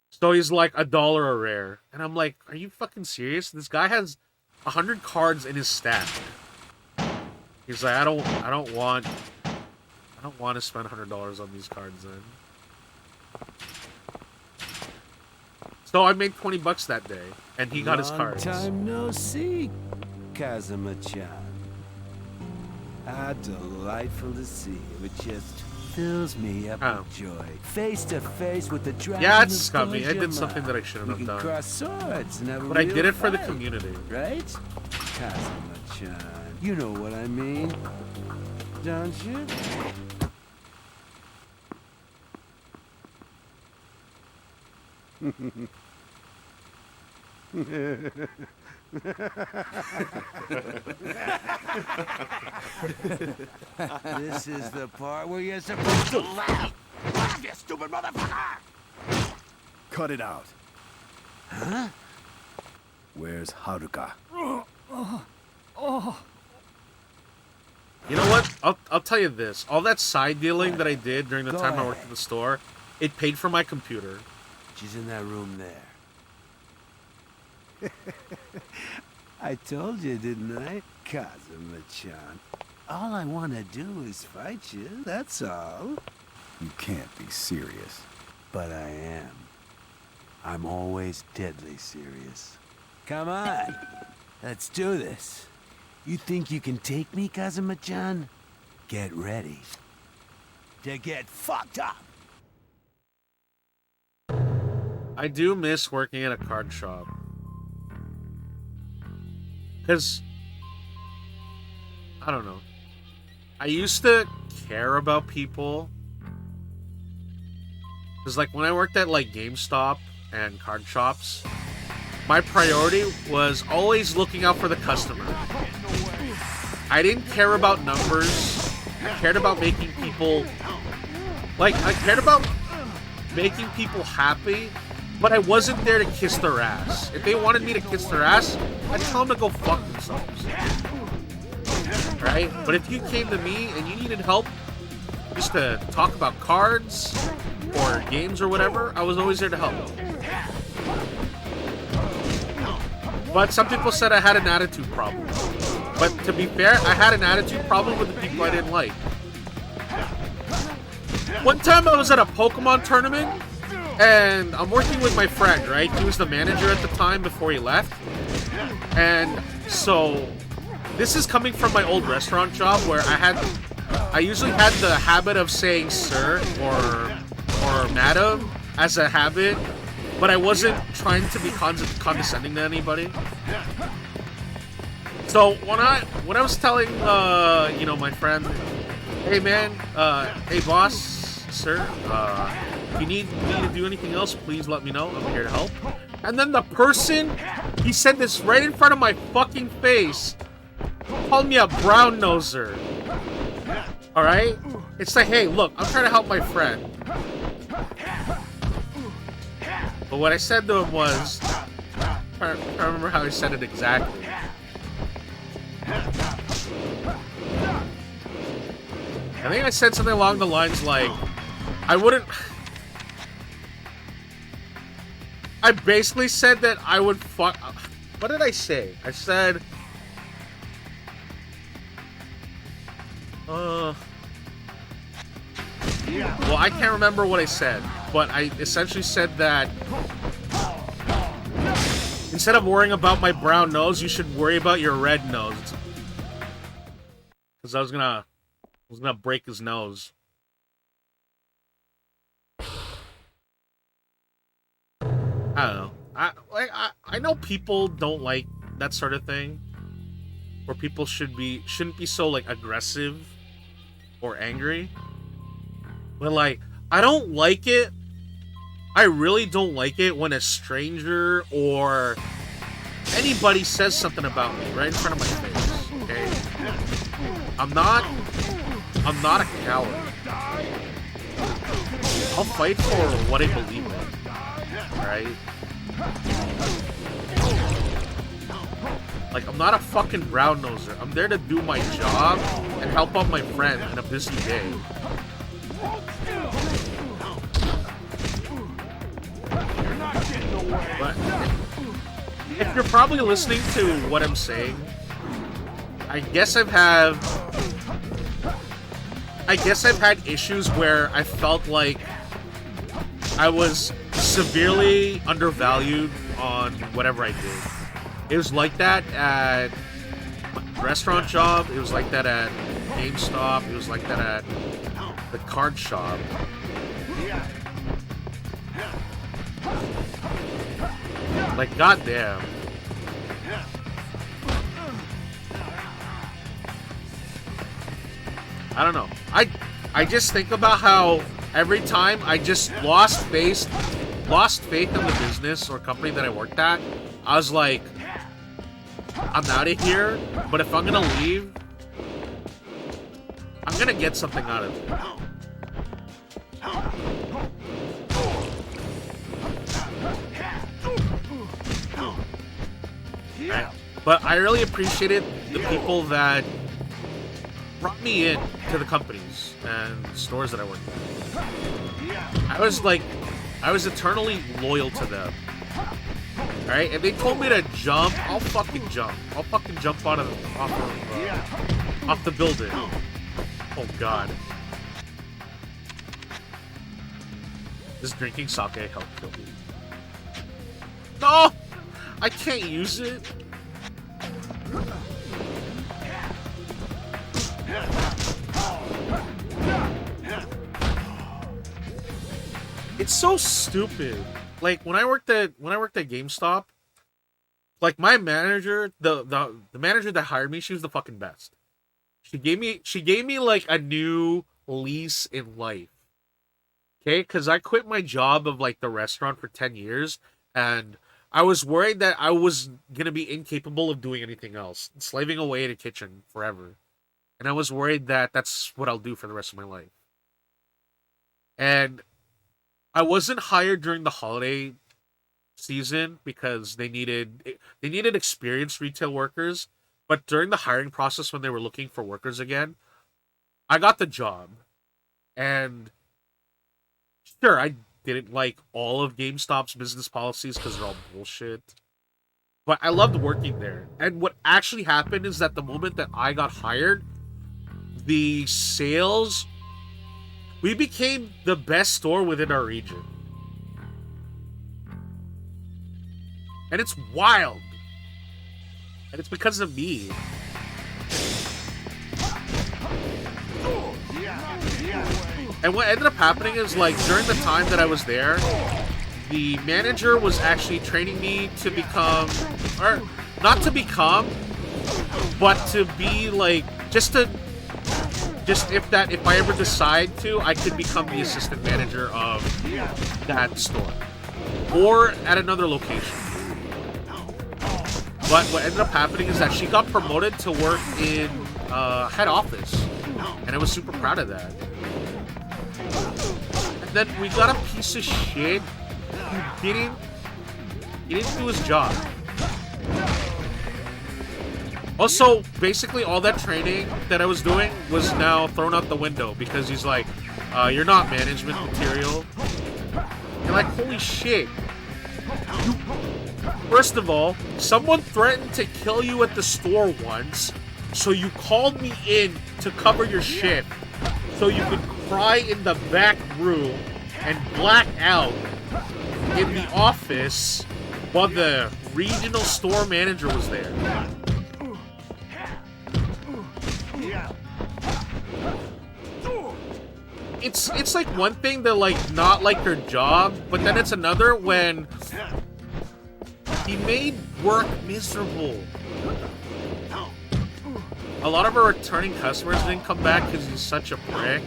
So he's like $1 a rare. And I'm like, are you fucking serious? This guy has 100 cards in his stack. He's like, I don't want to spend $100 on these cards then. So I made $20 that day, and he got his cards. Long time no see, Kazuma-chan. How delightful to see you. It just fills me up with joy. Face to face with the dragon. Yeah, it's scummy. I did something that I shouldn't have done. Cross swords and have a but I real did it for the fight, community. right? Kazuma-chan, you know what I mean, don't you? This is the part where you're supposed to laugh. Laugh, you stupid motherfucker! Cut it out. Huh? Where's Haruka? You know what? I'll tell you this. All that side dealing that I did during the Go time I ahead. worked at the store, it paid for my computer. She's in that room there. I told you, didn't I? Kazuma-chan. All I want to do is fight you, that's all. You can't be serious. But I am. I'm always deadly serious. Come on. Let's do this. You think you can take me, Kazuma-chan? Get ready to get fucked up. I do miss working at a card shop. Because, I don't know. I used to care about people. Because, like, when I worked at, like, GameStop and card shops, my priority was always looking out for the customer. I didn't care about numbers. I cared about making people... Like, I cared about making people happy, but I wasn't there to kiss their ass. If they wanted me to kiss their ass, I'd tell them to go fuck themselves. Right? But if you came to me and you needed help just to talk about cards or games or whatever, I was always there to help. But some people said I had an attitude problem. But to be fair, I had an attitude problem with the people I didn't like. One time I was at a Pokemon tournament, and I'm working with my friend, right? He was the manager at the time before he left. And so, this is coming from my old restaurant job where I usually had the habit of saying sir or madam as a habit, but I wasn't trying to be condescending to anybody. So when I was telling you know, my friend, hey man, hey boss, sir, if you need me to do anything else, please let me know. I'm here to help. And then the person, he said this right in front of my fucking face, called me a brown noser. Alright? It's like, hey, look, I'm trying to help my friend. But what I said to him was, I don't remember how I said it exactly. I think I said something along the lines like, I basically said that I would fuck... What did I say? I said... Well, I can't remember what I said, but I essentially said that instead of worrying about my brown nose, you should worry about your red nose. Because I was gonna break his nose. I don't know. I know people don't like that sort of thing, where people shouldn't be so like aggressive or angry. But like, I don't like it. I really don't like it when a stranger or anybody says something about me right in front of my face. Okay, I'm not a coward. I'll fight for what I believe in. Right? Like, I'm not a fucking brown noser. I'm there to do my job and help out my friend in a busy day. But if you're probably listening to what I'm saying, I guess I've had issues where I felt like I was severely undervalued on whatever I did. It was like that at my restaurant job. It was like that at GameStop. It was like that at the card shop. Like, goddamn. I don't know. I just think about how every time I just lost faith in the business or company that I worked at. I was like, I'm out of here, but if I'm gonna leave, I'm gonna get something out of it. Right? But I really appreciated the people that brought me in to the companies and stores that I worked at. I was eternally loyal to them. Alright? If they told me to jump, I'll fucking jump. I'll fucking jump off the building. Oh god. Does drinking sake help kill me? No! I can't use it. It's so stupid. Like when I worked at GameStop, like my manager, the manager that hired me, she was the fucking best. She gave me like a new lease in life. Okay, because I quit my job of like the restaurant for 10 years, and I was worried that I was gonna be incapable of doing anything else, slaving away in a kitchen forever. And I was worried that that's what I'll do for the rest of my life. And I wasn't hired during the holiday season because they needed experienced retail workers. But during the hiring process, when they were looking for workers again, I got the job. And sure, I didn't like all of GameStop's business policies because they're all bullshit. But I loved working there. And what actually happened is that the moment that I got hired, the sales, we became the best store within our region. And it's wild. And it's because of me. And what ended up happening is, like, during the time that I was there, the manager was actually training me to become, or not to become, but to be, like, just if I ever decide to, I could become the assistant manager of that store. Or at another location. But what ended up happening is that she got promoted to work in head office. And I was super proud of that. And then we got a piece of shit who didn't do his job. Also, basically all that training that I was doing was now thrown out the window because he's like, you're not management material. You're like, holy shit. First of all, someone threatened to kill you at the store once, so you called me in to cover your shift so you could cry in the back room and black out in the office while the regional store manager was there. It's like one thing to like not like their job, but then it's another when he made work miserable. A lot of our returning customers didn't come back because he's such a prick.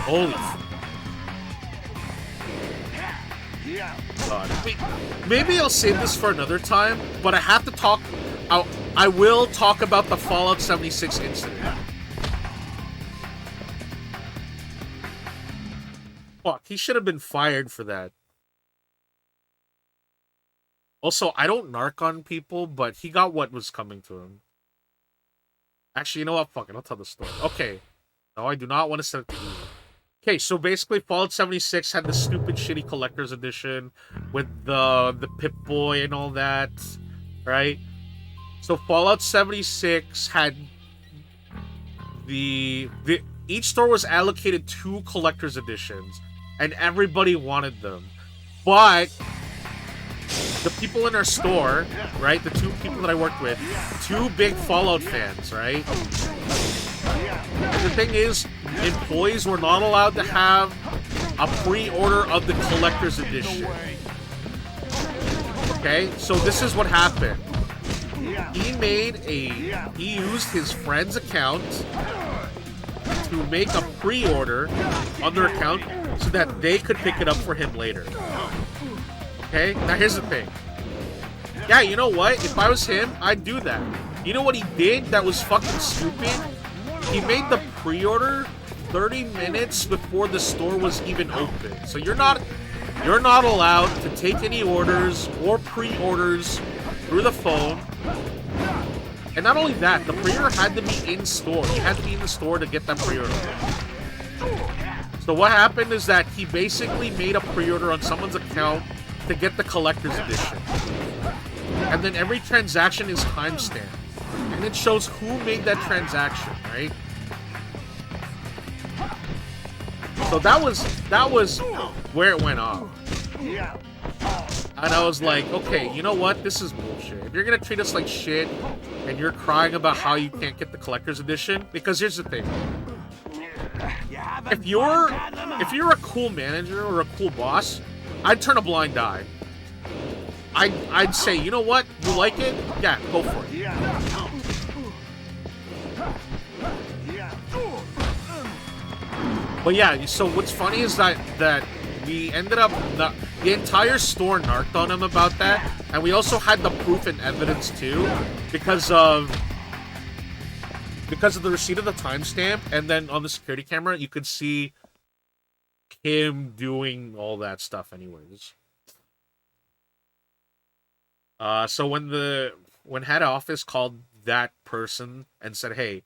Holy God. Maybe I'll save this for another time, but I have to talk. I will talk about the Fallout 76 incident. Fuck, he should have been fired for that. Also, I don't narc on people, but he got what was coming to him. Actually, you know what? Fuck it, I'll tell the story. Okay. No, I do not want to send it to you. Okay, so basically Fallout 76 had the stupid shitty collector's edition with the Pip-Boy and all that, right? So Fallout 76 had the each store was allocated 2 collector's editions, and everybody wanted them. But the people in our store, right, the 2 people that I worked with, 2 big Fallout fans, right? And the thing is, employees were not allowed to have a pre-order of the collector's edition. Okay, so this is what happened. He used his friend's account to make a pre-order on their account so that they could pick it up for him later. Okay, now here's the thing. Yeah, you know what? If I was him, I'd do that. You know what he did that was fucking stupid? He made the pre-order 30 minutes before the store was even open. So you're not allowed to take any orders or pre-orders through the phone. And not only that, the pre-order had to be in store. You had to be in the store to get that pre-order. So what happened is that he basically made a pre-order on someone's account to get the collector's edition. And then every transaction is timestamped. And it shows who made that transaction, right? So that was where it went off. And I was like, okay, you know what? This is bullshit. If you're gonna treat us like shit and you're crying about how you can't get the collector's edition, because here's the thing. If you're a cool manager or a cool boss, I'd turn a blind eye. I'd say, you know what? You like it? Yeah, go for it. But yeah, so what's funny is that we ended up the entire store narked on him about that, and we also had the proof and evidence too, because of the receipt of the timestamp, and then on the security camera you could see him doing all that stuff anyways. So when head office called that person and said, hey,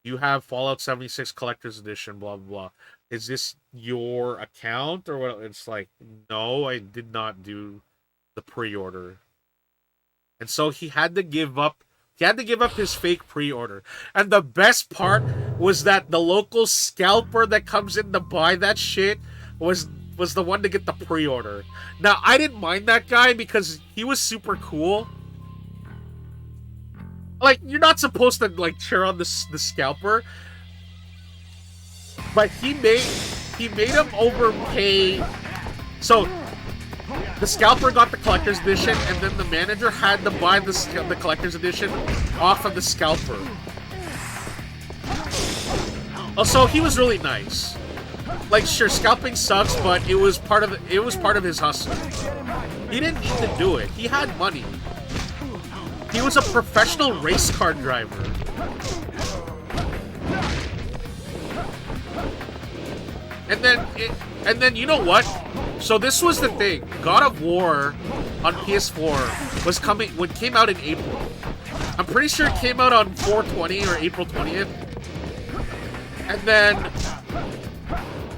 you have Fallout 76 Collector's Edition, blah, blah, blah. Is this your account or what? It's like, no, I did not do the pre-order. And so he had to give up his fake pre-order. And the best part was that the local scalper that comes in to buy that shit was the one to get the pre-order. Now, I didn't mind that guy because he was super cool. Like, you're not supposed to, like, cheer on the scalper. But he made him overpay. So, the scalper got the collector's edition, and then the manager had to buy the collector's edition off of the scalper. Also, he was really nice. Like, sure, scalping sucks, but it was part of his hustle. He didn't need to do it. He had money. He was a professional race car driver. And then you know what? So this was the thing. God of War on PS4 came out in April. I'm pretty sure it came out on 4/20 or April 20th. And then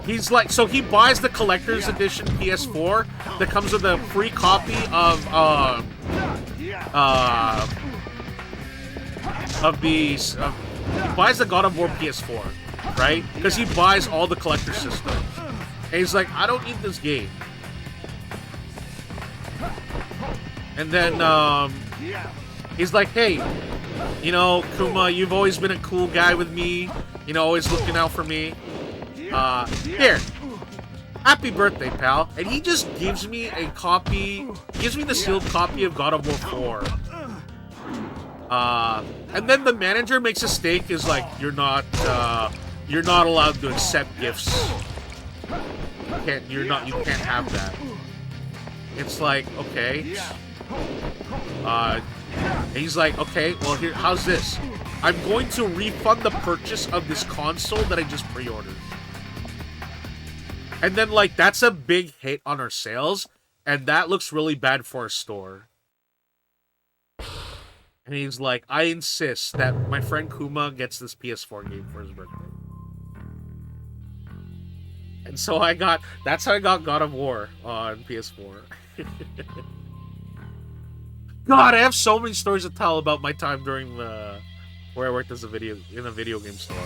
he's like, so he buys the collector's edition PS4 that comes with a free copy of he buys the God of War PS4, right? Because he buys all the collector systems. And he's like, I don't need this game. And then he's like, hey, you know, Kuma, you've always been a cool guy with me. You know, always looking out for me. Here. Happy birthday, pal. And he just gives me a copy, gives me the sealed copy of God of War 4. And then the manager makes a stake, is like, you're not allowed to accept gifts. You can't have that. It's like, okay. He's like, okay, well here, how's this? I'm going to refund the purchase of this console that I just pre-ordered. And then, like, that's a big hit on our sales, and that looks really bad for our store. And he's like, I insist that my friend Kuma gets this PS4 game for his birthday. And so that's how I got God of War on PS4. God, I have so many stories to tell about my time during where I worked as in a video game store.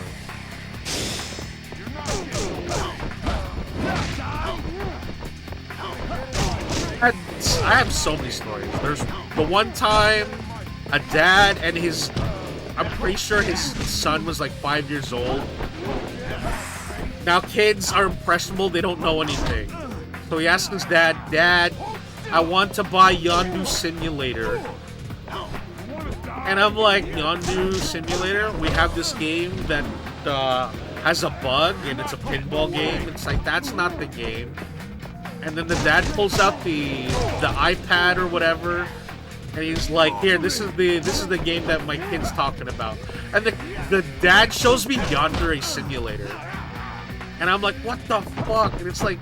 I have so many stories. There's the one time a dad and his, I'm pretty sure his son was like 5 years old. Now kids are impressionable, they don't know anything. So he asked his dad, "Dad, I want to buy Yondu Simulator." And I'm like, "Yondu Simulator? We have this game that has a bug and it's a pinball game." It's like, that's not the game. And then the dad pulls out the iPad or whatever, and he's like, "Here, this is the game that my kid's talking about." And the dad shows me Yandere Simulator, and I'm like, "What the fuck?" And it's like,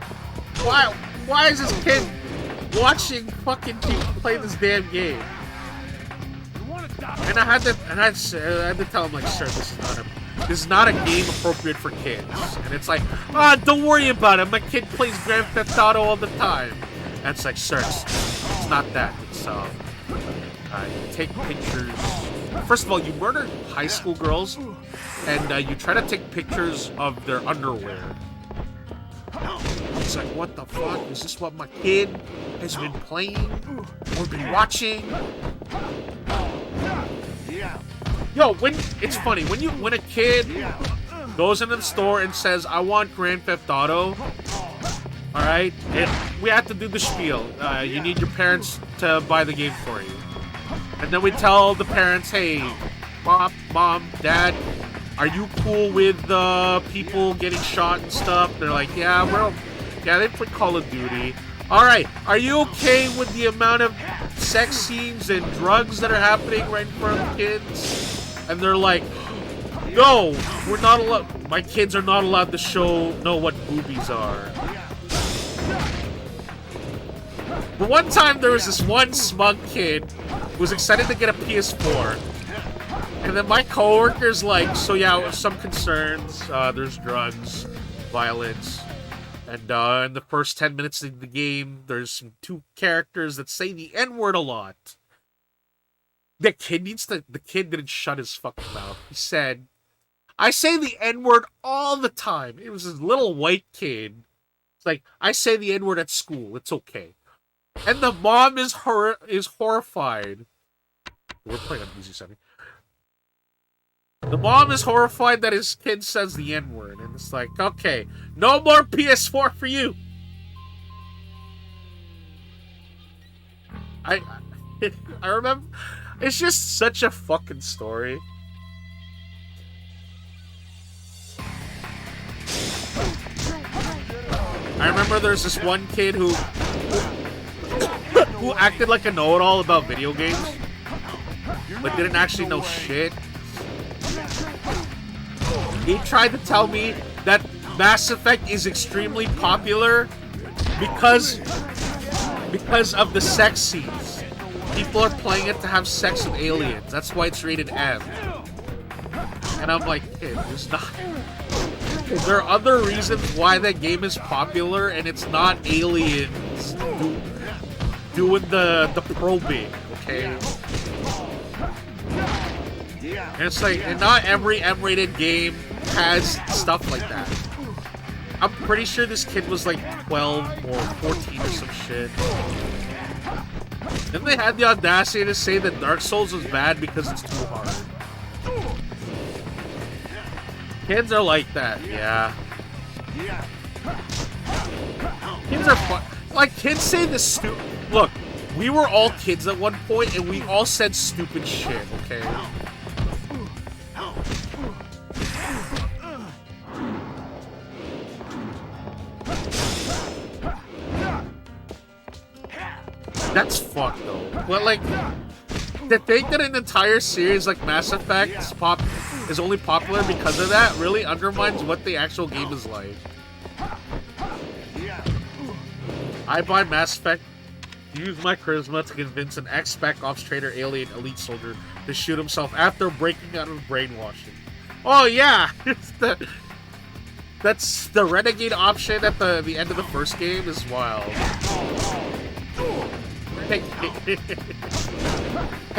why is this kid watching fucking people play this damn game? And I had to tell him, like, "Sir, this is not a game appropriate for kids." And it's like, "Don't worry about it. My kid plays Grand Theft Auto all the time." And it's like, "Sir, it's not that. It's you take pictures. First of all, you murder high school girls, and you try to take pictures of their underwear." It's like, what the fuck? Is this what my kid has been playing or been watching? Yo, it's funny when a kid goes into the store and says, "I want Grand Theft Auto," all right, we have to do the spiel. You need your parents to buy the game for you, and then we tell the parents, "Hey, mom, dad, are you cool with people getting shot and stuff?" They're like, "Yeah, they play Call of Duty." "All right, are you okay with the amount of sex scenes and drugs that are happening right in front of the kids?" And they're like, "No, we're not allowed. My kids are not allowed to know what boobies are." But one time there was this one smug kid who was excited to get a PS4. And then my coworker's like, "So yeah, some concerns. There's drugs, violence, and in the first 10 minutes of the game, there's some 2 characters that say the N-word a lot." The kid didn't shut his fucking mouth. He said, "I say the N-word all the time." It was this little white kid. It's like, "I say the N-word at school. It's okay." And the mom is horrified. We're playing on easy setting. The mom is horrified that his kid says the N-word, and it's like, "Okay, no more PS4 for you." I remember, it's just such a fucking story. I remember there's this one kid who acted like a know-it-all about video games, but didn't actually know shit. He tried to tell me that Mass Effect is extremely popular because of the sex scenes. People are playing it to have sex with aliens. That's why it's rated M. And I'm like, "Kid, there's not. There are other reasons why that game is popular, and it's not aliens doing the probing, okay?" And it's like, and not every M-rated game has stuff like that. I'm pretty sure this kid was like 12 or 14 or some shit. Then they had the audacity to say that Dark Souls was bad because it's too hard. Kids are like that, yeah. Kids are fun. Like, kids say this stupid. Look, we were all kids at one point, and we all said stupid shit, okay? That's fucked though. But like, to think that an entire series like Mass Effect is only popular because of that really undermines what the actual game is like. I buy Mass Effect, use my charisma to convince an ex-Spec Ops trader alien elite soldier to shoot himself after breaking out of brainwashing. Oh yeah! That's the renegade option at the end of the first game is wild. Hey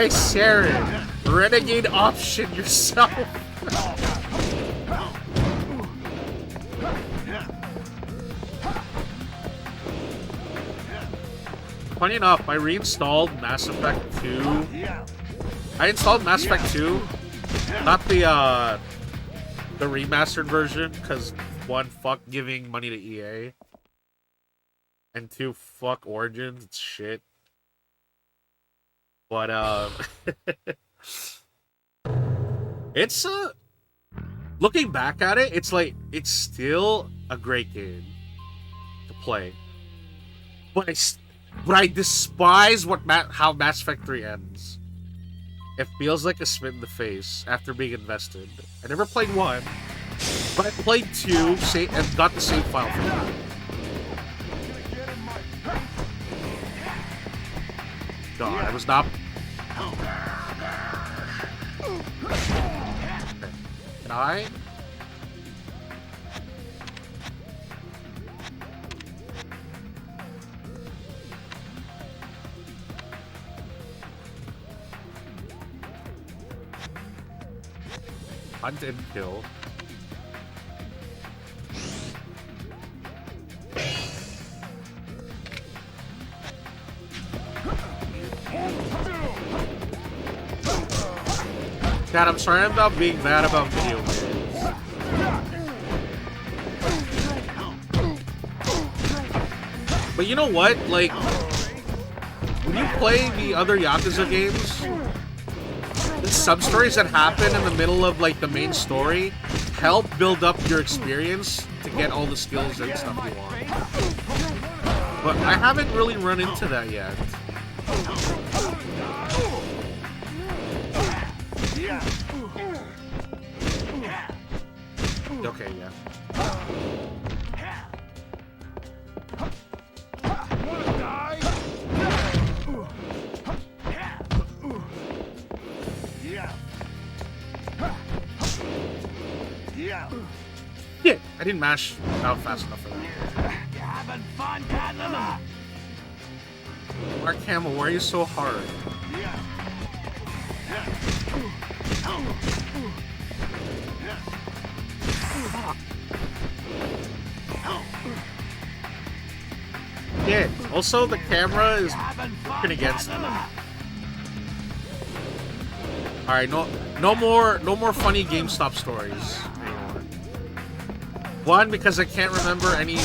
Saren, renegade option yourself. funny enough, I reinstalled Mass Effect 2. I installed Mass Effect 2, not the remastered version, because one, fuck giving money to EA, and two, fuck Origins, it's shit. But it's looking back at it, it's like it's still a great game to play. But I despise how Mass Effect 3 ends. It feels like a spit in the face after being invested. I never played 1, but I played 2 and got the save file for that. God, I was not... Can I? Hunt and kill. God, I'm sorry about being mad about video games. But you know what? Like, when you play the other Yakuza games, the sub-stories that happen in the middle of, like, the main story help build up your experience to get all the skills and stuff you want. But I haven't really run into that yet. Okay, yeah. Yeah, I didn't mash out fast enough for that. You having fun, Kazuma? Mark Hamill, why are you so hard? Yeah, also the camera is working against me. Alright, no more funny GameStop stories anymore. One, because I can't remember any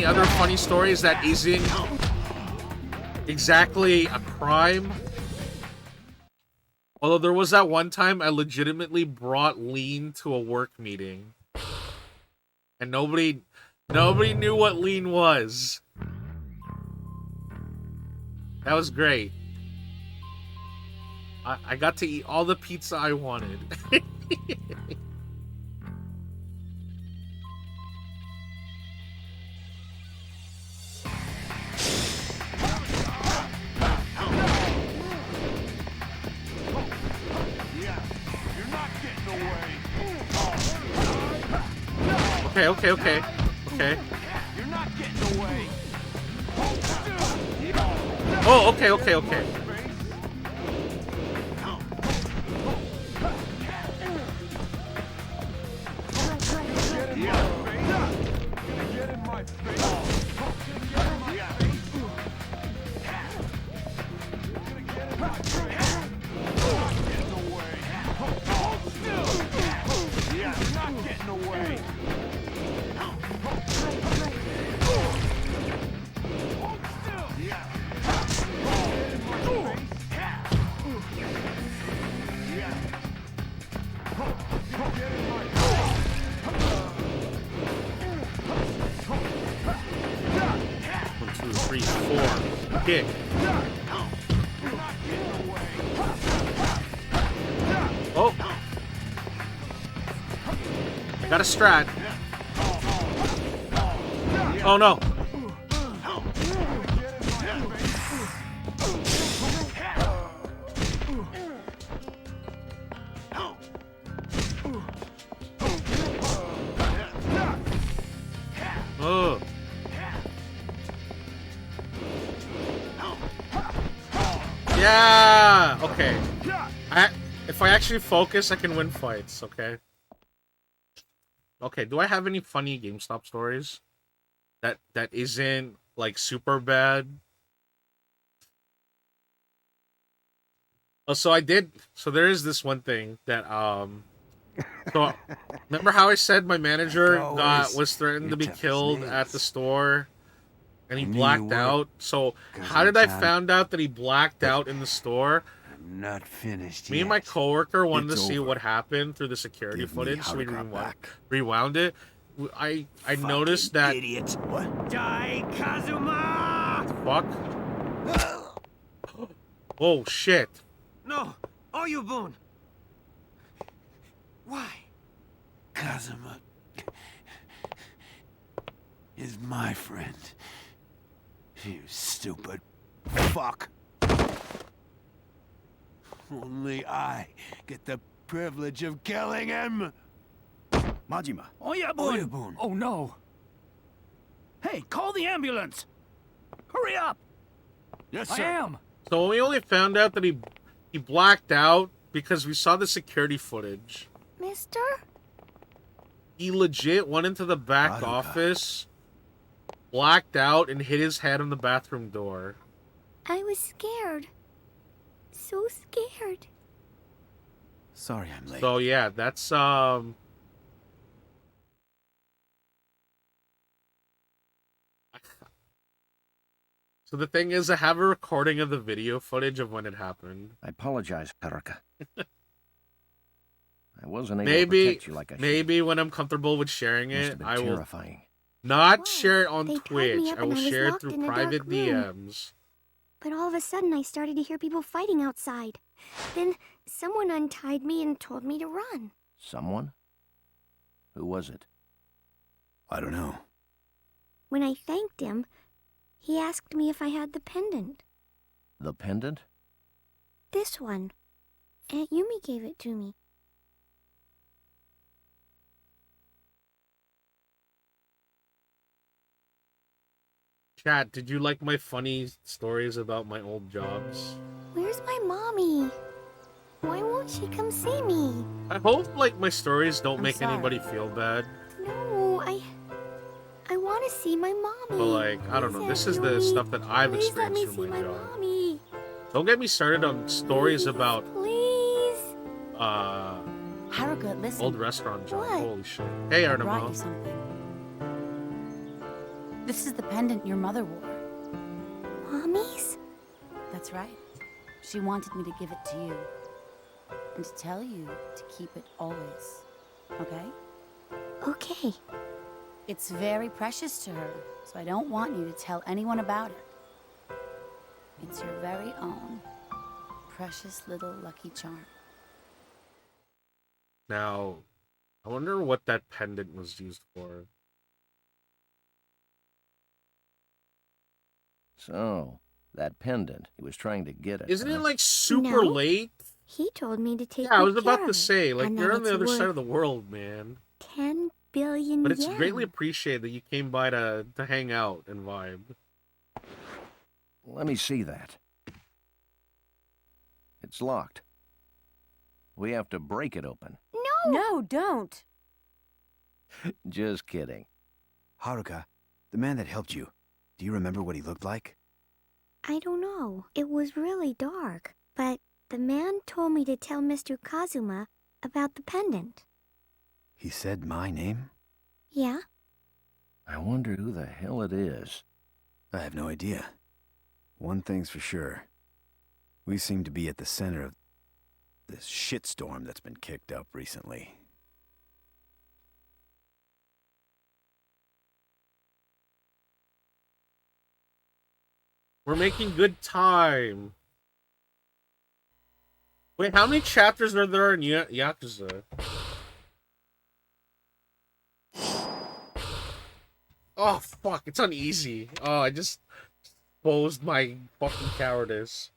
other funny stories that isn't exactly a crime. Although there was that one time I legitimately brought Lean to a work meeting. And nobody knew what Lean was. That was great. I got to eat all the pizza I wanted. Okay. You're not getting away. Oh, okay. Get in my face. You're not getting away. One, two, three, four. Kick. Oh. I got a strat. Oh no. Oh. Yeah. Okay. If I actually focus, I can win fights. Okay. Okay. Do I have any funny GameStop stories that isn't like super bad? Oh, so I did. So there is this one thing that So remember how I said my manager was threatened to be killed at the store, and he blacked out. So how did I found out that he blacked out in the store? I'm not finished Me and my coworker wanted to see what happened through the security footage, so we rewound it. I noticed that. Idiot! What? Die, Kazuma! Fuck. Oh shit. No! Oyubun! Why? Kazuma is my friend. You stupid fuck. Only I get the privilege of killing him. Majima. Oyubun! Oh no. Hey, call the ambulance. Hurry up. Yes, I sir. am. So we only found out that he blacked out because we saw the security footage. Mister? He legit went into the back office, blacked out, and hit his head on the bathroom door. I was scared. So scared. Sorry I'm late. So yeah, that's So the thing is, I have a recording of the video footage of when it happened. I apologize, Haruka. I wasn't able to protect you like I should. Maybe when I'm comfortable with sharing Must it, have been I will terrifying. not share it on They tied me Twitch. up I will and I was share it locked through in a private dark room. DMs. But all of a sudden, I started to hear people fighting outside. Then someone untied me and told me to run. Someone? Who was it? I don't know. When I thanked him, he asked me if I had the pendant. The pendant? This one. Aunt Yumi gave it to me. Chat, did you like my funny stories about my old jobs? Where's my mommy? Why won't she come see me? I hope, like, my stories don't make sorry. anybody feel bad. No, I want to see my mommy. But, like, I don't know. This is the stuff that I've Please let me experienced see through my my job. mommy. Don't get me started on stories about, Please. Haruka, listen. old restaurant job. What? Holy shit. Hey, I brought Arnamo. you something. This is the pendant your mother wore. Mommy's? That's right. She wanted me to give it to you. And to tell you to keep it always. Okay? Okay. It's very precious to her, so I don't want you to tell anyone about it. It's your very own precious little lucky charm. Now, I wonder what that pendant was used for. So, that pendant, he was trying to get it. Isn't it, huh? like, super No. late? He told me to take Yeah, I was good about care to of it, say, like, and you're that on the it's other side worth of the world, man. 10 billion But it's yen. greatly appreciated that you came by to hang out and vibe. Let me see that. It's locked. We have to break it open. No! No, don't. Just kidding. Haruka, the man that helped you, do you remember what he looked like? I don't know. It was really dark. But the man told me to tell Mr. Kazuma about the pendant. He said my name? Yeah? I wonder who the hell it is. I have no idea. One thing's for sure. We seem to be at the center of this shitstorm that's been kicked up recently. We're making good time. Wait, how many chapters are there in Yakuza? Oh, fuck. It's on easy. Oh, I just exposed my fucking cowardice.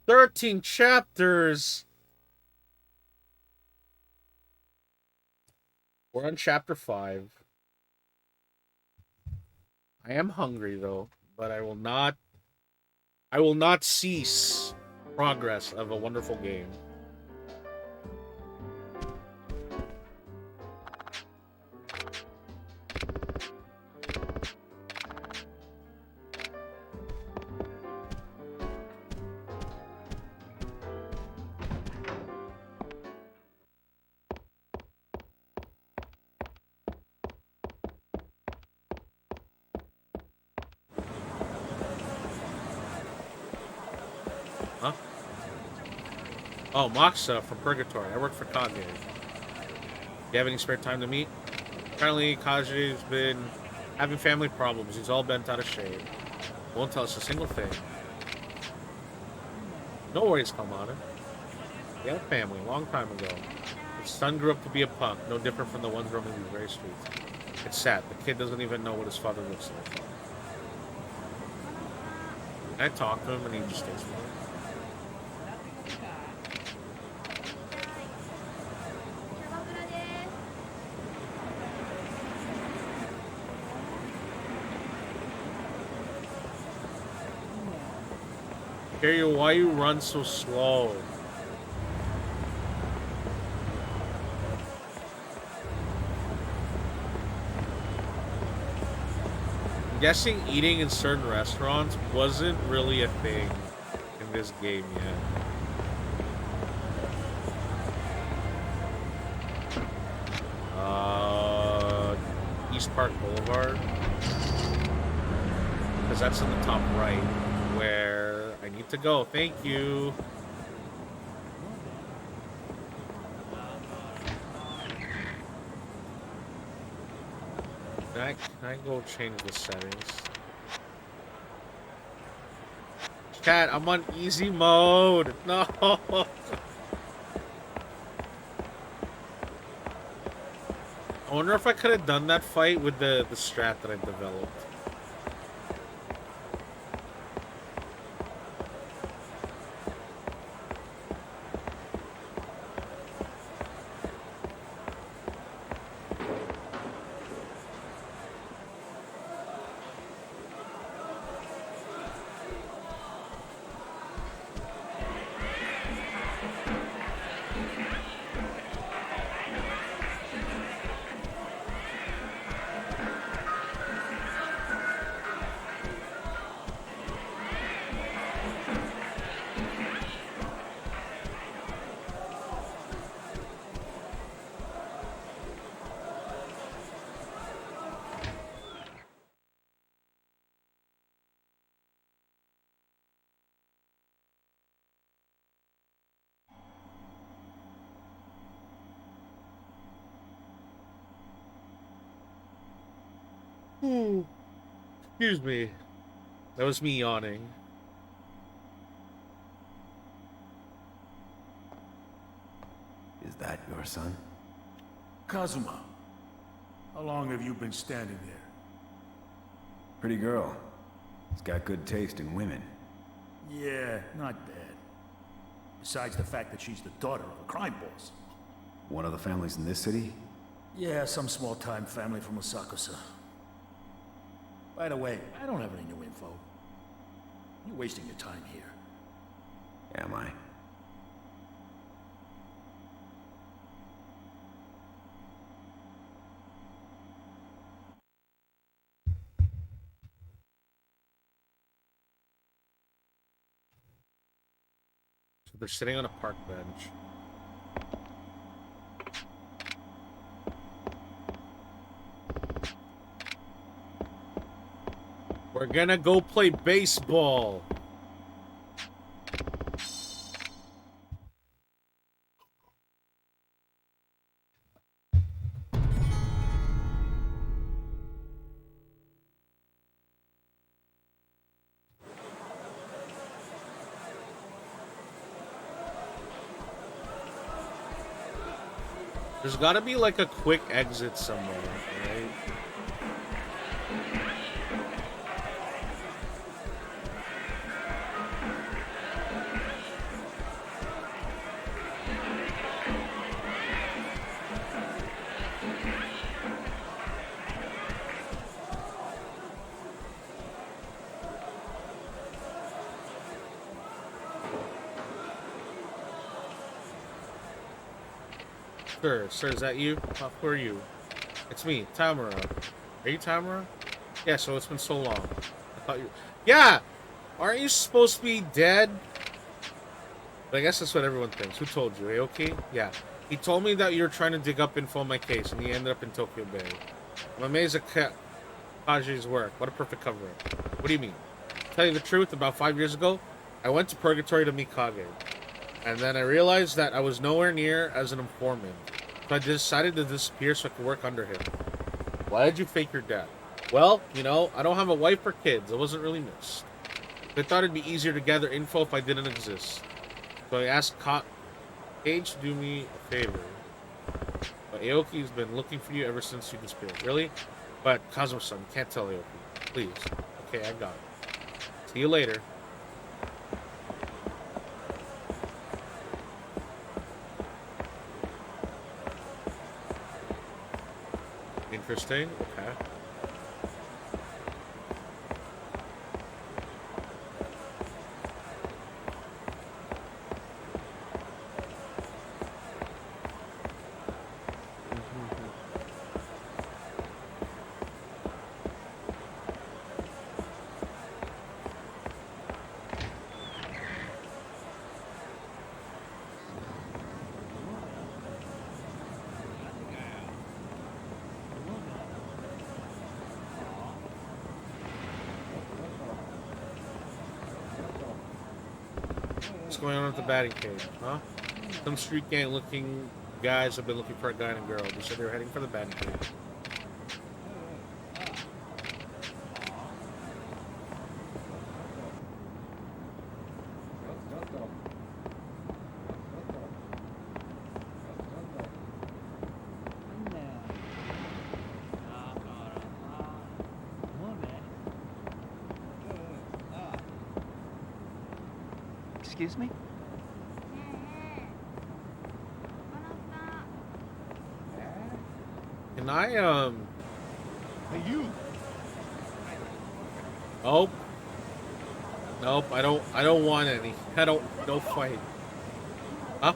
"13 chapters." We're on chapter 5. I am hungry, though, but I will not I will not cease progress of a wonderful game. Huh? Oh, Moxa from Purgatory. I work for Kage. Do you have any spare time to meet? Apparently, Kage's been having family problems. He's all bent out of shape. Won't tell us a single thing. No worries, Kalmana. He had a family a long time ago. His son grew up to be a punk, no different from the ones roaming these very streets. It's sad. The kid doesn't even know what his father looks like. I talk to him and he just stays with me. Kiryu, why you run so slow? I'm guessing eating in certain restaurants wasn't really a thing in this game yet. East Park Boulevard. Because that's in the top right where I need to go. Thank you. Can I go change the settings? Cat, I'm on easy mode. No. I wonder if I could have done that fight with the strat that I developed. Excuse me. That was me yawning. Is that your son? Kazuma, how long have you been standing there? Pretty girl. He's got good taste in women. Yeah, not bad. Besides the fact that she's the daughter of a crime boss. One of the families in this city? Yeah, some small-time family from Asakusa. By the way, I don't have any new info. You're wasting your time here. Am I? So they're sitting on a park bench. We're gonna go play baseball. There's gotta be like a quick exit somewhere, right? Sir, is that you? Who are you? It's me, Tamara. Are you Tamara? Yeah, so it's been so long. I thought you... Yeah! Aren't you supposed to be dead? But I guess that's what everyone thinks. Who told you, Aoki? Yeah. He told me that you were trying to dig up info on my case, and he ended up in Tokyo Bay. I'm amazed at Kaji's work. What a perfect cover-up. What do you mean? To tell you the truth, about 5 years ago, I went to Purgatory to meet Kage. And then I realized that I was nowhere near as an informant. So I decided to disappear so I could work under him. Why did you fake your death? Well, you know, I don't have a wife or kids. I wasn't really missed. I thought it'd be easier to gather info if I didn't exist. So I asked Cage to do me a favor. But Aoki's been looking for you ever since you disappeared. Really? But Kazuma-san, you can't tell Aoki. Please. Okay, I got it. See you later. Interesting. Okay. What's going on at the batting cage, huh? Some street gang looking guys have been looking for a guy and a girl. They said they were heading for the batting cage. Excuse me? Can I, Hey, you! Oh. Nope, I don't want any. No fight. Huh?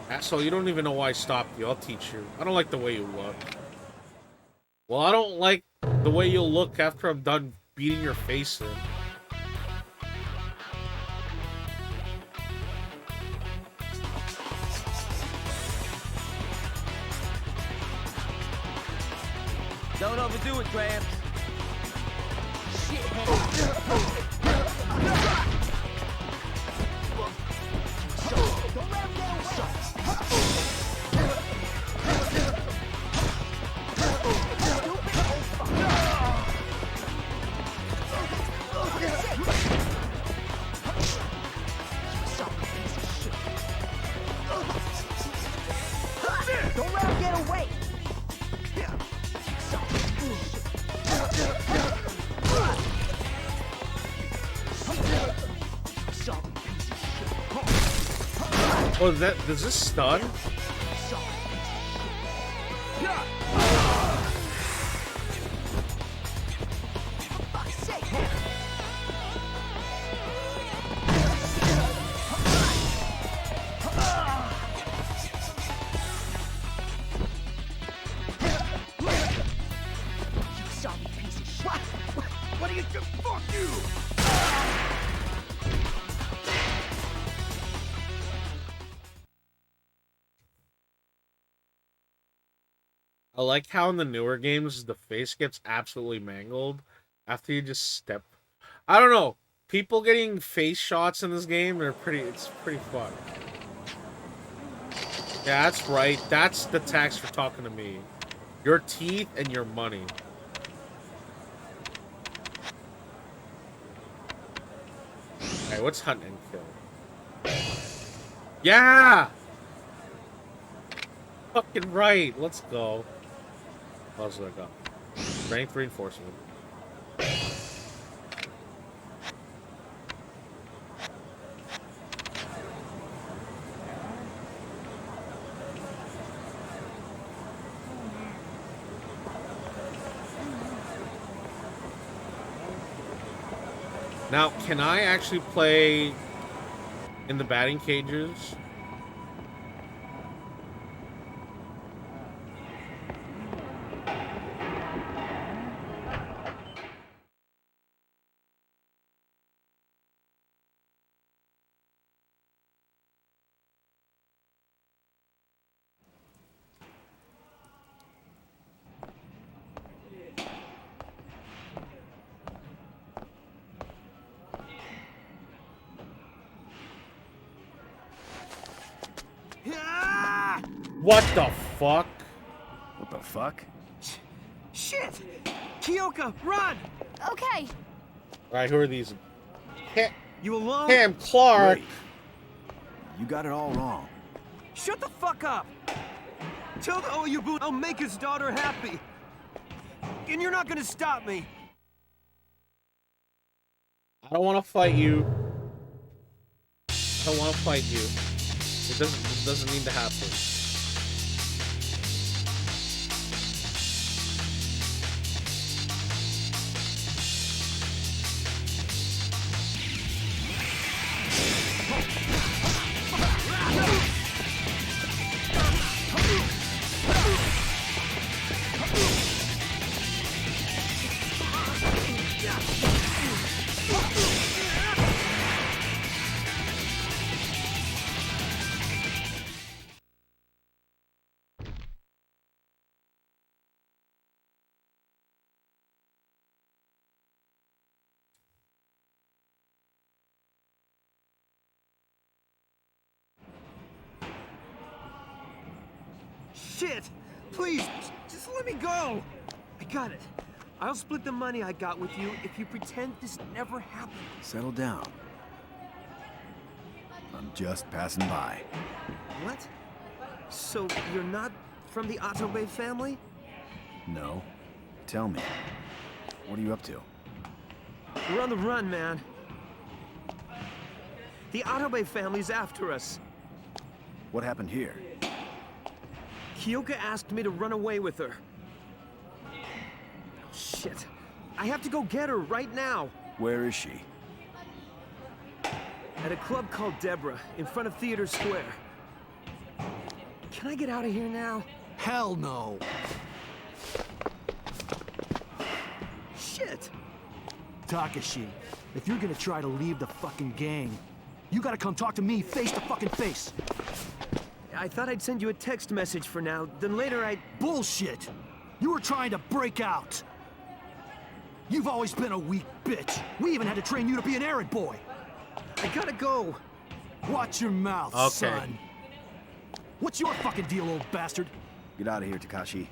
Asshole, you don't even know why I stopped you. I'll teach you. I don't like the way you look. Well, I don't like the way you'll look after I'm done beating your face in. Don't overdo it, Gramps. Don't let him get away! Oh, does this stun? What are you doing? Fuck you! I like how in the newer games the face gets absolutely mangled after you just step. I don't know. People getting face shots in this game it's pretty fun. Yeah, that's right. That's the tax for talking to me. Your teeth and your money. Okay, what's hunt and kill? Yeah! Fucking right. Let's go. What else did I got? Strength reinforcement. Now, can I actually play in the batting cages? What the fuck? What the fuck? Shit! Kyoka, run! Okay. Alright, who are these? You alone? Cam Clark. Wait. You got it all wrong. Shut the fuck up! Tell the Oyubu I'll make his daughter happy! And you're not gonna stop me! I don't want to fight you. I don't want to fight you. It doesn't need to happen. Shit! Please, just let me go! I got it. I'll split the money I got with you if you pretend this never happened. Settle down. I'm just passing by. What? So you're not from the Atabe family? No. Tell me. What are you up to? We're on the run, man. The Atabe family's after us. What happened here? Kyoka asked me to run away with her. Oh, shit. I have to go get her right now. Where is she? At a club called Deborah, in front of Theater Square. Can I get out of here now? Hell no. Shit! Takashi, if you're gonna try to leave the fucking gang, you gotta come talk to me face to fucking face. I thought I'd send you a text message for now, then later I... Bullshit! You were trying to break out. You've always been a weak bitch. We even had to train you to be an errand boy. I gotta go. Watch your mouth, Okay. son. What's your fucking deal, old bastard? Get out of here, Takashi.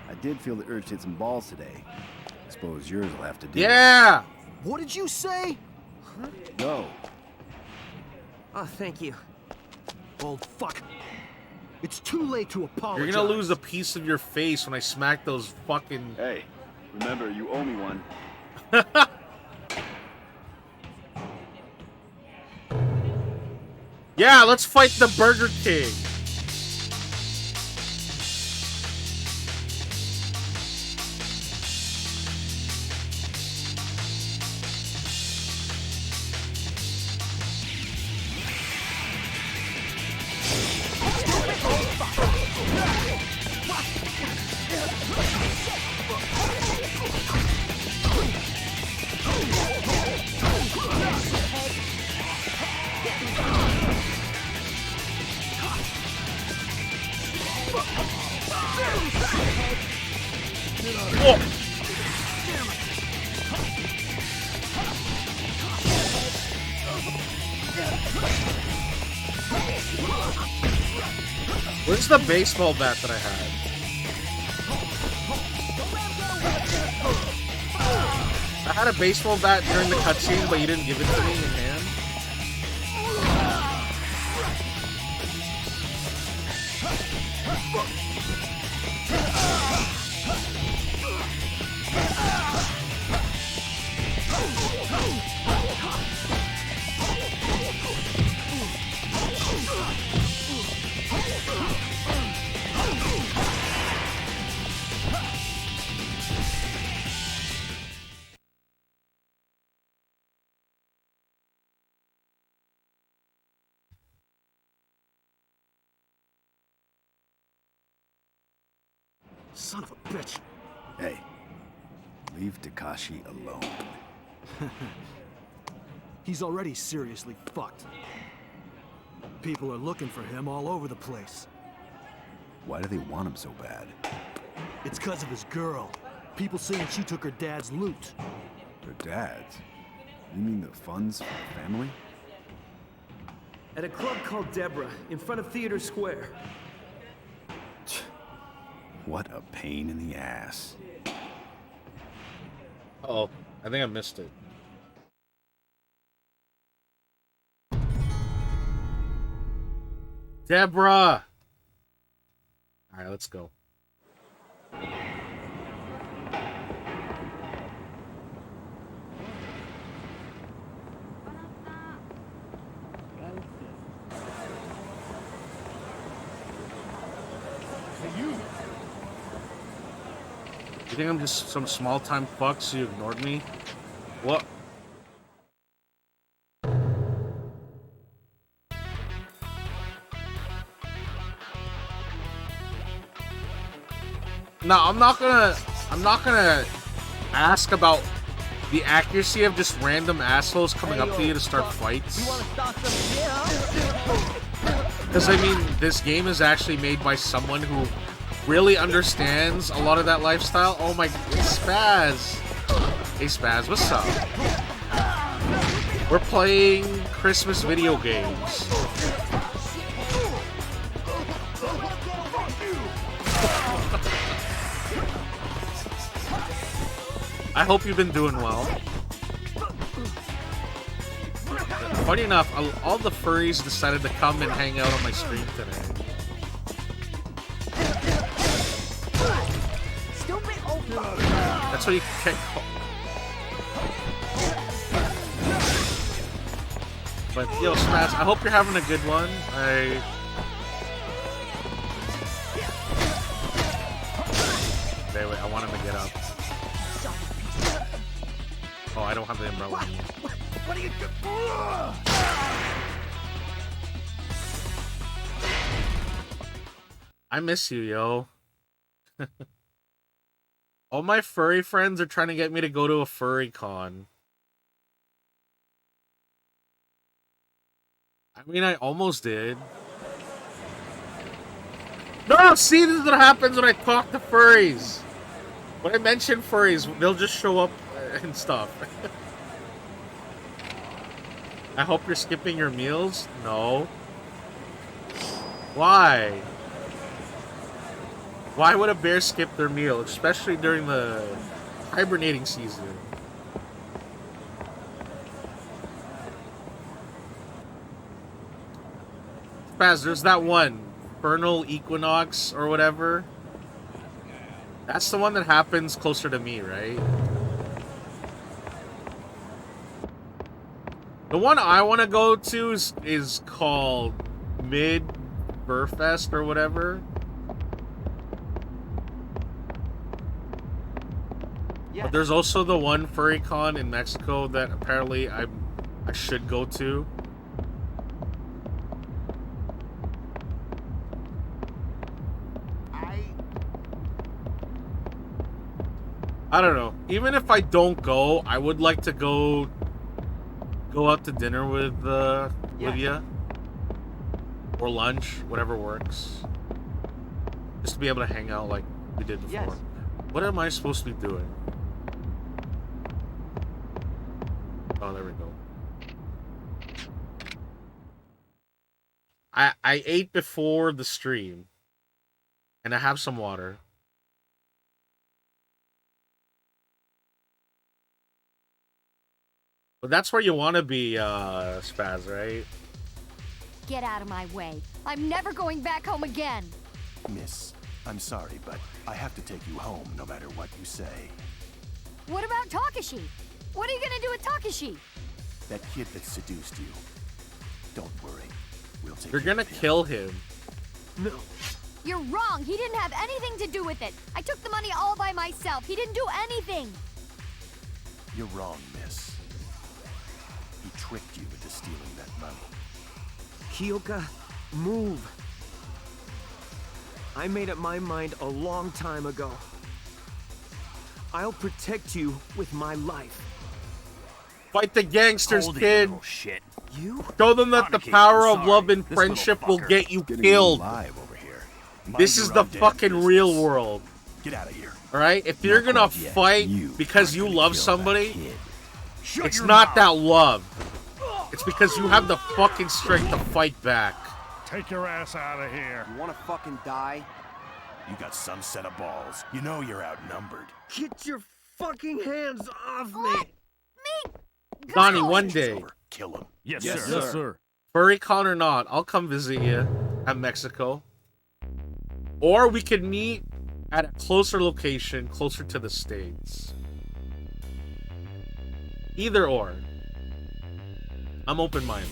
I did feel the urge to hit some balls today. I suppose yours will have to do. Yeah! What did you say? Huh? Go. Oh, thank you. Old fuck. It's too late to apologize. You're gonna lose a piece of your face when I smack those fucking... Hey, remember, you owe me one. Yeah, let's fight the Burger King. Where's the baseball bat that I had? I had a baseball bat during the cutscene, but you didn't give it to me in hand. Son of a bitch. Hey, leave Takashi alone. He's already seriously fucked. People are looking for him all over the place. Why do they want him so bad? It's because of his girl. People saying she took her dad's loot. Her dad's? You mean the funds for the family? At a club called Deborah, in front of Theater Square. What a pain in the ass. Oh, I think I missed it. Deborah! Alright, let's go. You think I'm just some small-time fuck so you ignored me? What? No, I'm not gonna ask about the accuracy of just random assholes coming up to you to start fights. Because, I mean, this game is actually made by someone who really understands a lot of that lifestyle. Oh my, it's Spaz. Hey Spaz, what's up? We're playing Christmas video games. I hope you've been doing well. Funny enough, all the furries decided to come and hang out on my stream today. That's what you can call. But yo, Spaz, I hope you're having a good one. Wait, I want him to get up. Oh, I don't have the umbrella anymore. What are you doing? I miss you, yo. All my furry friends are trying to get me to go to a furry con. I mean, I almost did. No, see, this is what happens when I talk to furries. When I mention furries, they'll just show up and stuff. I hope you're skipping your meals? No. Why? Why would a bear skip their meal, especially during the hibernating season? Spaz, there's that one, Vernal Equinox or whatever. That's the one that happens closer to me, right? The one I want to go to is called Mid Burfest or whatever. But there's also the one furry con in Mexico that apparently I should go to. I don't know. Even if I don't go, I would like to go out to dinner with you, or lunch, whatever works. Just to be able to hang out like we did before. Yes. What am I supposed to be doing? Oh, there we go. I ate before the stream, and I have some water. But that's where you want to be, Spaz, right? Get out of my way. I'm never going back home again. Miss, I'm sorry, but I have to take you home no matter what you say. What about Takashi? What are you gonna do with Takashi? That kid that seduced you. Don't worry. We'll take You're care gonna of him. kill him. No. You're wrong. He didn't have anything to do with it. I took the money all by myself. He didn't do anything. You're wrong, miss. He tricked you into stealing that money. Kyoka, move. I made up my mind a long time ago. I'll protect you with my life. Fight the gangsters, Hold it, kid. little shit. You? Show them that the Anarchy, power I'm of love sorry. and This friendship little will fucker get you getting killed. alive over here. Mind This is your the own damn fucking business. real world. Get out of here. Alright? If you're gonna quite yet. fight You because you love kill that somebody, kid. Shut it's your not mouth. that love. It's because you have the fucking strength to fight back. Take your ass out of here. You wanna fucking die? You got some set of balls. You know you're outnumbered. Get your fucking hands off me! Donnie, one day. Kill him. Yes, Yes, sir. sir. Furry con or not, I'll come visit you at Mexico. Or we could meet at a closer location, closer to the States. Either or. I'm open-minded.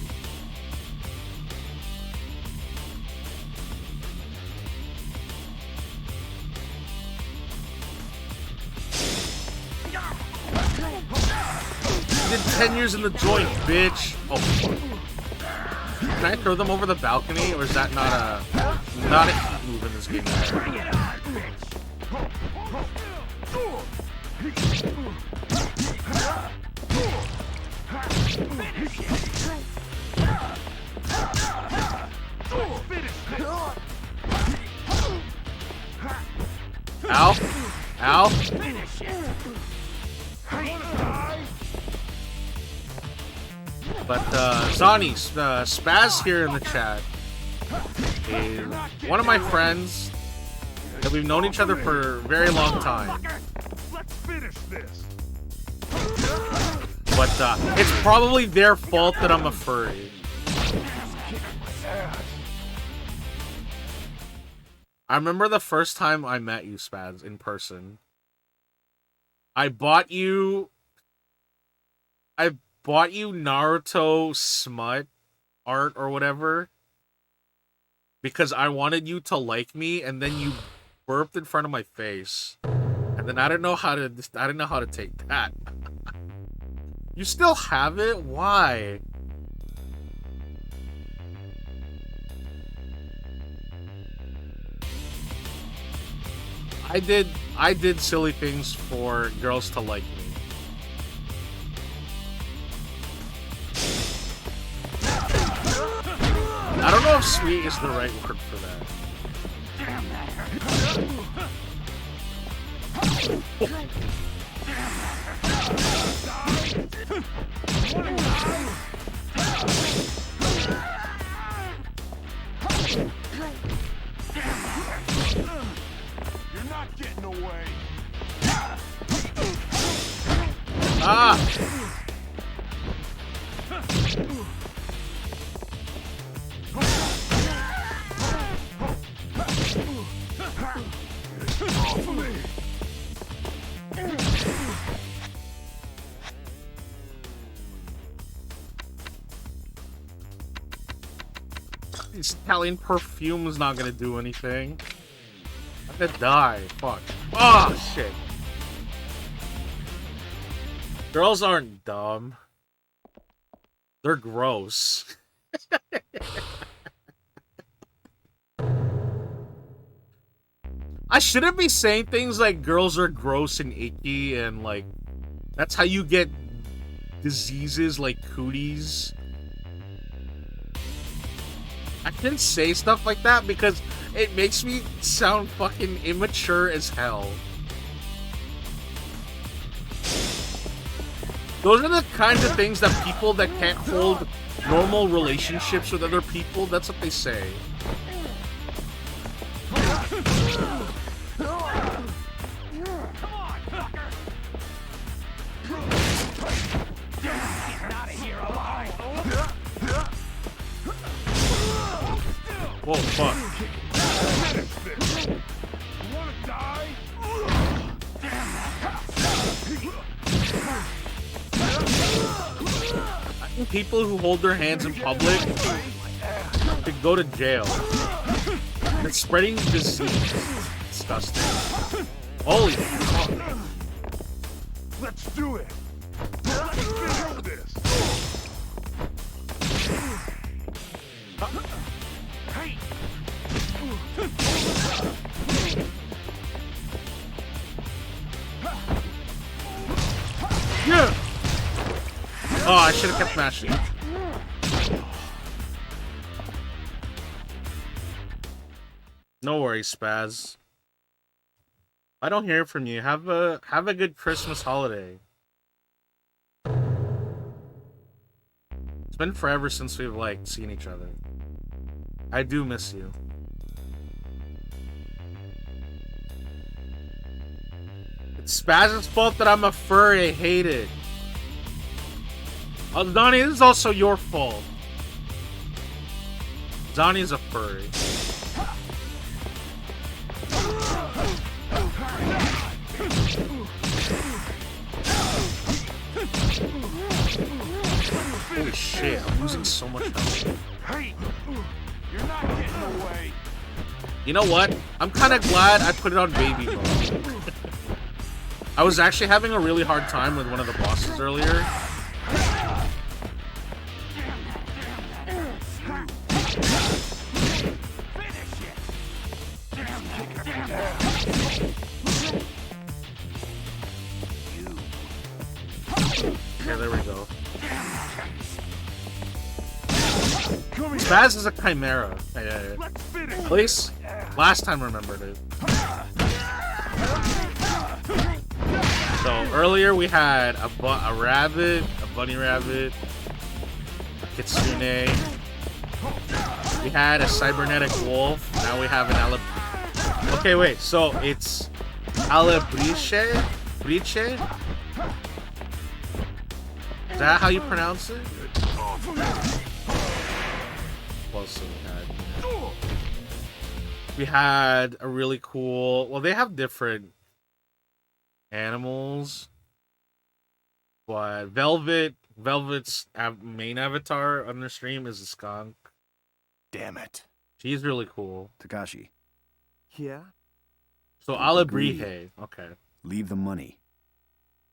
You did 10 years in the joint, bitch. Oh, fuck. Can I throw them over the balcony, or is that not a heat move in this game? Ow! Ow! But Zani, Spaz here in the chat is one of my friends that we've known each other for a very long time. Let's finish this. But it's probably their fault that I'm a furry. I remember the first time I met you, Spaz, in person. I bought you Naruto smut art or whatever because I wanted you to like me, and then you burped in front of my face, and then I didn't know how to take that. You still have it? Why? I did silly things for girls to like me. I don't know if sweet is the right word for that. Damn, that You're not getting away. Ah! This Italian perfume is not gonna do anything. I'm gonna die. Fuck. Oh, shit. Girls aren't dumb. They're gross. I shouldn't be saying things like girls are gross and icky and like that's how you get diseases like cooties. I shouldn't say stuff like that because it makes me sound fucking immature as hell. Those are the kinds of things that people that can't hold normal relationships with other people, that's what they say. Whoa, fuck. You wanna die? I think people who hold their hands in public could go to jail. It's spreading disease. Disgusting. Holy fuck. Let's do it. Let's finish this. Hey. Yeah. Oh, I should have kept mashing. No worries, Spaz. I don't hear from you. Have a good Christmas holiday. It's been forever since we've like seen each other. I do miss you. It's Spaz's fault that I'm a furry. I hate it. Oh, Donnie, this is also your fault. Donnie's a furry. Holy shit, I'm losing so much health. Hey, you're not getting away. You know what? I'm kind of glad I put it on baby mode. I was actually having a really hard time with one of the bosses earlier. Yeah, there we go. Spaz is a chimera. Yeah. At least last time I remembered it. So earlier we had a rabbit, a bunny rabbit, a kitsune. We had a cybernetic wolf. Now we have an Okay, wait. So it's Alebriche? Briche? Is that how you pronounce it? What else did we had a really cool... Well, they have different animals. But Velvet's main avatar on their stream is a skunk. Damn it. She's really cool. Takashi. Yeah? So Alebriche. Okay. Leave the money.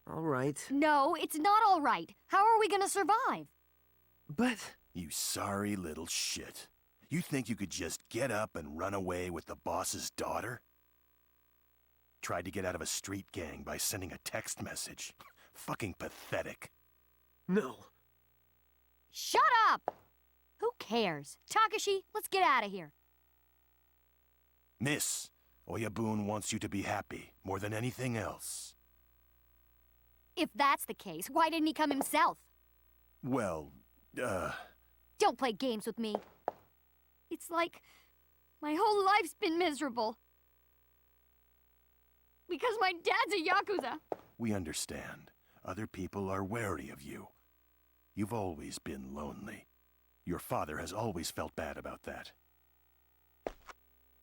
All right. No, it's not all right. How are we gonna survive? But... You sorry little shit. You think you could just get up and run away with the boss's daughter? Tried to get out of a street gang by sending a text message. Fucking pathetic. No. Shut up! Who cares? Takashi, let's get out of here. Miss, Oyabun wants you to be happy more than anything else. If that's the case, why didn't he come himself? Well, Don't play games with me. It's like my whole life's been miserable. Because my dad's a Yakuza. we understand. Other people are wary of you. You've always been lonely. Your father has always felt bad about that.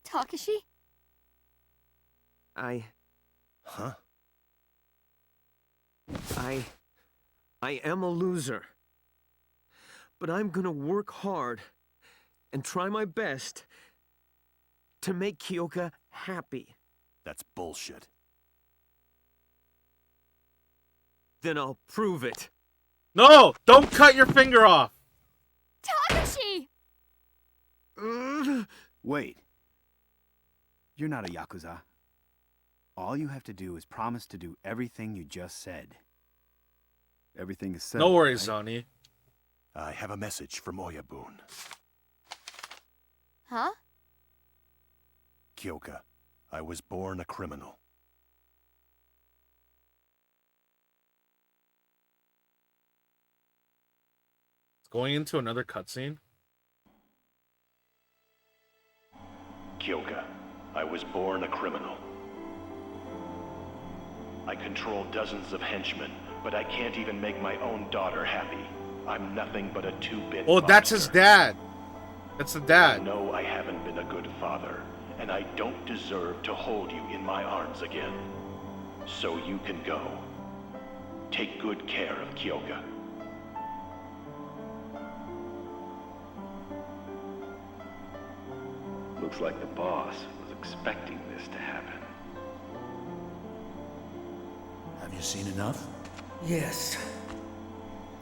Takashi? Huh? I am a loser. But I'm gonna work hard and try my best to make Kyoka happy. That's bullshit. Then I'll prove it. No! Don't cut your finger off! Takashi! Wait. You're not a Yakuza. All you have to do is promise to do everything you just said. Everything is settled. No worries, right? Zoni. I have a message from Oyabun. Huh? Kyoka, I was born a criminal. It's going into another cutscene. Kyoka, I was born a criminal. I control dozens of henchmen, but I can't even make my own daughter happy. I'm nothing but a two-bit Oh, that's monster. his dad. That's the I dad. know I haven't been a good father, and I don't deserve to hold you in my arms again. So you can go. Take good care of Kyoka. Looks like the boss was expecting this to happen. Have you seen enough? Yes.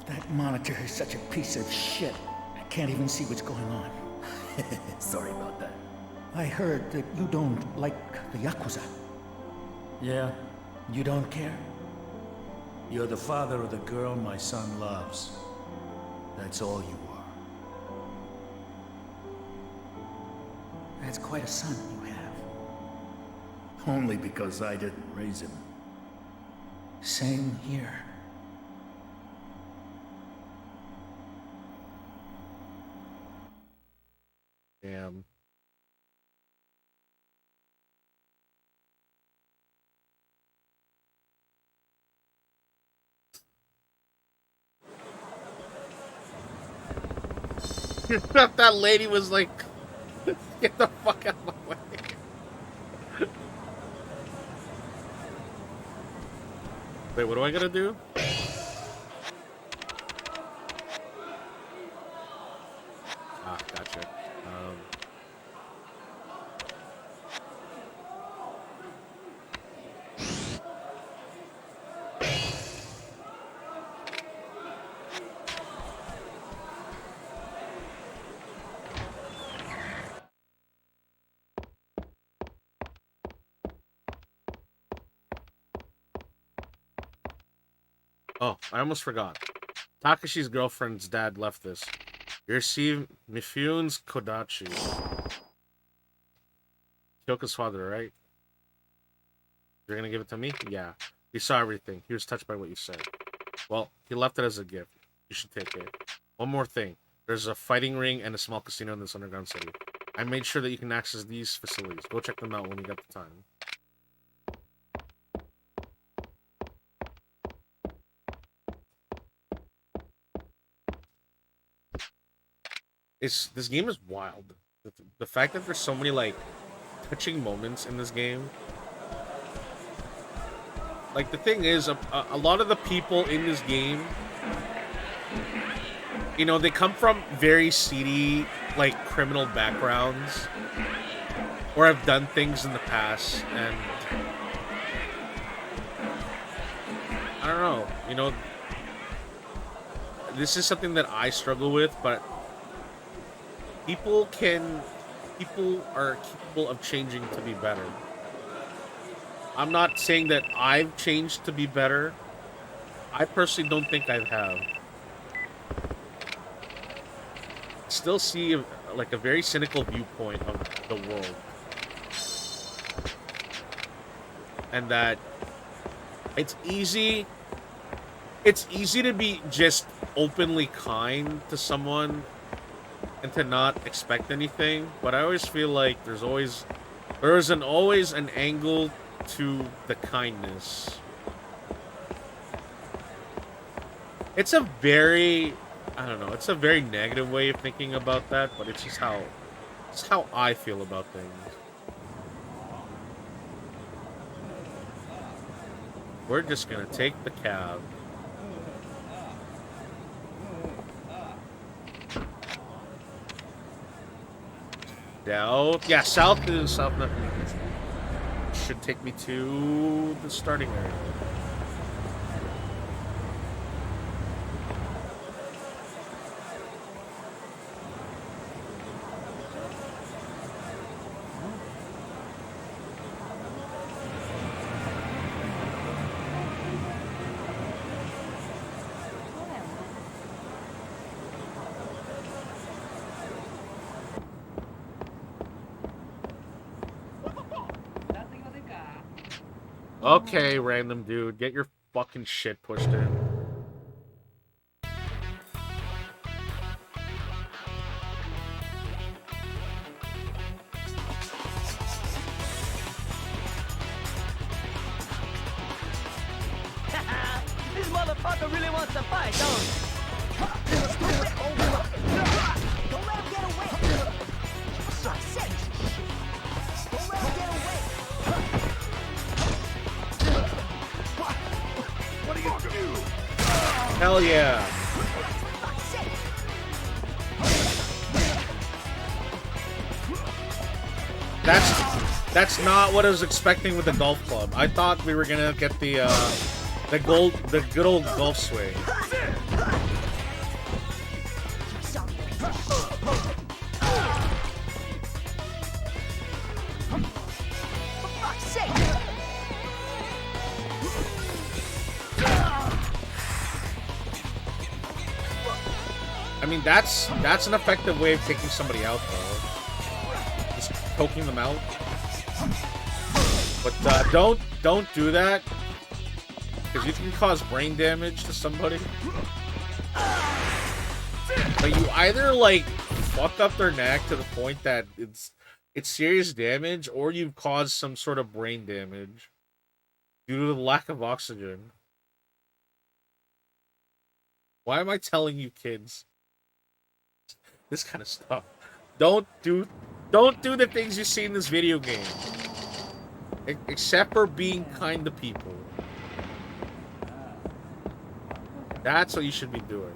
That monitor is such a piece of shit. I can't even see what's going on. Sorry about that. I heard that you don't like the Yakuza. Yeah? You don't care? You're the father of the girl my son loves. That's all you are. That's quite a son you have. Only because I didn't raise him. Same here. Damn. That lady was like, get the fuck out of my way. Wait, what do I gotta do? Ah, gotcha. Oh, I almost forgot. Takashi's girlfriend's dad left this. You receive Mifune's Kodachi. Kyoko's father, right? You're gonna give it to me? Yeah. He saw everything. He was touched by what you said. Well, he left it as a gift. You should take it. One more thing. There's a fighting ring and a small casino in this underground city. I made sure that you can access these facilities. Go check them out when you get the time. This game is wild. The fact that there's so many like touching moments in this game. Like the thing is, a lot of the people in this game, you know, they come from very seedy, like criminal backgrounds, or have done things in the past, and I don't know. You know, this is something that I struggle with, but people are capable of changing to be better. I'm not saying that I've changed to be better. I personally don't think I have. Still see like a very cynical viewpoint of the world. And that it's easy to be just openly kind to someone and to not expect anything, but I always feel like there's always an angle to the kindness. It's a very, I don't know, it's a very negative way of thinking about that, but it's just how I feel about things. We're just gonna take the cab. South, yeah, south should take me to the starting area. Okay, random dude, get your fucking shit pushed in. This motherfucker really wants to fight, don't he? Don't let him get away! For fuck's sake! Don't let him get away! What do you do? Hell yeah! That's not what I was expecting with the golf club. I thought we were gonna get the good old golf swing. For fuck's sake! I mean, that's an effective way of taking somebody out, though. Just poking them out. But don't do that, because you can cause brain damage to somebody. But you either like fuck up their neck to the point that it's serious damage, or you've caused some sort of brain damage due to the lack of oxygen. Why am I telling you kids? This kind of stuff. Don't do the things you see in this video game. Except for being kind to people. That's what you should be doing.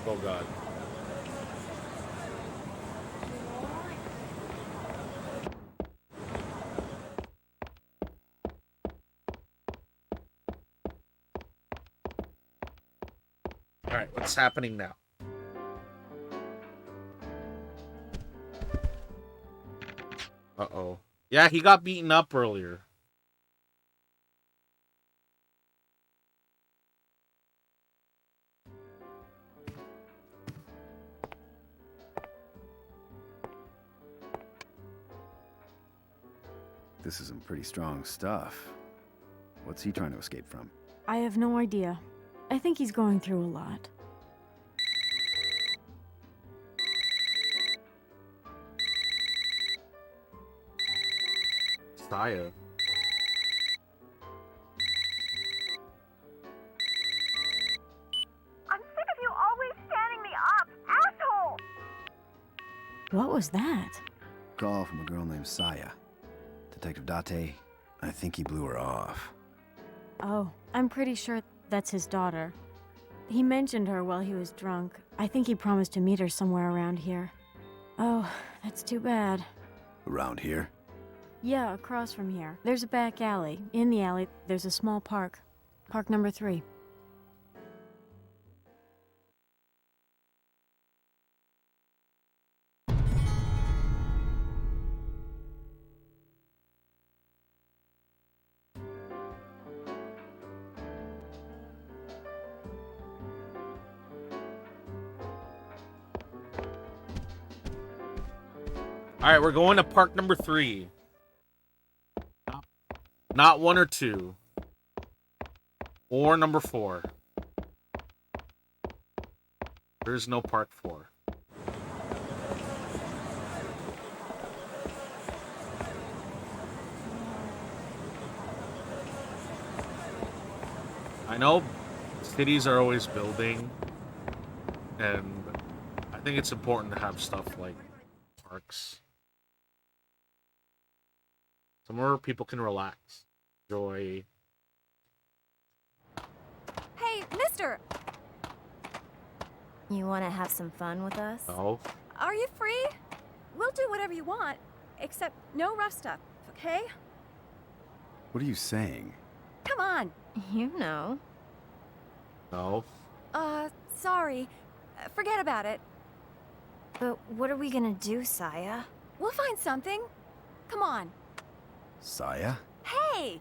Oh god. Alright, what's happening now? Uh-oh. Yeah, he got beaten up earlier. This is some pretty strong stuff. What's he trying to escape from? I have no idea. I think he's going through a lot. Saya. I'm sick of you always standing me up, asshole! What was that? Call from a girl named Saya. Detective Date, I think he blew her off. Oh, I'm pretty sure that's his daughter. He mentioned her while he was drunk. I think he promised to meet her somewhere around here. Oh, that's too bad. Around here? Yeah, across from here. There's a back alley. In the alley, there's a small park. Park number 3. Alright, we're going to park number 3. Not 1 or 2. Or number 4. There's no park 4. I know cities are always building, and I think it's important to have stuff like parks. Somewhere people can relax, enjoy. Hey, mister! You want to have some fun with us? No. Are you free? We'll do whatever you want, except no rough stuff, okay? What are you saying? Come on. You know. No. Sorry. Forget about it. But what are we gonna do, Saya? We'll find something. Come on. Saya? Hey!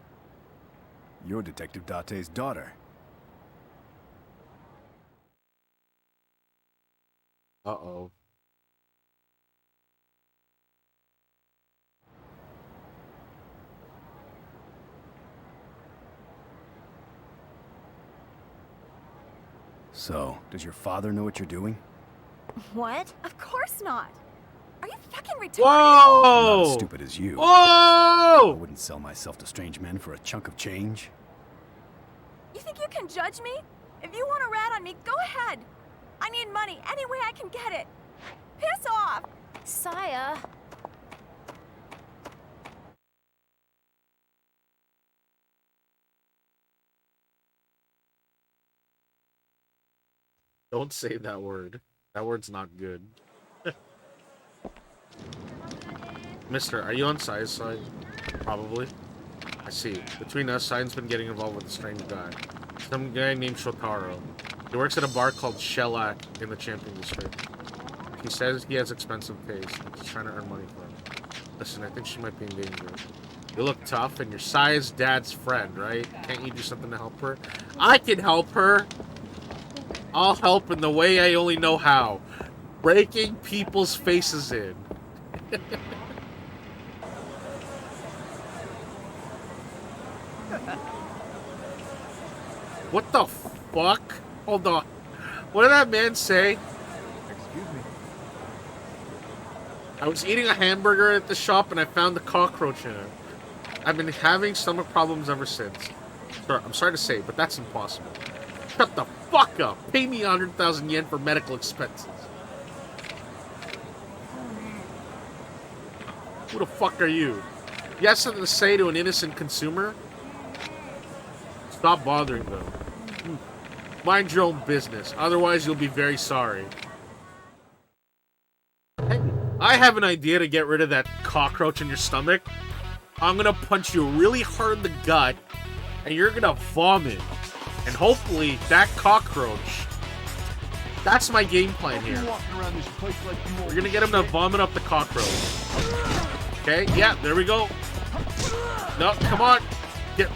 You're Detective Date's daughter. Uh-oh. So, does your father know what you're doing? What? Of course not. Are you fucking retarded? Whoa! I'm not as stupid as you. Whoa! I wouldn't sell myself to strange men for a chunk of change. You think you can judge me? If you want to rat on me, go ahead. I need money any way I can get it. Piss off! Saya. Don't say that word. That word's not good. Mister, are you on Saya's side? Probably. I see. Between us, Saya's been getting involved with a strange guy. Some guy named Shotaro. He works at a bar called Shellac in the Champion District. He says he has expensive taste, and he's trying to earn money for him. Listen, I think she might be in danger. You look tough, and you're Saya's dad's friend, right? Can't you do something to help her? I can help her! I'll help in the way I only know how. Breaking people's faces in. What the fuck? Hold on. What did that man say? Excuse me. I was eating a hamburger at the shop and I found a cockroach in it. I've been having stomach problems ever since. Sure, I'm sorry to say, but that's impossible. Shut the fuck up. Pay me 100,000 yen for medical expenses. Who the fuck are you? You have something to say to an innocent consumer? Stop bothering them. Mind your own business. Otherwise, you'll be very sorry. Hey, I have an idea to get rid of that cockroach in your stomach. I'm gonna punch you really hard in the gut, and you're gonna vomit. And hopefully, that cockroach... That's my game plan here. We're gonna get him to vomit up the cockroach. Okay, yeah, there we go. No, come on. Get...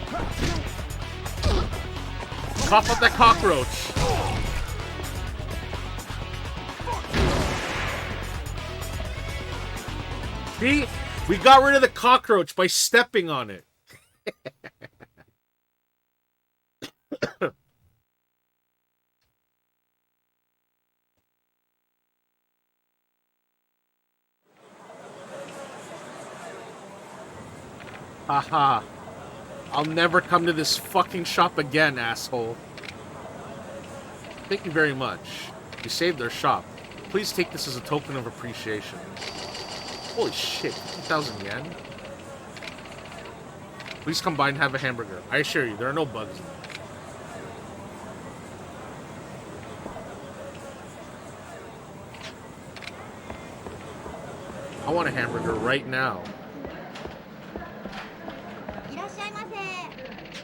Cough up that cockroach. See? We got rid of the cockroach by stepping on it. Haha. I'll never come to this fucking shop again, asshole. Thank you very much. You saved our shop. Please take this as a token of appreciation. Holy shit, 50,000 yen? Please come by and have a hamburger. I assure you, there are no bugs in it. I want a hamburger right now.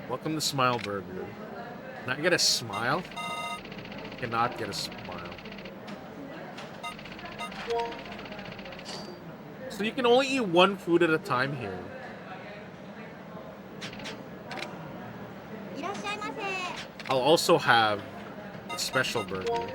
Welcome to Smile Burger. Can I get a smile? Cannot get a smile. So you can only eat one food at a time here. I'll also have a special burger.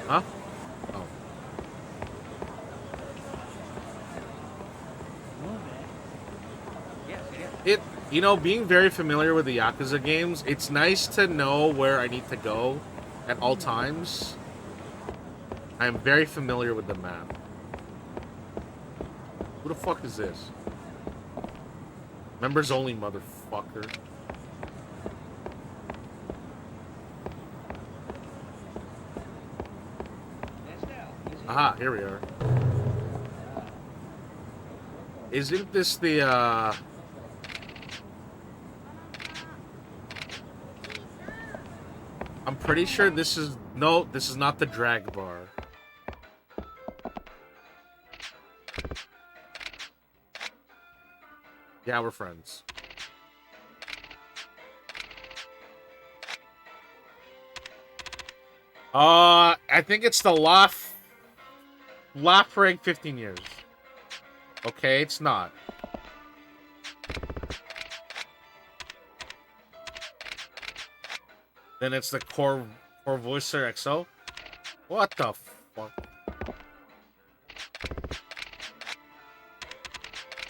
Huh? Oh. You know, being very familiar with the Yakuza games, it's nice to know where I need to go at all times. I am very familiar with the map. Who the fuck is this? Members only, motherfucker. Aha, here we are. Isn't this the, I'm pretty sure this is... No, this is not the drag bar. Yeah, we're friends. I think it's the Laugh rank 15 years. Okay, it's not. Then it's the core voicer XO. What the fuck?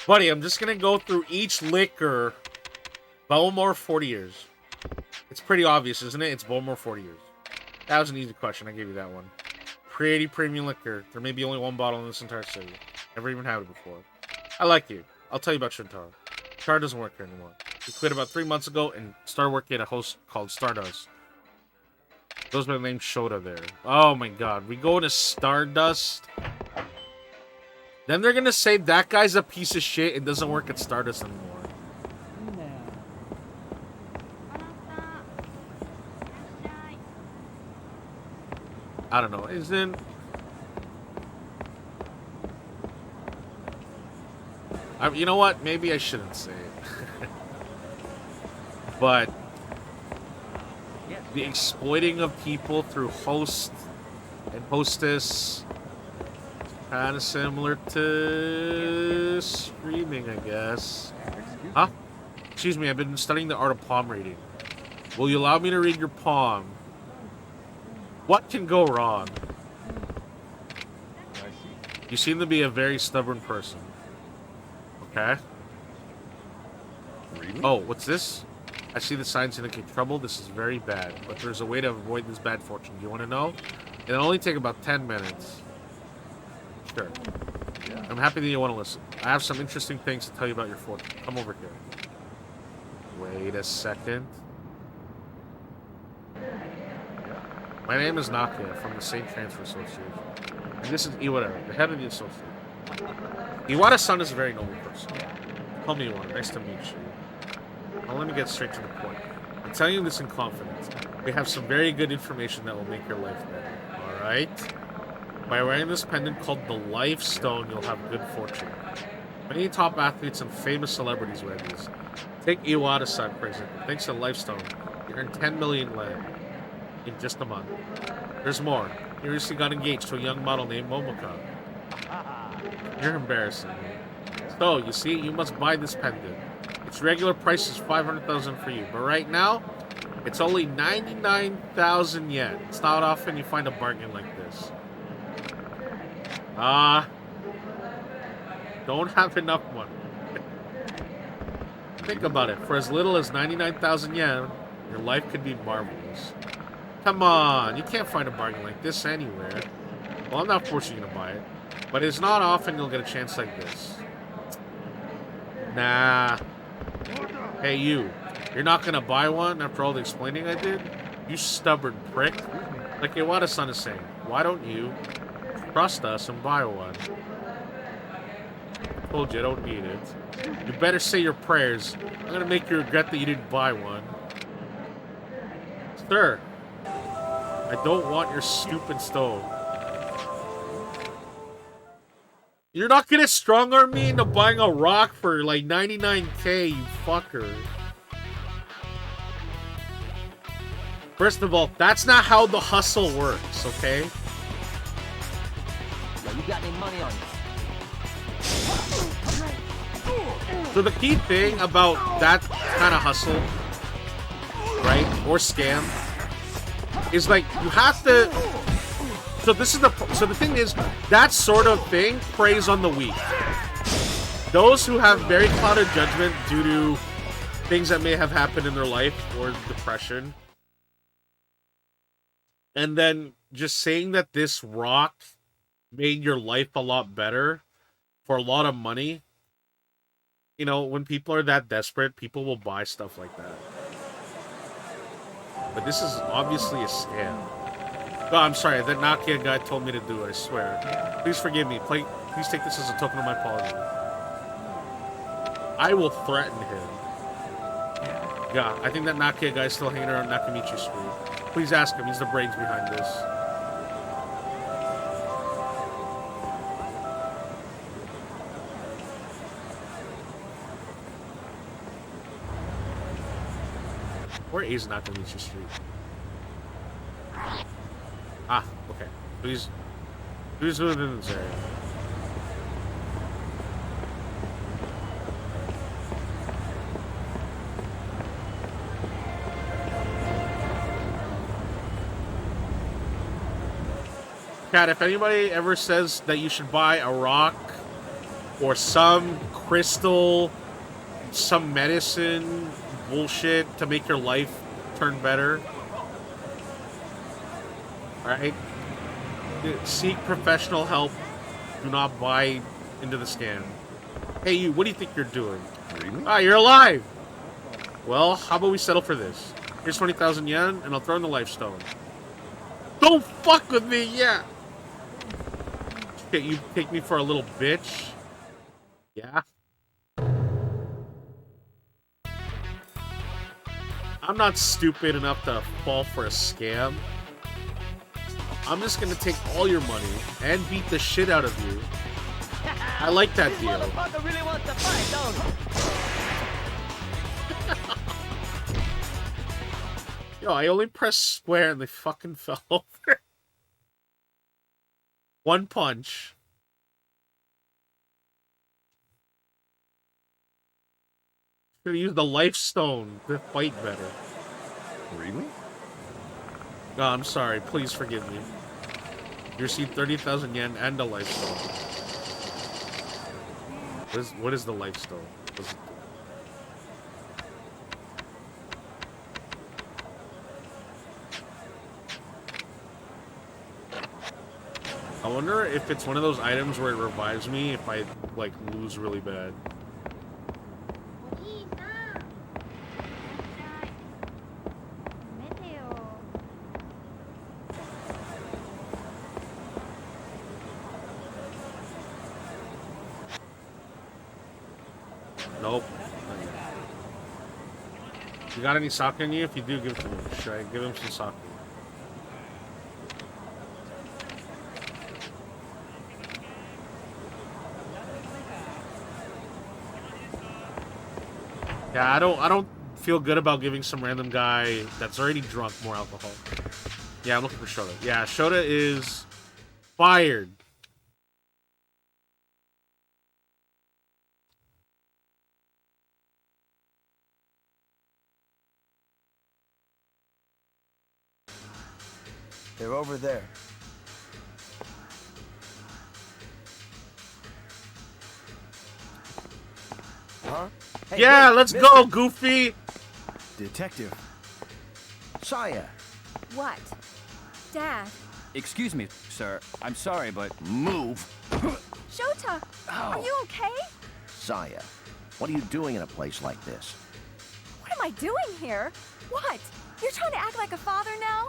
Buddy, I'm just gonna go through each liquor. Bowmore 40 years. It's pretty obvious, isn't it? It's Bowmore 40 years. That was an easy question. I gave you that one. Pretty premium liquor. There may be only one bottle in this entire city. Never even had it before. I like you. I'll tell you about Shintaro. Shintaro doesn't work here anymore. He quit about 3 months ago and started working at a host called Stardust. Goes by the name Shota there. Oh my god. We go to Stardust. Then they're gonna say that guy's a piece of shit and doesn't work at Stardust anymore. I don't know. Isn't... you know what? Maybe I shouldn't say it. But... the exploiting of people through host and hostess. Kind of similar to streaming, I guess. Huh? Excuse me, I've been studying the art of palm reading. Will you allow me to read your palm? What can go wrong? You seem to be a very stubborn person. Okay. Really? Oh, what's this? I see the signs indicate trouble. This is very bad. But there's a way to avoid this bad fortune. Do you want to know? It'll only take about 10 minutes. Sure. Yeah. I'm happy that you want to listen. I have some interesting things to tell you about your fortune. Come over here. Wait a second. My name is Nakia from the State Transfer Association. And this is Iwata, the head of the association. Iwata-san is a very noble person. Call me Iwata. Nice to meet you. Now let me get straight to the point. I'm telling you this in confidence. We have some very good information that will make your life better. Alright? By wearing this pendant called the Life Stone, you'll have good fortune. Many top athletes and famous celebrities wear these. Take Iwata-san, for example. Thanks to the Life Stone, you earn 10 million yen in just a month. There's more. He recently got engaged to a young model named Momoka. You're embarrassing me. So, you see, you must buy this pendant. Its regular price is 500,000 for you, but right now, it's only 99,000 yen. It's not often you find a bargain like this. Don't have enough money. Think about it. For as little as 99,000 yen, your life could be marvelous. Come on, you can't find a bargain like this anywhere. Well, I'm not forcing you to buy it, but it's not often you'll get a chance like this. Nah. Hey, you. You're not gonna buy one after all the explaining I did? You stubborn prick. Like Iwata-san is saying, why don't you trust us and buy one? Told you I don't need it. You better say your prayers. I'm gonna make you regret that you didn't buy one. Sir, I don't want your stupid stove. You're not gonna strong-arm me into buying a rock for like 99K, you fucker. First of all, that's not how the hustle works, okay? Now, you got any money on you? So the key thing about that kind of hustle, right, or scam, is like you have to. So the thing is, that sort of thing preys on the weak. Those who have very clouded judgment due to things that may have happened in their life or depression, and then just saying that this rock made your life a lot better for a lot of money. You know, when people are that desperate, people will buy stuff like that. But this is obviously a scam. Oh, I'm sorry, that Nakia guy told me to do it, I swear. Please forgive me. Please take this as a token of my apology. I will threaten him. Yeah, I think that Nakia guy is still hanging around Nakamichi Street. Please ask him, he's the brains behind this. Where is Nakamichi Street? Ah, okay. Please within this area. Cat, if anybody ever says that you should buy a rock or some crystal, some medicine bullshit to make your life turn better, alright? Seek professional help. Do not buy into the scam. Hey, you, what do you think you're doing? Really? Ah, you're alive! Well, how about we settle for this? Here's 20,000 yen, and I'll throw in the life stone. Don't fuck with me, yeah! Okay, you take me for a little bitch? Yeah? I'm not stupid enough to fall for a scam. I'm just gonna take all your money and beat the shit out of you. I like that deal. Motherfucker really wants to fight, don't he? Yo, I only pressed square and they fucking fell over. One punch. Should have used the life stone to fight better. Really? No, I'm sorry. Please forgive me. You received 30,000 yen and a life stone. What is the life stone? I wonder if it's one of those items where it revives me if I, like, lose really bad. Nope. You got any sake on you? If you do, give it to me. Should I give him some sake? Yeah, I don't feel good about giving some random guy that's already drunk more alcohol. Yeah, I'm looking for Shota. Yeah, Shota is fired. They're over there. Huh? Hey, Yeah, wait, let's mister. go, Goofy! Detective. Saya. What? Dad. Excuse me, sir. I'm sorry, but... Move! Shota, are you okay? Saya, what are you doing in a place like this? What am I doing here? What? You're trying to act like a father now?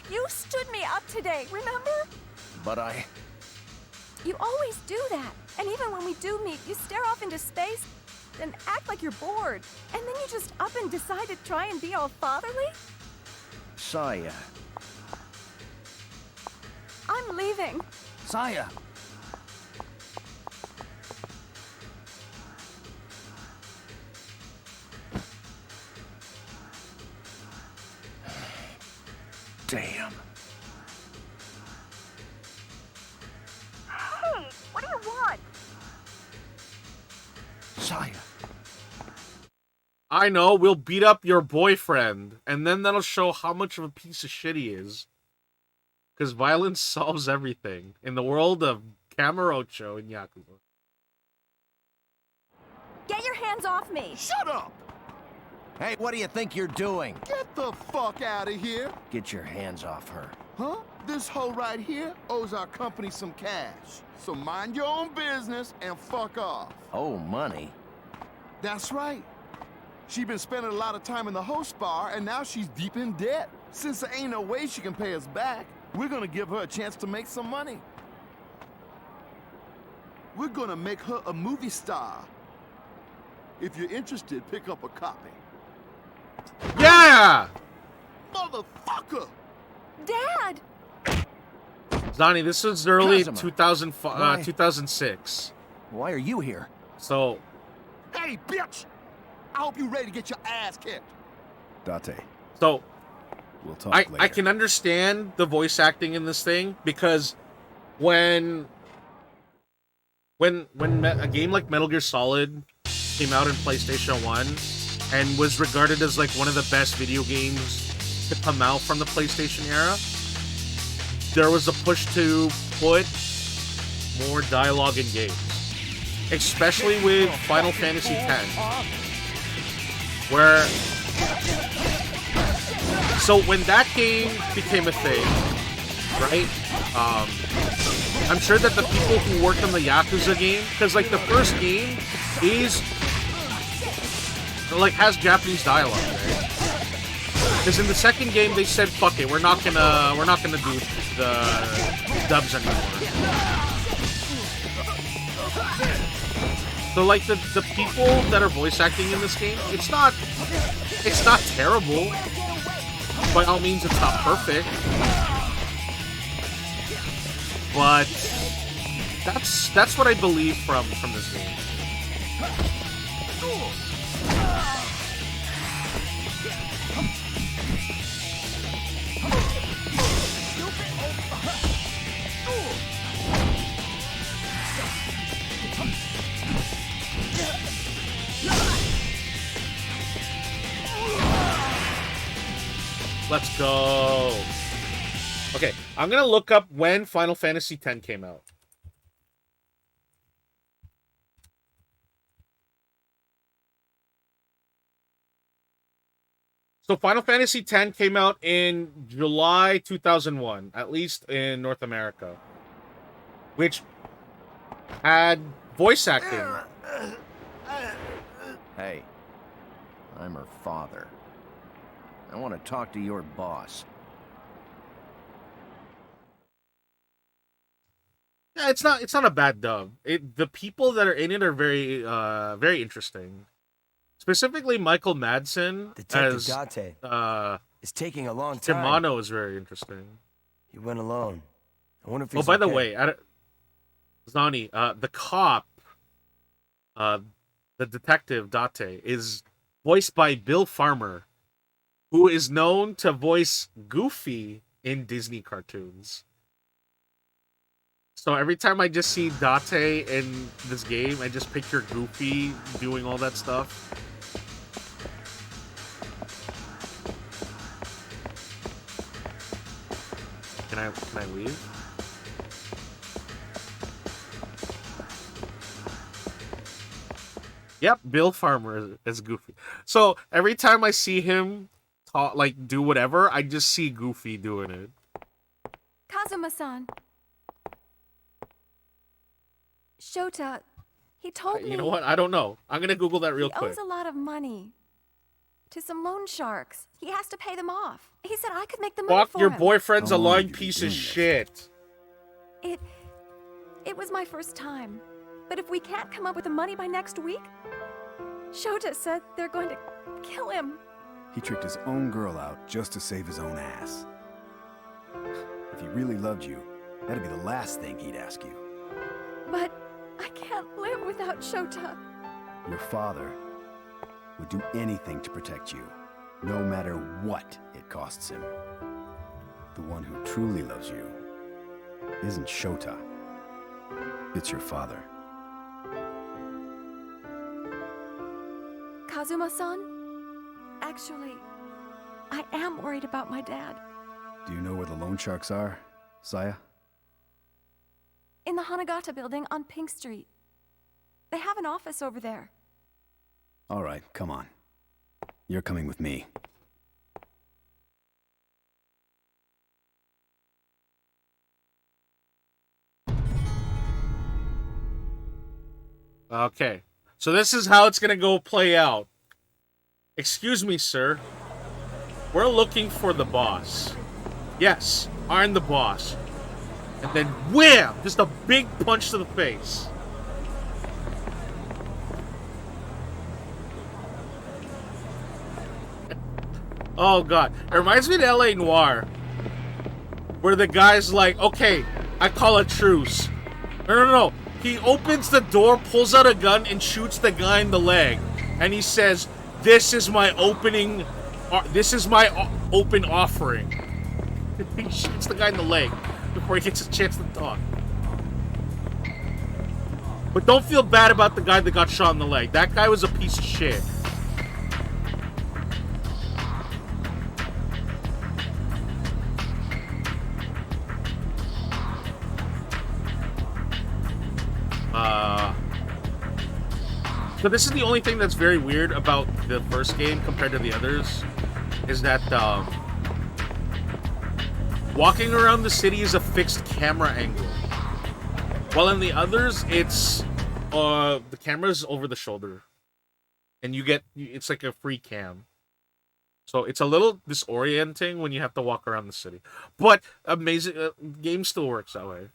You stood me up today, remember? But I... You always do that. And even when we do meet, you stare off into space and act like you're bored. And then you just up and decide to try and be all fatherly? Saya. I'm leaving. Saya. Damn. Hey, what do you want? Saya. I know, we'll beat up your boyfriend, and then that'll show how much of a piece of shit he is. Because violence solves everything in the world of Kamurocho and Yakuza. Get your hands off me! Shut up! Hey, what do you think you're doing? Get the fuck out of here! Get your hands off her. Huh? This hoe right here owes our company some cash. So mind your own business and fuck off. Oh, money? That's right. She been spending a lot of time in the host bar, and now she's deep in debt. Since there ain't no way she can pay us back, we're gonna give her a chance to make some money. We're gonna make her a movie star. If you're interested, pick up a copy. Yeah! Motherfucker! Dad! Zani, this was early Kazuma. 2006. Why are you here? So, Hey, bitch! I hope you're ready to get your ass kicked. Date. so We'll talk I later. can understand the voice acting in this thing because when a game like Metal Gear Solid came out in PlayStation 1 and was regarded as like one of the best video games to come out from the PlayStation era, there was a push to put more dialogue in games, especially with Final Fantasy X, where so when that game became a thing, right? I'm sure that the people who worked on the Yakuza game, because like the first game is like has Japanese dialogue, right? Because in the second game they said, "Fuck it, we're not gonna do the dubs anymore." So like the people that are voice acting in this game, it's not terrible. By all means, it's not perfect. But that's what I believe from this game. Let's go. Okay, I'm gonna look up when Final Fantasy X came out. So Final Fantasy X came out in July 2001, at least in North America, which had voice acting. Hey, I'm her father. I want to talk to your boss. Yeah, it's not a bad dub. The people that are in it are very very interesting. Specifically, Michael Madsen Detective as Dante. It's taking a long time. Shimano is very interesting. He went alone. I wonder if Oh, he's by the okay. way, Zani, the cop, the detective Date is voiced by Bill Farmer, who is known to voice Goofy in Disney cartoons. So every time I just see Date in this game, I just picture Goofy doing all that stuff. Can I leave? Yep, Bill Farmer is Goofy. So every time I see him talk, like do whatever, I just see Goofy doing it. Kazuma-san. Shota, he told me... You know what? I don't know. I'm gonna Google that real he quick. owes a lot of money to some loan sharks. He has to pay them off. He said I could make the money Fuck, for your him. boyfriend's a How long lying have you piece been of doing this? shit. It was my first time. But if we can't come up with the money by next week, Shota said they're going to kill him. He tricked his own girl out just to save his own ass. If he really loved you, that'd be the last thing he'd ask you. But I can't live without Shota. Your father would do anything to protect you, no matter what it costs him. The one who truly loves you isn't Shota. It's your father. Kazuma-san? Actually, I am worried about my dad. Do you know where the loan sharks are, Saya? In the Hanagata building on Pink Street. They have an office over there. All right, come on. You're coming with me. Okay. So this is how it's gonna go play out. Excuse me, sir. We're looking for the boss. Yes, I'm the boss. And then wham! Just a big punch to the face. Oh god. It reminds me of LA Noire. Where the guy's like, okay, I call a truce. No. He opens the door, pulls out a gun, and shoots the guy in the leg. And he says, this is my open offering. He shoots the guy in the leg before he gets a chance to talk. But don't feel bad about the guy that got shot in the leg. That guy was a piece of shit. So this is the only thing that's very weird about the first game compared to the others, is that walking around the city is a fixed camera angle, while in the others it's the camera's over the shoulder, and it's like a free cam. So it's a little disorienting when you have to walk around the city, but amazing. Game still works that way.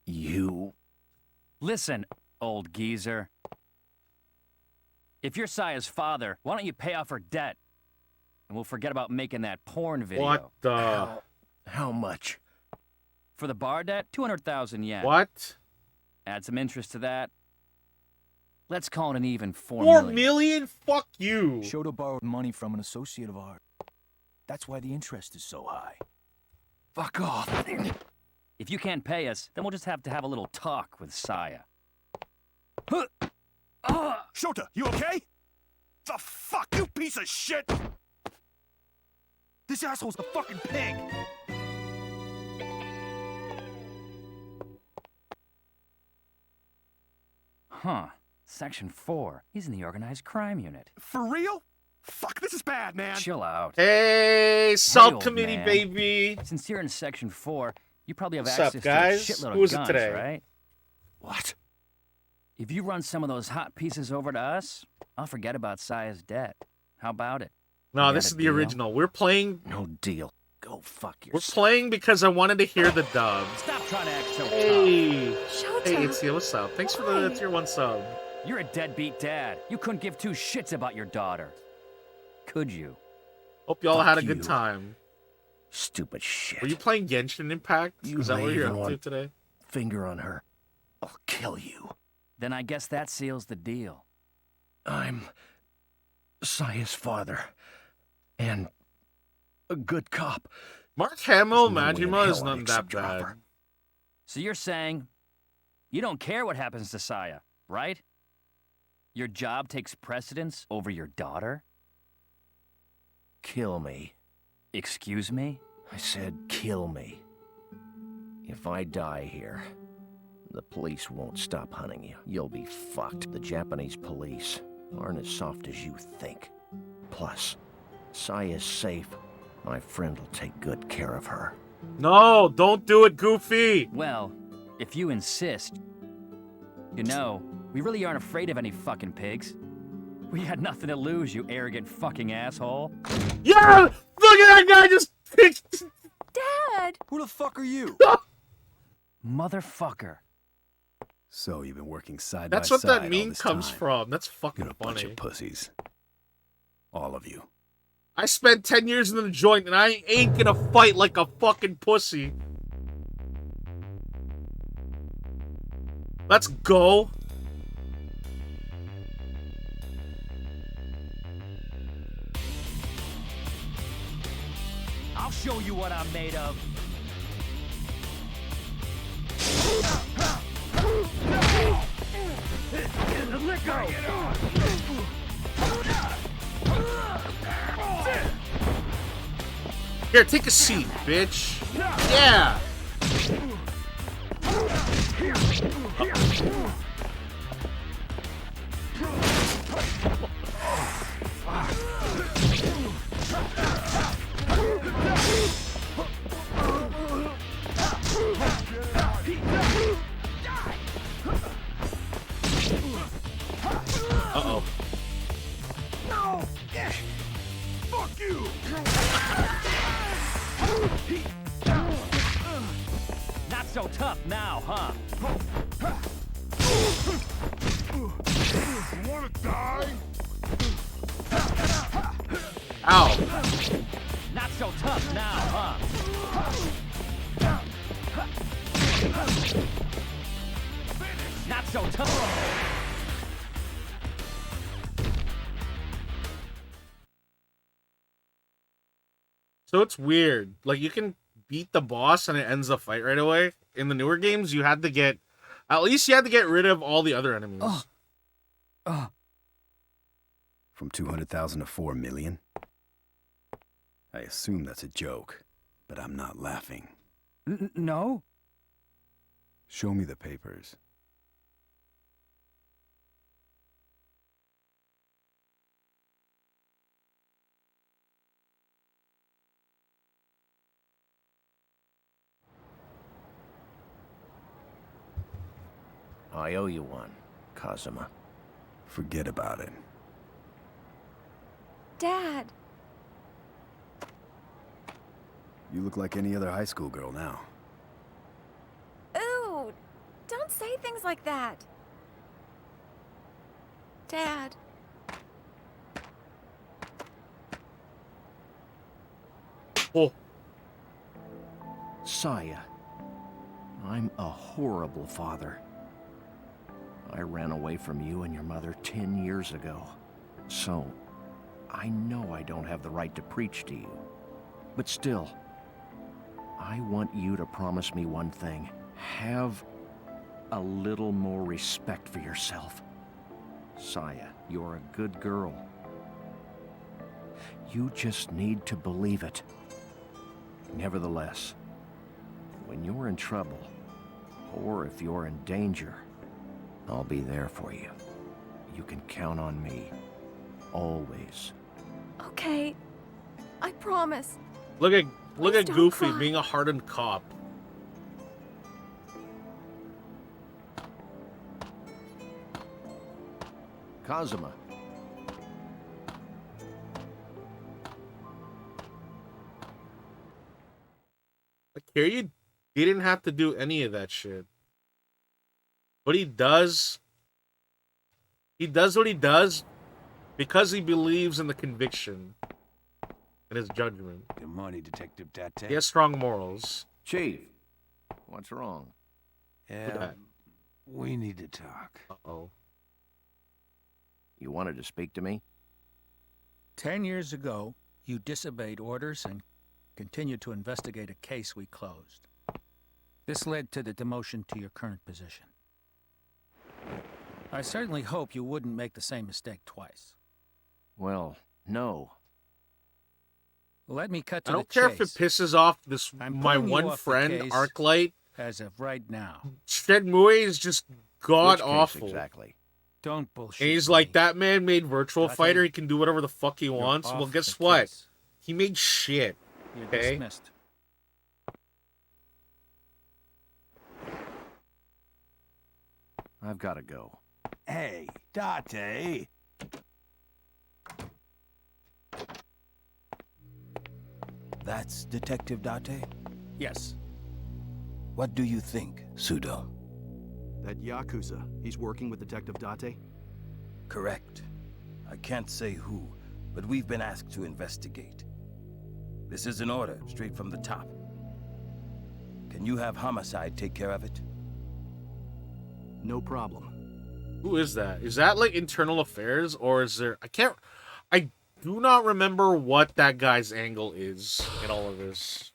You. Listen, old geezer. If you're Saya's father, why don't you pay off her debt? And we'll forget about making that porn video. What the? How much? For the bar debt, 200,000 yen. What? Add some interest to that. Let's call it an even 4 4 million. million? Fuck you. Shota borrowed money from an associate of ours. That's why the interest is so high. Fuck off. If you can't pay us, then we'll just have to have a little talk with Saya. Shota, you okay? The fuck, you piece of shit! This asshole's a fucking pig! Huh. Section 4. He's in the organized crime unit. For real? Fuck, this is bad, man. Chill out. Hey, sub old committee, man. baby. Since you're in Section 4, you probably have What's up, access guys? to a shitload Who of is it guns, today? right? What? If you run some of those hot pieces over to us, I'll forget about Saya's debt. How about it? No, You got this a is the deal? original. We're playing. No deal. Go fuck We're yourself. playing because I wanted to hear the dub. Stop trying to act so Hey, tough. hey, it's you. What's up? Thanks for the tier 1 sub. You're a deadbeat dad. You couldn't give two shits about your daughter. Could you? Hope you all Fuck had a you. good time. Stupid shit. Were you playing Genshin Impact? You Is that what lay you're even up to one today? finger on her, I'll kill you. Then I guess that seals the deal. I'm Saya's father, and a good cop. Mark Hamill, There's no way in Majima is hell I'd not that accept your offer. bad. So you're saying you don't care what happens to Saya, right? Your job takes precedence over your daughter? Kill me. Excuse me? I said kill me. If I die here, the police won't stop hunting you. You'll be fucked. The Japanese police aren't as soft as you think. Plus, Saya's safe. My friend will take good care of her. No, don't do it, Goofy. Well, if you insist. You know, we really aren't afraid of any fucking pigs. We had nothing to lose, you arrogant fucking asshole. Yeah! Look at that guy just picked. Dad! Who the fuck are you? Motherfucker. So you've been working side That's by what side that all meme this comes time. from. That's fucking You're a bunch funny. of pussies. All of you. I spent 10 years in the joint and I ain't gonna fight like a fucking pussy. Let's go. I'll show you what I'm made of. Let go! Here, take a seat, bitch. Yeah. Uh-oh. No! Fuck you! Not so tough now, huh? You wanna die? Ow. Not so tough now, huh? Not so tough. So it's weird. Like, you can beat the boss and it ends the fight right away. In the newer games, you had to get... At least you had to get rid of all the other enemies. From 200,000 to 4 million? I assume that's a joke, but I'm not laughing. No? Show me the papers. I owe you one, Kazuma. Forget about it. Dad! You look like any other high school girl now. Ooh! Don't say things like that! Dad. Oh. Saya, I'm a horrible father. I ran away from you and your mother 10 years ago. So, I know I don't have the right to preach to you. But still, I want you to promise me one thing. Have a little more respect for yourself. Saya, you're a good girl. You just need to believe it. Nevertheless, when you're in trouble, or if you're in danger, I'll be there for you. You can count on me. Always. Okay. I promise. Look at Please don't Goofy cry. being a hardened cop. Kazuma. Like here, he didn't have to do any of that shit. But he does what he does because he believes in the conviction and his judgment. Good morning, Detective Date. He has strong morals. Chief, what's wrong? Yeah, we need to talk. Uh-oh. You wanted to speak to me? 10 years ago, you disobeyed orders and continued to investigate a case we closed. This led to the demotion to your current position. I certainly hope you wouldn't make the same mistake twice. Well, no. Let me cut to I the don't care chase. if it pisses off I'm my pulling you one off the friend, case Arclight. as of right now. Shenmue is just god Which case awful. exactly? Don't bullshit. And he's me. like, that man made Virtual Date, Fighter. He can do whatever the fuck he wants. Well, off guess the what? case. He made shit. You're Okay? dismissed. I've got to go. Hey, Date. That's Detective Date? Yes. What do you think, Pseudo? That Yakuza, he's working with Detective Date? Correct. I can't say who, but we've been asked to investigate. This is an order straight from the top. Can you have Homicide take care of it? No problem. Who is that? Is that like internal affairs or is there... I do not remember what that guy's angle is in all of this.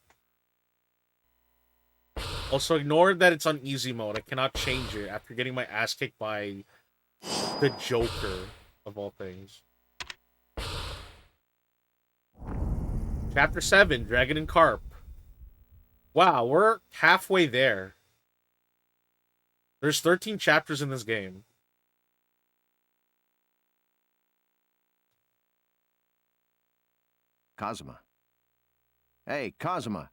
Also, ignore that it's on easy mode. I cannot change it after getting my ass kicked by the Joker, of all things. Chapter 7, Dragon and Carp. Wow, we're halfway there. There's 13 chapters in this game. Kazuma. Hey, Kazuma.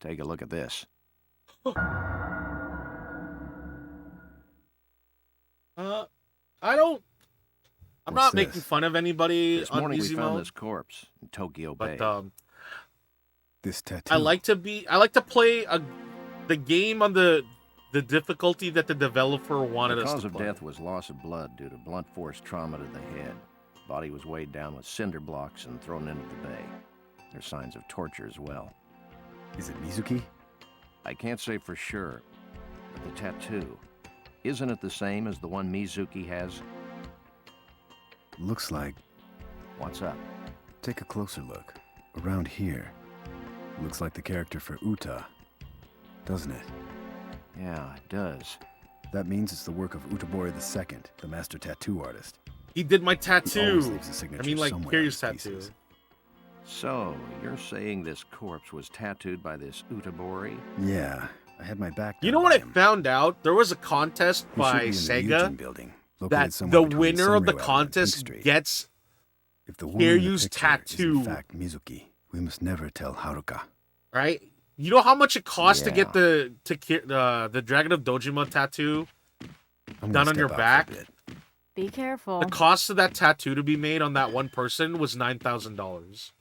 Take a look at this. I don't... I'm What's not making this? fun of anybody This on morning we easy found mode, this corpse in Tokyo Bay. but This tattoo. I like to play the game on the difficulty that the developer wanted The us cause to of play. death was loss of blood due to blunt force trauma to the head. Body was weighed down with cinder blocks and thrown into the bay. There's signs of torture as well. Is it Mizuki? I can't say for sure, but the tattoo, isn't it the same as the one Mizuki has? Looks like. What's up? Take a closer look. Around here. Looks like the character for Uta. Doesn't it? Yeah, it does. That means it's the work of Utabori II, the master tattoo artist. He did my He tattoo. always leaves a signature I mean, like, somewhere Kiryu's on his tattoo. pieces. So, you're saying this corpse was tattooed by this Utabori? Yeah, I had my back. You know what I found out? There was a contest He should by be in the Sega Eugene building, located that somewhere the between winner of the Sunrail and contest Pink Street. gets If the woman in the Kiryu's picture tattoo. is in fact Mizuki, we must never tell Haruka. Right? You know how much it costs to Yeah. get the Dragon of Dojima tattoo I'm done gonna on your step out back? for a bit. Be careful. The cost of that tattoo to be made on that one person was $9,000.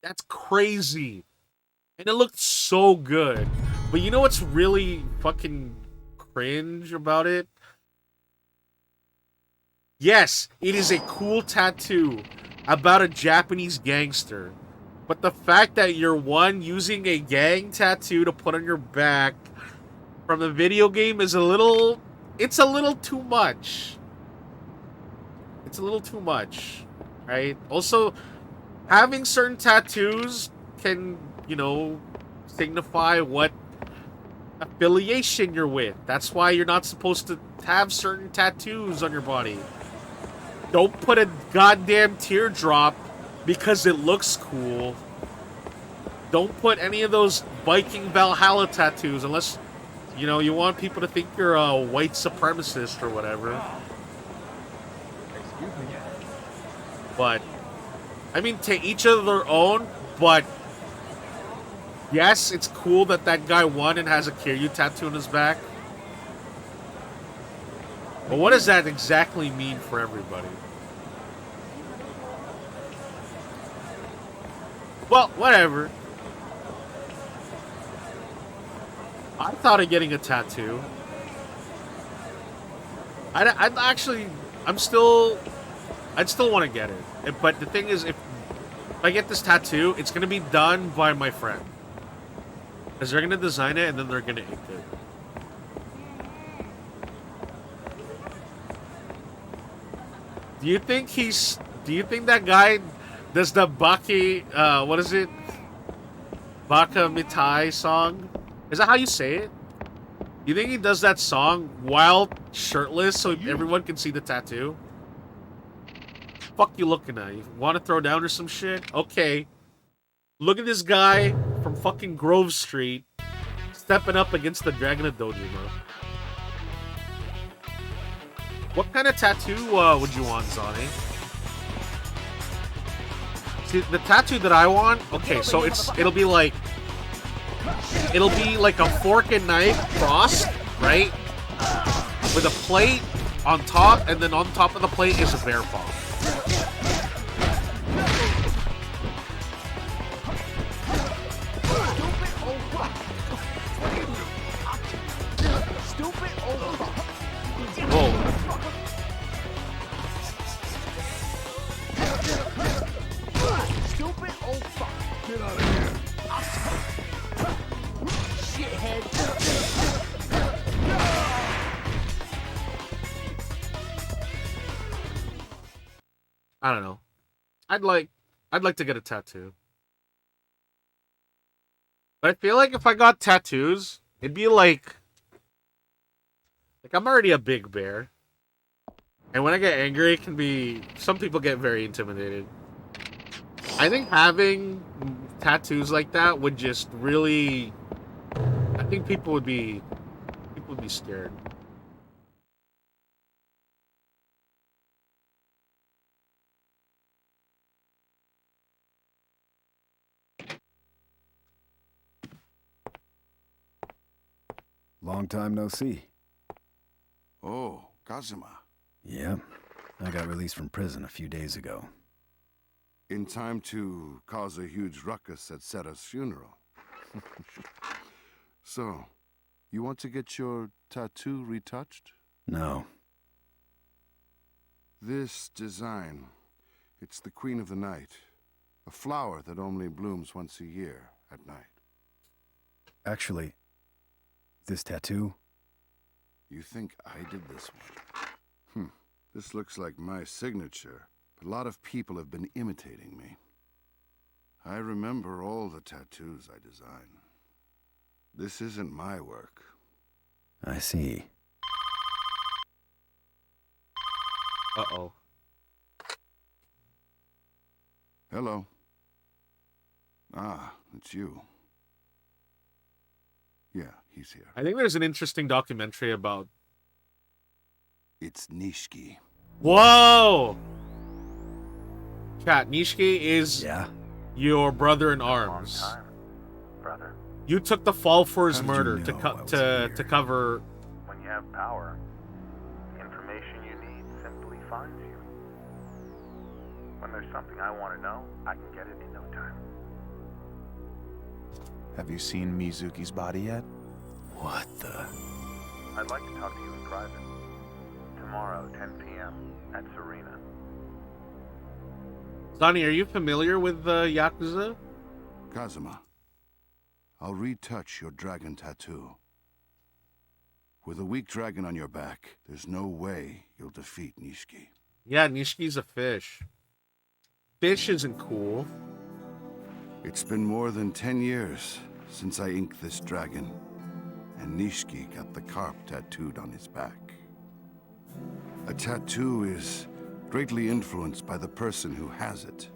That's crazy. And it looked so good. But you know what's really fucking cringe about it? Yes, it is a cool tattoo about a Japanese gangster. But the fact that you're using a gang tattoo to put on your back from the video game is it's a little too much. It's a little too much, right? Also, having certain tattoos can, signify what affiliation you're with. That's why you're not supposed to have certain tattoos on your body. Don't put a goddamn teardrop because it looks cool. Don't put any of those Viking Valhalla tattoos unless, you know, you want people to think you're a white supremacist or whatever. Excuse me. But, I mean, to each of their own, but yes, it's cool that that guy won and has a Kiryu tattoo on his back. But what does that exactly mean for everybody? Well, whatever. I thought of getting a tattoo. I'd still want to get it. But the thing is, if I get this tattoo, it's going to be done by my friend. Because they're going to design it and then they're going to ink it. Do you think that guy does the Baki, what is it? Baka Mitai song? Is that how you say it? You think he does that song while shirtless so everyone can see the tattoo? Fuck you looking at? You want to throw down or some shit? Okay. Look at this guy from fucking Grove Street stepping up against the Dragon of Dojima. What kind of tattoo would you want, Zani? See, the tattoo that I want, okay, so it'll be like a fork and knife crossed, right? With a plate on top, and then on top of the plate is a bear paw. Whoa. Stupid old fuck. Get out of here. Shithead. I don't know. I'd like to get a tattoo. But I feel like if I got tattoos, it'd be like I'm already a big bear. And when I get angry, it can be, some people get very intimidated. I think having tattoos like that would just really, I think people would be scared. Long time no see. Oh, Kazuma. Yeah, I got released from prison a few days ago. In time to cause a huge ruckus at Sera's funeral. So, you want to get your tattoo retouched? No. This design, it's the Queen of the Night. A flower that only blooms once a year at night. Actually, this tattoo? You think I did this one? This looks like my signature, but a lot of people have been imitating me. I remember all the tattoos I designed. This isn't my work. I see. Uh-oh. Hello. Ah, it's you. Yeah, he's here. I think there's an interesting documentary about... It's Nishiki. Whoa! Chat, Nishiki is yeah? Your brother in arms. Long time, brother. You took the fall for his How did murder you to know to cover... When you have power, information you need simply finds you. When there's something I want to know, I can get it in no time. Have you seen Mizuki's body yet? What the? I'd like to talk to you in private. Tomorrow, 10 p.m. at Serena. Sonny, are you familiar with Yakuza? Kazuma, I'll retouch your dragon tattoo. With a weak dragon on your back, there's no way you'll defeat Nishiki. Yeah, Nishiki's a fish. Fish isn't cool. It's been more than 10 years since I inked this dragon, and Nishiki got the carp tattooed on his back. A tattoo is greatly influenced by the person who has it.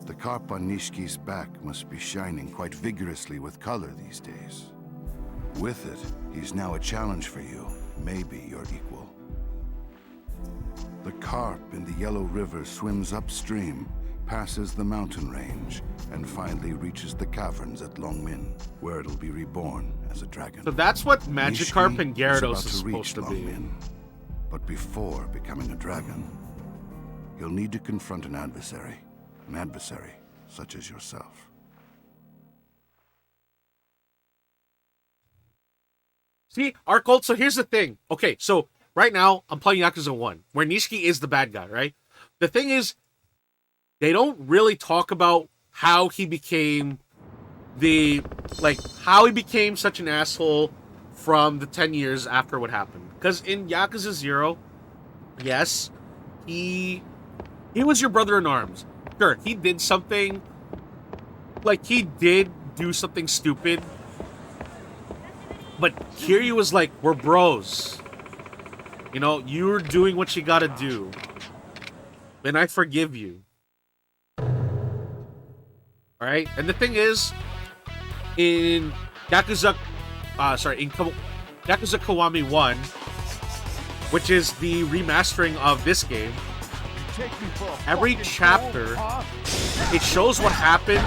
The carp on Nishiki's back must be shining quite vigorously with color these days. With it, he's now a challenge for you, maybe your equal. The carp in the Yellow River swims upstream, passes the mountain range, and finally reaches the caverns at Longmin, where it'll be reborn as a dragon. So that's what Magikarp and Gyarados about is supposed to be. Longmin. But before becoming a dragon, you'll need to confront an adversary such as yourself. See, Arcolt, so here's the thing. Okay, so right now, I'm playing Yakuza 1, where Nishiki is the bad guy, right? The thing is, they don't really talk about how he became how he became such an asshole from the 10 years after what happened. Because in Yakuza 0, yes, he was your brother in arms. Sure, he did something, he did do something stupid, but Kiryu was like, we're bros. You know, you're doing what you gotta do. And I forgive you. Alright? And the thing is, in Yakuza Kiwami 1, which is the remastering of this game, every chapter, it shows what happened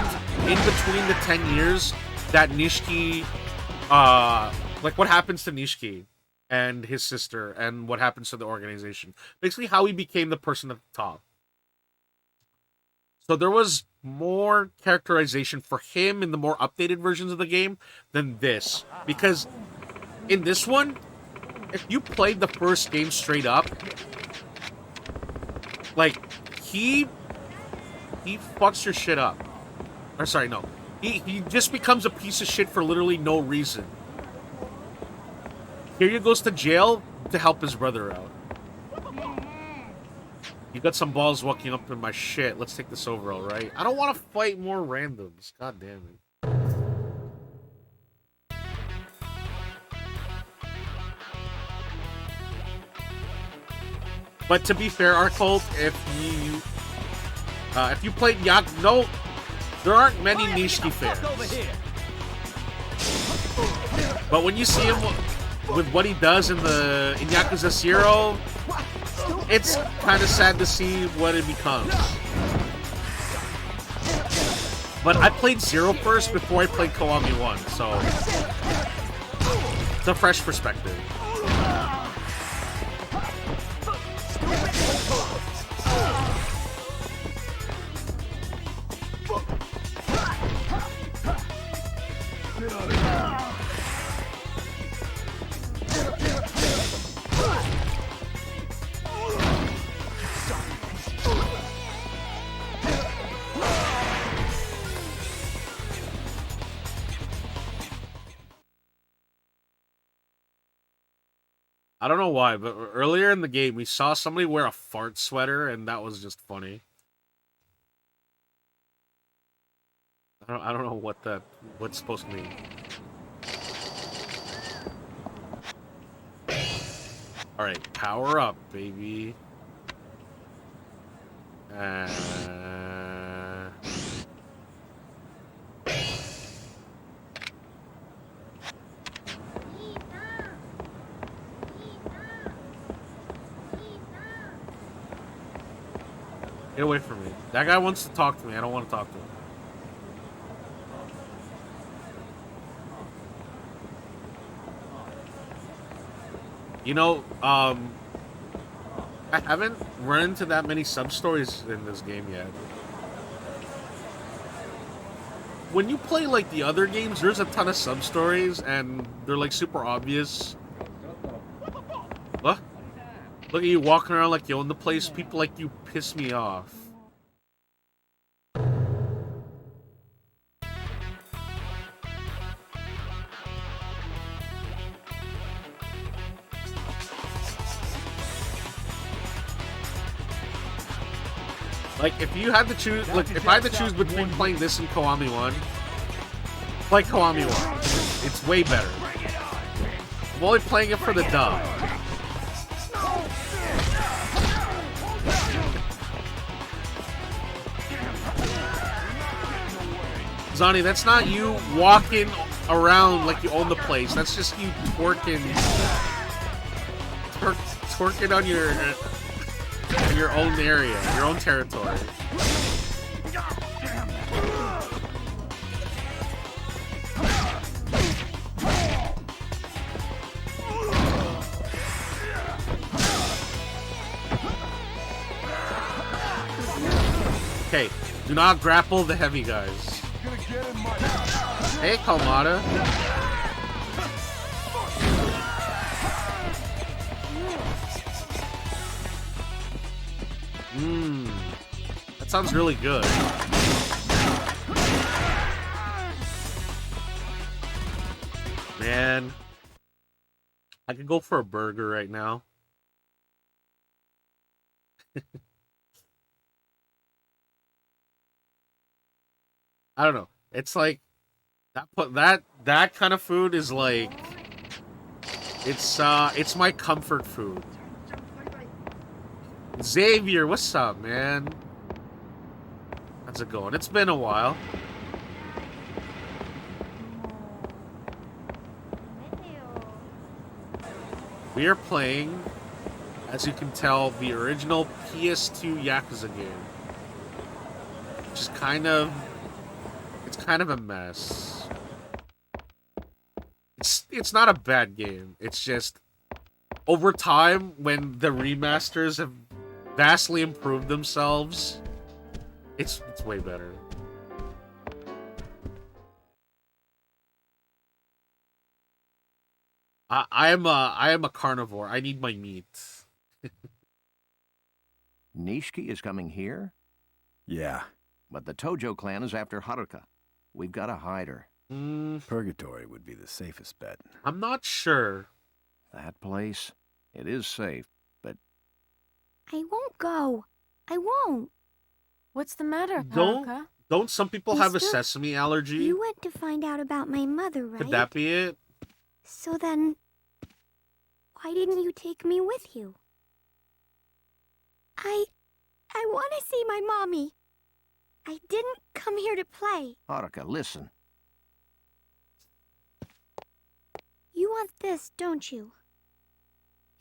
in between the 10 years that Nishiki, what happens to Nishiki and his sister, and what happens to the organization. Basically, how he became the person at the top. So there was more characterization for him in the more updated versions of the game than this. Because in this one, if you played the first game straight up, he fucks your shit up. Or sorry, no. He just becomes a piece of shit for literally no reason. Kiryu goes to jail to help his brother out. You got some balls walking up in my shit. Let's take this over, alright? I don't want to fight more randoms. God damn it. But to be fair, Arcolt, if you played no, there aren't many Nishiki fans. But when you see him with what he does in Yakuza 0, it's kind of sad to see what it becomes. But I played 0 first before I played Kiwami 1, so it's a fresh perspective. I don't know why, but earlier in the game, we saw somebody wear a fart sweater, and that was just funny. I don't know what's supposed to mean. All right, power up, baby. Get away from me. That guy wants to talk to me. I don't want to talk to him. You know, I haven't run into that many sub-stories in this game yet. When you play, the other games, there's a ton of sub-stories, and they're, super obvious. What? Look at you walking around like you own the place. People like you piss me off. If you had to choose, if I had to choose between playing this and Kiwami 1, play Kiwami 1. It's way better. I'm only playing it for the dub. Zani, that's not you walking around like you own the place. That's just you twerking on your own area, your own territory. Okay, do not grapple the heavy guys. Hey, Kalmata. That sounds really good. Man, I could go for a burger right now. I don't know. It's like that kind of food is like it's my comfort food. Xavier, what's up, man? How's it going? It's been a while. We are playing, as you can tell, the original PS2 Yakuza game. Which is kind of a mess. It's not a bad game. It's just over time, when the remasters have vastly improved themselves, it's way better. I am a carnivore. I need my meat. Nishiki is coming here? Yeah. But the Tojo clan is after Haruka. We've got to hide her. Purgatory would be the safest bet. I'm not sure. That place? It is safe, but... I won't go. I won't. What's the matter, Haruka? Don't some people have a sesame allergy? You went to find out about my mother, right? Could that be it? So then, why didn't you take me with you? I want to see my mommy. I didn't come here to play. Haruka, listen. You want this, don't you?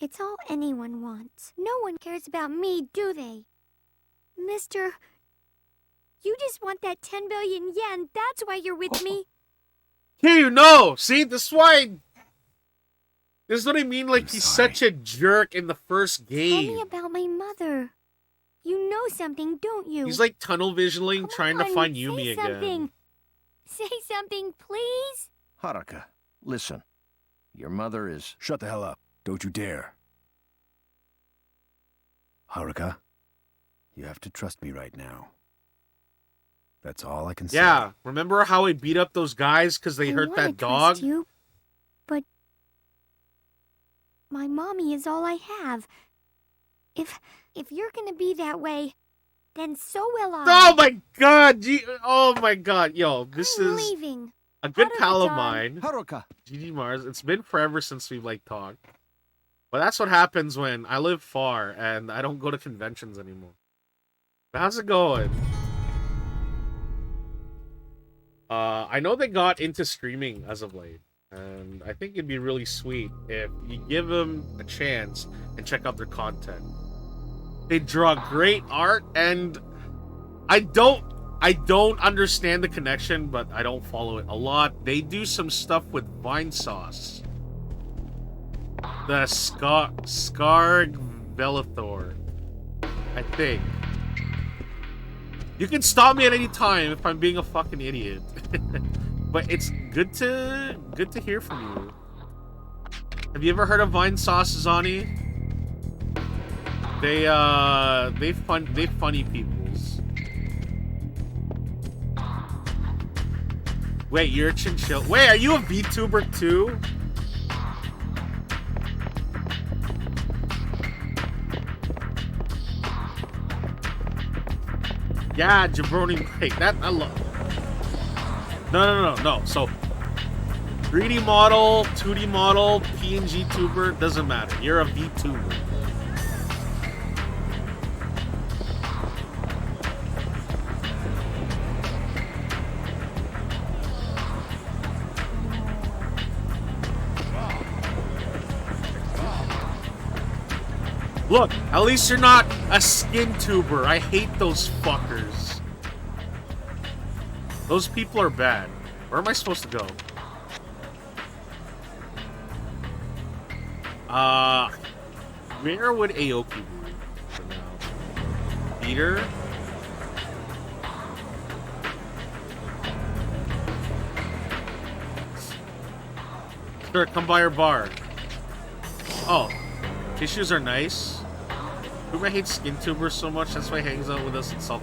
It's all anyone wants. No one cares about me, do they? Mister, you just want that 10 billion yen. That's why you're with me. Here, you know. See, this is why... This is what I mean, like, he's such a jerk in the first game. Tell me about my mother. You know something, don't you? He's like tunnel visioning, trying to find Yumi again. Say something, please. Haruka, listen. Your mother is... Shut the hell up. Don't you dare. Haruka, you have to trust me right now. That's all I can say. Yeah, remember how he beat up those guys because they hurt that dog? You, but my mommy is all I have. If you're gonna be that way, then so will I. Oh my god! Oh my god! Yo, this I'm is leaving. a good Haruka pal of John. mine. Haruka. GG Mars. It's been forever since we've like talked. But that's what happens when I live far and I don't go to conventions anymore. But how's it going? I know they got into streaming as of late, and I think it'd be really sweet if you give them a chance and check out their content. They draw great art, and I don't understand the connection, but I don't follow it a lot. They do some stuff with Vine Sauce. The Scarg Velithor, I think. You can stop me at any time if I'm being a fucking idiot. But it's good to hear from you. Have you ever heard of Vine Sauce, Zani? They funny peoples. Wait, you're a chinchilla. Wait, are you a VTuber too? Yeah, jabroni break. That I love. No. So 3D model, 2D model, PNG tuber, doesn't matter. You're a VTuber. Look, at least you're not a skin tuber. I hate those fuckers. Those people are bad. Where am I supposed to go? Where would Aoki be for now? Peter? Sure, come by our bar. Oh, tissues are nice. Who hates skin tubers so much? That's why he hangs out with us and Salt.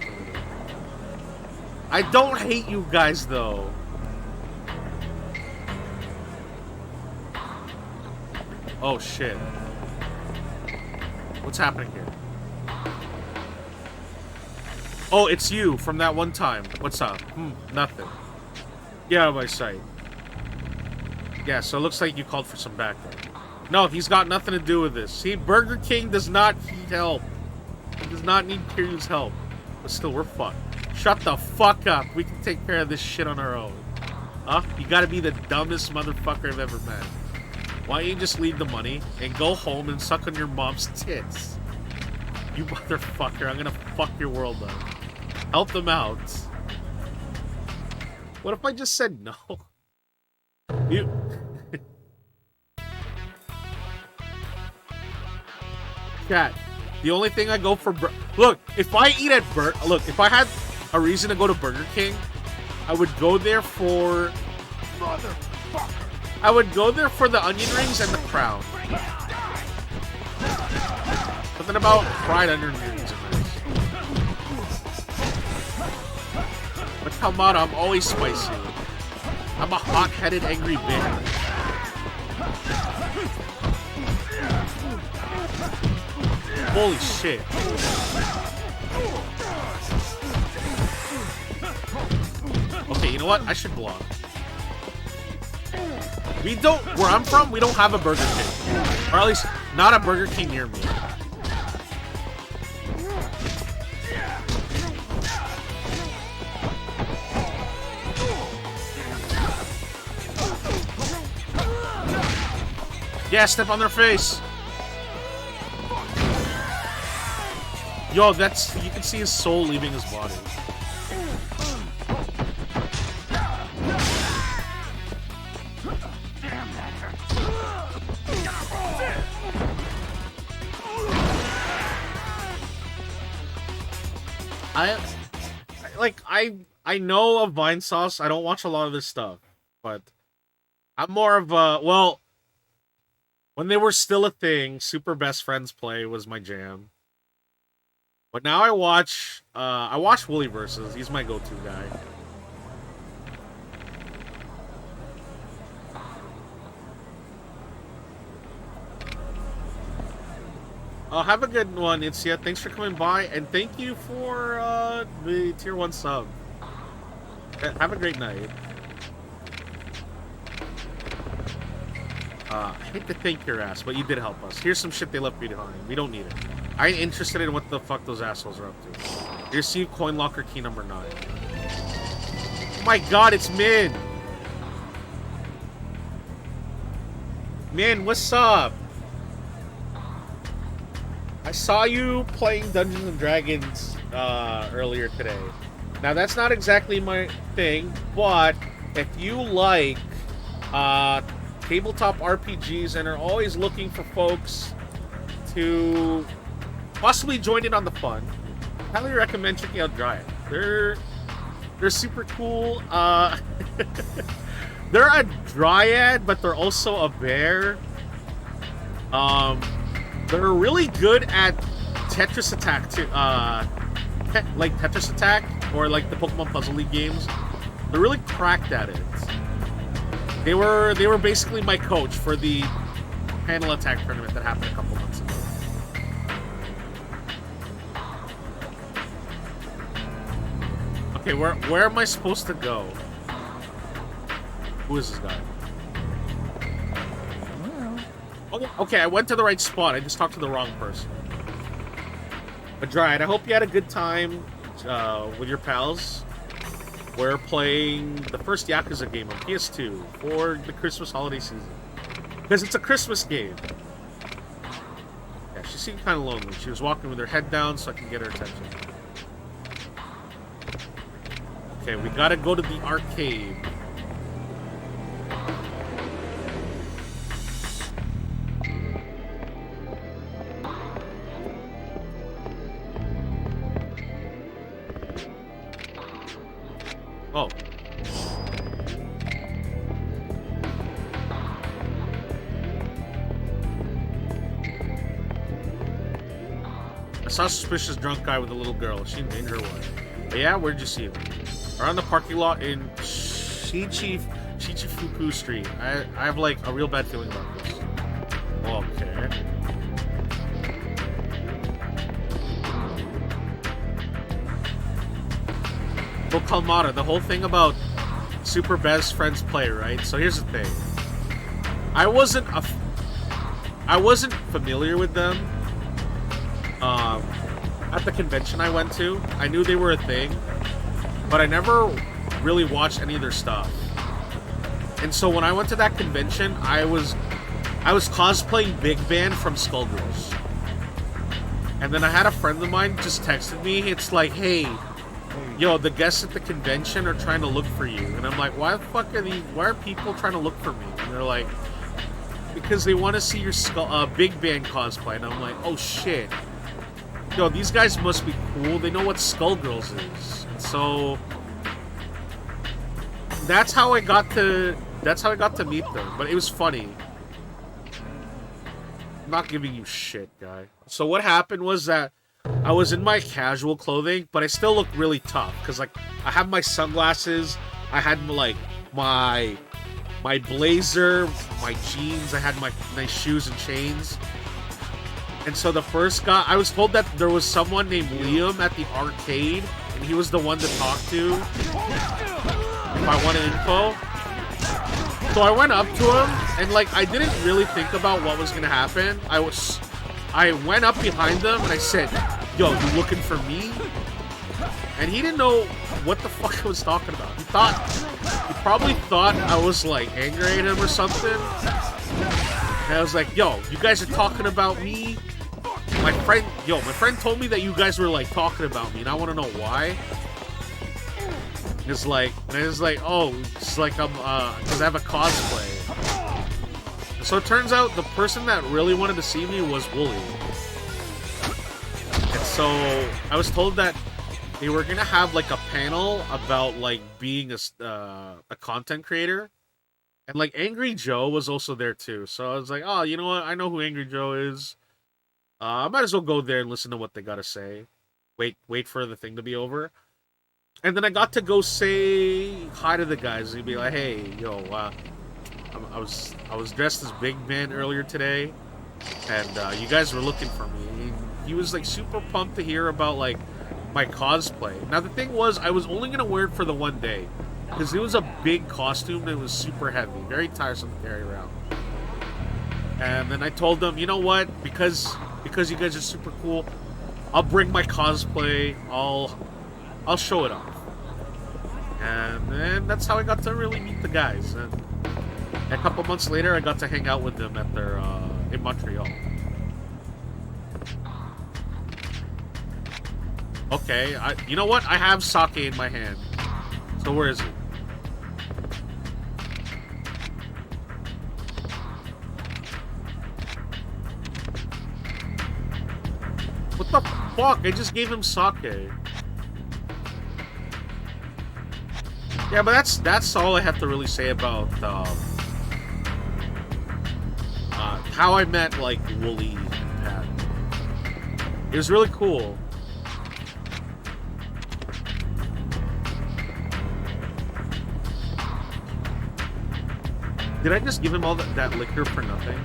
I don't hate you guys though. Oh shit. What's happening here? Oh, it's you from that one time. What's up? Nothing. Get out of my sight. Yeah, so it looks like you called for some backup. No, he's got nothing to do with this. See, Burger King does not need help. He does not need Kiryu's help. But still, we're fucked. Shut the fuck up. We can take care of this shit on our own. Huh? You gotta be the dumbest motherfucker I've ever met. Why don't you just leave the money and go home and suck on your mom's tits? You motherfucker, I'm gonna fuck your world up. Help them out. What if I just said no? You... Chat, the only thing I go for... Look, if I eat at if I had a reason to go to Burger King, I would go there for... Motherfucker! I would go there for the onion rings and the crown. Something about fried onion rings are nice. But come on, I'm always spicy. I'm a hot-headed, angry bitch. Holy shit. Okay, you know what? I should block. We don't... Where I'm from, we don't have a Burger King. Or at least, not a Burger King near me. Yeah, step on their face. Yo, that's... You can see his soul leaving his body. I know of Vine Sauce. I don't watch a lot of this stuff, but I'm more of a... Well, when they were still a thing, Super Best Friends Play was my jam. But now I watch Wooly Versus. He's my go-to guy. Have a good one, Itsia. Thanks for coming by, and thank you for the Tier 1 sub. Have a great night. I hate to thank your ass, but you did help us. Here's some shit they left behind. We don't need it. I ain't interested in what the fuck those assholes are up to. You received coin locker key number 9. Oh my god, it's Min! Min, what's up? I saw you playing Dungeons and Dragons earlier today. Now, that's not exactly my thing, but if you like tabletop RPGs and are always looking for folks to possibly join in on the fun, I highly recommend checking out Dryad. They're super cool. They're a Dryad, but they're also a bear. They're really good at Tetris Attack too. Like Tetris Attack or like the Pokemon Puzzle League games. They're really cracked at it. They were basically my coach for the Panel Attack tournament that happened a couple months ago. Okay, where am I supposed to go? Who is this guy? Okay, I went to the right spot. I just talked to the wrong person. But Dryad, I hope you had a good time with your pals. We're playing the first Yakuza game on PS2 for the Christmas holiday season. Because it's a Christmas game. Yeah, She seemed kind of lonely. She was walking with her head down so I can get her attention. Okay, we gotta go to the arcade. Oh. I saw a suspicious drunk guy with a little girl. Is she in danger or what? Yeah, where'd you see him? Around the parking lot in Shichifuku Street. I have like a real bad feeling about this. Okay. Well, Kalmata, the whole thing about super best friends play, right? So here's the thing. I wasn't familiar with them. At the convention I went to, I knew they were a thing, but I never really watched any of their stuff. And so when I went to that convention, I was cosplaying Big Band from Skullgirls. And then I had a friend of mine just texted me. It's like, hey, yo, the guests at the convention are trying to look for you. And I'm like, why are people trying to look for me? And they're like, because they want to see your Big Band cosplay. And I'm like, oh shit. Yo, these guys must be cool. They know what Skullgirls is. And so that's how I got to meet them. But it was funny. I'm not giving you shit, guy. So what happened was that I was in my casual clothing, but I still looked really tough because like I had my sunglasses, I had like my blazer, my jeans, I had my nice shoes and chains. And so the first guy, I was told that there was someone named Liam at the arcade, and he was the one to talk to if I wanted info. So I went up to him, and like I didn't really think about what was gonna happen. I went up behind him and I said, "Yo, you looking for me?" And he didn't know what the fuck I was talking about. He probably thought I was like angry at him or something. And I was like, "Yo, you guys are talking about me?" My friend told me that you guys were like talking about me, and I want to know why. It's like, oh, it's like I'm, because I have a cosplay. So it turns out the person that really wanted to see me was Wooly. And so I was told that they were gonna have like a panel about like being a content creator, and like Angry Joe was also there too. So I was like, oh, you know what? I know who Angry Joe is. I might as well go there and listen to what they gotta say. Wait for the thing to be over. And then I got to go say hi to the guys. He'd be like, "Hey, yo, I was dressed as Big Man earlier today, and you guys were looking for me." And he was like super pumped to hear about like my cosplay. Now the thing was, I was only gonna wear it for the one day because it was a big costume and it was super heavy, very tiresome to carry around. And then I told them, you know what? Because you guys are super cool, I'll bring my cosplay. I'll show it off. And then that's how I got to really meet the guys. And a couple months later, I got to hang out with them at their in Montreal. Okay, you know what? I have sake in my hand. So where is it? What the fuck? I just gave him sake. Yeah, but that's all I have to really say about how I met like Wooly and Pat. It was really cool. Did I just give him all that liquor for nothing?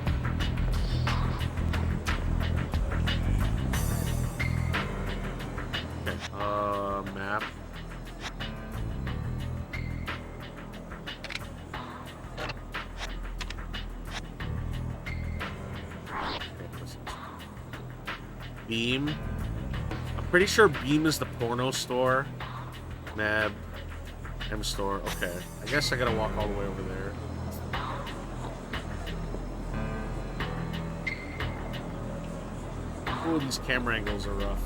Okay, map. Beam. I'm pretty sure Beam is the porno store. Mab. M store. Okay. I guess I gotta walk all the way over there. Ooh, these camera angles are rough.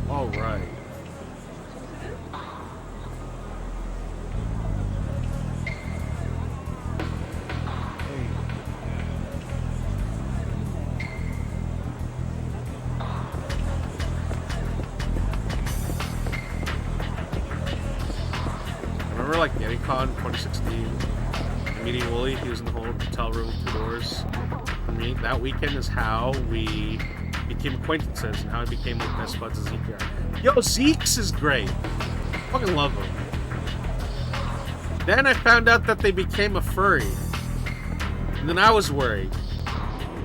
All right. Remember, like, YetiCon 2016? Meeting Wooly, he was in the whole hotel room with 2 doors. For me, that weekend is how we became acquaintances and how I became like best buds with Zeke. Yo, Zeke's is great. Fucking love him. Then I found out that they became a furry. And then I was worried.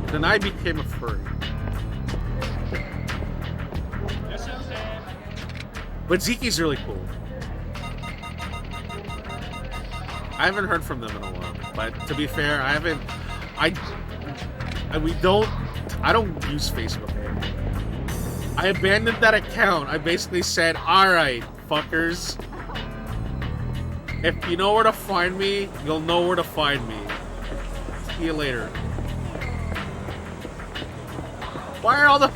Then I became a furry. But Zeke's really cool. I haven't heard from them in a while, but to be fair, I don't use Facebook anymore. I abandoned that account. I basically said, alright, fuckers. If you know where to find me, you'll know where to find me. See you later. Why are all the...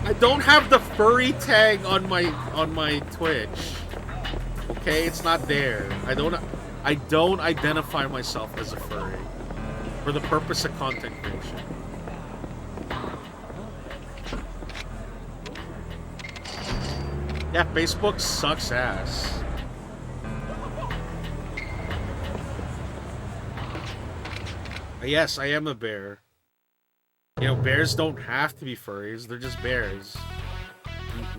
I don't have the furry tag on my Twitch. Okay, it's not there. I don't identify myself as a furry for the purpose of content creation. Yeah, Facebook sucks ass. Yes, I am a bear. You know, bears don't have to be furries. They're just bears.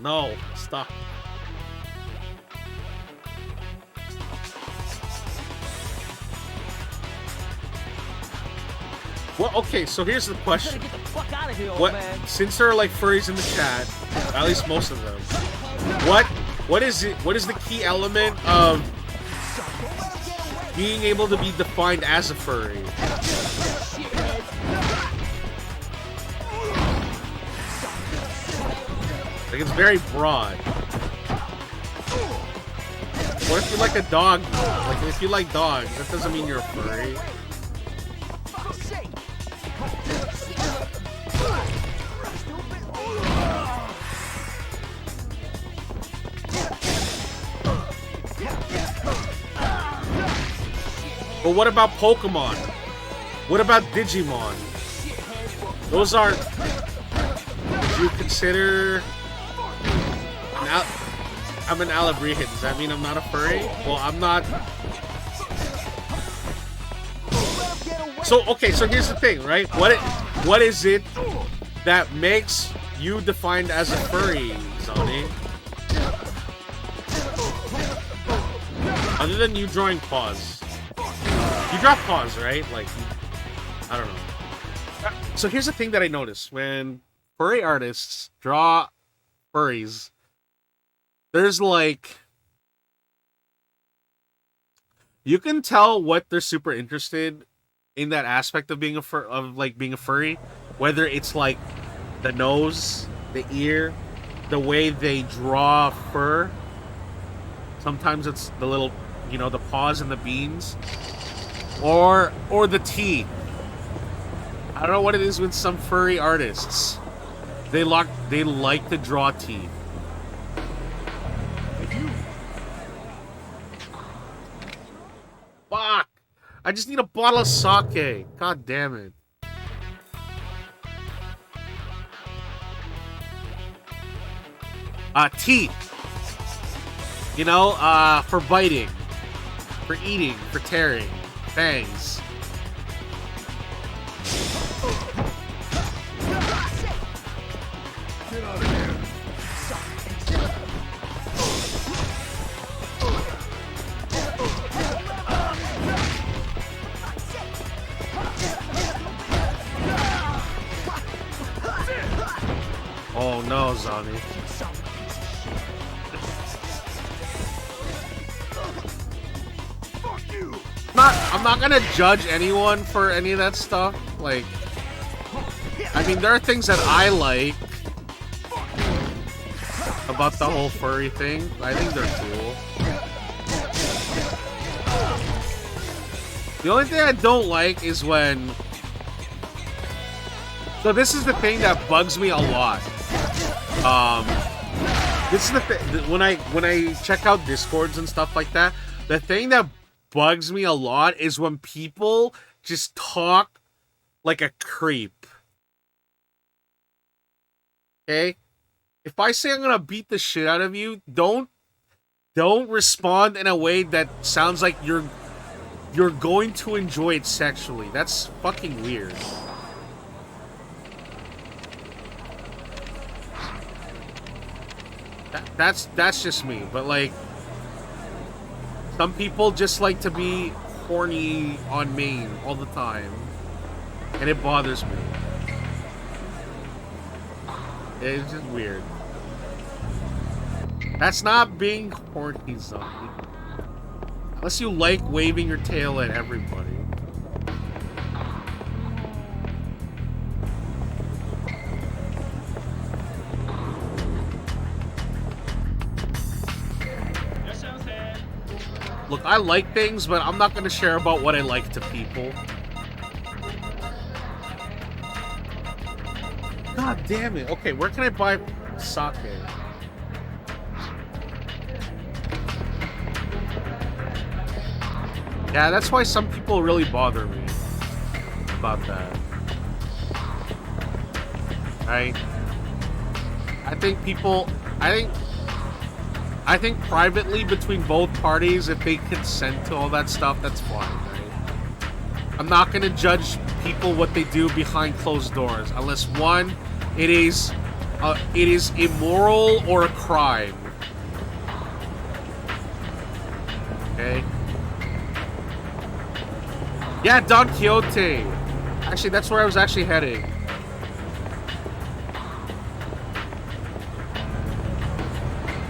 No, stop. Well, okay, so here's the question. Get the fuck out of here, what, since there are like furries in the chat, at least most of them, what is the key element of being able to be defined as a furry? Like, it's very broad. What if you like a dog? Like, if you like dogs, that doesn't mean you're a furry. But what about Pokemon? What about Digimon? Those aren't... Would you consider... I'm an Alabrije. Does that mean I'm not a furry? Well, I'm not... So, okay, so here's the thing, right? What is it that makes you defined as a furry, Zoni? Other than you drawing paws. You draw paws, right? Like, I don't know. So here's the thing that I noticed. When furry artists draw furries, there's like... You can tell what they're super interested in that aspect of being a furry. Whether it's like the nose, the ear, the way they draw fur. Sometimes it's the little, you know, the paws and the beans. Or the teeth. I don't know what it is with some furry artists. They like to draw teeth. Fuck! I just need a bottle of sake. God damn it. Teeth. You know, for biting, for eating, for tearing. Fangs. Get out of here. Oh no, Zani. I'm not gonna judge anyone for any of that stuff. Like, I mean, there are things that I like about the whole furry thing. I think they're cool. The only thing I don't like is when... So this is the thing that bugs me a lot. This is the thing, when I check out Discords and stuff like that, the thing that bugs me a lot is when people just talk like a creep. Okay? If I say I'm gonna beat the shit out of you, don't respond in a way that sounds like you're going to enjoy it sexually. That's fucking weird. That's just me, but like some people just like to be horny on main all the time, and it bothers me. It's just weird. That's not being horny, zombie. Unless you like waving your tail at everybody. Look, I like things, but I'm not going to share about what I like to people. God damn it. Okay, where can I buy sake? Yeah, that's why some people really bother me about that. Right? I think privately between both parties, if they consent to all that stuff, that's fine, right? I'm not gonna judge people what they do behind closed doors, unless one, it is immoral or a crime. Okay. Yeah, Don Quixote. Actually, that's where I was actually heading.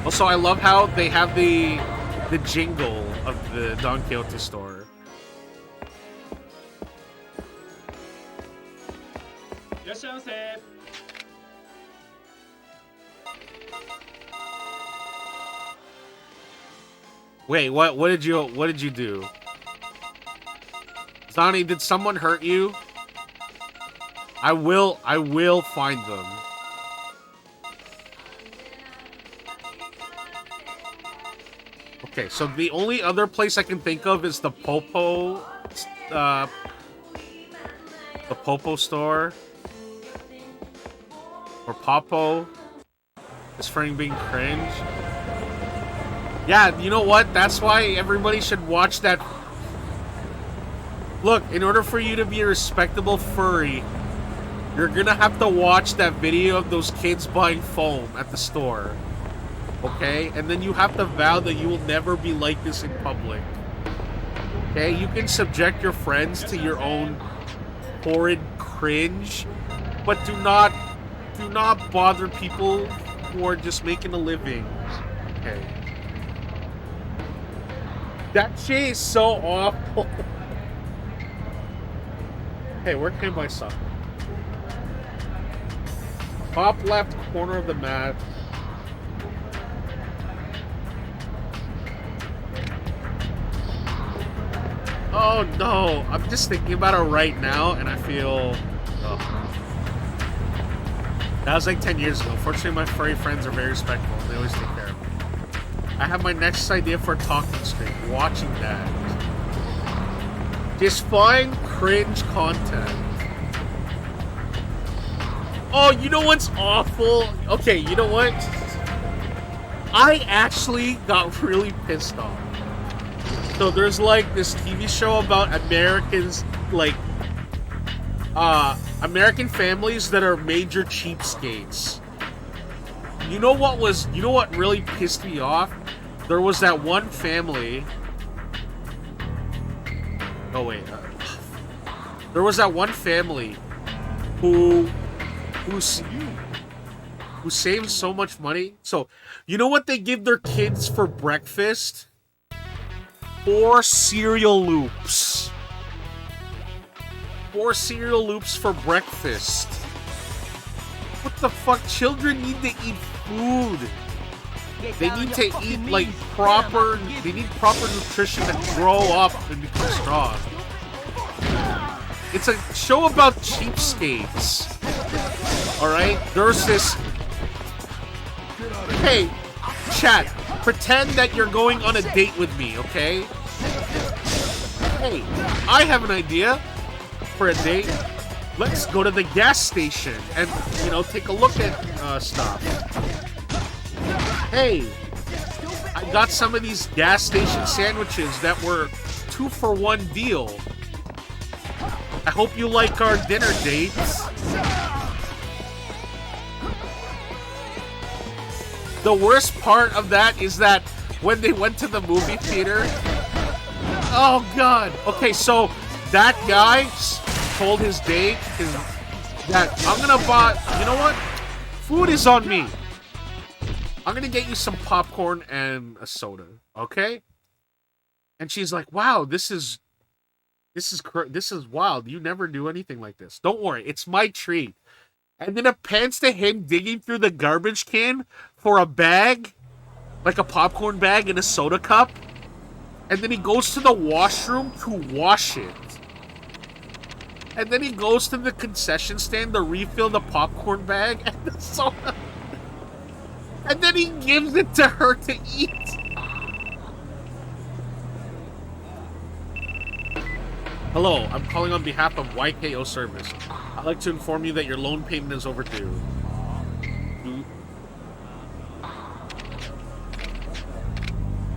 Also, I love how they have the jingle of the Don Quixote store. Wait, what did you do? Sonny, did someone hurt you? I will find them. Okay, so the only other place I can think of is the Popo store. Or Popo. This friend being cringe. Yeah, you know what? That's why everybody should watch that. Look, in order for you to be a respectable furry, you're gonna have to watch that video of those kids buying foam at the store. Okay? And then you have to vow that you will never be like this in public. Okay? You can subject your friends to your own horrid cringe, but do not bother people who are just making a living. Okay? That shit is so awful. Hey, where can I buy something? Top left corner of the map. Oh no, I'm just thinking about it right now and I feel... Oh. That was like 10 years ago. Fortunately, my furry friends are very respectful. They always take care of me. I have my next idea for a talking stream. Watching that. Just find cringe content. Oh, you know what's awful? Okay, you know what? I actually got really pissed off. So there's like this TV show about Americans, like American families that are major cheapskates. You know what really pissed me off? There was that one family. Oh wait. There was that one family who saved so much money. So, you know what they give their kids for breakfast? 4 cereal loops. 4 cereal loops for breakfast. What the fuck? Children need to eat food. They need to eat like proper. They need proper nutrition to grow up and become strong. It's a show about cheapskates. All right, there's this. Hey, chat. Pretend that you're going on a date with me, okay? Hey, I have an idea for a date. Let's go to the gas station and, take a look at stuff. Hey, I got some of these gas station sandwiches that were 2-for-1 deal. I hope you like our dinner dates. The worst part of that is that when they went to the movie theater... Oh, God. Okay, so that guy told his date that I'm going to buy... You know what? Food is on me. I'm going to get you some popcorn and a soda, okay? And she's like, wow, this is wild. You never do anything like this. Don't worry. It's my treat. And then it pans to him digging through the garbage can for a bag, like a popcorn bag and a soda cup. And then he goes to the washroom to wash it. And then he goes to the concession stand to refill the popcorn bag and the soda. And then he gives it to her to eat. Hello, I'm calling on behalf of YKO Service. I'd like to inform you that your loan payment is overdue.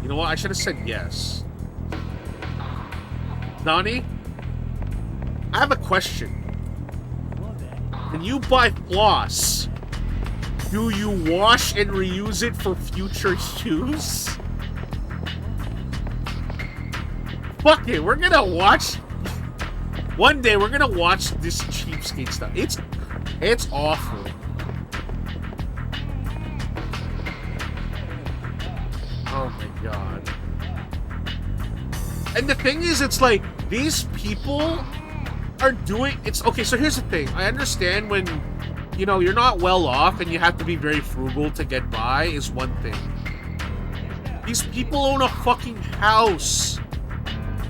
You know what? I should have said yes. Donnie, I have a question. When you buy floss, do you wash and reuse it for future use? Fuck it, we're gonna watch... One day, we're gonna watch this cheapskate stuff. It's awful. Oh my god. And the thing is, it's like, these people are doing... Okay, so here's the thing. I understand when, you're not well off and you have to be very frugal to get by is one thing. These people own a fucking house.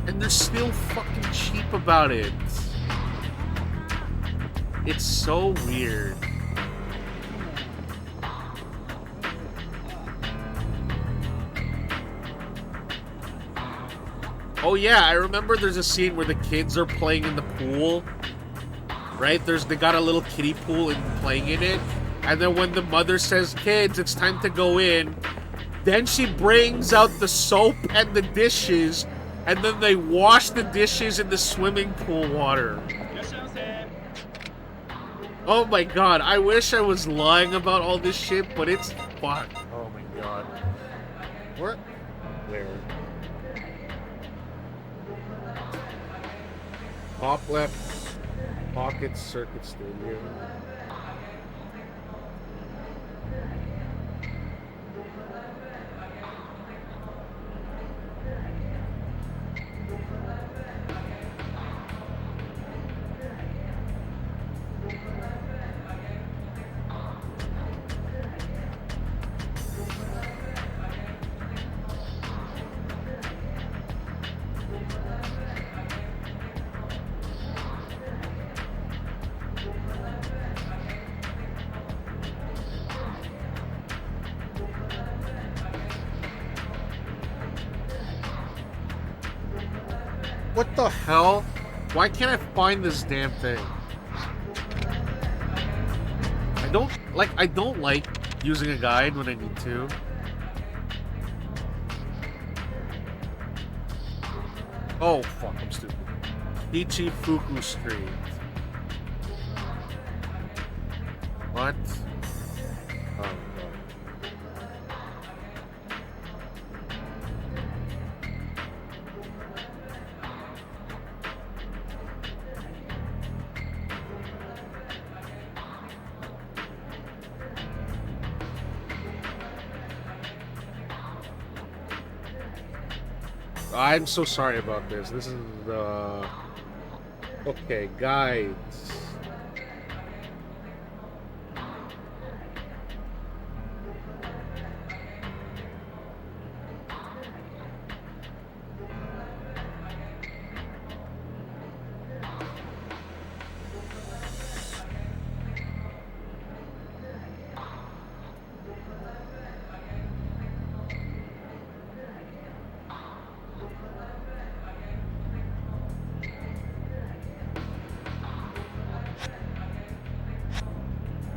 And they're still fucking cheap about it. It's so weird. Oh yeah, I remember there's a scene where the kids are playing in the pool. Right? They got a little kiddie pool and playing in it. And then when the mother says, kids, it's time to go in, then she brings out the soap and the dishes. And then they wash the dishes in the swimming pool water. Oh my god, I wish I was lying about all this shit, but it's fun. Oh my god. Where? Top left, Pocket Circuit Studio. What the hell? Why can't I find this damn thing? I don't like using a guide when I need to. Oh fuck, I'm stupid. Ichifuku Street. What? Oh god. I'm so sorry about this. This is the... Okay, guides.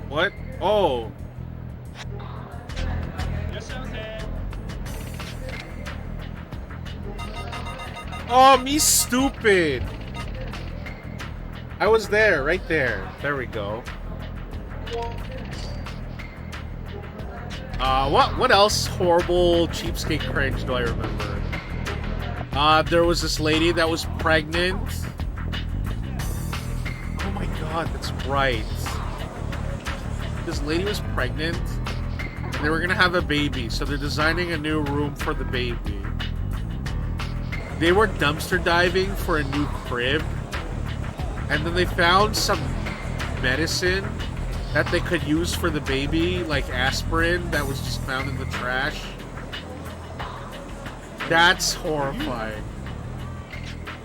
What? Oh. Oh, me stupid. I was there, right there. There we go. What else horrible cheapskate cringe do I remember? There was this lady that was pregnant. Oh my god, that's right. This lady was pregnant, and they were gonna have a baby, so they're designing a new room for the baby. They were dumpster diving for a new crib, and then they found some medicine that they could use for the baby, like aspirin, that was just found in the trash. That's horrifying.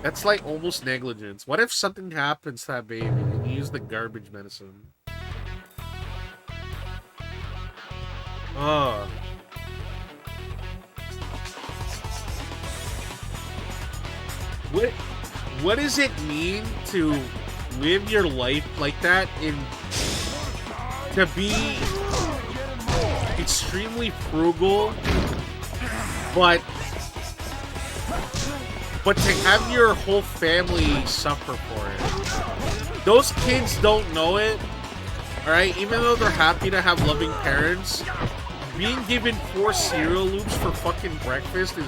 That's like almost negligence. What if something happens to that baby and you use the garbage medicine? Oh. What does it mean to live your life like that to be extremely frugal, but to have your whole family suffer for it? Those kids don't know it, alright? Even though they're happy to have loving parents, being given 4 cereal loops for fucking breakfast is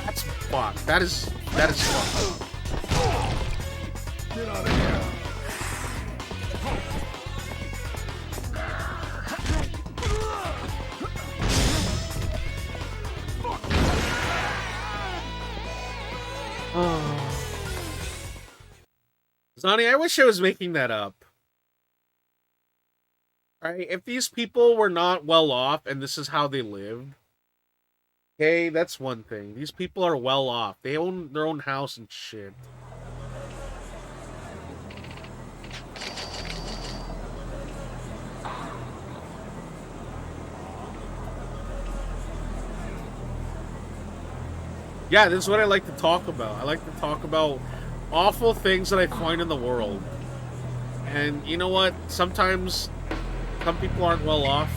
that's fucked. That is fucked. Get out of here. Zonnie, I wish I was making that up. Right? If these people were not well off and this is how they lived, okay, that's one thing. These people are well off. They own their own house and shit. Yeah, this is what I like to talk about. I like to talk about awful things that I find in the world. And you know what? Sometimes some people aren't well off.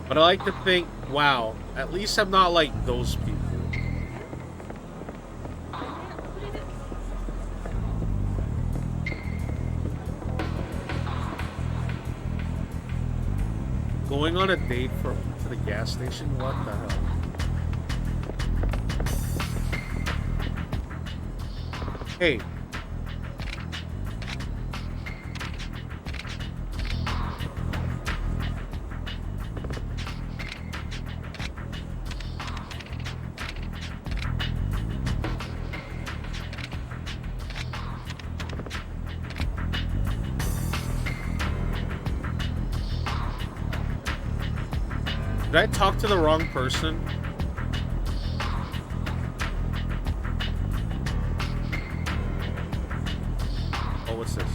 But I like to think, wow, at least I'm not like those people. Going on a date to the gas station? What the hell? Hey. Did I talk to the wrong person? Oh, what's this?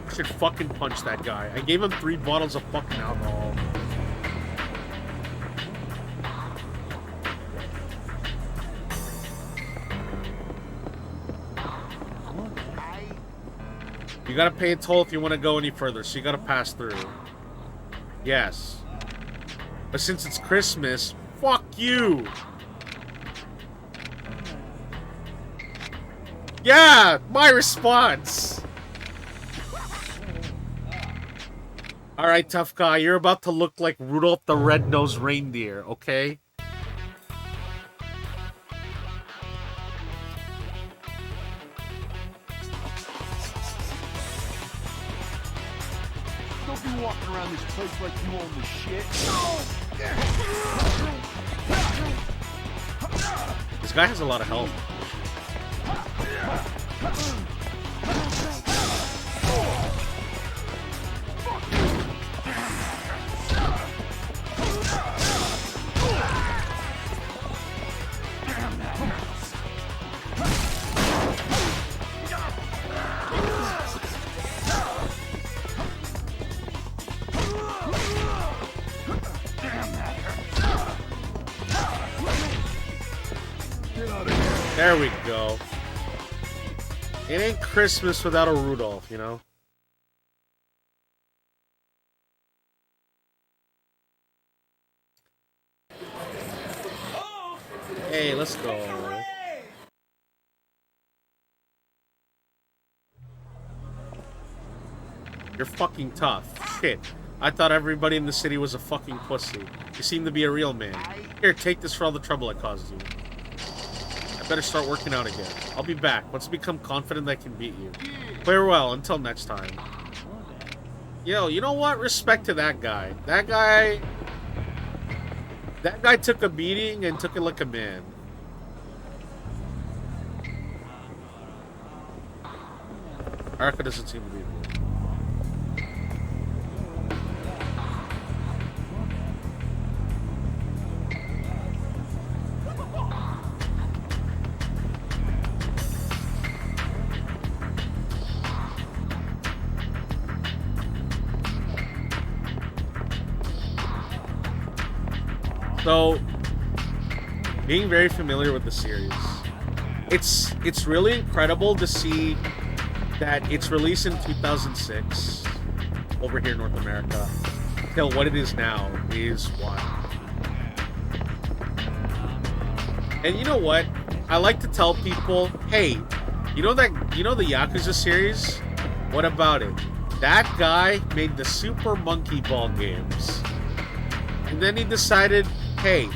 I should fucking punch that guy. I gave him 3 bottles of fucking alcohol. You gotta pay a toll if you want to go any further, so you gotta pass through. Yes. But since it's Christmas, fuck you! Yeah! My response! Alright, tough guy, you're about to look like Rudolph the Red-Nosed Reindeer, okay? Don't be walking around this place like you own the shit. This guy has a lot of health. There we go. It ain't Christmas without a Rudolph, you know? Hey, let's go. You're fucking tough. Shit. I thought everybody in the city was a fucking pussy. You seem to be a real man. Here, take this for all the trouble I caused you. I better start working out again. I'll be back once I become confident I can beat you. Farewell, until next time. Yo, you know what? Respect to that guy. That guy took a beating and took it like a man. Arca doesn't seem to be. So, being very familiar with the series, it's really incredible to see that it's released in 2006 over here in North America till what it is now is wild. And you know what? I like to tell people, hey, you know the Yakuza series? What about it? That guy made the Super Monkey Ball games. And then he decided, hey,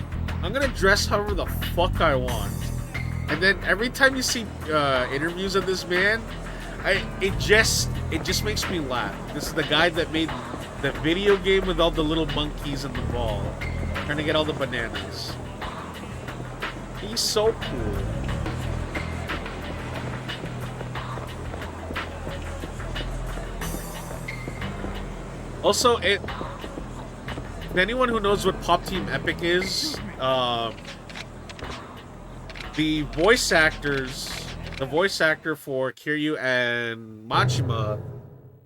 I'm gonna dress however the fuck I want. And then every time you see interviews of this man, it just makes me laugh. This is the guy that made the video game with all the little monkeys and the ball, trying to get all the bananas. He's so cool. Also, anyone who knows what Pop Team Epic is, the voice actor for Kiryu and Majima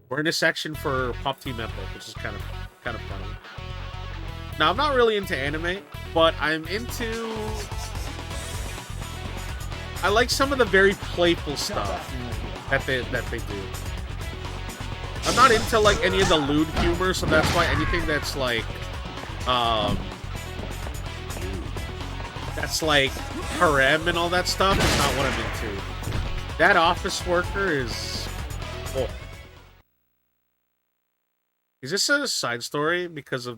were in a section for Pop Team Epic, which is kind of funny. Now, I'm not really into anime, but I like some of the very playful stuff that they do. I'm not into like any of the lewd humor, so that's why anything that's like harem and all that stuff is not what I'm into. That office worker is... Oh. Is this a side story because I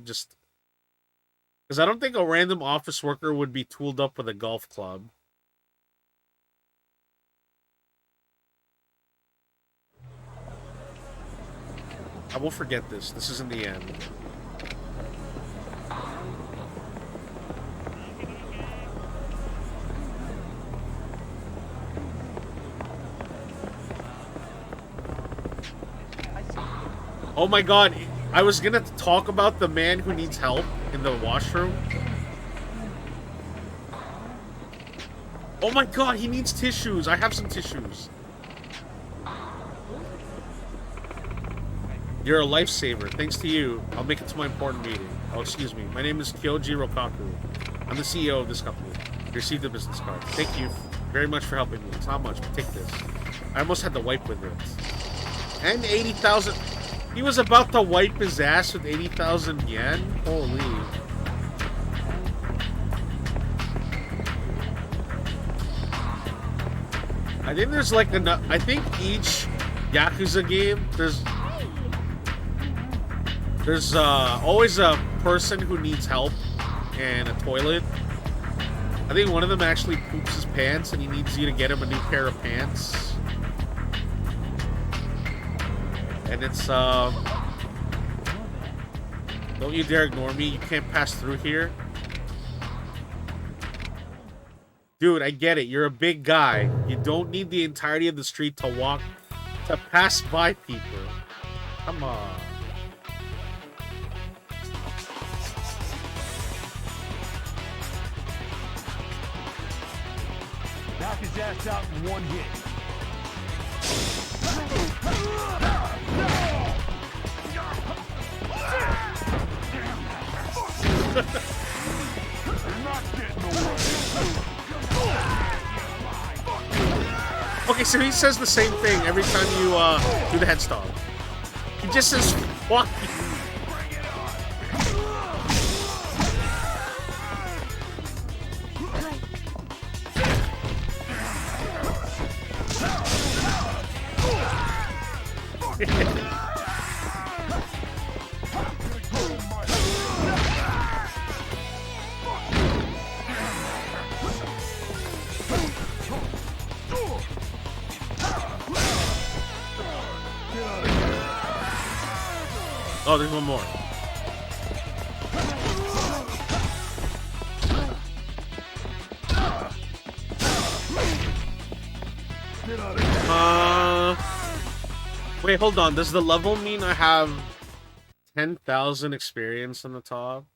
don't think a random office worker would be tooled up with a golf club. I will forget this. This isn't the end. Oh my god, I was gonna talk about the man who needs help in the washroom. Oh my god, he needs tissues. I have some tissues. You're a lifesaver. Thanks to you, I'll make it to my important meeting. Oh, excuse me. My name is Kyoji Rokaku. I'm the CEO of this company. You received a business card. Thank you very much for helping me. It's not much, but take this. I almost had to wipe with it. And 80,000... He was about to wipe his ass with 80,000 yen? Holy. I think there's like enough... I think each Yakuza game, there's always a person who needs help and a toilet. I think one of them actually poops his pants and he needs you to get him a new pair of pants. And it's, don't you dare ignore me. You can't pass through here. Dude, I get it. You're a big guy. You don't need the entirety of the street to pass by people. Come on. Knock his ass out in one hit. You're not getting away. Okay, so he says the same thing every time you do the headstock. He just says fuck you. Oh, there's one more. Wait, hold on. Does the level mean I have 10,000 experience on the top?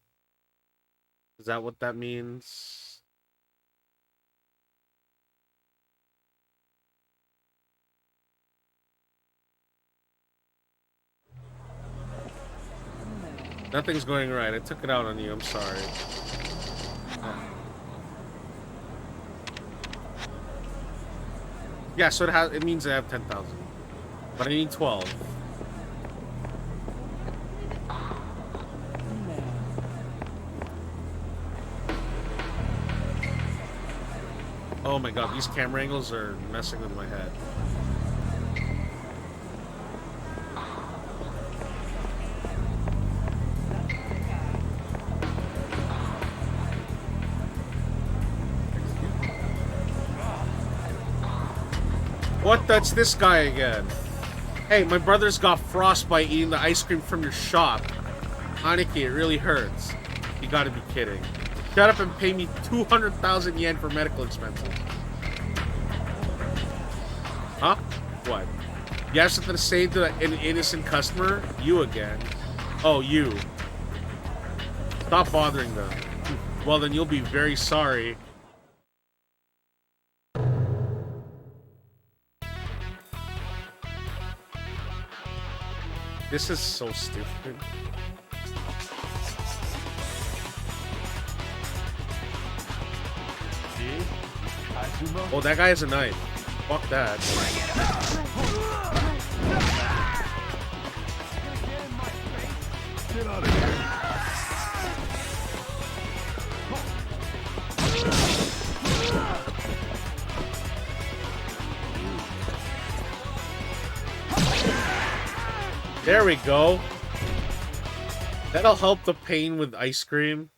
Is that what that means? Nothing's going right. I took it out on you. I'm sorry. Yeah, so it means I have 10,000. But I need 12. Oh my god, these camera angles are messing with my head. What? That's this guy again. Hey, my brother's got frostbite eating the ice cream from your shop. Aniki, it really hurts. You gotta be kidding. Shut up and pay me 200,000 yen for medical expenses. Huh? What? You have something to say to an innocent customer? You again. Oh, you. Stop bothering them. Well, then you'll be very sorry. This is so stupid. Oh, that guy has a knife. Fuck that. Get out of here. There we go. That'll help the pain with ice cream.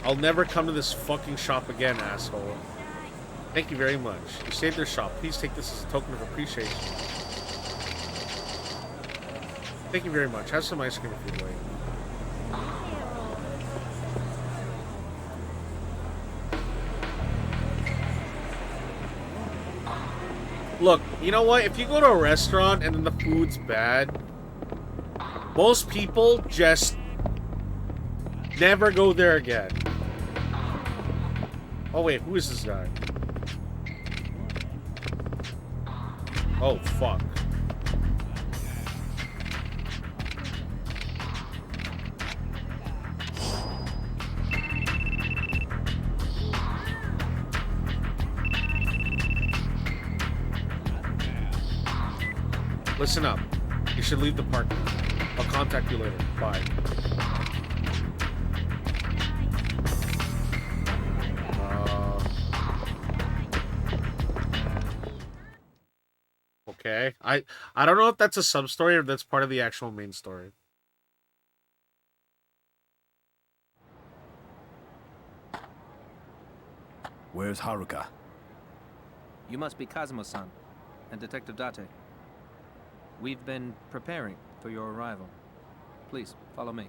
I'll never come to this fucking shop again, asshole. Thank you very much. You saved their shop. Please take this as a token of appreciation. Thank you very much. Have some ice cream if you'd like. Look, you know what? If you go to a restaurant and then the food's bad, most people just never go there again. Oh wait, who is this guy? Oh fuck. Listen up. You should leave the park. I'll contact you later. Bye. Okay. I don't know if that's a sub-story or if that's part of the actual main story. Where's Haruka? You must be Kazuma-san and Detective Date. We've been preparing for your arrival. Please, follow me.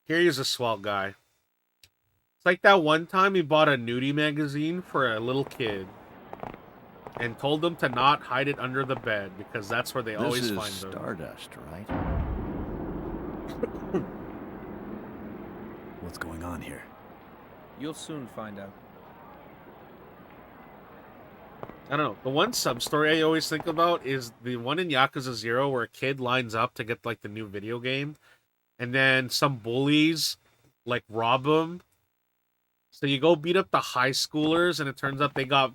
Kiryu's a swell guy. It's like that one time he bought a nudie magazine for a little kid and told them to not hide it under the bed because that's where they always find them. Stardust, right? What's going on here? You'll soon find out. I don't know. The one sub-story I always think about is the one in Yakuza 0 where a kid lines up to get, like, the new video game, and then some bullies, like, rob him. So you go beat up the high schoolers, and it turns out they got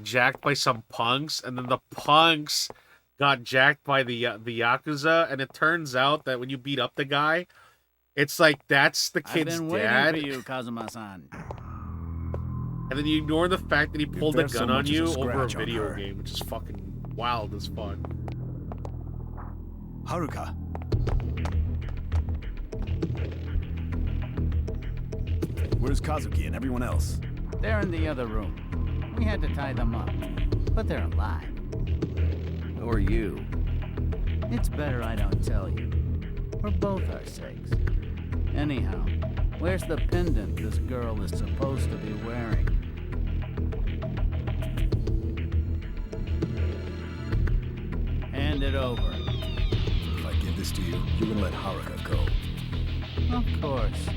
jacked by some punks, and then the punks got jacked by the Yakuza, and it turns out that when you beat up the guy, it's like that's the kid's I've been dad. waiting for you, Kazuma-san. And then you ignore the fact that he pulled a there's so gun on much as a you over a scratch on video her. game, which is fucking wild as fun. Haruka. Where's Kazuki and everyone else? They're in the other room. We had to tie them up, but they're alive. Who are you? It's better I don't tell you, for both our sakes. Anyhow, where's the pendant this girl is supposed to be wearing? Hand it over. If I give this to you, you're gonna let Haruka go. Of course.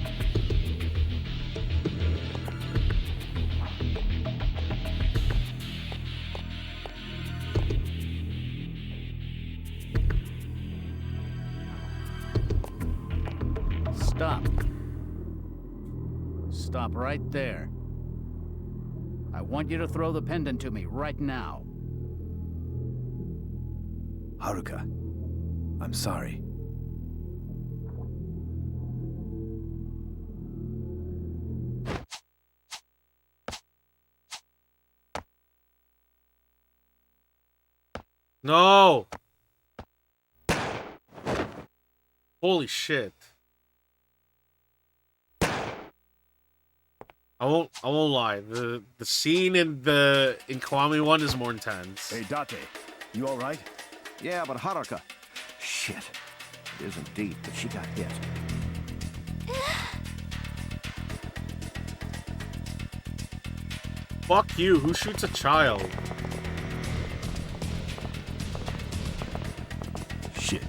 Stop. Stop right there. I want you to throw the pendant to me right now. Haruka, I'm sorry. No! Holy shit. I won't lie. The scene in Kwame one is more intense. Hey, Date, you all right? Yeah, but Haruka. Shit. It isn't deep, but she got hit. Fuck you, who shoots a child? Shit.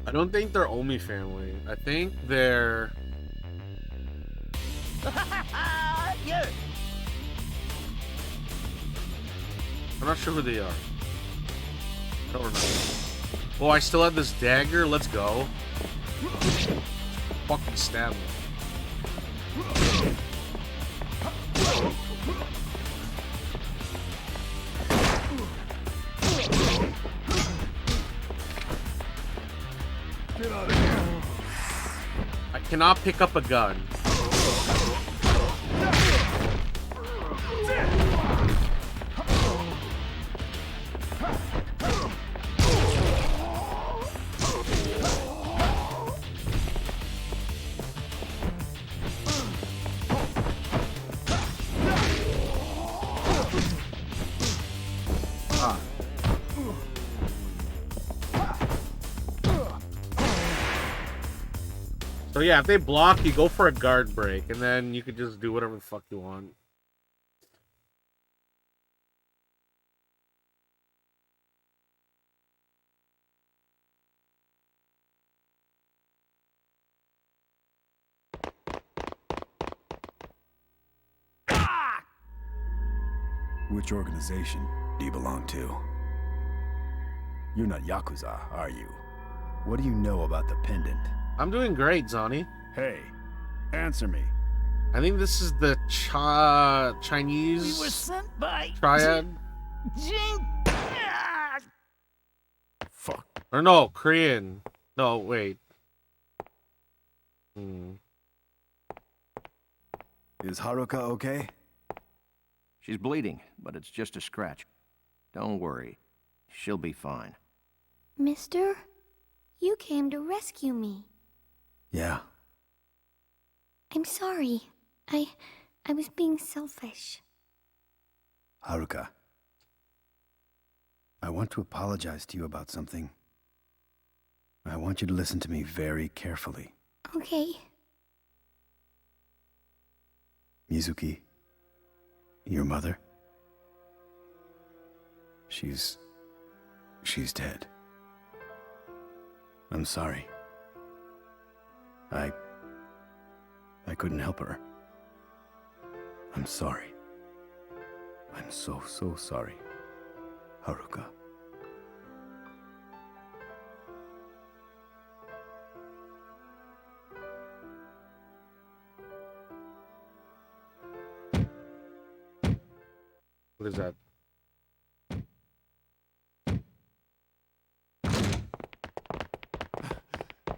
I don't think they're Omi family. I think they're... Yeah. I'm not sure who they are. I don't remember. Oh, I still have this dagger? Let's go. Fucking stab me. Get out of here. I cannot pick up a gun. So yeah, if they block, you go for a guard break, and then you could just do whatever the fuck you want. Which organization do you belong to? You're not Yakuza, are you? What do you know about the pendant? I'm doing great, Zani. Hey, answer me. I think this is the Chinese We were sent by triad. Jing. Fuck. Or no, Korean. No, wait. Is Haruka okay? She's bleeding, but it's just a scratch. Don't worry. She'll be fine. Mister, you came to rescue me. Yeah. I'm sorry. I was being selfish. Haruka. I want to apologize to you about something. I want you to listen to me very carefully. Okay. Mizuki, your mother, she's dead. I'm sorry. I couldn't help her. I'm sorry. I'm so sorry, Haruka. What is that?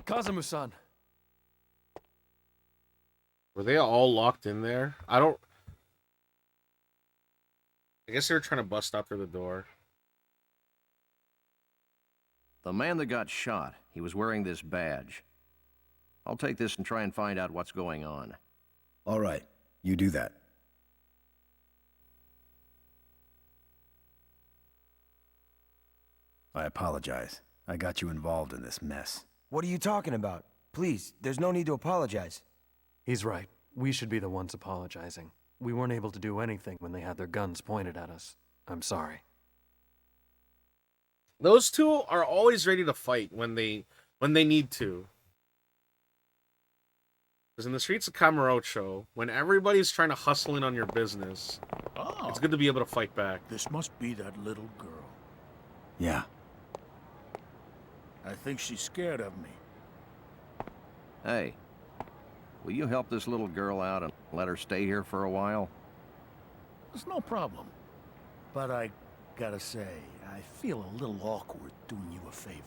Kazuma-san. Were they all locked in there? I guess they were trying to bust out through the door. The man that got shot, he was wearing this badge. I'll take this and try and find out what's going on. All right, you do that. I apologize. I got you involved in this mess. What are you talking about? Please, there's no need to apologize. He's right. We should be the ones apologizing. We weren't able to do anything when they had their guns pointed at us. I'm sorry. Those two are always ready to fight when they need to. Because in the streets of Kamurocho, when everybody's trying to hustle in on your business, it's good to be able to fight back. This must be that little girl. Yeah. I think she's scared of me. Hey, will you help this little girl out and let her stay here for a while? It's no problem. But I gotta say, I feel a little awkward doing you a favor.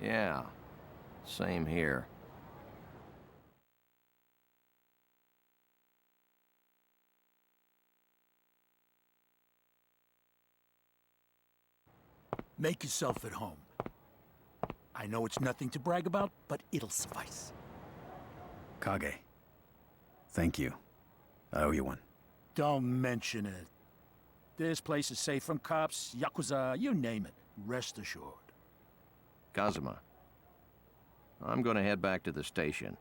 Yeah, same here. Make yourself at home. I know it's nothing to brag about, but it'll suffice. Kage, thank you. I owe you one. Don't mention it. This place is safe from cops, Yakuza, you name it. Rest assured. Kazuma, I'm gonna head back to the station.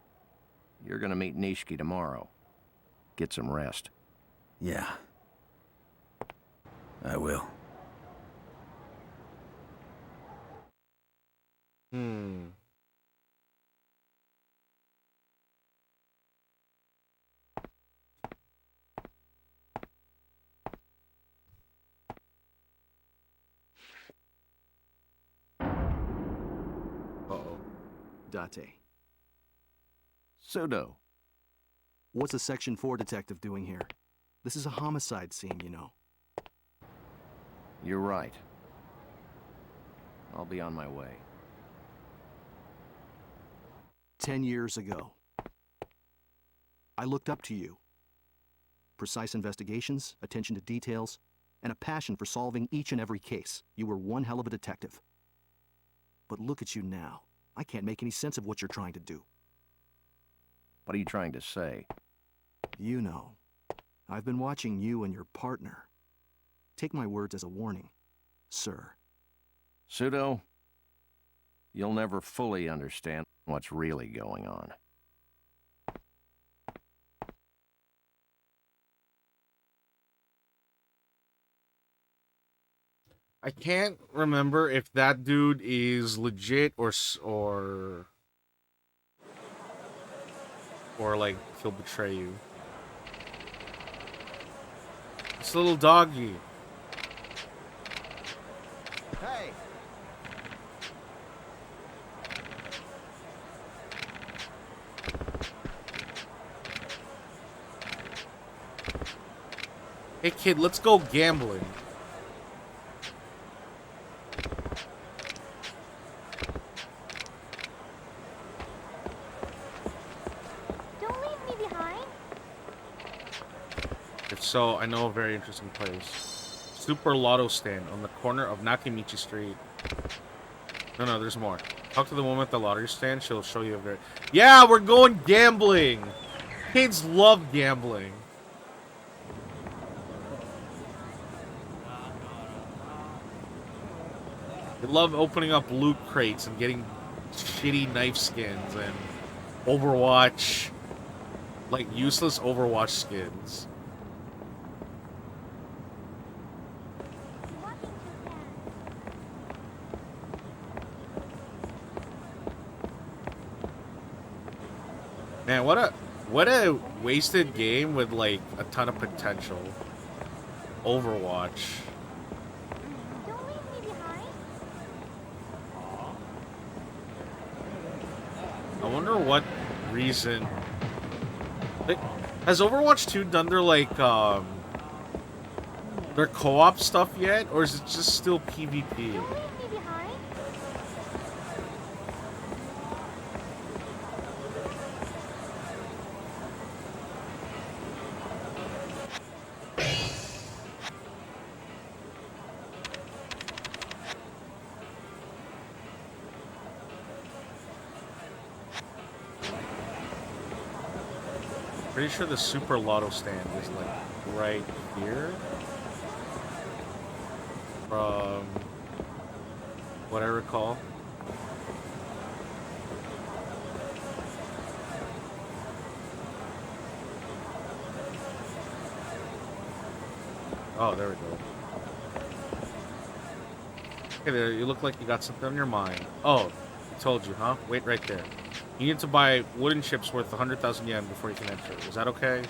You're gonna meet Nishiki tomorrow. Get some rest. Yeah. I will. Uh-oh. Date. Sudo. What's a Section 4 detective doing here? This is a homicide scene, you know. You're right. I'll be on my way. 10 years ago, I looked up to you. Precise investigations, attention to details, and a passion for solving each and every case. You were one hell of a detective. But look at you now. I can't make any sense of what you're trying to do. What are you trying to say? You know, I've been watching you and your partner. Take my words as a warning, sir. Sudo, you'll never fully understand what's really going on. I can't remember if that dude is legit or like he'll betray you. This little doggy. Hey! Hey kid, let's go gambling. Don't leave me behind. If so, I know a very interesting place. Super Lotto stand on the corner of Nakamichi Street. No, there's more. Talk to the woman at the lottery stand. She'll show you a very... Yeah, we're going gambling! Kids love gambling. I love opening up loot crates and getting shitty knife skins and Overwatch, like useless Overwatch skins. Man, what a wasted game with like a ton of potential. Overwatch. I wonder what reason. Like, has Overwatch 2 done their co-op stuff yet, or is it just still PvP? Pretty sure the Super Lotto stand is like right here. From what I recall. Oh, there we go. Okay, there, you look like you got something on your mind. Oh, I told you, huh? Wait right there. You need to buy wooden chips worth 100,000 yen before you can enter. Is that okay?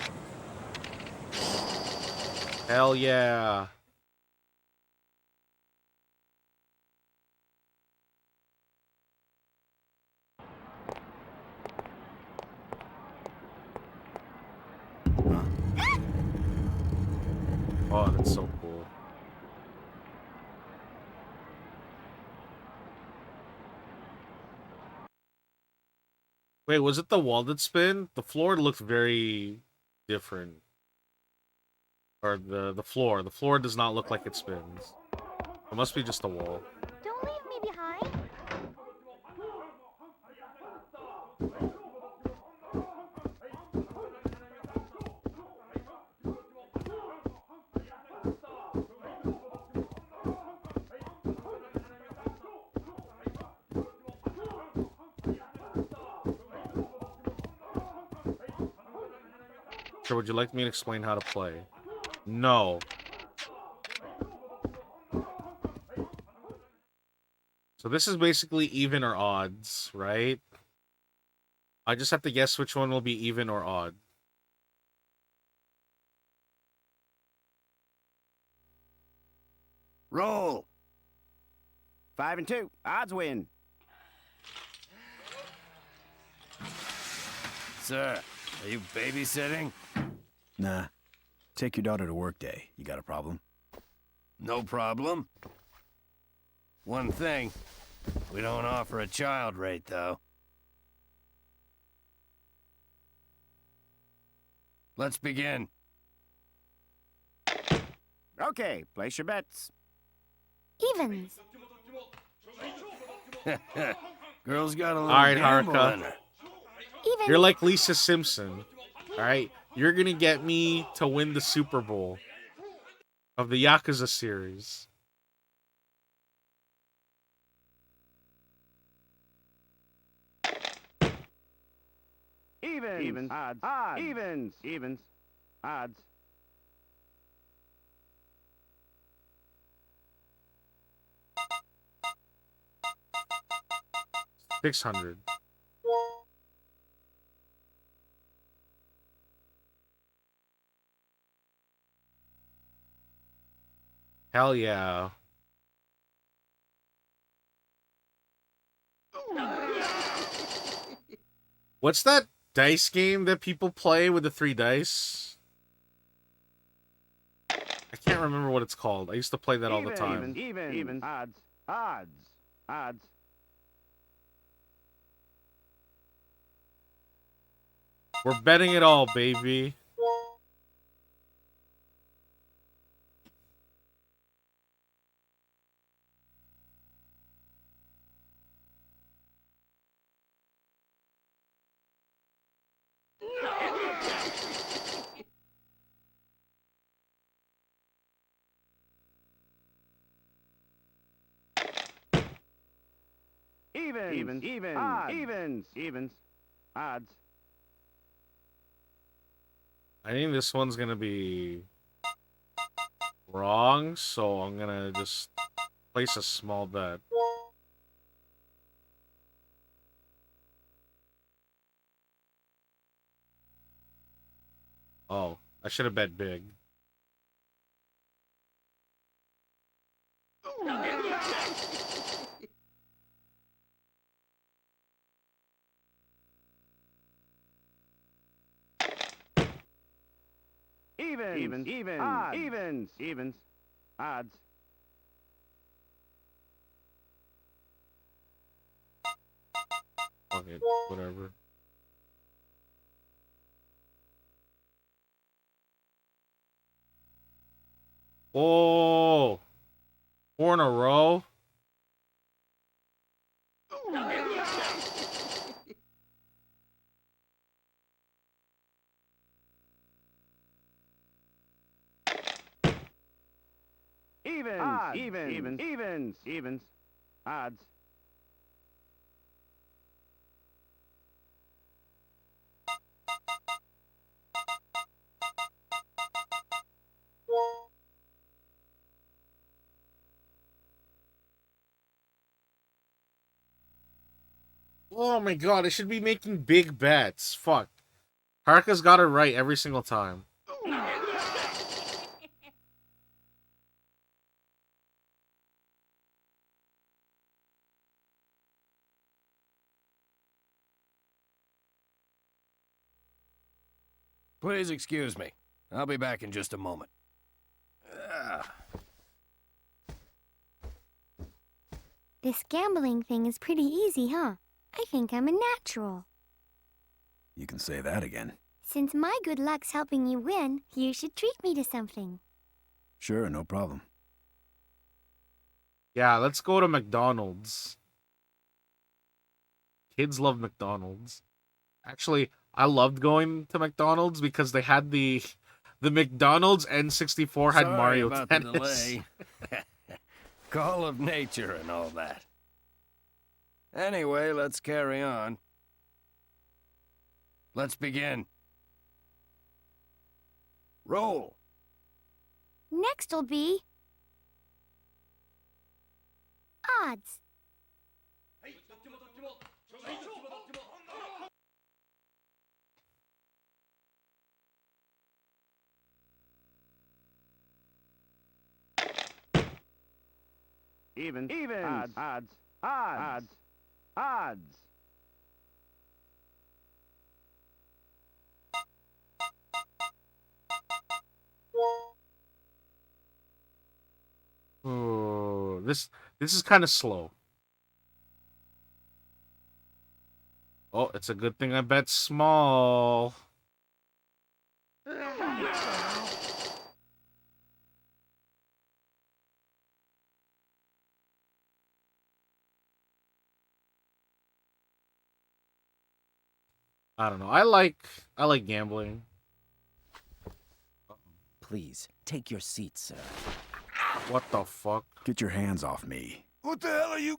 Hell yeah. Oh, that's so cool. Wait, was it the wall that spin? The floor looked very different. Or the floor. The floor does not look like it spins. It must be just the wall. Don't leave me behind. So would you like me to explain how to play? No. So this is basically even or odds, right? I just have to guess which one will be even or odd. Roll. 5 and 2. Odds win. Sir, are you babysitting? Nah. Take your daughter to work day. You got a problem? No problem. One thing, we don't offer a child rate, though. Let's begin. Okay, place your bets. Evens. Girl's got a little Alright, gamble in Haruka. her. Evens. You're like Lisa Simpson. Alright? You're gonna get me to win the Super Bowl of the Yakuza series. Evens. Evens. Odds. Odds. Evens. Evens. Odds. $600. Hell yeah. What's that dice game that people play with the 3 dice? I can't remember what it's called. I used to play that all the time. Evens. Evens. Odds. Odds. Odds. We're betting it all, baby. Evens. Odds. I think this one's gonna be wrong, so I'm gonna just place a small bet. Oh, I should have bet big. Evens. Odds. Fuck it, whatever. Oh, 4 in a row. Evens. Odds. Oh my god, I should be making big bets. Fuck. Harka's got it right every single time. Please excuse me. I'll be back in just a moment. This gambling thing is pretty easy, huh? I think I'm a natural. You can say that again. Since my good luck's helping you win, you should treat me to something. Sure, no problem. Yeah, let's go to McDonald's. Kids love McDonald's. Actually, I loved going to McDonald's because they had the McDonald's N64 had Sorry Mario about Tennis. the delay. Call of nature and all that. Anyway, let's carry on. Let's begin. Roll. Next'll be... odds. Evens. Odds. Oh, this is kind of slow. Oh, it's a good thing I bet small. I don't know. I like gambling. Please, take your seat, sir. What the fuck? Get your hands off me. What the hell are you?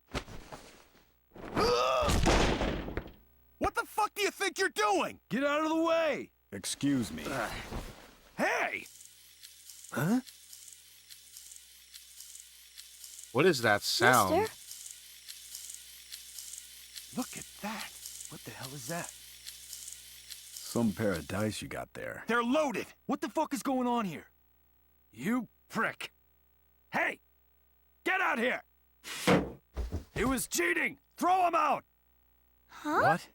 What the fuck do you think you're doing? Get out of the way! Excuse me. Hey! Huh? What is that sound? Mister? Look at that. What the hell is that? Some pair of dice you got there. They're loaded. What the fuck is going on here? You prick. Hey! Get out here! He was cheating! Throw him out! Huh? What?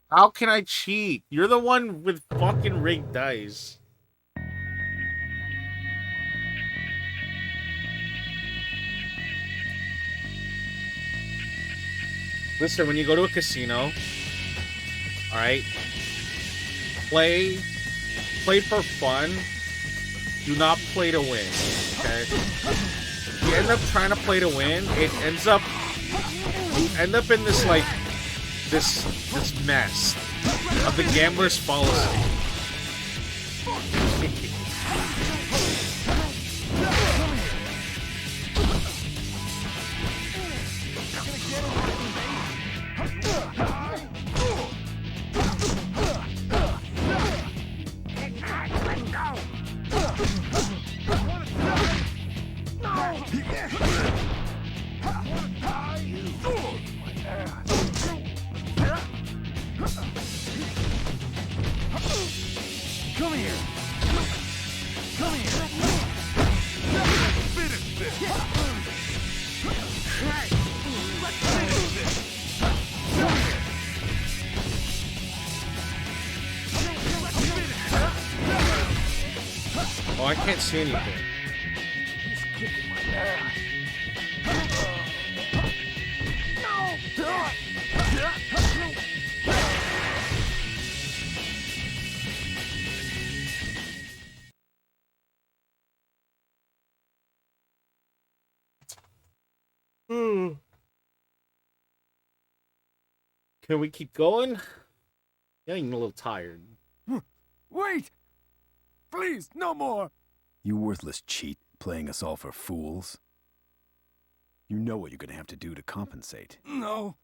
How can I cheat? You're the one with fucking rigged dice. Listen, when you go to a casino, alright, play for fun. Do not play to win, okay? If you end up trying to play to win, you end up in this, like, this mess of the gambler's fallacy. I can't see anything. He's kicking my ass. Can we keep going? Getting a little tired. Wait! Please, no more! You worthless cheat, playing us all for fools. You know what you're gonna have to do to compensate. No.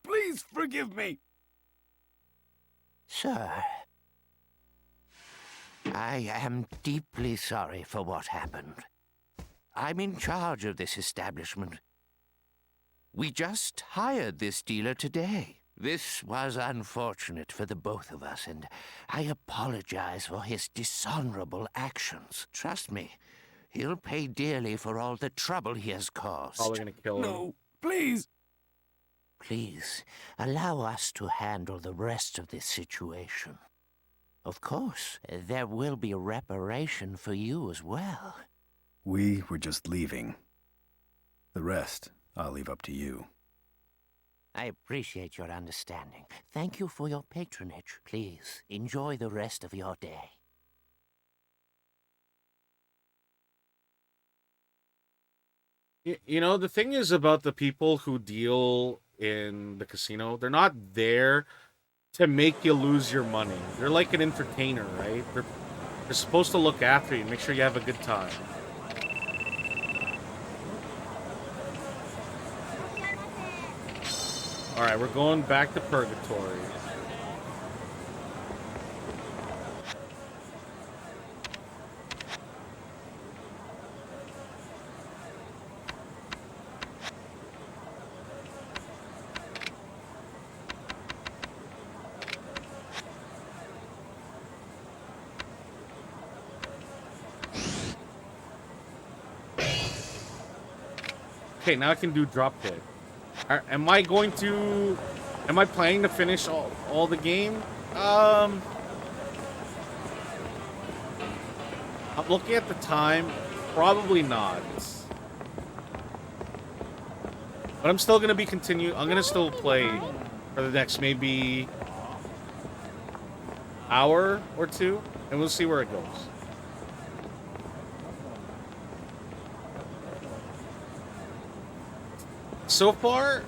Please forgive me. Sir, I am deeply sorry for what happened. I'm in charge of this establishment. We just hired this dealer today. This was unfortunate for the both of us, and I apologize for his dishonorable actions. Trust me, he'll pay dearly for all the trouble he has caused. Probably gonna kill him. No, please. Please, allow us to handle the rest of this situation. Of course, there will be reparation for you as well. We were just leaving. The rest, I'll leave up to you. I appreciate your understanding. Thank you for your patronage. Please, enjoy the rest of your day. You know, the thing is about the people who deal in the casino, they're not there to make you lose your money. They're like an entertainer, right? They're supposed to look after you, make sure you have a good time. Alright, we're going back to Purgatory. Okay, now I can do drop dead. Am I planning to finish all the game? I'm looking at the time. Probably not. But I'm still gonna be I'm gonna still play for the next maybe hour or two, and we'll see where it goes. So far,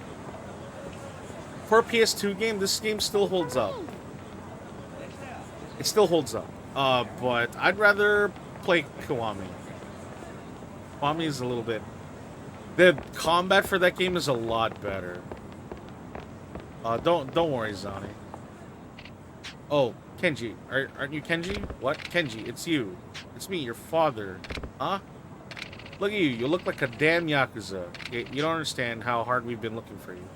for a PS2 game, this game still holds up. It still holds up. But I'd rather play Kiwami. Kiwami is a little bit... The combat for that game is a lot better. Don't worry, Zani. Oh, Kenji. Aren't you Kenji? What? Kenji, it's you. It's me, your father. Huh? Look at you. You look like a damn Yakuza. You don't understand how hard we've been looking for you.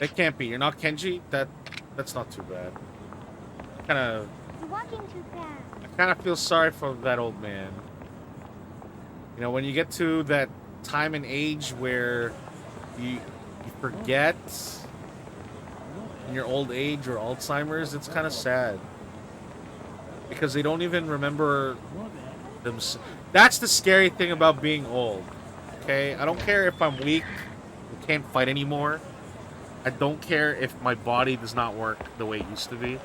That can't be. You're not Kenji? That's not too bad. You're walking too fast. I kind of feel sorry for that old man. You know, when you get to that time and age where you forget in your old age or Alzheimer's, it's kind of sad. Because they don't even remember themselves. That's the scary thing about being old. Okay? I don't care if I'm weak and can't fight anymore. I don't care if my body does not work the way it used to be.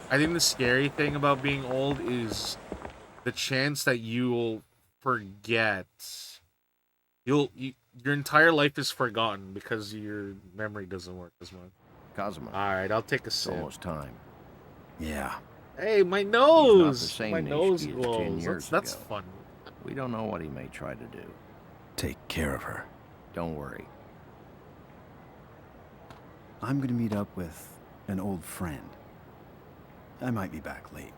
I think the scary thing about being old is the chance that you'll forget. Your entire life is forgotten because your memory doesn't work as much. Cosmo. Alright, I'll take a sip. Almost time. Yeah. Hey, my nose! He's not the same My nose Nishiki as 10 glows. years That's ago. fun. We don't know what he may try to do. Take care of her. Don't worry. I'm gonna meet up with an old friend. I might be back late.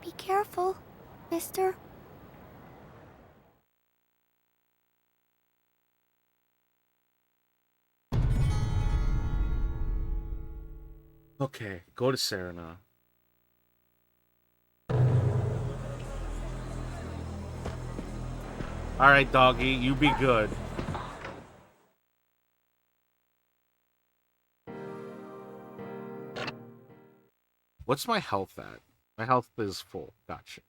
Be careful, mister. Okay, go to Serena. Alright, doggy, you be good. What's my health at? My health is full. Gotcha.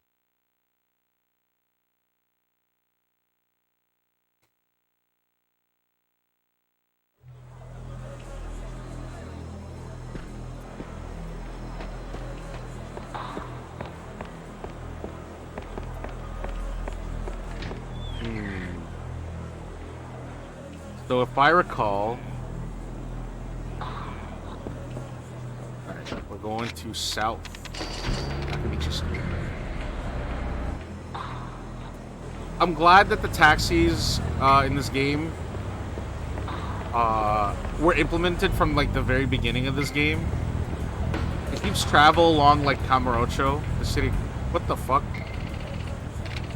So if I recall, alright, we're going to south. I'm glad that the taxis in this game were implemented from like the very beginning of this game. It keeps travel along like Kamurocho, the city. What the fuck?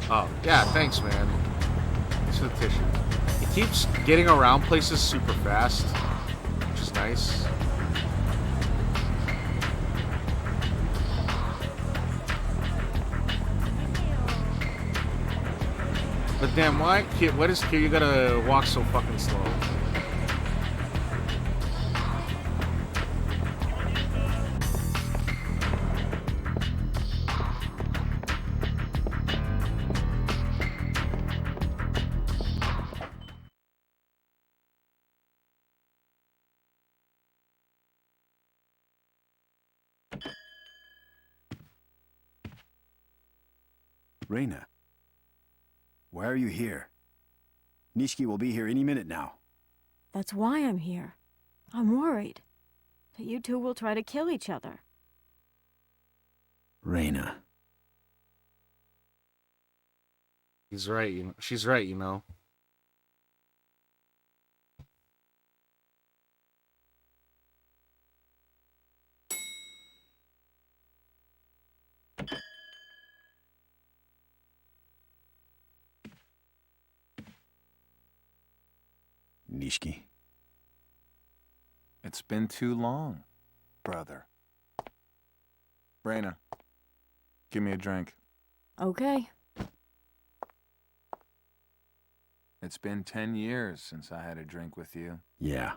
Oh, yeah, thanks, man. Thanks for the tissue. It keeps getting around places super fast, which is nice. But damn, why is Kiryu gotta walk so fucking slow? Reina, why are you here? Nishiki will be here any minute now. That's why I'm here. I'm worried that you two will try to kill each other. Reina. He's right, you know. She's right, you know. Nishiki. It's been too long, brother. Reina, give me a drink. Okay. It's been 10 years since I had a drink with you. Yeah.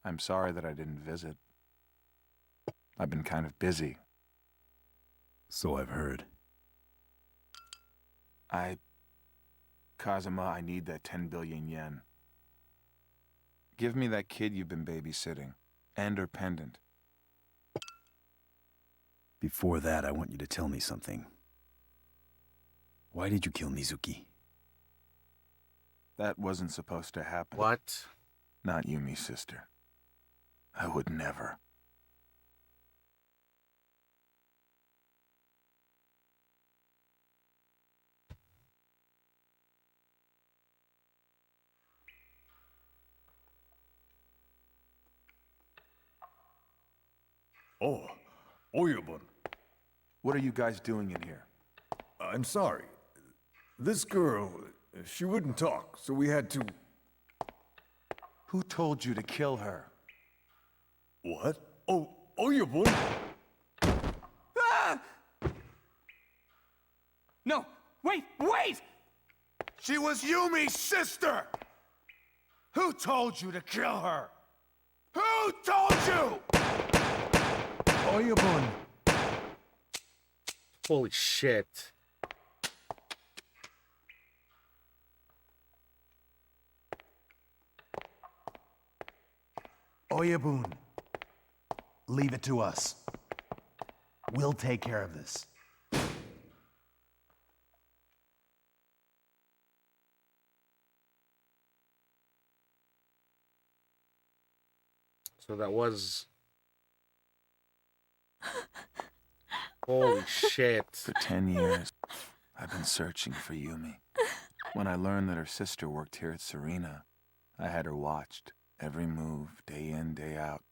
I'm sorry that I didn't visit. I've been kind of busy. So I've heard. Kazuma, I need that 10 billion yen. Give me that kid you've been babysitting, and her pendant. Before that, I want you to tell me something. Why did you kill Mizuki? That wasn't supposed to happen. What? Not Yumi's sister. I would never. Oh, Oyabun. What are you guys doing in here? I'm sorry. This girl, she wouldn't talk, so we had to... Who told you to kill her? What? Oh, Oyabun? Ah! No, wait! She was Yumi's sister! Who told you to kill her? Who told you? Oyabun! Holy shit. Oyabun, leave it to us. We'll take care of this. So that was... Holy shit. For 10 years, I've been searching for Yumi. When I learned that her sister worked here at Serena, I had her watched, every move, day in, day out.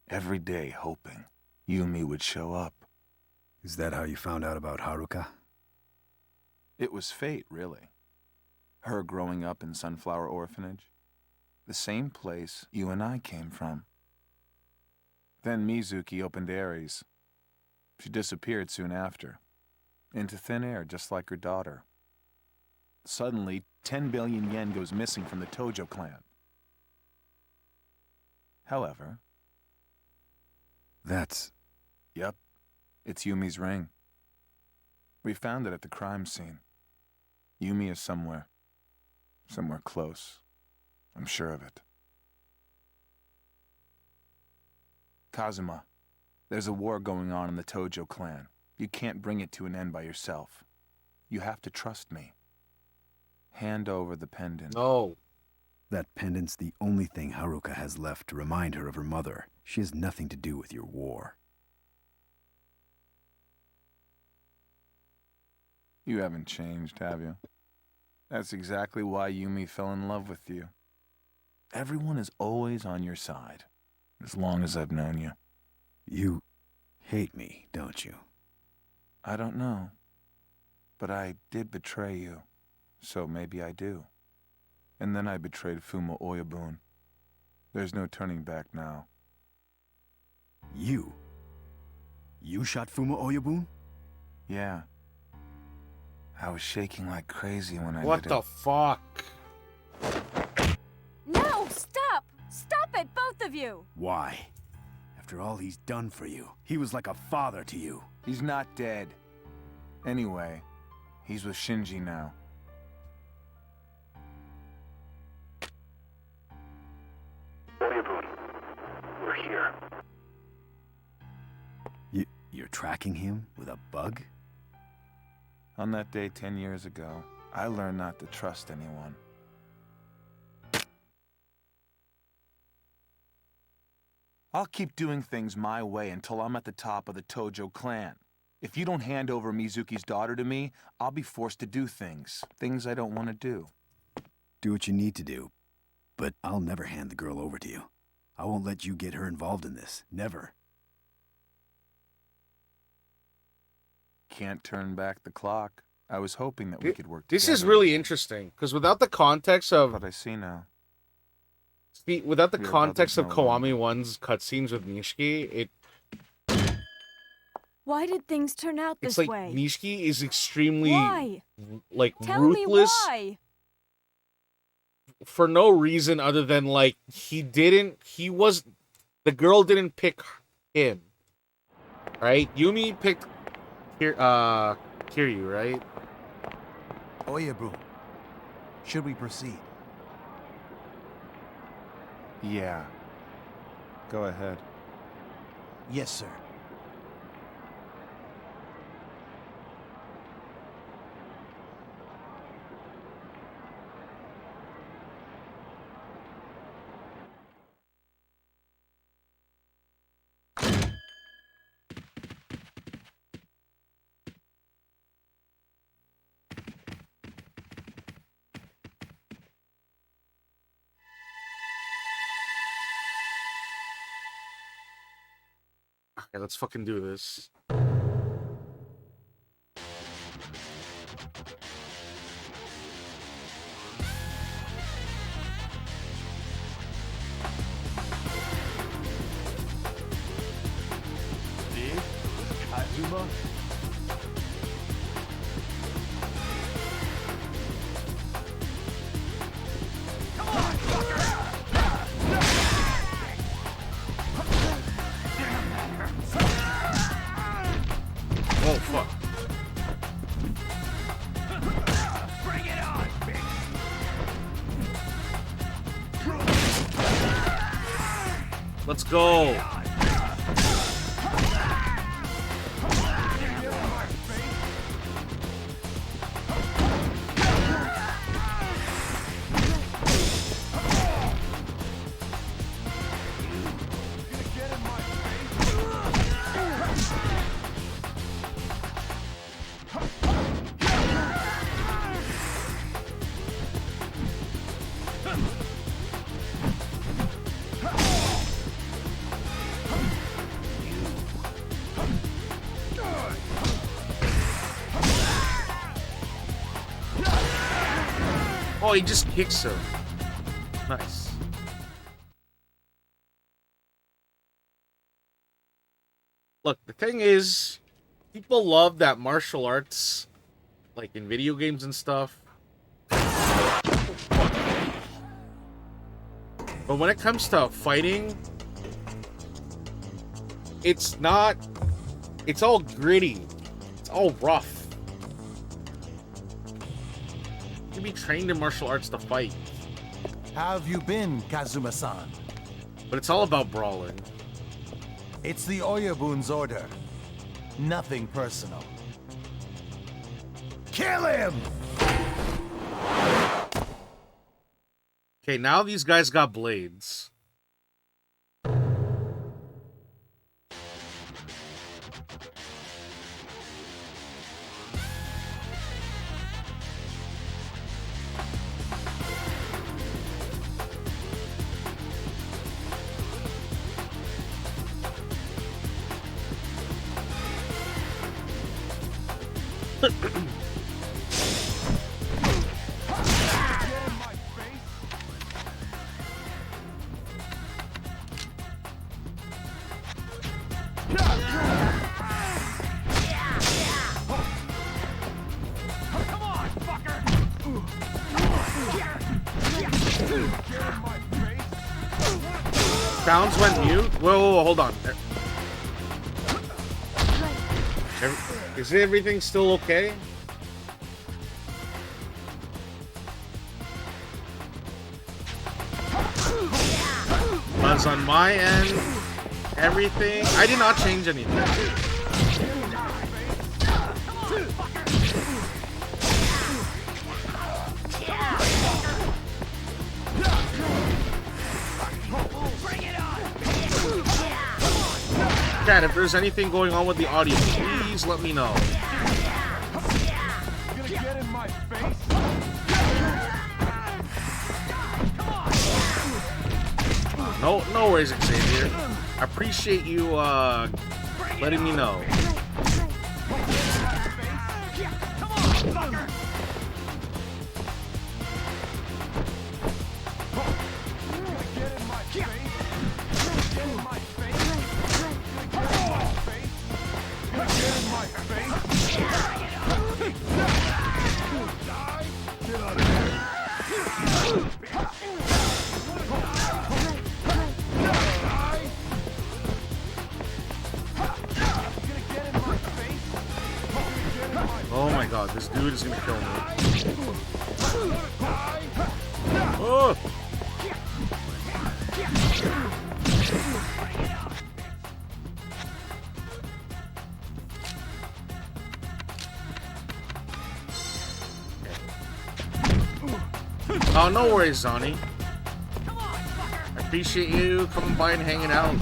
Every day hoping Yumi would show up. Is that how you found out about Haruka? It was fate, really. Her growing up in Sunflower Orphanage. The same place you and I came from. Then Mizuki opened Ares. She disappeared soon after. Into thin air, just like her daughter. Suddenly, 10 billion yen goes missing from the Tojo clan. However, That's... Yep. It's Yumi's ring. We found it at the crime scene. Yumi is somewhere. Somewhere close. I'm sure of it. Kazuma, there's a war going on in the Tojo clan. You can't bring it to an end by yourself. You have to trust me. Hand over the pendant. No. That pendant's the only thing Haruka has left to remind her of her mother. She has nothing to do with your war. You haven't changed, have you? That's exactly why Yumi fell in love with you. Everyone is always on your side, as long as I've known you. You hate me, don't you? I don't know. But I did betray you, so maybe I do. And then I betrayed Fuma Oyabun. There's no turning back now. You? You shot Fuma Oyabun? Yeah. I was shaking like crazy when I What did the it. fuck? No, stop! Stop it, both of you! Why? After all he's done for you, he was like a father to you. He's not dead. Anyway, he's with Shinji now. Oyabun, we're here. You're tracking him with a bug? On that day 10 years ago, I learned not to trust anyone. I'll keep doing things my way until I'm at the top of the Tojo clan. If you don't hand over Mizuki's daughter to me, I'll be forced to do things I don't want to do. Do what you need to do, but I'll never hand the girl over to you. I won't let you get her involved in this. Never. Can't turn back the clock. I was hoping that we could work This together. is really interesting, because without the context of... But I see now. See, without the We are context of brothers no Kiwami 1's cutscenes with Nishiki, Why did things turn out it's this like way? Nishiki is extremely Why? like Tell ruthless me why. for no reason other than like the girl didn't pick him. Right? Yumi picked Kiryu, right? Oyabun, should we proceed? Yeah. Go ahead. Yes, sir. Okay, let's fucking do this. Did Kazuma? Oh fuck. Bring it on, bitch! Let's go. Oh, he just kicks her. Nice. Look, the thing is, people love that martial arts, like in video games and stuff. But when it comes to fighting, it's not. It's all gritty. It's all rough. You can be trained in martial arts to fight. How have you been, Kazuma-san? But it's all about brawling. It's the Oyabun's order. Nothing personal. Kill him! Okay, now these guys got blades. Sounds went mute? Whoa, hold on. Is everything still okay? Buzz on my end. Everything. I did not change anything. Chat, if there's anything going on with the audio, please let me know. Gonna get in my face? No worries, Xavier. I appreciate you letting me know. Oh my god, this dude is gonna kill me. Oh! Oh, no worries, Zonnie. I appreciate you coming by and hanging out.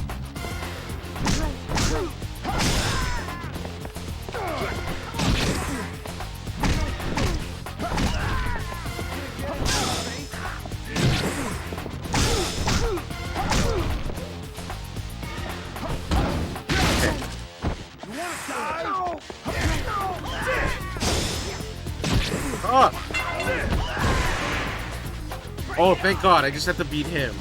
Oh, thank God. I just have to beat him.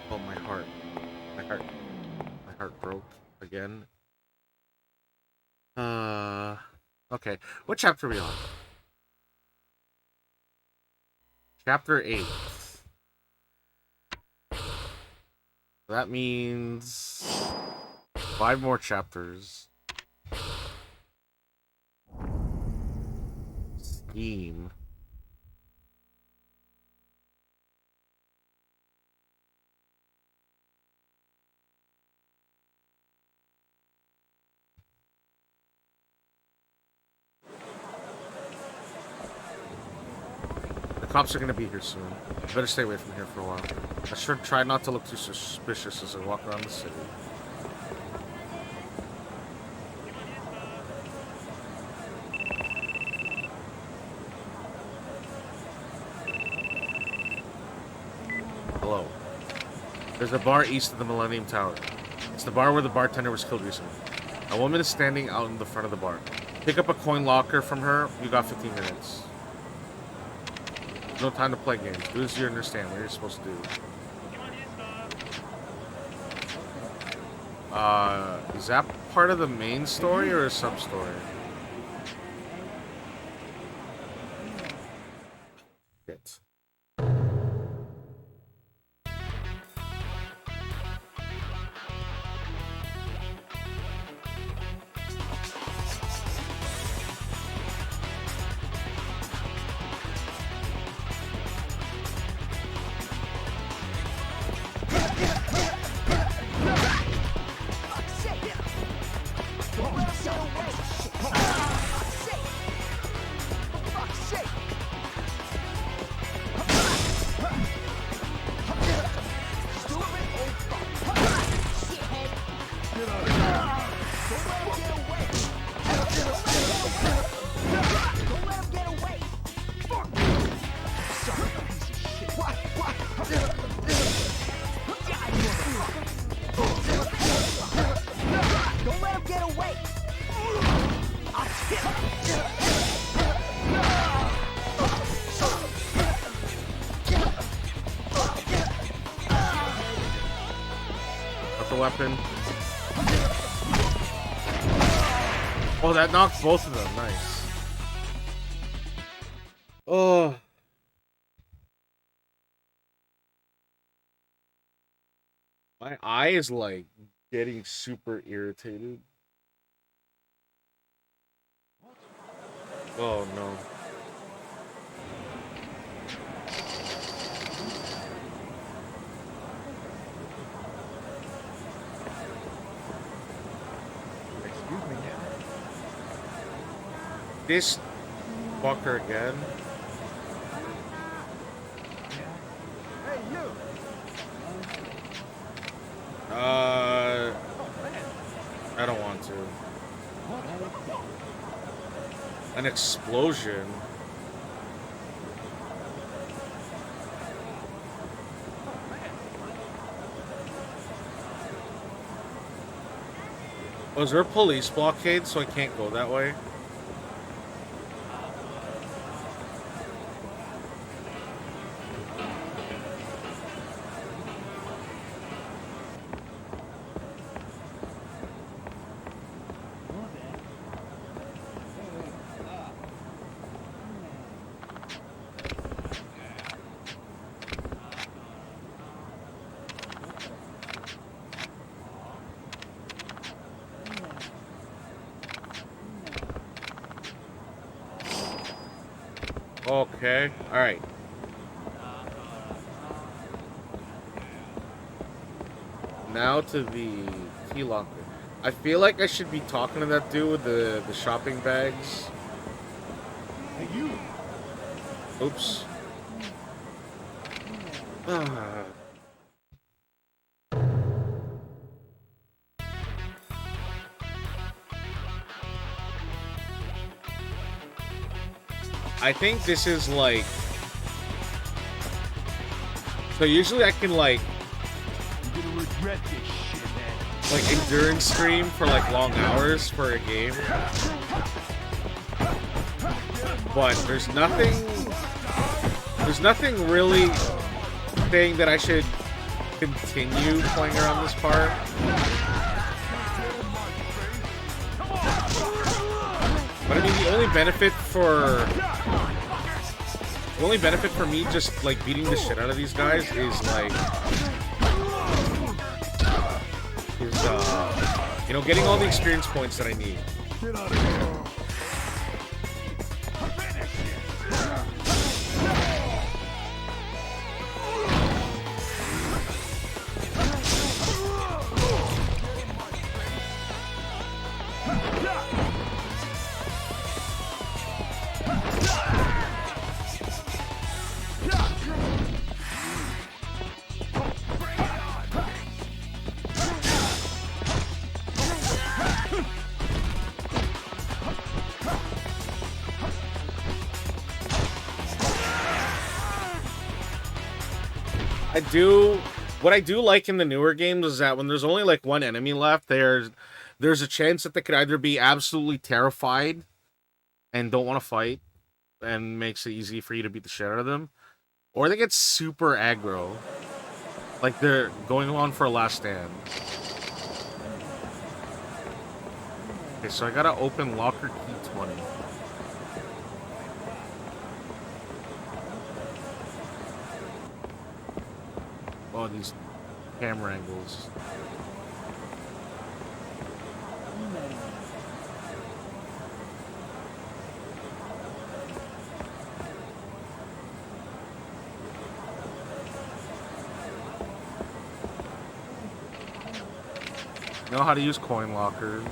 Oh, my heart. My heart broke again. Okay. What chapter are we on? Chapter 8. That means 5 more chapters. Steam. Cops are gonna be here soon. I better stay away from here for a while. I should try not to look too suspicious as I walk around the city. Hello. There's a bar east of the Millennium Tower. It's the bar where the bartender was killed recently. A woman is standing out in the front of the bar. Pick up a coin locker from her. You got 15 minutes. no time to play games. Do as you understand what you're supposed to do. Is that part of the main story or a sub-story? Shit. Weapon. Oh, that knocked both of them. Nice. Oh. My eye is like getting super irritated. Oh no. This fucker again. Hey, you! I don't want to. An explosion. Was there a police blockade so I can't go that way? Okay, alright. Now to the key locker. I feel like I should be talking to that dude with the shopping bags. Hey, you! Oops. I think this is like... So usually I can like... You're gonna regret this shit, man. Like endurance stream for like long hours for a game. But there's nothing really saying that I should continue playing around this part. But I mean, the only benefit for me just like beating the shit out of these guys is like, you know, getting all the experience points that I need. Get out of here. What I do like in the newer games is that when there's only like one enemy left, there's a chance that they could either be absolutely terrified and don't want to fight, and makes it easy for you to beat the shit out of them, Or they get super aggro. Like they're going on for a last stand. Okay, so I gotta open locker key 20. Oh, these camera angles. Know how to use coin lockers.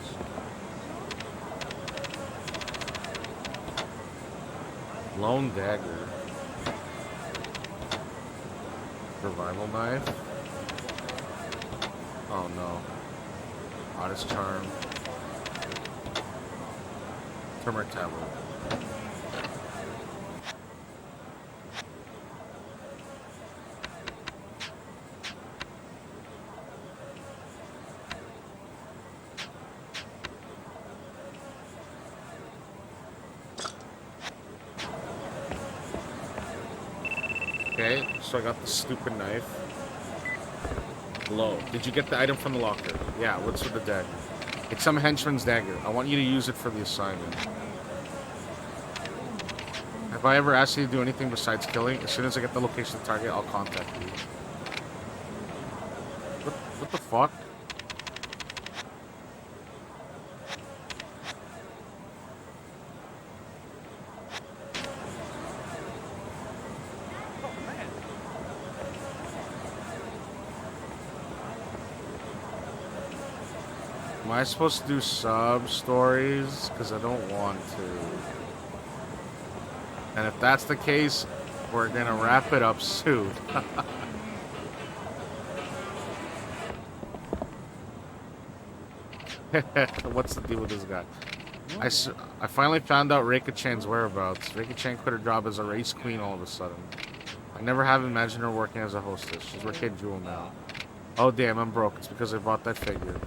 Lone dagger. Revival knife. Oh no. Oddest charm. Turmeric tablet. Okay, so I got the stupid knife. Hello. Did you get the item from the locker? Yeah, what's with the dagger? It's some henchman's dagger. I want you to use it for the assignment. Have I ever asked you to do anything besides killing? As soon as I get the location of the target, I'll contact you. What the fuck? Am I supposed to do sub-stories? Because I don't want to. And if that's the case, we're gonna wrap it up soon. What's the deal with this guy? I finally found out Reika Chan's whereabouts. Reika Chan quit her job as a race queen all of a sudden. I never have imagined her working as a hostess. She's working at Jewel now. Oh damn, I'm broke. It's because I bought that figure.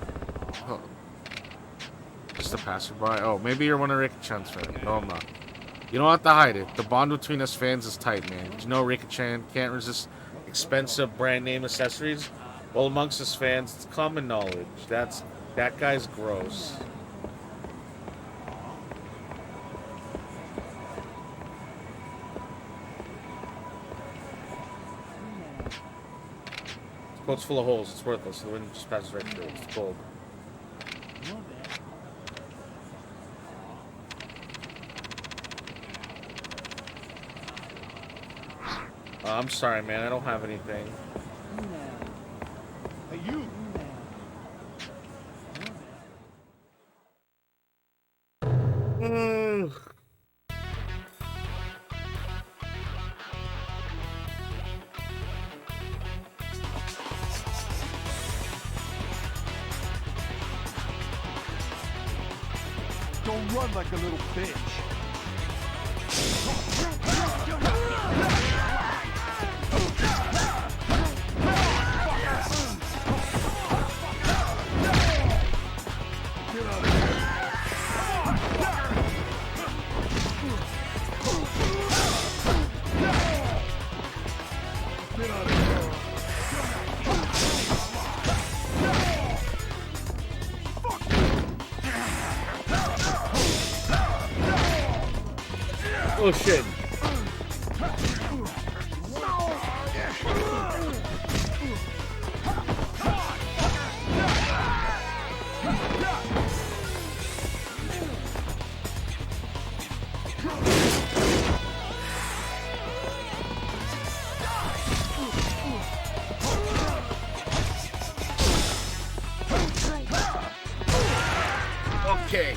Oh. Just a passerby? Oh, maybe you're one of Reika Chan's friends. No, I'm not. You don't have to hide it. The bond between us fans is tight, man. Did you know Reika Chan can't resist expensive brand name accessories? Well, amongst his fans, it's common knowledge. That guy's gross. This boat's full of holes. It's worthless. The wind just passes right through it. It's cold. I'm sorry, man. I don't have anything. Hey, you! Don't run like a little bitch. Oh shit. Okay.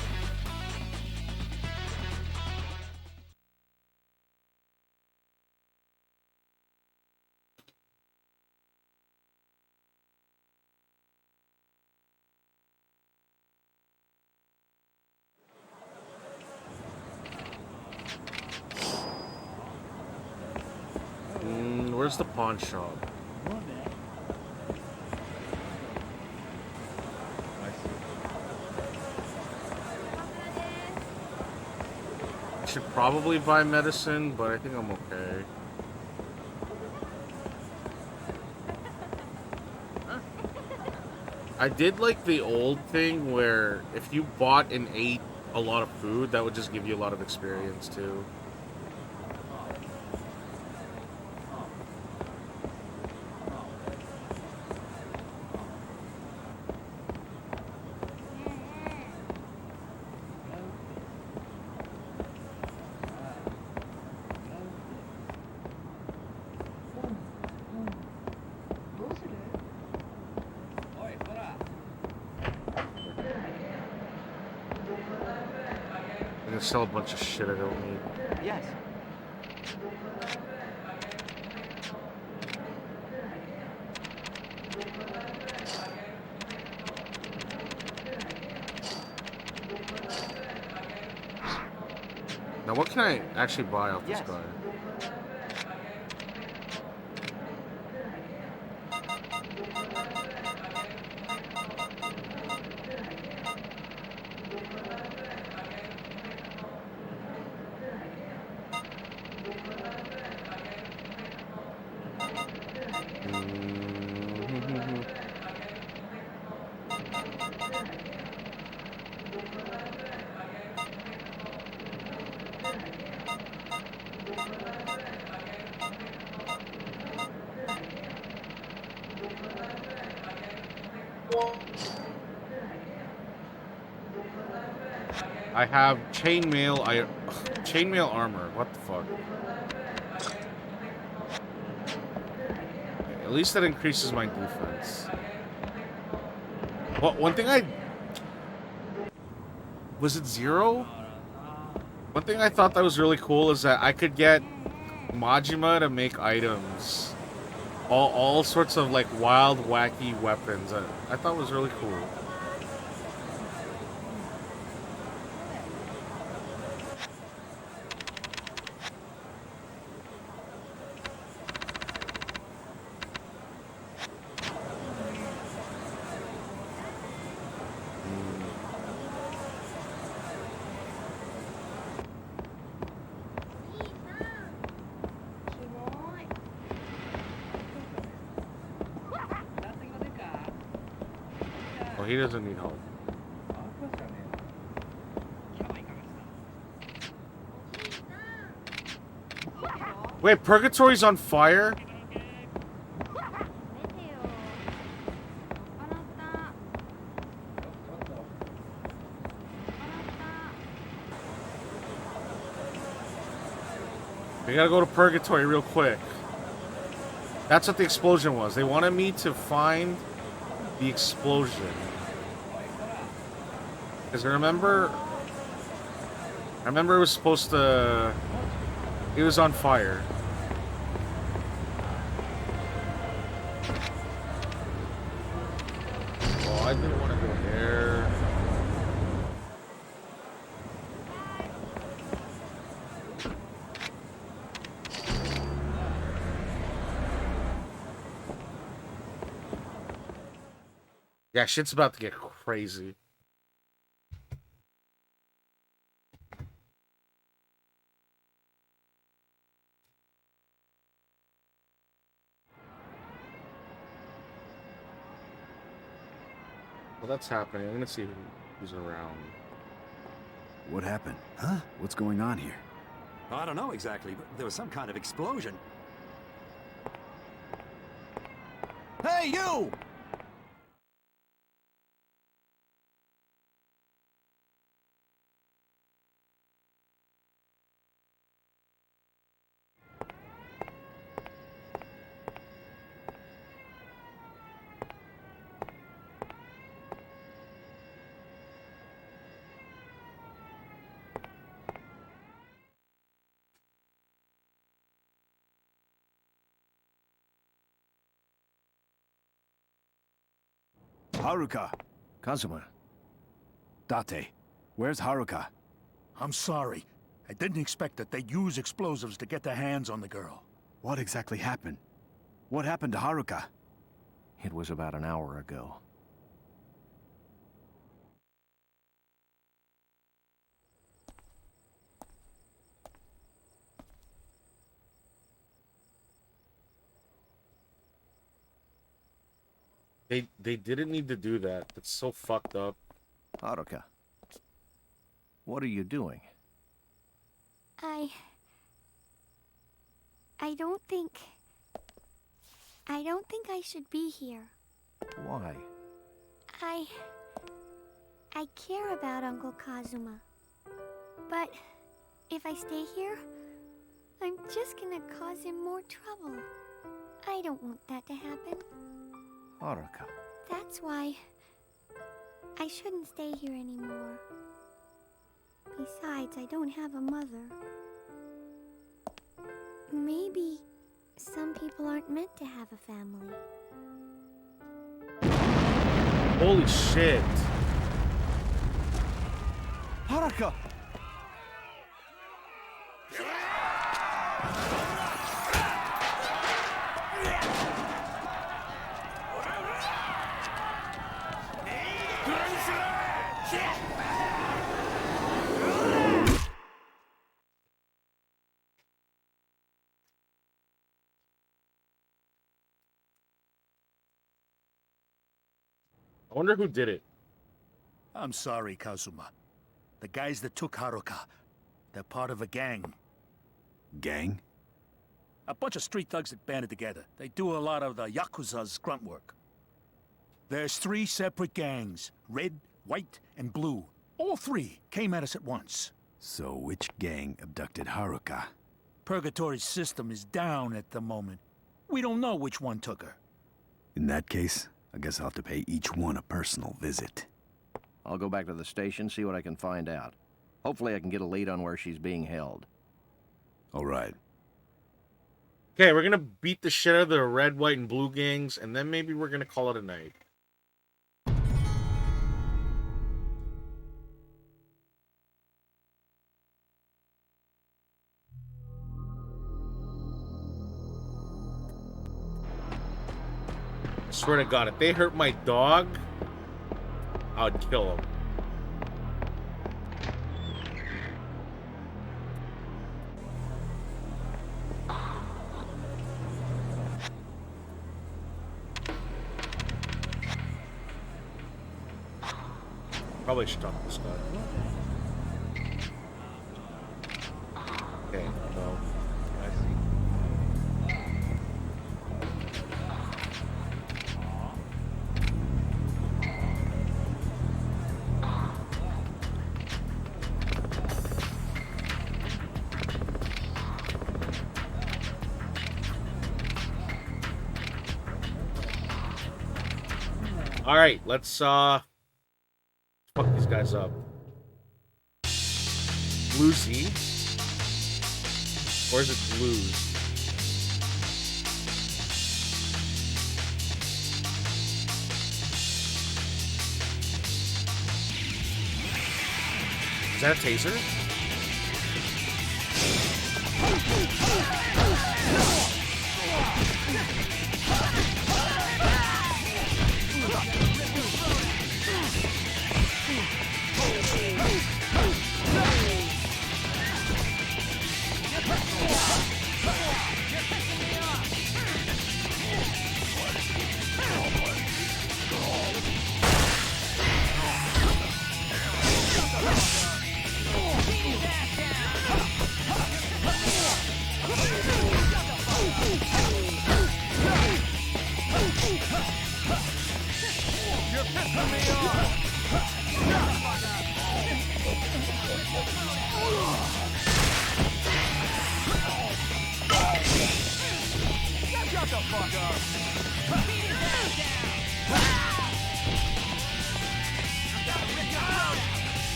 Where's the pawn shop? I should probably buy medicine, but I think I'm okay. I did like the old thing where if you bought and ate a lot of food, that would just give you a lot of experience too. I'm gonna sell a bunch of shit I don't need. Yes. Now, what can I actually buy off this guy? I have chainmail. Chainmail armor. What the fuck? Okay, at least that increases my defense. Well, one thing was it 0? One thing I thought that was really cool is that I could get Majima to make items. All sorts of like wild, wacky weapons. I thought was really cool. Oh, he doesn't need help. Wait, Purgatory's on fire? We gotta go to Purgatory real quick. That's what the explosion was. They wanted me to find the explosion. Because I remember it was supposed to... It was on fire. Oh, I didn't want to go there. Yeah, shit's about to get crazy. Well, that's happening. I'm gonna see who's around. What happened? Huh? What's going on here? I don't know exactly, but there was some kind of explosion. Hey, you! Haruka! Kazuma. Date, where's Haruka? I'm sorry. I didn't expect that they'd use explosives to get their hands on the girl. What exactly happened? What happened to Haruka? It was about an hour ago. They didn't need to do that. That's so fucked up. Haruka, what are you doing? I don't think... I don't think I should be here. Why? I care about Uncle Kazuma. But if I stay here, I'm just gonna cause him more trouble. I don't want that to happen. Haruka. That's why I shouldn't stay here anymore. Besides, I don't have a mother. Maybe some people aren't meant to have a family. Holy shit. Haruka! I wonder who did it. I'm sorry, Kazuma. The guys that took Haruka, they're part of a gang. Gang? A bunch of street thugs that banded together. They do a lot of the Yakuza's grunt work. There's 3 separate gangs. Red, white, and blue. All 3 came at us at once. So which gang abducted Haruka? Purgatory's system is down at the moment. We don't know which one took her. In that case, I guess I'll have to pay each one a personal visit. I'll go back to the station, see what I can find out. Hopefully I can get a lead on where she's being held. All right. Okay, we're gonna beat the shit out of the red, white, and blue gangs, and then maybe we're gonna call it a night. I swear to God, if they hurt my dog, I would kill them. Probably should talk to this guy. Okay, no. I see. All right, let's fuck these guys up. Bluesy. Or is it blues? Is that a taser? You're pissing me off! Shut the fuck up!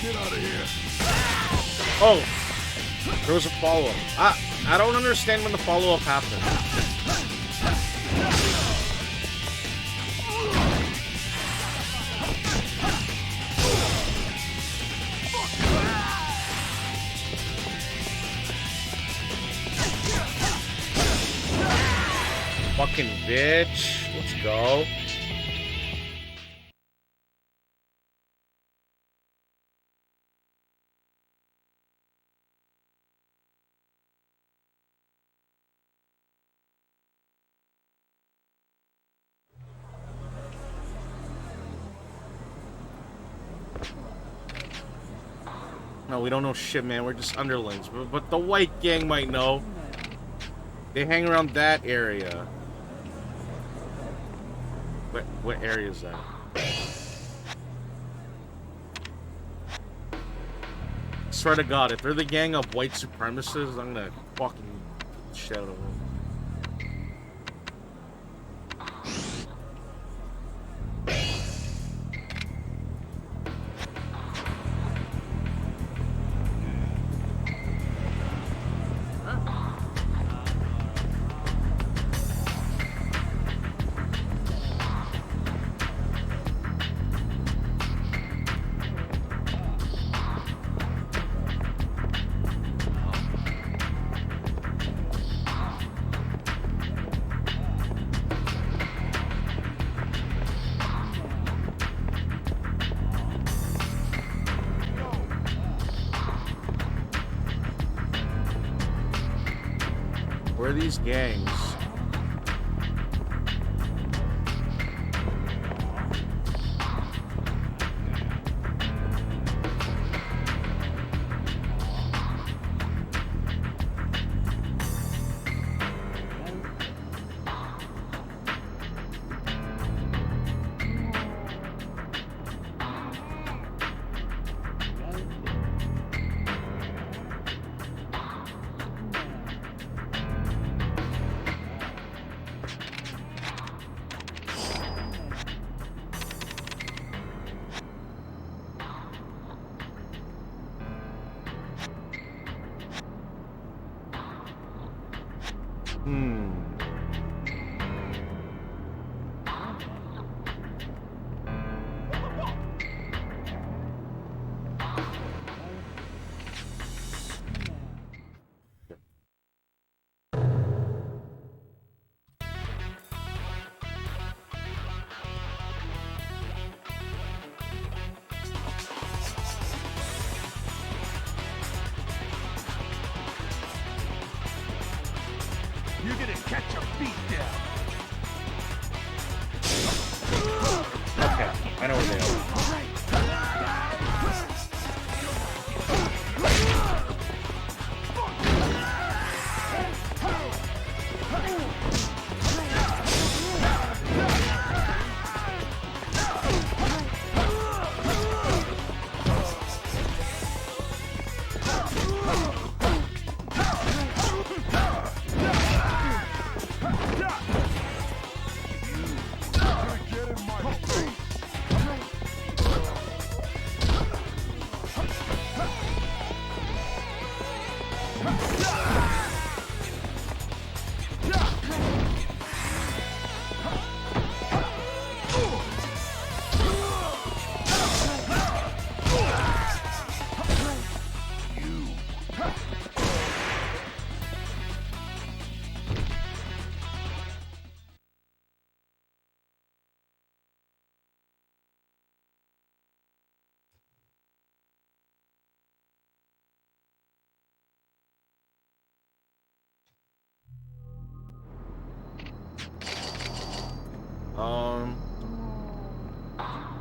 Get out of here! Oh! There was a follow-up. I don't understand when the follow-up happened. Fucking bitch. Let's go. No, we don't know shit, man. We're just underlings. But the white gang might know. They hang around that area. What area is that? Swear to God, if they're the gang of white supremacists, I'm gonna fucking shit out of them. Where are these gangs? You're gonna catch a beat down. Okay, I know where they are.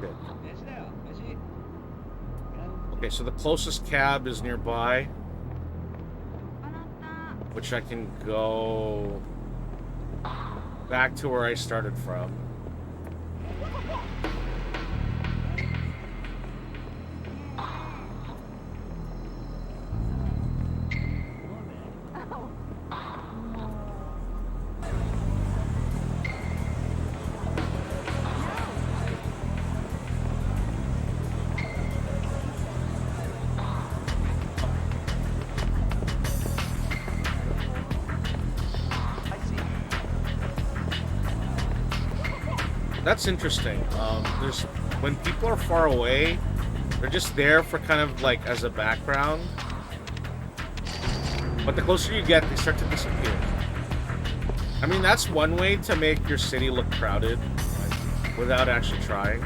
Good. Okay, so the closest cab is nearby, which I can go back to where I started from. That's interesting. There's when people are far away, they're just there for kind of like as a background. But the closer you get, they start to disappear. I mean, that's one way to make your city look crowded, like, without actually trying.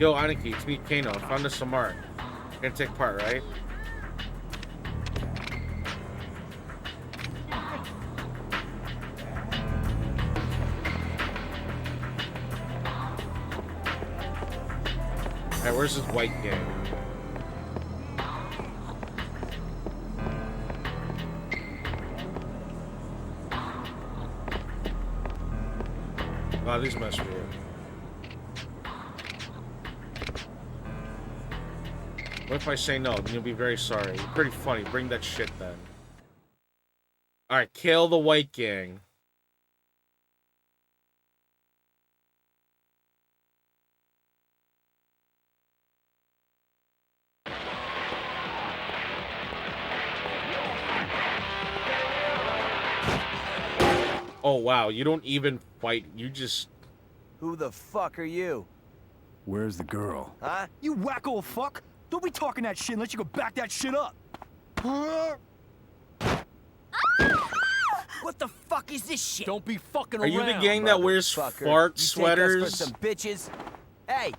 Yo, Aniki, it's me, Kano. Found us some art. Gonna take part, right? Alright, where's this white gang? Wow, these must be it. What if I say no? Then you'll be very sorry. You're pretty funny. Bring that shit then. Alright, kill the white gang. Oh, wow. You don't even fight. You just... Who the fuck are you? Where's the girl? Huh? You wacko fuck! Don't be talking that shit unless you can back that shit up! What the fuck is this shit? Don't be fucking Are around! you the gang that wears Motherfucker. fart You sweaters? Take us for some bitches? Hey!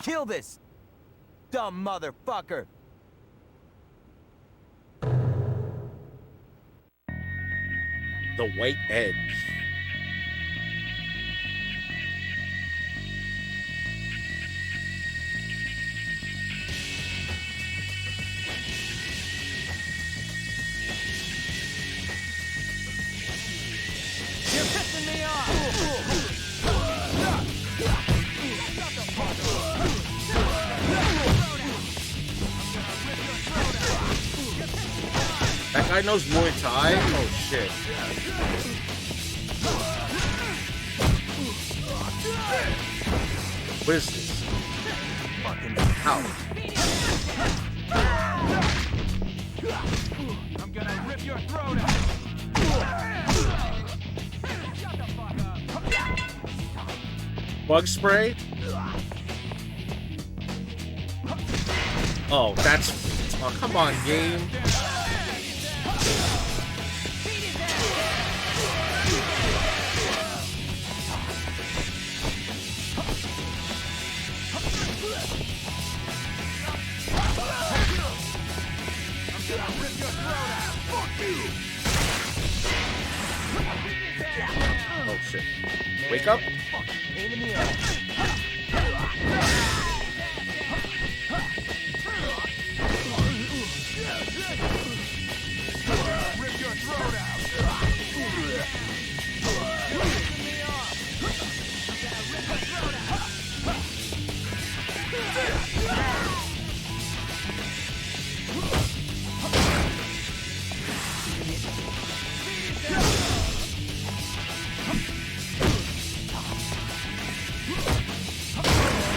Kill this! Dumb motherfucker! The white edge. You're pissing me off! That guy knows Muay Thai? Oh, shit. What is this? Fucking how? I'm gonna rip your throat out. Bug spray? Oh, that's... Oh, come on, game. Oh shit. Wake up? Pain in the ass. Rip your throat out.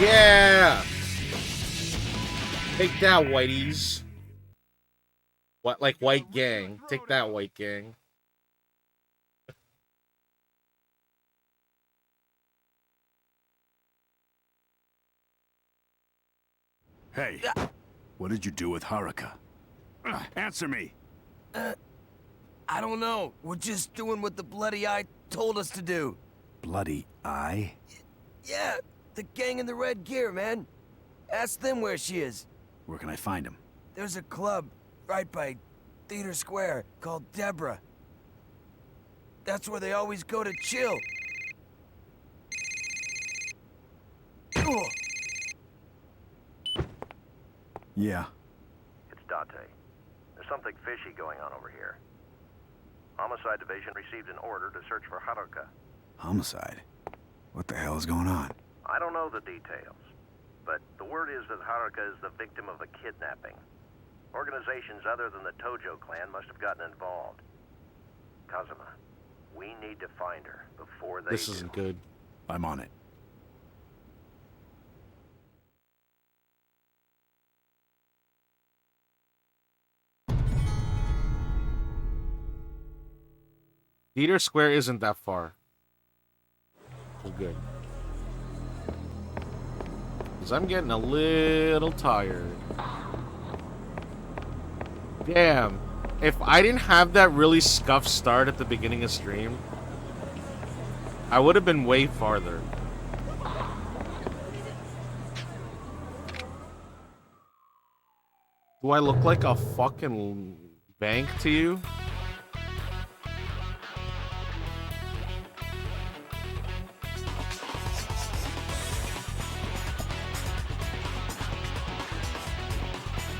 Yeah! Take that, whiteies. What, like white gang? Take that, white gang. Hey, what did you do with Haruka? Answer me. I don't know. We're just doing what the bloody eye told us to do. Bloody eye? Yeah, the gang in the red gear, man. Ask them where she is. Where can I find him? There's a club right by Theater Square called Deborah. That's where they always go to chill. Ugh. Yeah. It's Dante. There's something fishy going on over here. Homicide Division received an order to search for Haruka. Homicide? What the hell is going on? I don't know the details, but the word is that Haruka is the victim of a kidnapping. Organizations other than the Tojo clan must have gotten involved. Kazuma, we need to find her before they This isn't good. I'm on it. Theater Square isn't that far. So good. Because I'm getting a little tired. Damn. If I didn't have that really scuffed start at the beginning of stream, I would have been way farther. Do I look like a fucking bank to you?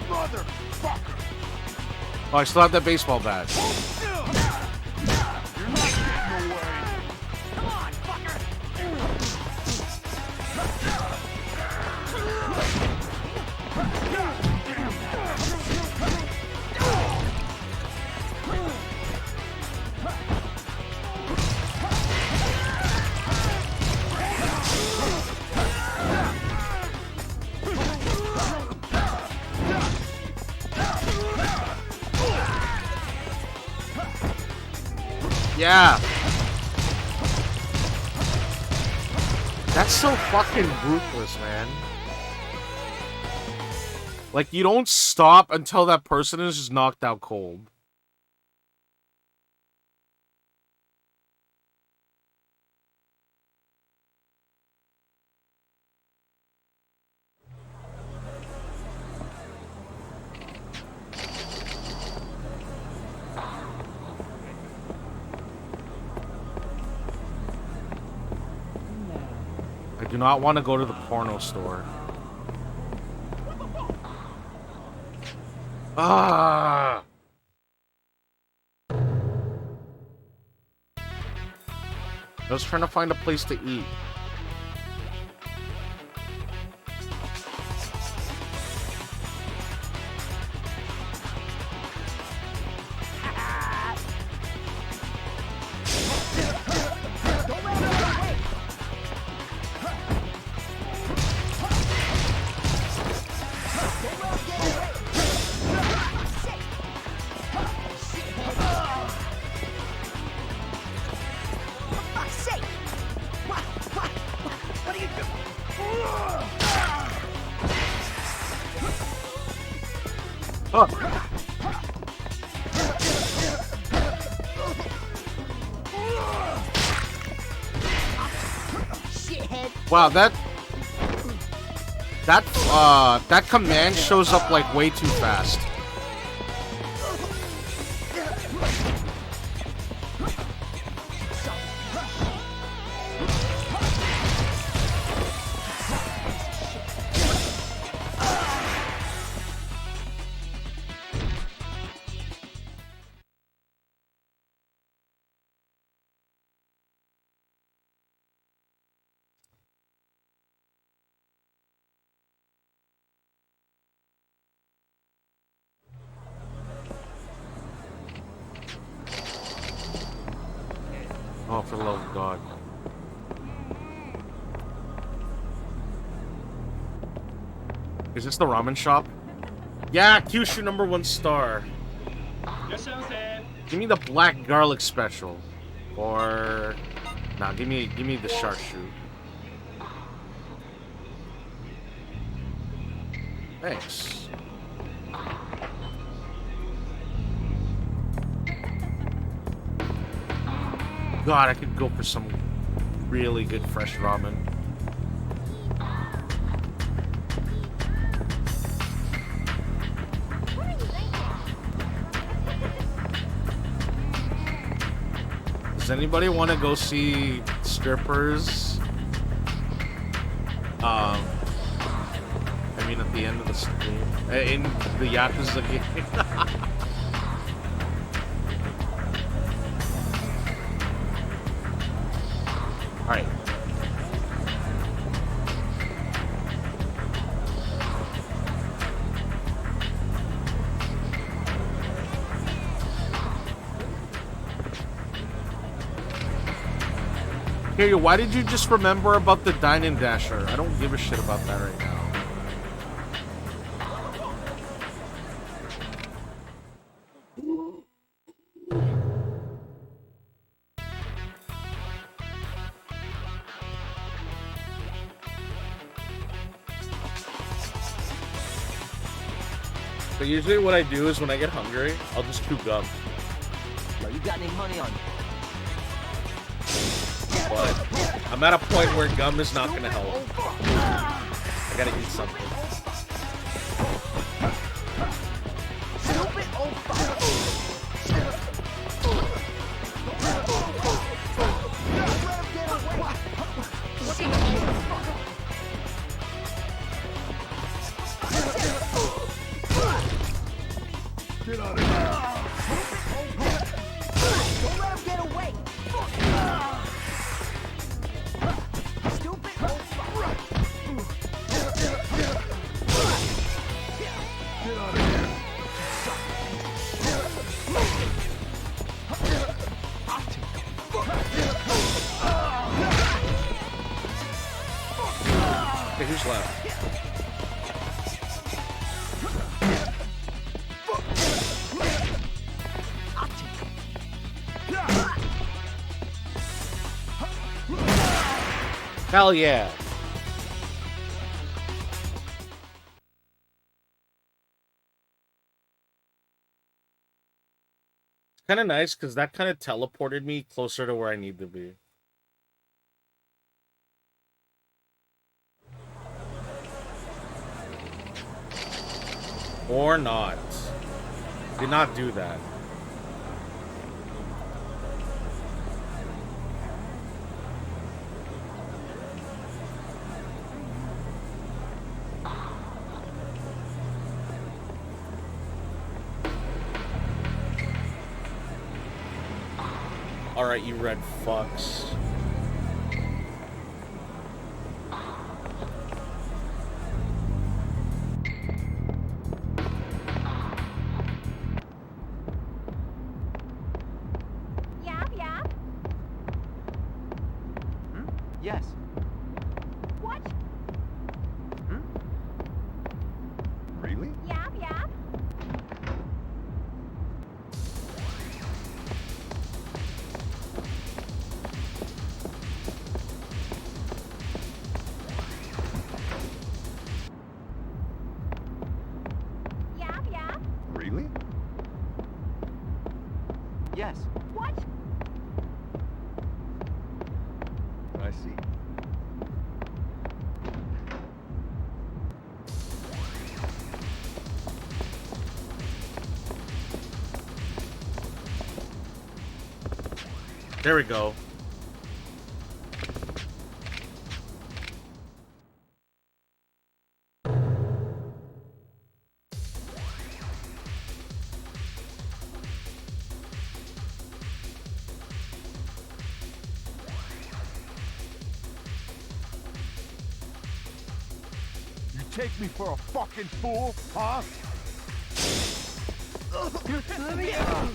Motherfucker! Oh, I still have that baseball bat. You're not getting away. Come on, fucker! Yeah. That's so fucking ruthless, man. Like, you don't stop until that person is just knocked out cold. I do not want to go to the porno store. Ah! I was trying to find a place to eat. Wow, that command shows up like way too fast. Oh, for the love of God. Is this the ramen shop? Yeah, Kyushu #1 star. Give me the black garlic special. Or nah, give me the chartreuse. Thanks. God, I could go for some really good fresh ramen. Does anybody want to go see strippers? I mean, at the end of the stream, in the Yakuza game. All right. Here, why did you just remember about the Dine and Dasher? I don't give a shit about that right now. But usually what I do is when I get hungry, I'll just chew gum. Yo, you got any money on you? But I'm at a point where gum is not gonna help. I gotta eat something. Get out of here! Don't let him get away! Stupid old fuck! Get out of here! Okay, who's left? Hell yeah. It's kind of nice because that kind of teleported me closer to where I need to be. Or not. Did not do that. Alright, you red fucks. Yap, yap. Yes. What? Really? Yap, yap. Yap, yap. Really? Yes. What? I see. There we go. You take me for a fucking fool, huh? Let me out!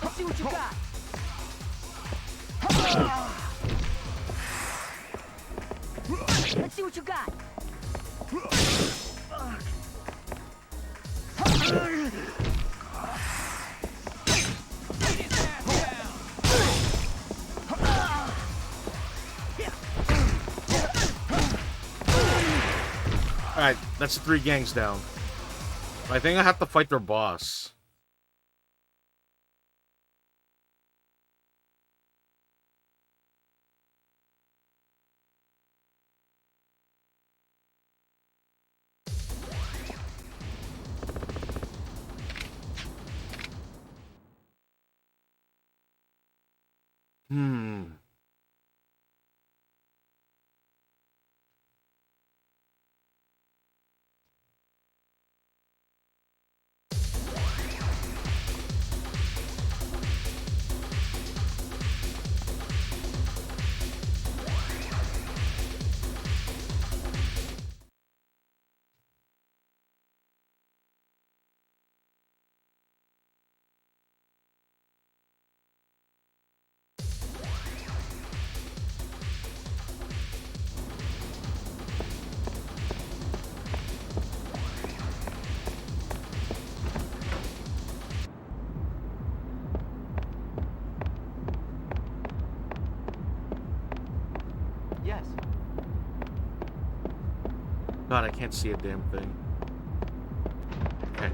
Let's see what you got. Let's see what you got. Alright, that's 3 gangs down. I think I have to fight their boss. Hmm. Yes. God, I can't see a damn thing. Okay.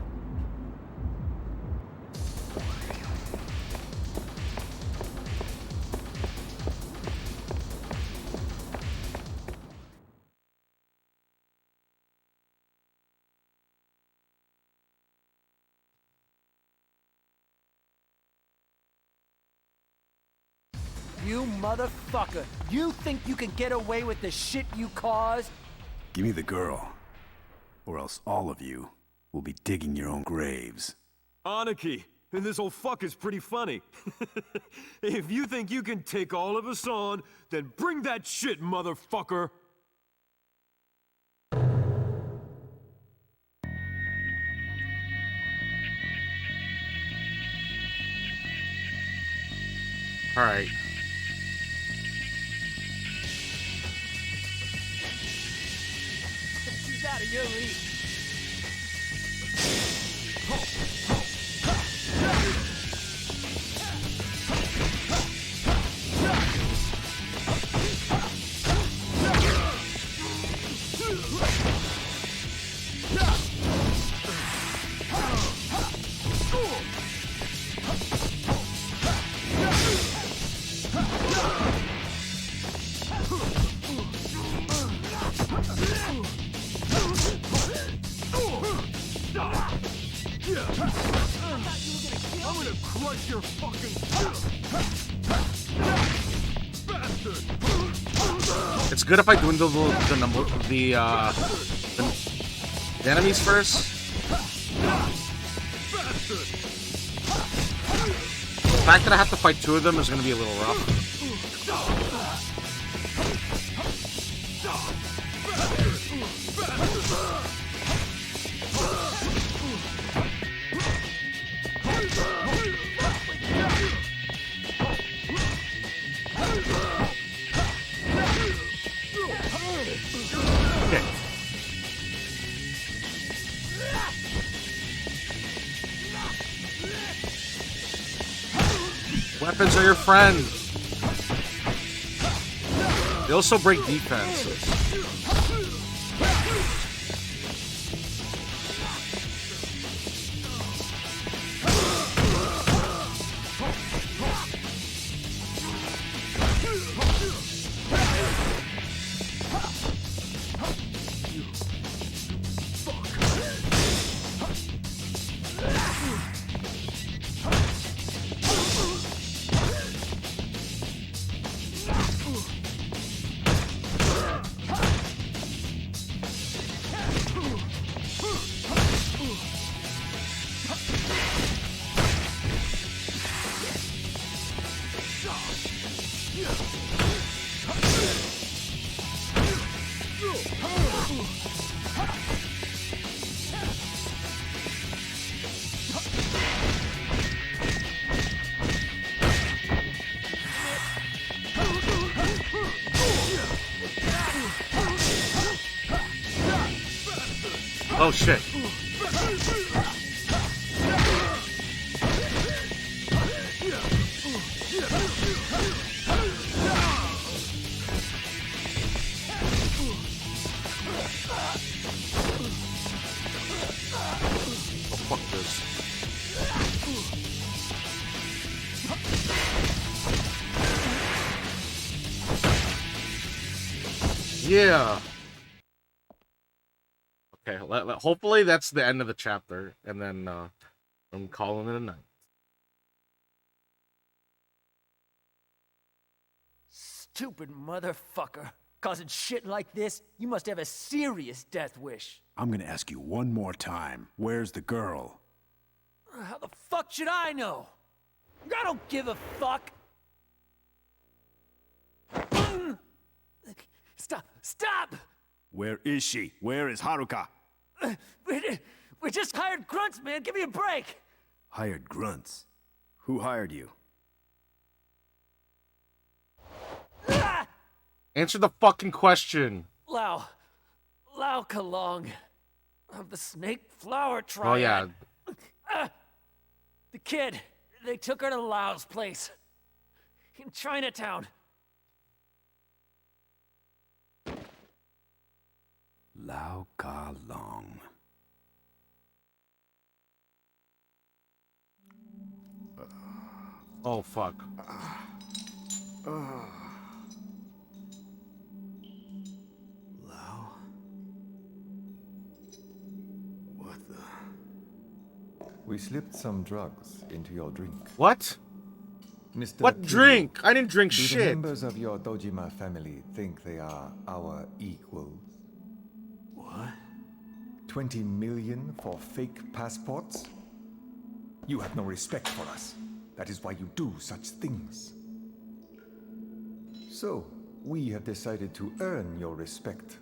You motherfucker! You think you can get away with the shit you caused? Give me the girl, or else all of you will be digging your own graves. Anarchy, and this whole fuck is pretty funny. If you think you can take all of us on, then bring that shit, motherfucker! Alright. She's out of your league. I'm gonna crush your fucking bastard! It's good if I dwindle the enemies first. The fact that I have to fight two of them is gonna be a little rough. Weapons are your friend. They also break defenses. Oh shit. Oh fuck this. Yeah. Okay, hopefully that's the end of the chapter, and then I'm calling it a night. Stupid motherfucker. Causing shit like this, you must have a serious death wish. I'm gonna ask you one more time. Where's the girl? How the fuck should I know? I don't give a fuck. Stop! Stop! Where is she? Where is Haruka? We just hired grunts, man. Give me a break. Hired grunts? Who hired you? Answer the fucking question. Lao Kalong of the Snake Flower Triad. Oh yeah. The kid. They took her to Lao's place in Chinatown. Lao Ka Long. Oh fuck. Lao? What the? We slipped some drugs into your drink. What? Mr. What drink? I didn't drink do shit. the members of your Dojima family think they are our equals? What? 20 million for fake passports? You have no respect for us. That is why you do such things. So, we have decided to earn your respect.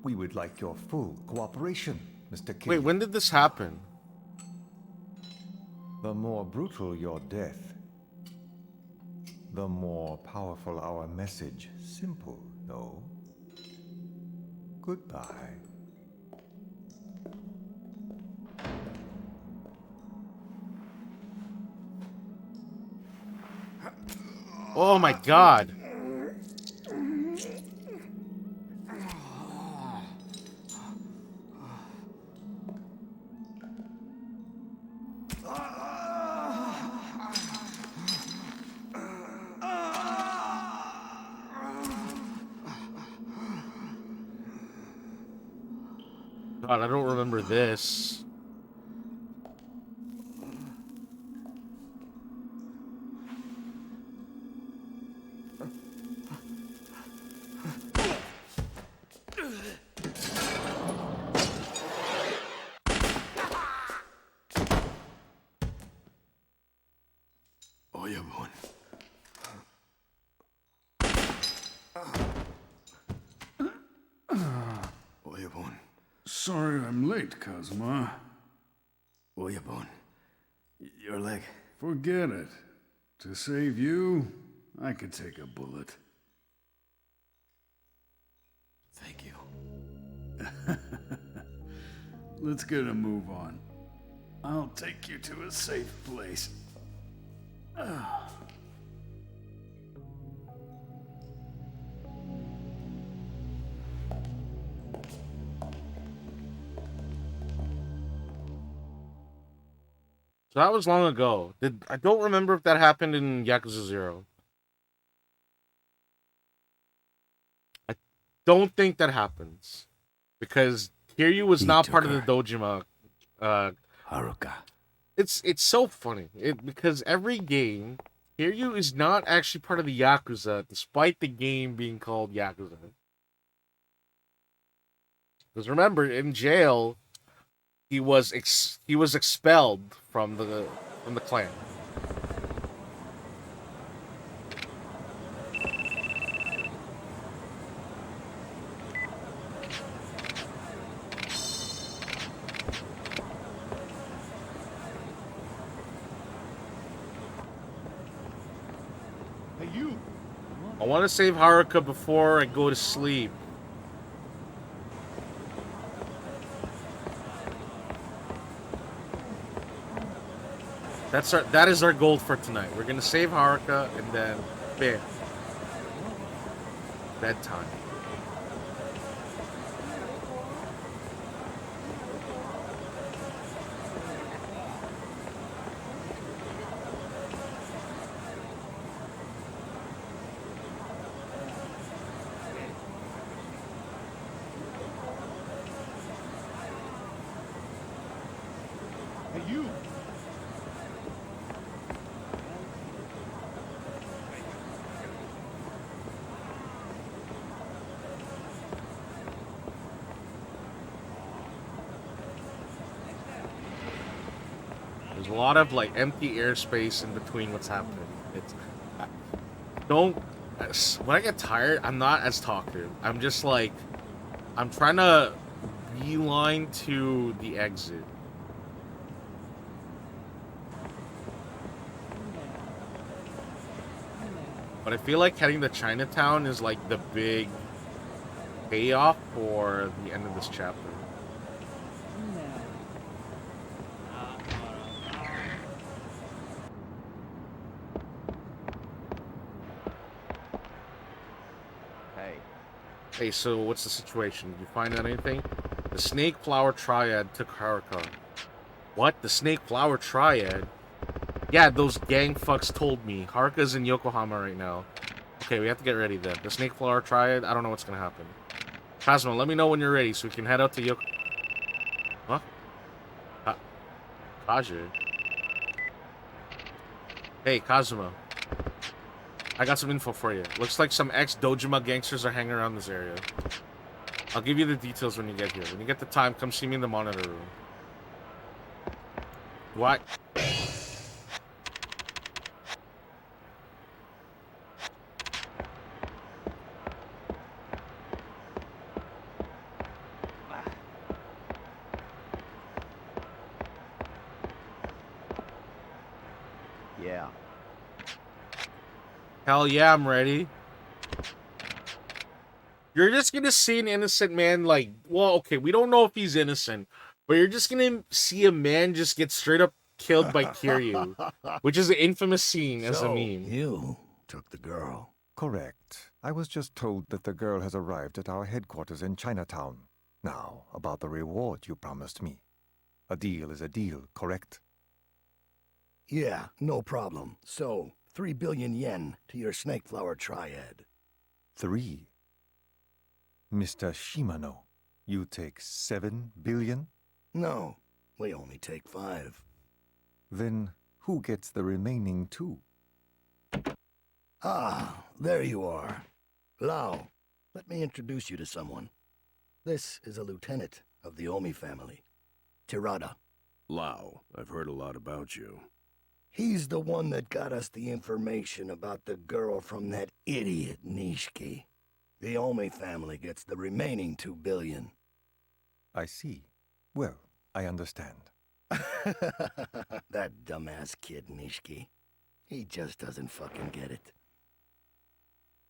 We would like your full cooperation, Mr. Kiryu. Wait, when did this happen? The more brutal your death, the more powerful our message. Simple, no? Goodbye. Oh my god. God, I don't remember this. Oyabun. Oyabun. Sorry I'm late, Kazuma. Oyabun. Your leg. Forget it. To save you, I could take a bullet. Thank you. Let's get a move on. I'll take you to a safe place. So that was long ago. I don't remember if that happened in Yakuza 0. I don't think that happens. Because Kiryu was not part of the Dojima. Haruka. It's so funny. Because every game, Kiryu is not actually part of the Yakuza, despite the game being called Yakuza. Because remember, in jail, he was expelled from the clan. Hey, you! I want to save Haruka before I go to sleep. That is our goal for tonight. We're gonna save Haruka and then bam. Bedtime. Hey, you! There's a lot of like empty airspace in between what's happening. Don't when I get tired, I'm not as talkative. I'm just like I'm trying to beeline to the exit. But I feel like heading to Chinatown is like the big payoff for the end of this chapter. Hey, so what's the situation? Did you find out anything? The Snake Flower Triad took Haruka. What? The Snake Flower Triad? Yeah, those gang fucks told me. Haruka's in Yokohama right now. Okay, we have to get ready then. The Snake Flower Triad, I don't know what's gonna happen. Kazuma, let me know when you're ready so we can head out to Huh? Kaji. Hey, Kazuma. I got some info for you. Looks like some ex-Dojima gangsters are hanging around this area. I'll give you the details when you get here. When you get the time, come see me in the monitor room. What? Yeah. Hell yeah, I'm ready. You're just gonna see an innocent man like, well, okay, we don't know if he's innocent, but you're just gonna see a man just get straight up killed by Kiryu, which is an infamous scene as a meme. You took the girl. Correct. I was just told that the girl has arrived at our headquarters in Chinatown. Now, about the reward you promised me. A deal is a deal, correct? Yeah, no problem. So, 3 billion yen to your snake flower triad. 3. Mr. Shimano, you take 7 billion? No, we only take 5. Then who gets the remaining 2? Ah, there you are. Lao, let me introduce you to someone. This is a lieutenant of the Omi family, Tirada. Lao, I've heard a lot about you. He's the one that got us the information about the girl from that idiot Nishiki. The Omi family gets the remaining 2 billion. I see. Well, I understand. That dumbass kid Nishiki. He just doesn't fucking get it.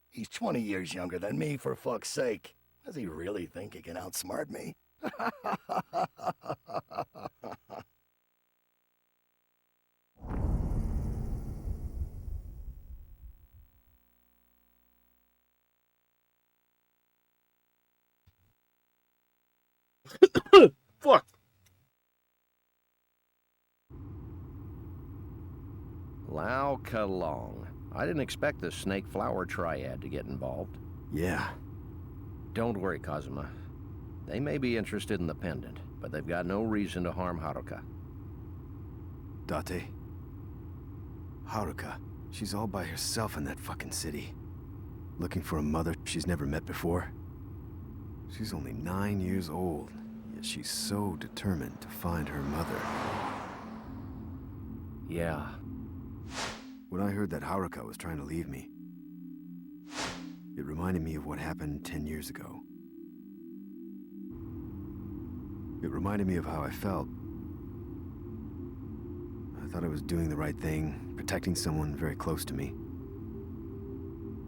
He's 20 years younger than me, for fuck's sake. Does he really think he can outsmart me? Fuck. Lao Kalong. I didn't expect the snake flower triad to get involved. Yeah. Don't worry, Kazuma. They may be interested in the pendant, but they've got no reason to harm Haruka. Date. Haruka. She's all by herself in that fucking city. Looking for a mother she's never met before. She's only 9 years old, yet she's so determined to find her mother. Yeah. When I heard that Haruka was trying to leave me, it reminded me of what happened 10 years ago. It reminded me of how I felt. I thought I was doing the right thing, protecting someone very close to me.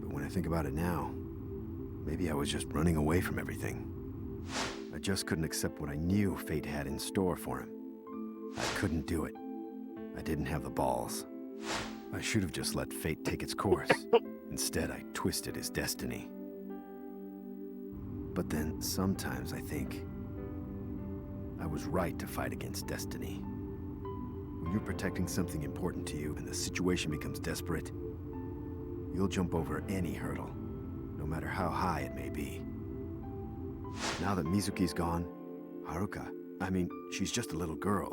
But when I think about it now, maybe I was just running away from everything. I just couldn't accept what I knew fate had in store for him. I couldn't do it. I didn't have the balls. I should have just let fate take its course. Instead, I twisted his destiny. But then, sometimes I think I was right to fight against destiny. When you're protecting something important to you and the situation becomes desperate, you'll jump over any hurdle, no matter how high it may be. Now that Mizuki's gone, Haruka, she's just a little girl,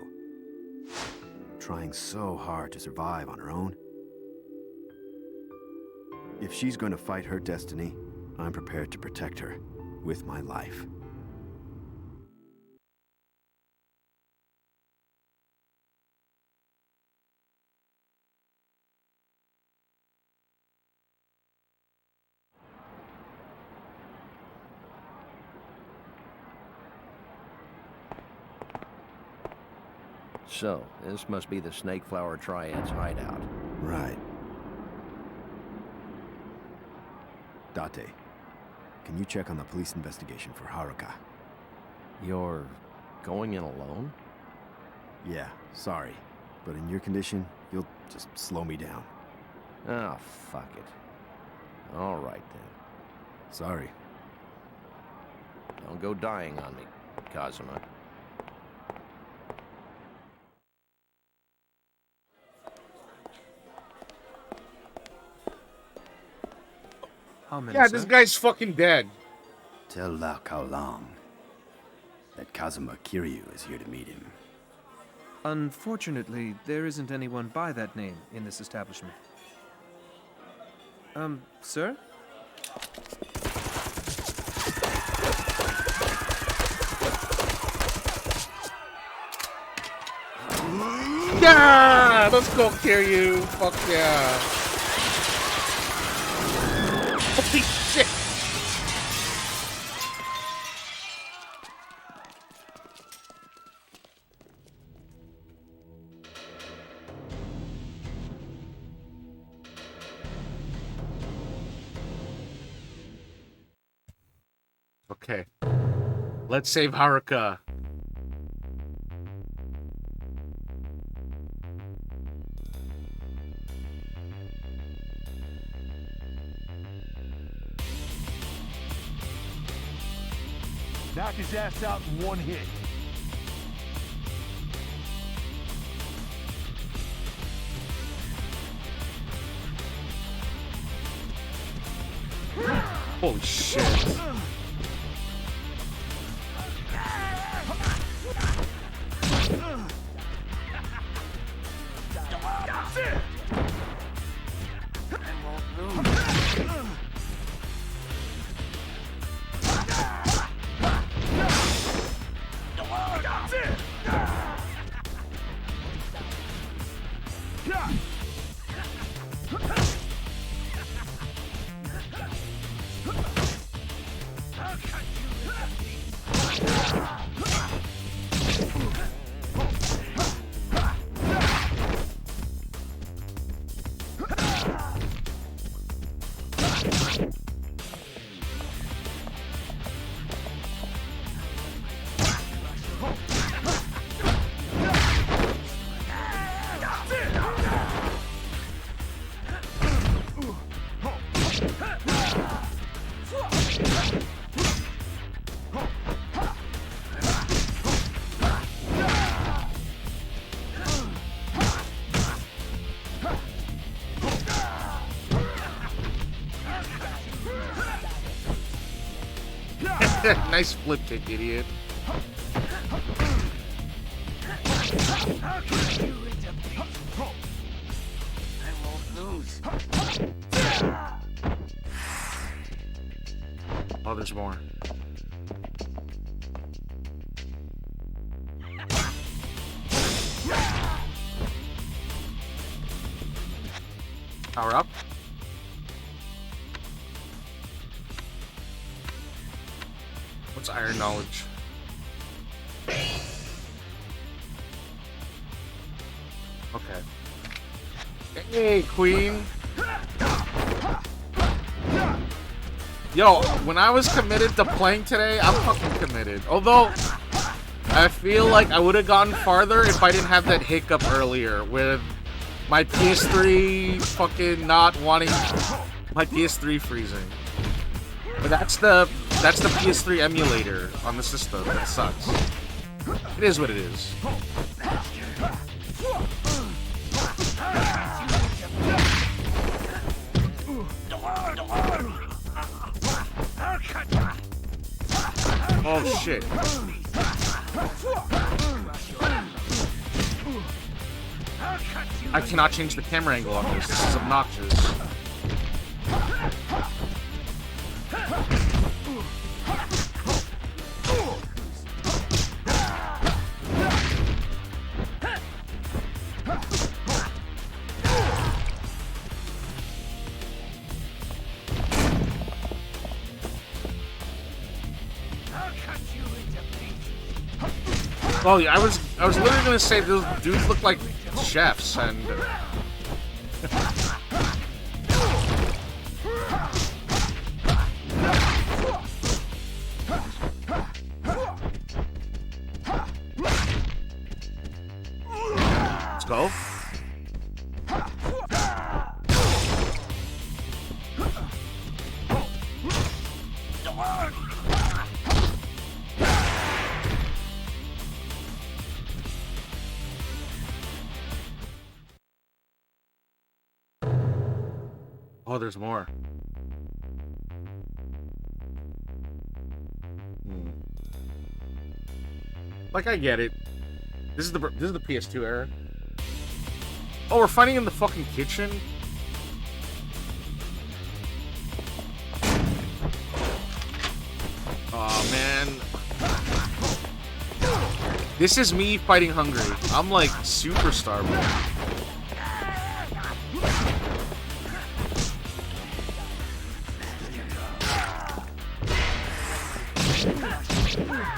trying so hard to survive on her own. If she's going to fight her destiny, I'm prepared to protect her with my life. So, this must be the snake flower triad's hideout. Right. Date, can you check on the police investigation for Haruka? You're going in alone? Yeah, sorry. But in your condition, you'll just slow me down. Oh, fuck it. All right, then. Sorry. Don't go dying on me, Kazuma. How many, Yeah, sir? this guy's fucking dead. Tell Lao Kaolong that Kazuma Kiryu is here to meet him. Unfortunately, there isn't anyone by that name in this establishment. Sir? Yeah! Let's go kill you. Fuck yeah. Holy shit. Okay. Let's save Haruka. Knock his ass out in one hit. Holy shit. Nice flip kick, idiot. Oh, there's more. Power up. What's iron knowledge? Okay. Hey, queen. Yo, when I was committed to playing today, I'm fucking committed. Although, I feel like I would have gotten farther if I didn't have that hiccup earlier with my PS3 fucking not wanting my PS3 freezing. But that's the PS3 emulator on the system. That sucks. It is what it is. Oh shit. I cannot change the camera angle on this. This is obnoxious. Oh yeah, I was literally gonna say those dudes look like chefs and let's go. Oh, there's more. Like, I get it. This is the PS2 era. Oh, we're fighting in the fucking kitchen? Oh, man. This is me fighting hungry. I'm like super starving.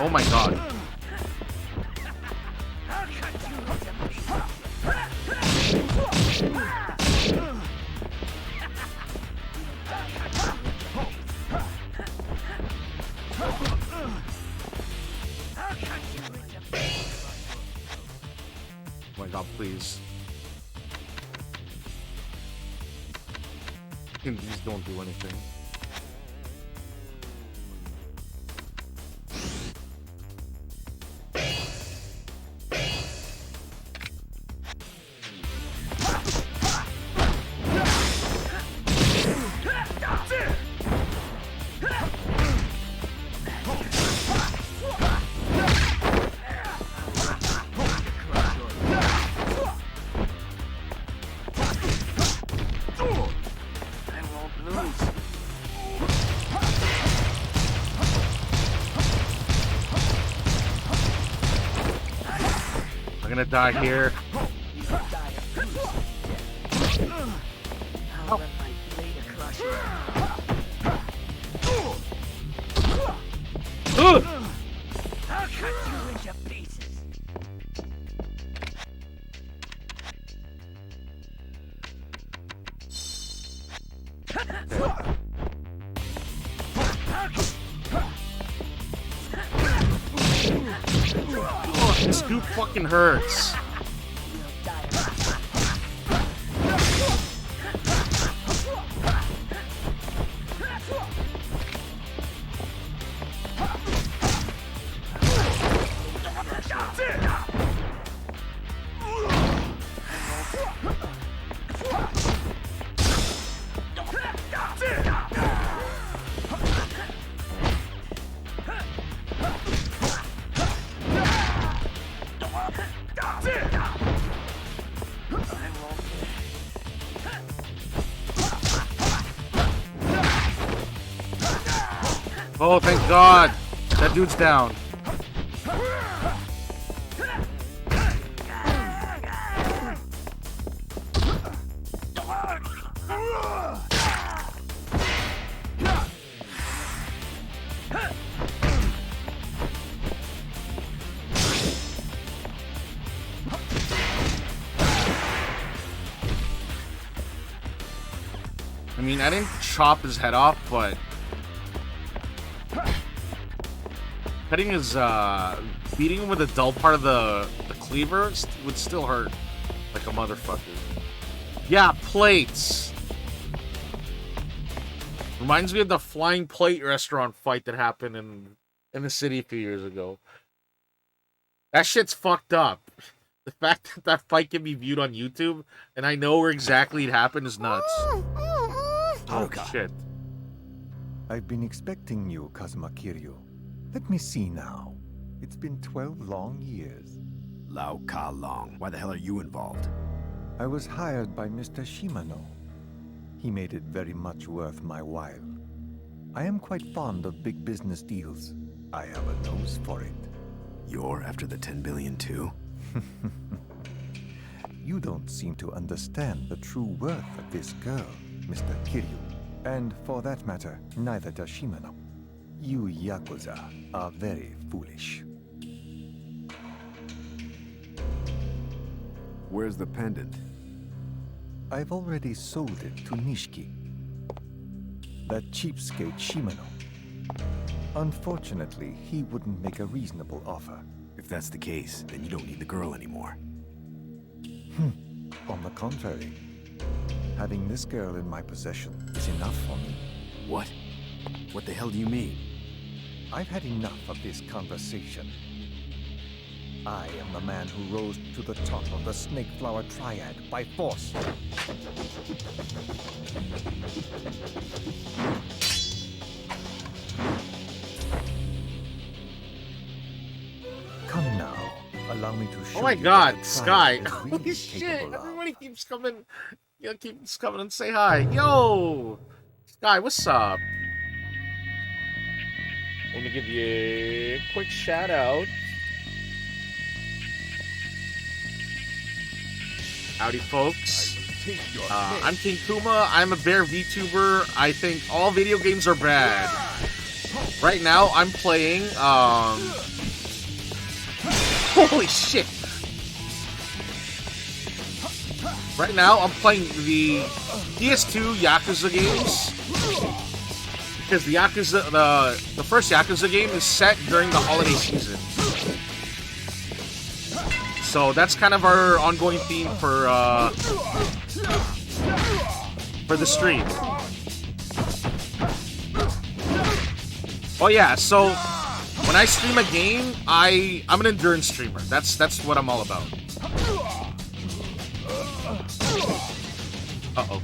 Oh my god. Oh my god, please. Please don't do anything. I'm gonna die here. Oh, this scoop fucking hurts. Oh, thank God. That dude's down. I mean, I didn't chop his head off, but cutting his, beating him with a dull part of the cleaver would still hurt like a motherfucker. Yeah, plates! Reminds me of the flying plate restaurant fight that happened in the city a few years ago. That shit's fucked up. The fact that that fight can be viewed on YouTube, and I know where exactly it happened, is nuts. Oh, shit. I've been expecting you, Kazuma Kiryu. Let me see now. It's been 12 long years. Lao Ka Long. Why the hell are you involved? I was hired by Mr. Shimano. He made it very much worth my while. I am quite fond of big business deals. I have a nose for it. You're after the 10 billion too? You don't seem to understand the true worth of this girl, Mr. Kiryu. And for that matter, neither does Shimano. You Yakuza are very foolish. Where's the pendant? I've already sold it to Nishiki. That cheapskate Shimano. Unfortunately, he wouldn't make a reasonable offer. If that's the case, then you don't need the girl anymore. On the contrary, having this girl in my possession is enough for me. What? What the hell do you mean? I've had enough of this conversation. I am the man who rose to the top of the Snake Flower Triad by force. Come now, Allow me to show Oh my you God, what the Sky! tribe is Holy really shit! capable of. Everybody keeps coming. Keeps coming and say hi. Yo, Sky, what's up? Let me give you a quick shout out. Howdy, folks. I'm King Kuma. I'm a bear VTuber. I think all video games are bad. Right now, I'm playing. Holy shit! Right now, I'm playing the PS2 Yakuza games because the Yakuza, the first Yakuza game is set during the holiday season. So that's kind of our ongoing theme for the stream. Oh yeah, so when I stream a game, I'm an endurance streamer. That's what I'm all about. Uh-oh.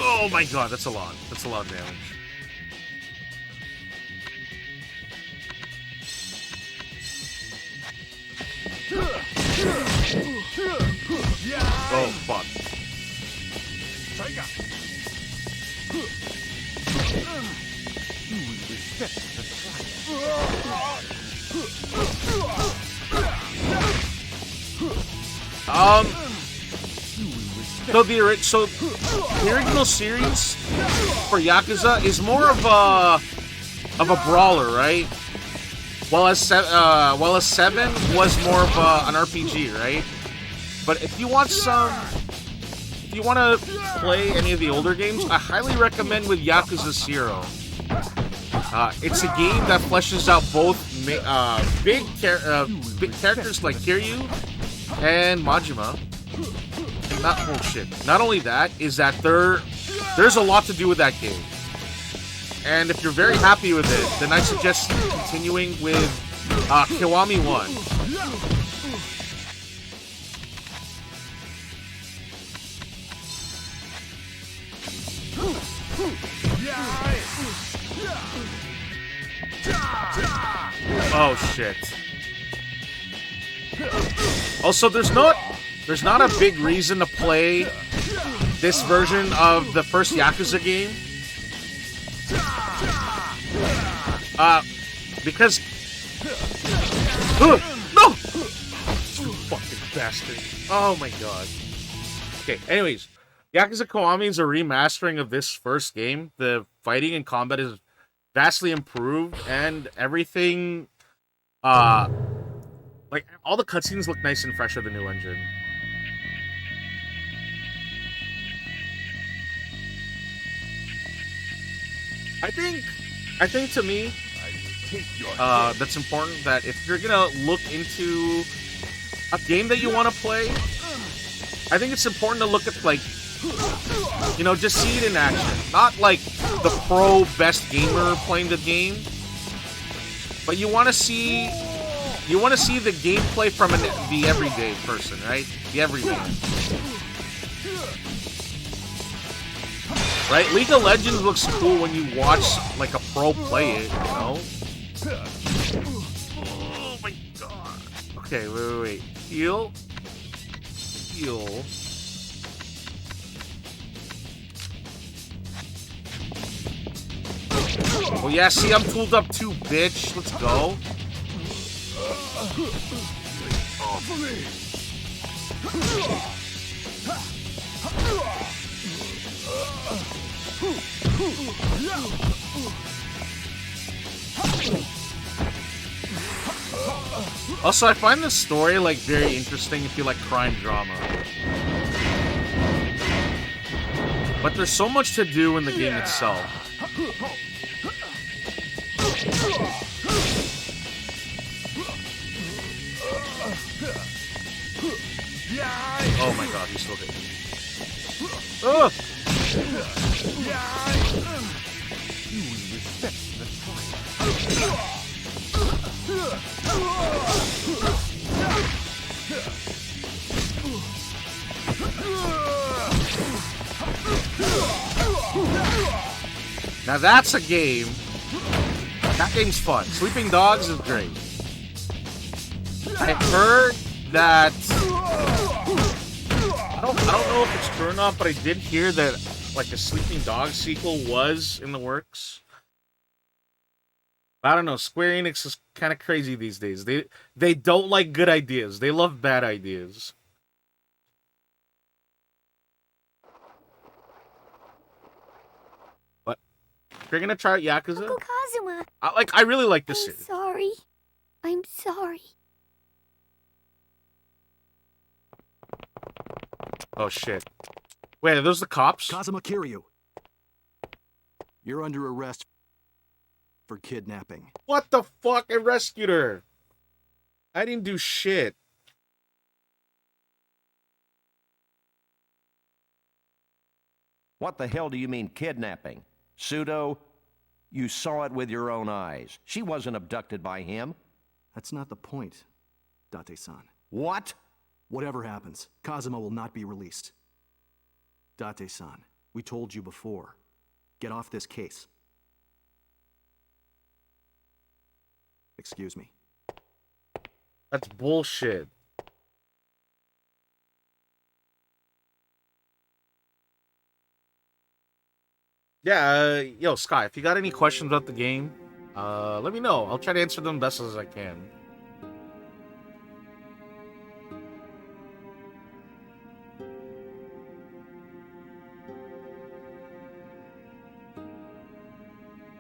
Oh my god, that's a lot. That's a lot of damage. Oh, fuck. So the original series for Yakuza is more of a brawler, right? While as 7 was more of an RPG, right? But if you want to play any of the older games, I highly recommend with Yakuza 0. It's a game that fleshes out both big characters like Kiryu and Majima. Not only that, is that there's a lot to do with that game. And if you're very happy with it, then I suggest continuing with Kiwami 1. Oh shit. Also, there's not a big reason to play this version of the first Yakuza game. Because no! You fucking bastard. Oh my god. Okay, anyways, Yakuza Kiwami is a remastering of this first game. The fighting and combat is vastly improved, and everything, like, all the cutscenes look nice and fresh with the new engine. I think to me, that's important, that if you're gonna look into a game that you want to play, I think it's important to look at, like, you know, just see it in action. Not like the pro best gamer playing the game, but you want to see the gameplay from the everyday person, right? The everyman. Right? League of Legends looks cool when you watch like a pro play it, you know? Oh my god. Okay, wait. Heal. Oh yeah, see, I'm tooled up too, bitch. Let's go. Off of me! Also, I find this story, like, very interesting if you like crime drama. But there's so much to do in the game itself. Oh my god, he's still hit me. Ugh! Now that's a game. That game's fun. Sleeping Dogs is great. I heard that I don't know if it's true or not, but I did hear that like a Sleeping Dogs sequel was in the works. I don't know. Square Enix is kind of crazy these days. They don't like good ideas. They love bad ideas. What? You're gonna try out Yakuza? Uncle Kazuma. I really like this series. Sorry. I'm sorry. Oh shit! Wait, are those the cops? Kazuma Kiryu. You're under arrest for kidnapping. What the fuck? I rescued her. I didn't do shit. What the hell do you mean kidnapping? Pseudo? You saw it with your own eyes. She wasn't abducted by him. That's not the point, Date-san. What? Whatever happens, Kazuma will not be released. Date-san, we told you before. Get off this case. Excuse me. That's bullshit. Yeah, yo, Sky, if you got any questions about the game, let me know. I'll try to answer them best as I can.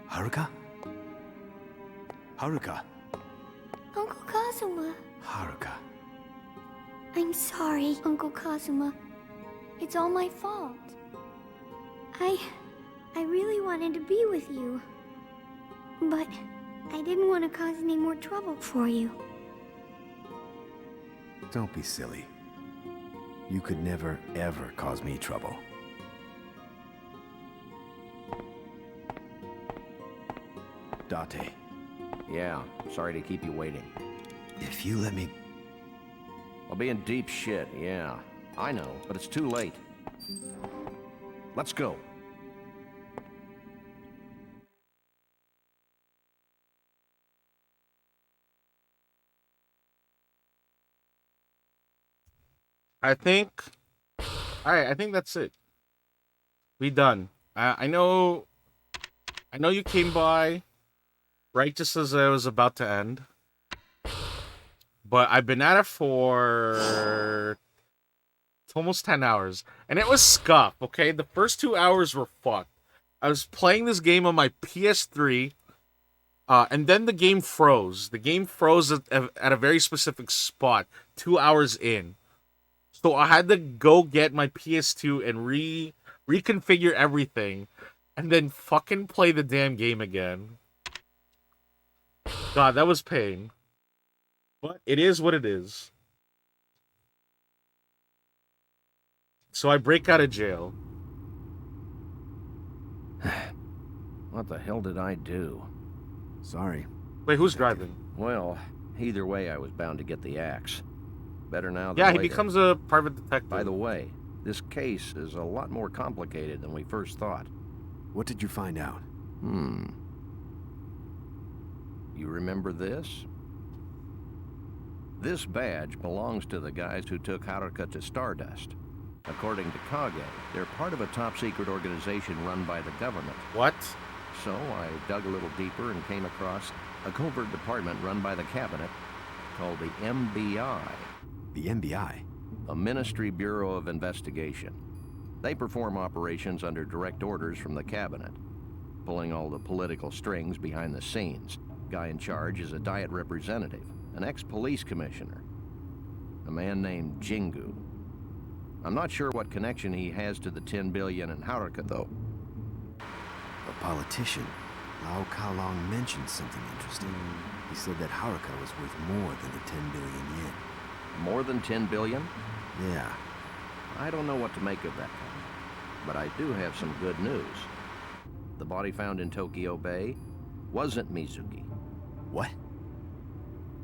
Haruka? Haruka? Uncle Kazuma. Haruka. I'm sorry, Uncle Kazuma. It's all my fault. I really wanted to be with you. But I didn't want to cause any more trouble for you. Don't be silly. You could never, ever cause me trouble. Date. Yeah, sorry to keep you waiting. If you let me... I'll be in deep shit, yeah. I know, but it's too late. Let's go. I think... Alright, I think that's it. We done. I know you came by right just as I was about to end. But I've been at it for... It's almost 10 hours. And it was scuff, okay? The first 2 hours were fucked. I was playing this game on my PS3, and then the game froze. The game froze at a very specific spot 2 hours in. So I had to go get my PS2 and reconfigure everything, and then fucking play the damn game again. God, that was pain. But it is what it is. So I break out of jail. What the hell did I do? Sorry. Wait, who's driving? Well, either way, I was bound to get the axe. Better now than Yeah, he later. becomes a private detective. By the way, this case is a lot more complicated than we first thought. What did you find out? You remember this? This badge belongs to the guys who took Haruka to Stardust. According to Kage, they're part of a top-secret organization run by the government. What? So I dug a little deeper and came across a covert department run by the cabinet called the MBI. The MBI? A Ministry Bureau of Investigation. They perform operations under direct orders from the cabinet, pulling all the political strings behind the scenes. Guy in charge is a Diet representative, an ex-police commissioner, a man named Jingu. I'm not sure what connection he has to the 10 billion in Haruka, though. A politician, Lao Kalong, mentioned something interesting. He said that Haruka was worth more than the 10 billion yen. More than 10 billion? Yeah. I don't know what to make of that, but I do have some good news. The body found in Tokyo Bay wasn't Mizuki. What?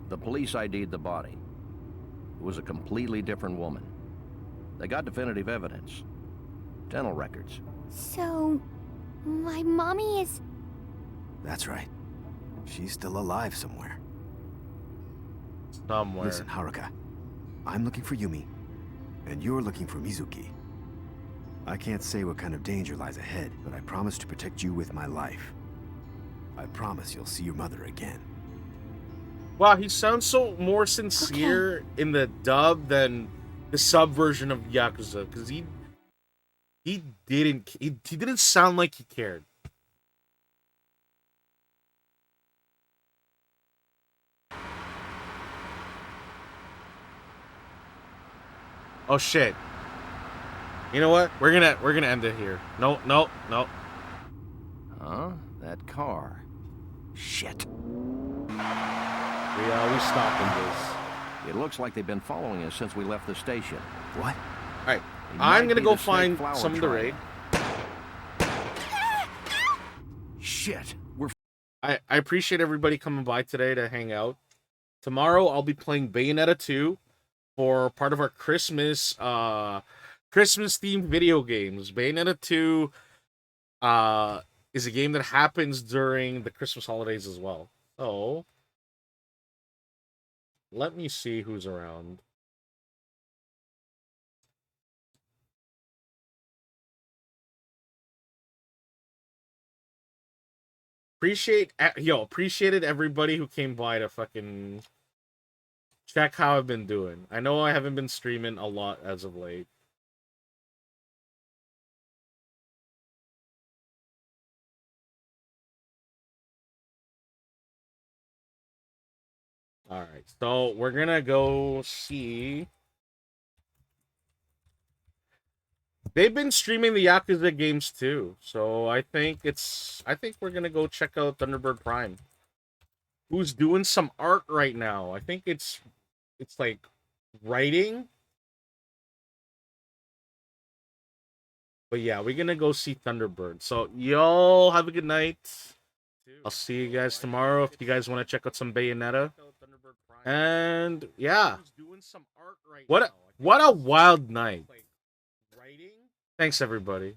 The police ID'd the body. It was a completely different woman. They got definitive evidence. Dental records. So, My mommy is... That's right. She's still alive somewhere. Somewhere. Listen, Haruka. I'm looking for Yumi, and you're looking for Mizuki. I can't say what kind of danger lies ahead, but I promise to protect you with my life. I promise you'll see your mother again. Wow, he sounds so more sincere in the dub than the sub version of Yakuza, because he didn't sound like he cared. Oh shit. You know what? We're gonna end it here. No. Huh? That car. Shit. We stopped this. It looks like they've been following us since we left the station. What? Alright. I'm gonna go find some of the raid. Shit. I appreciate everybody coming by today to hang out. Tomorrow I'll be playing Bayonetta 2 for part of our Christmas themed video games. Bayonetta 2 is a game that happens during the Christmas holidays as well. So let me see who's around. Appreciated everybody who came by to fucking check how I've been doing. I know I haven't been streaming a lot as of late. Alright, so we're gonna go see. They've been streaming the Yakuza games too, so I think we're gonna go check out Thunderbird Prime. Who's doing some art right now? I think it's like writing. But yeah, we're gonna go see Thunderbird. So y'all have a good night. I'll see you guys tomorrow if you guys want to check out some Bayonetta. And yeah, what a wild night. Thanks everybody.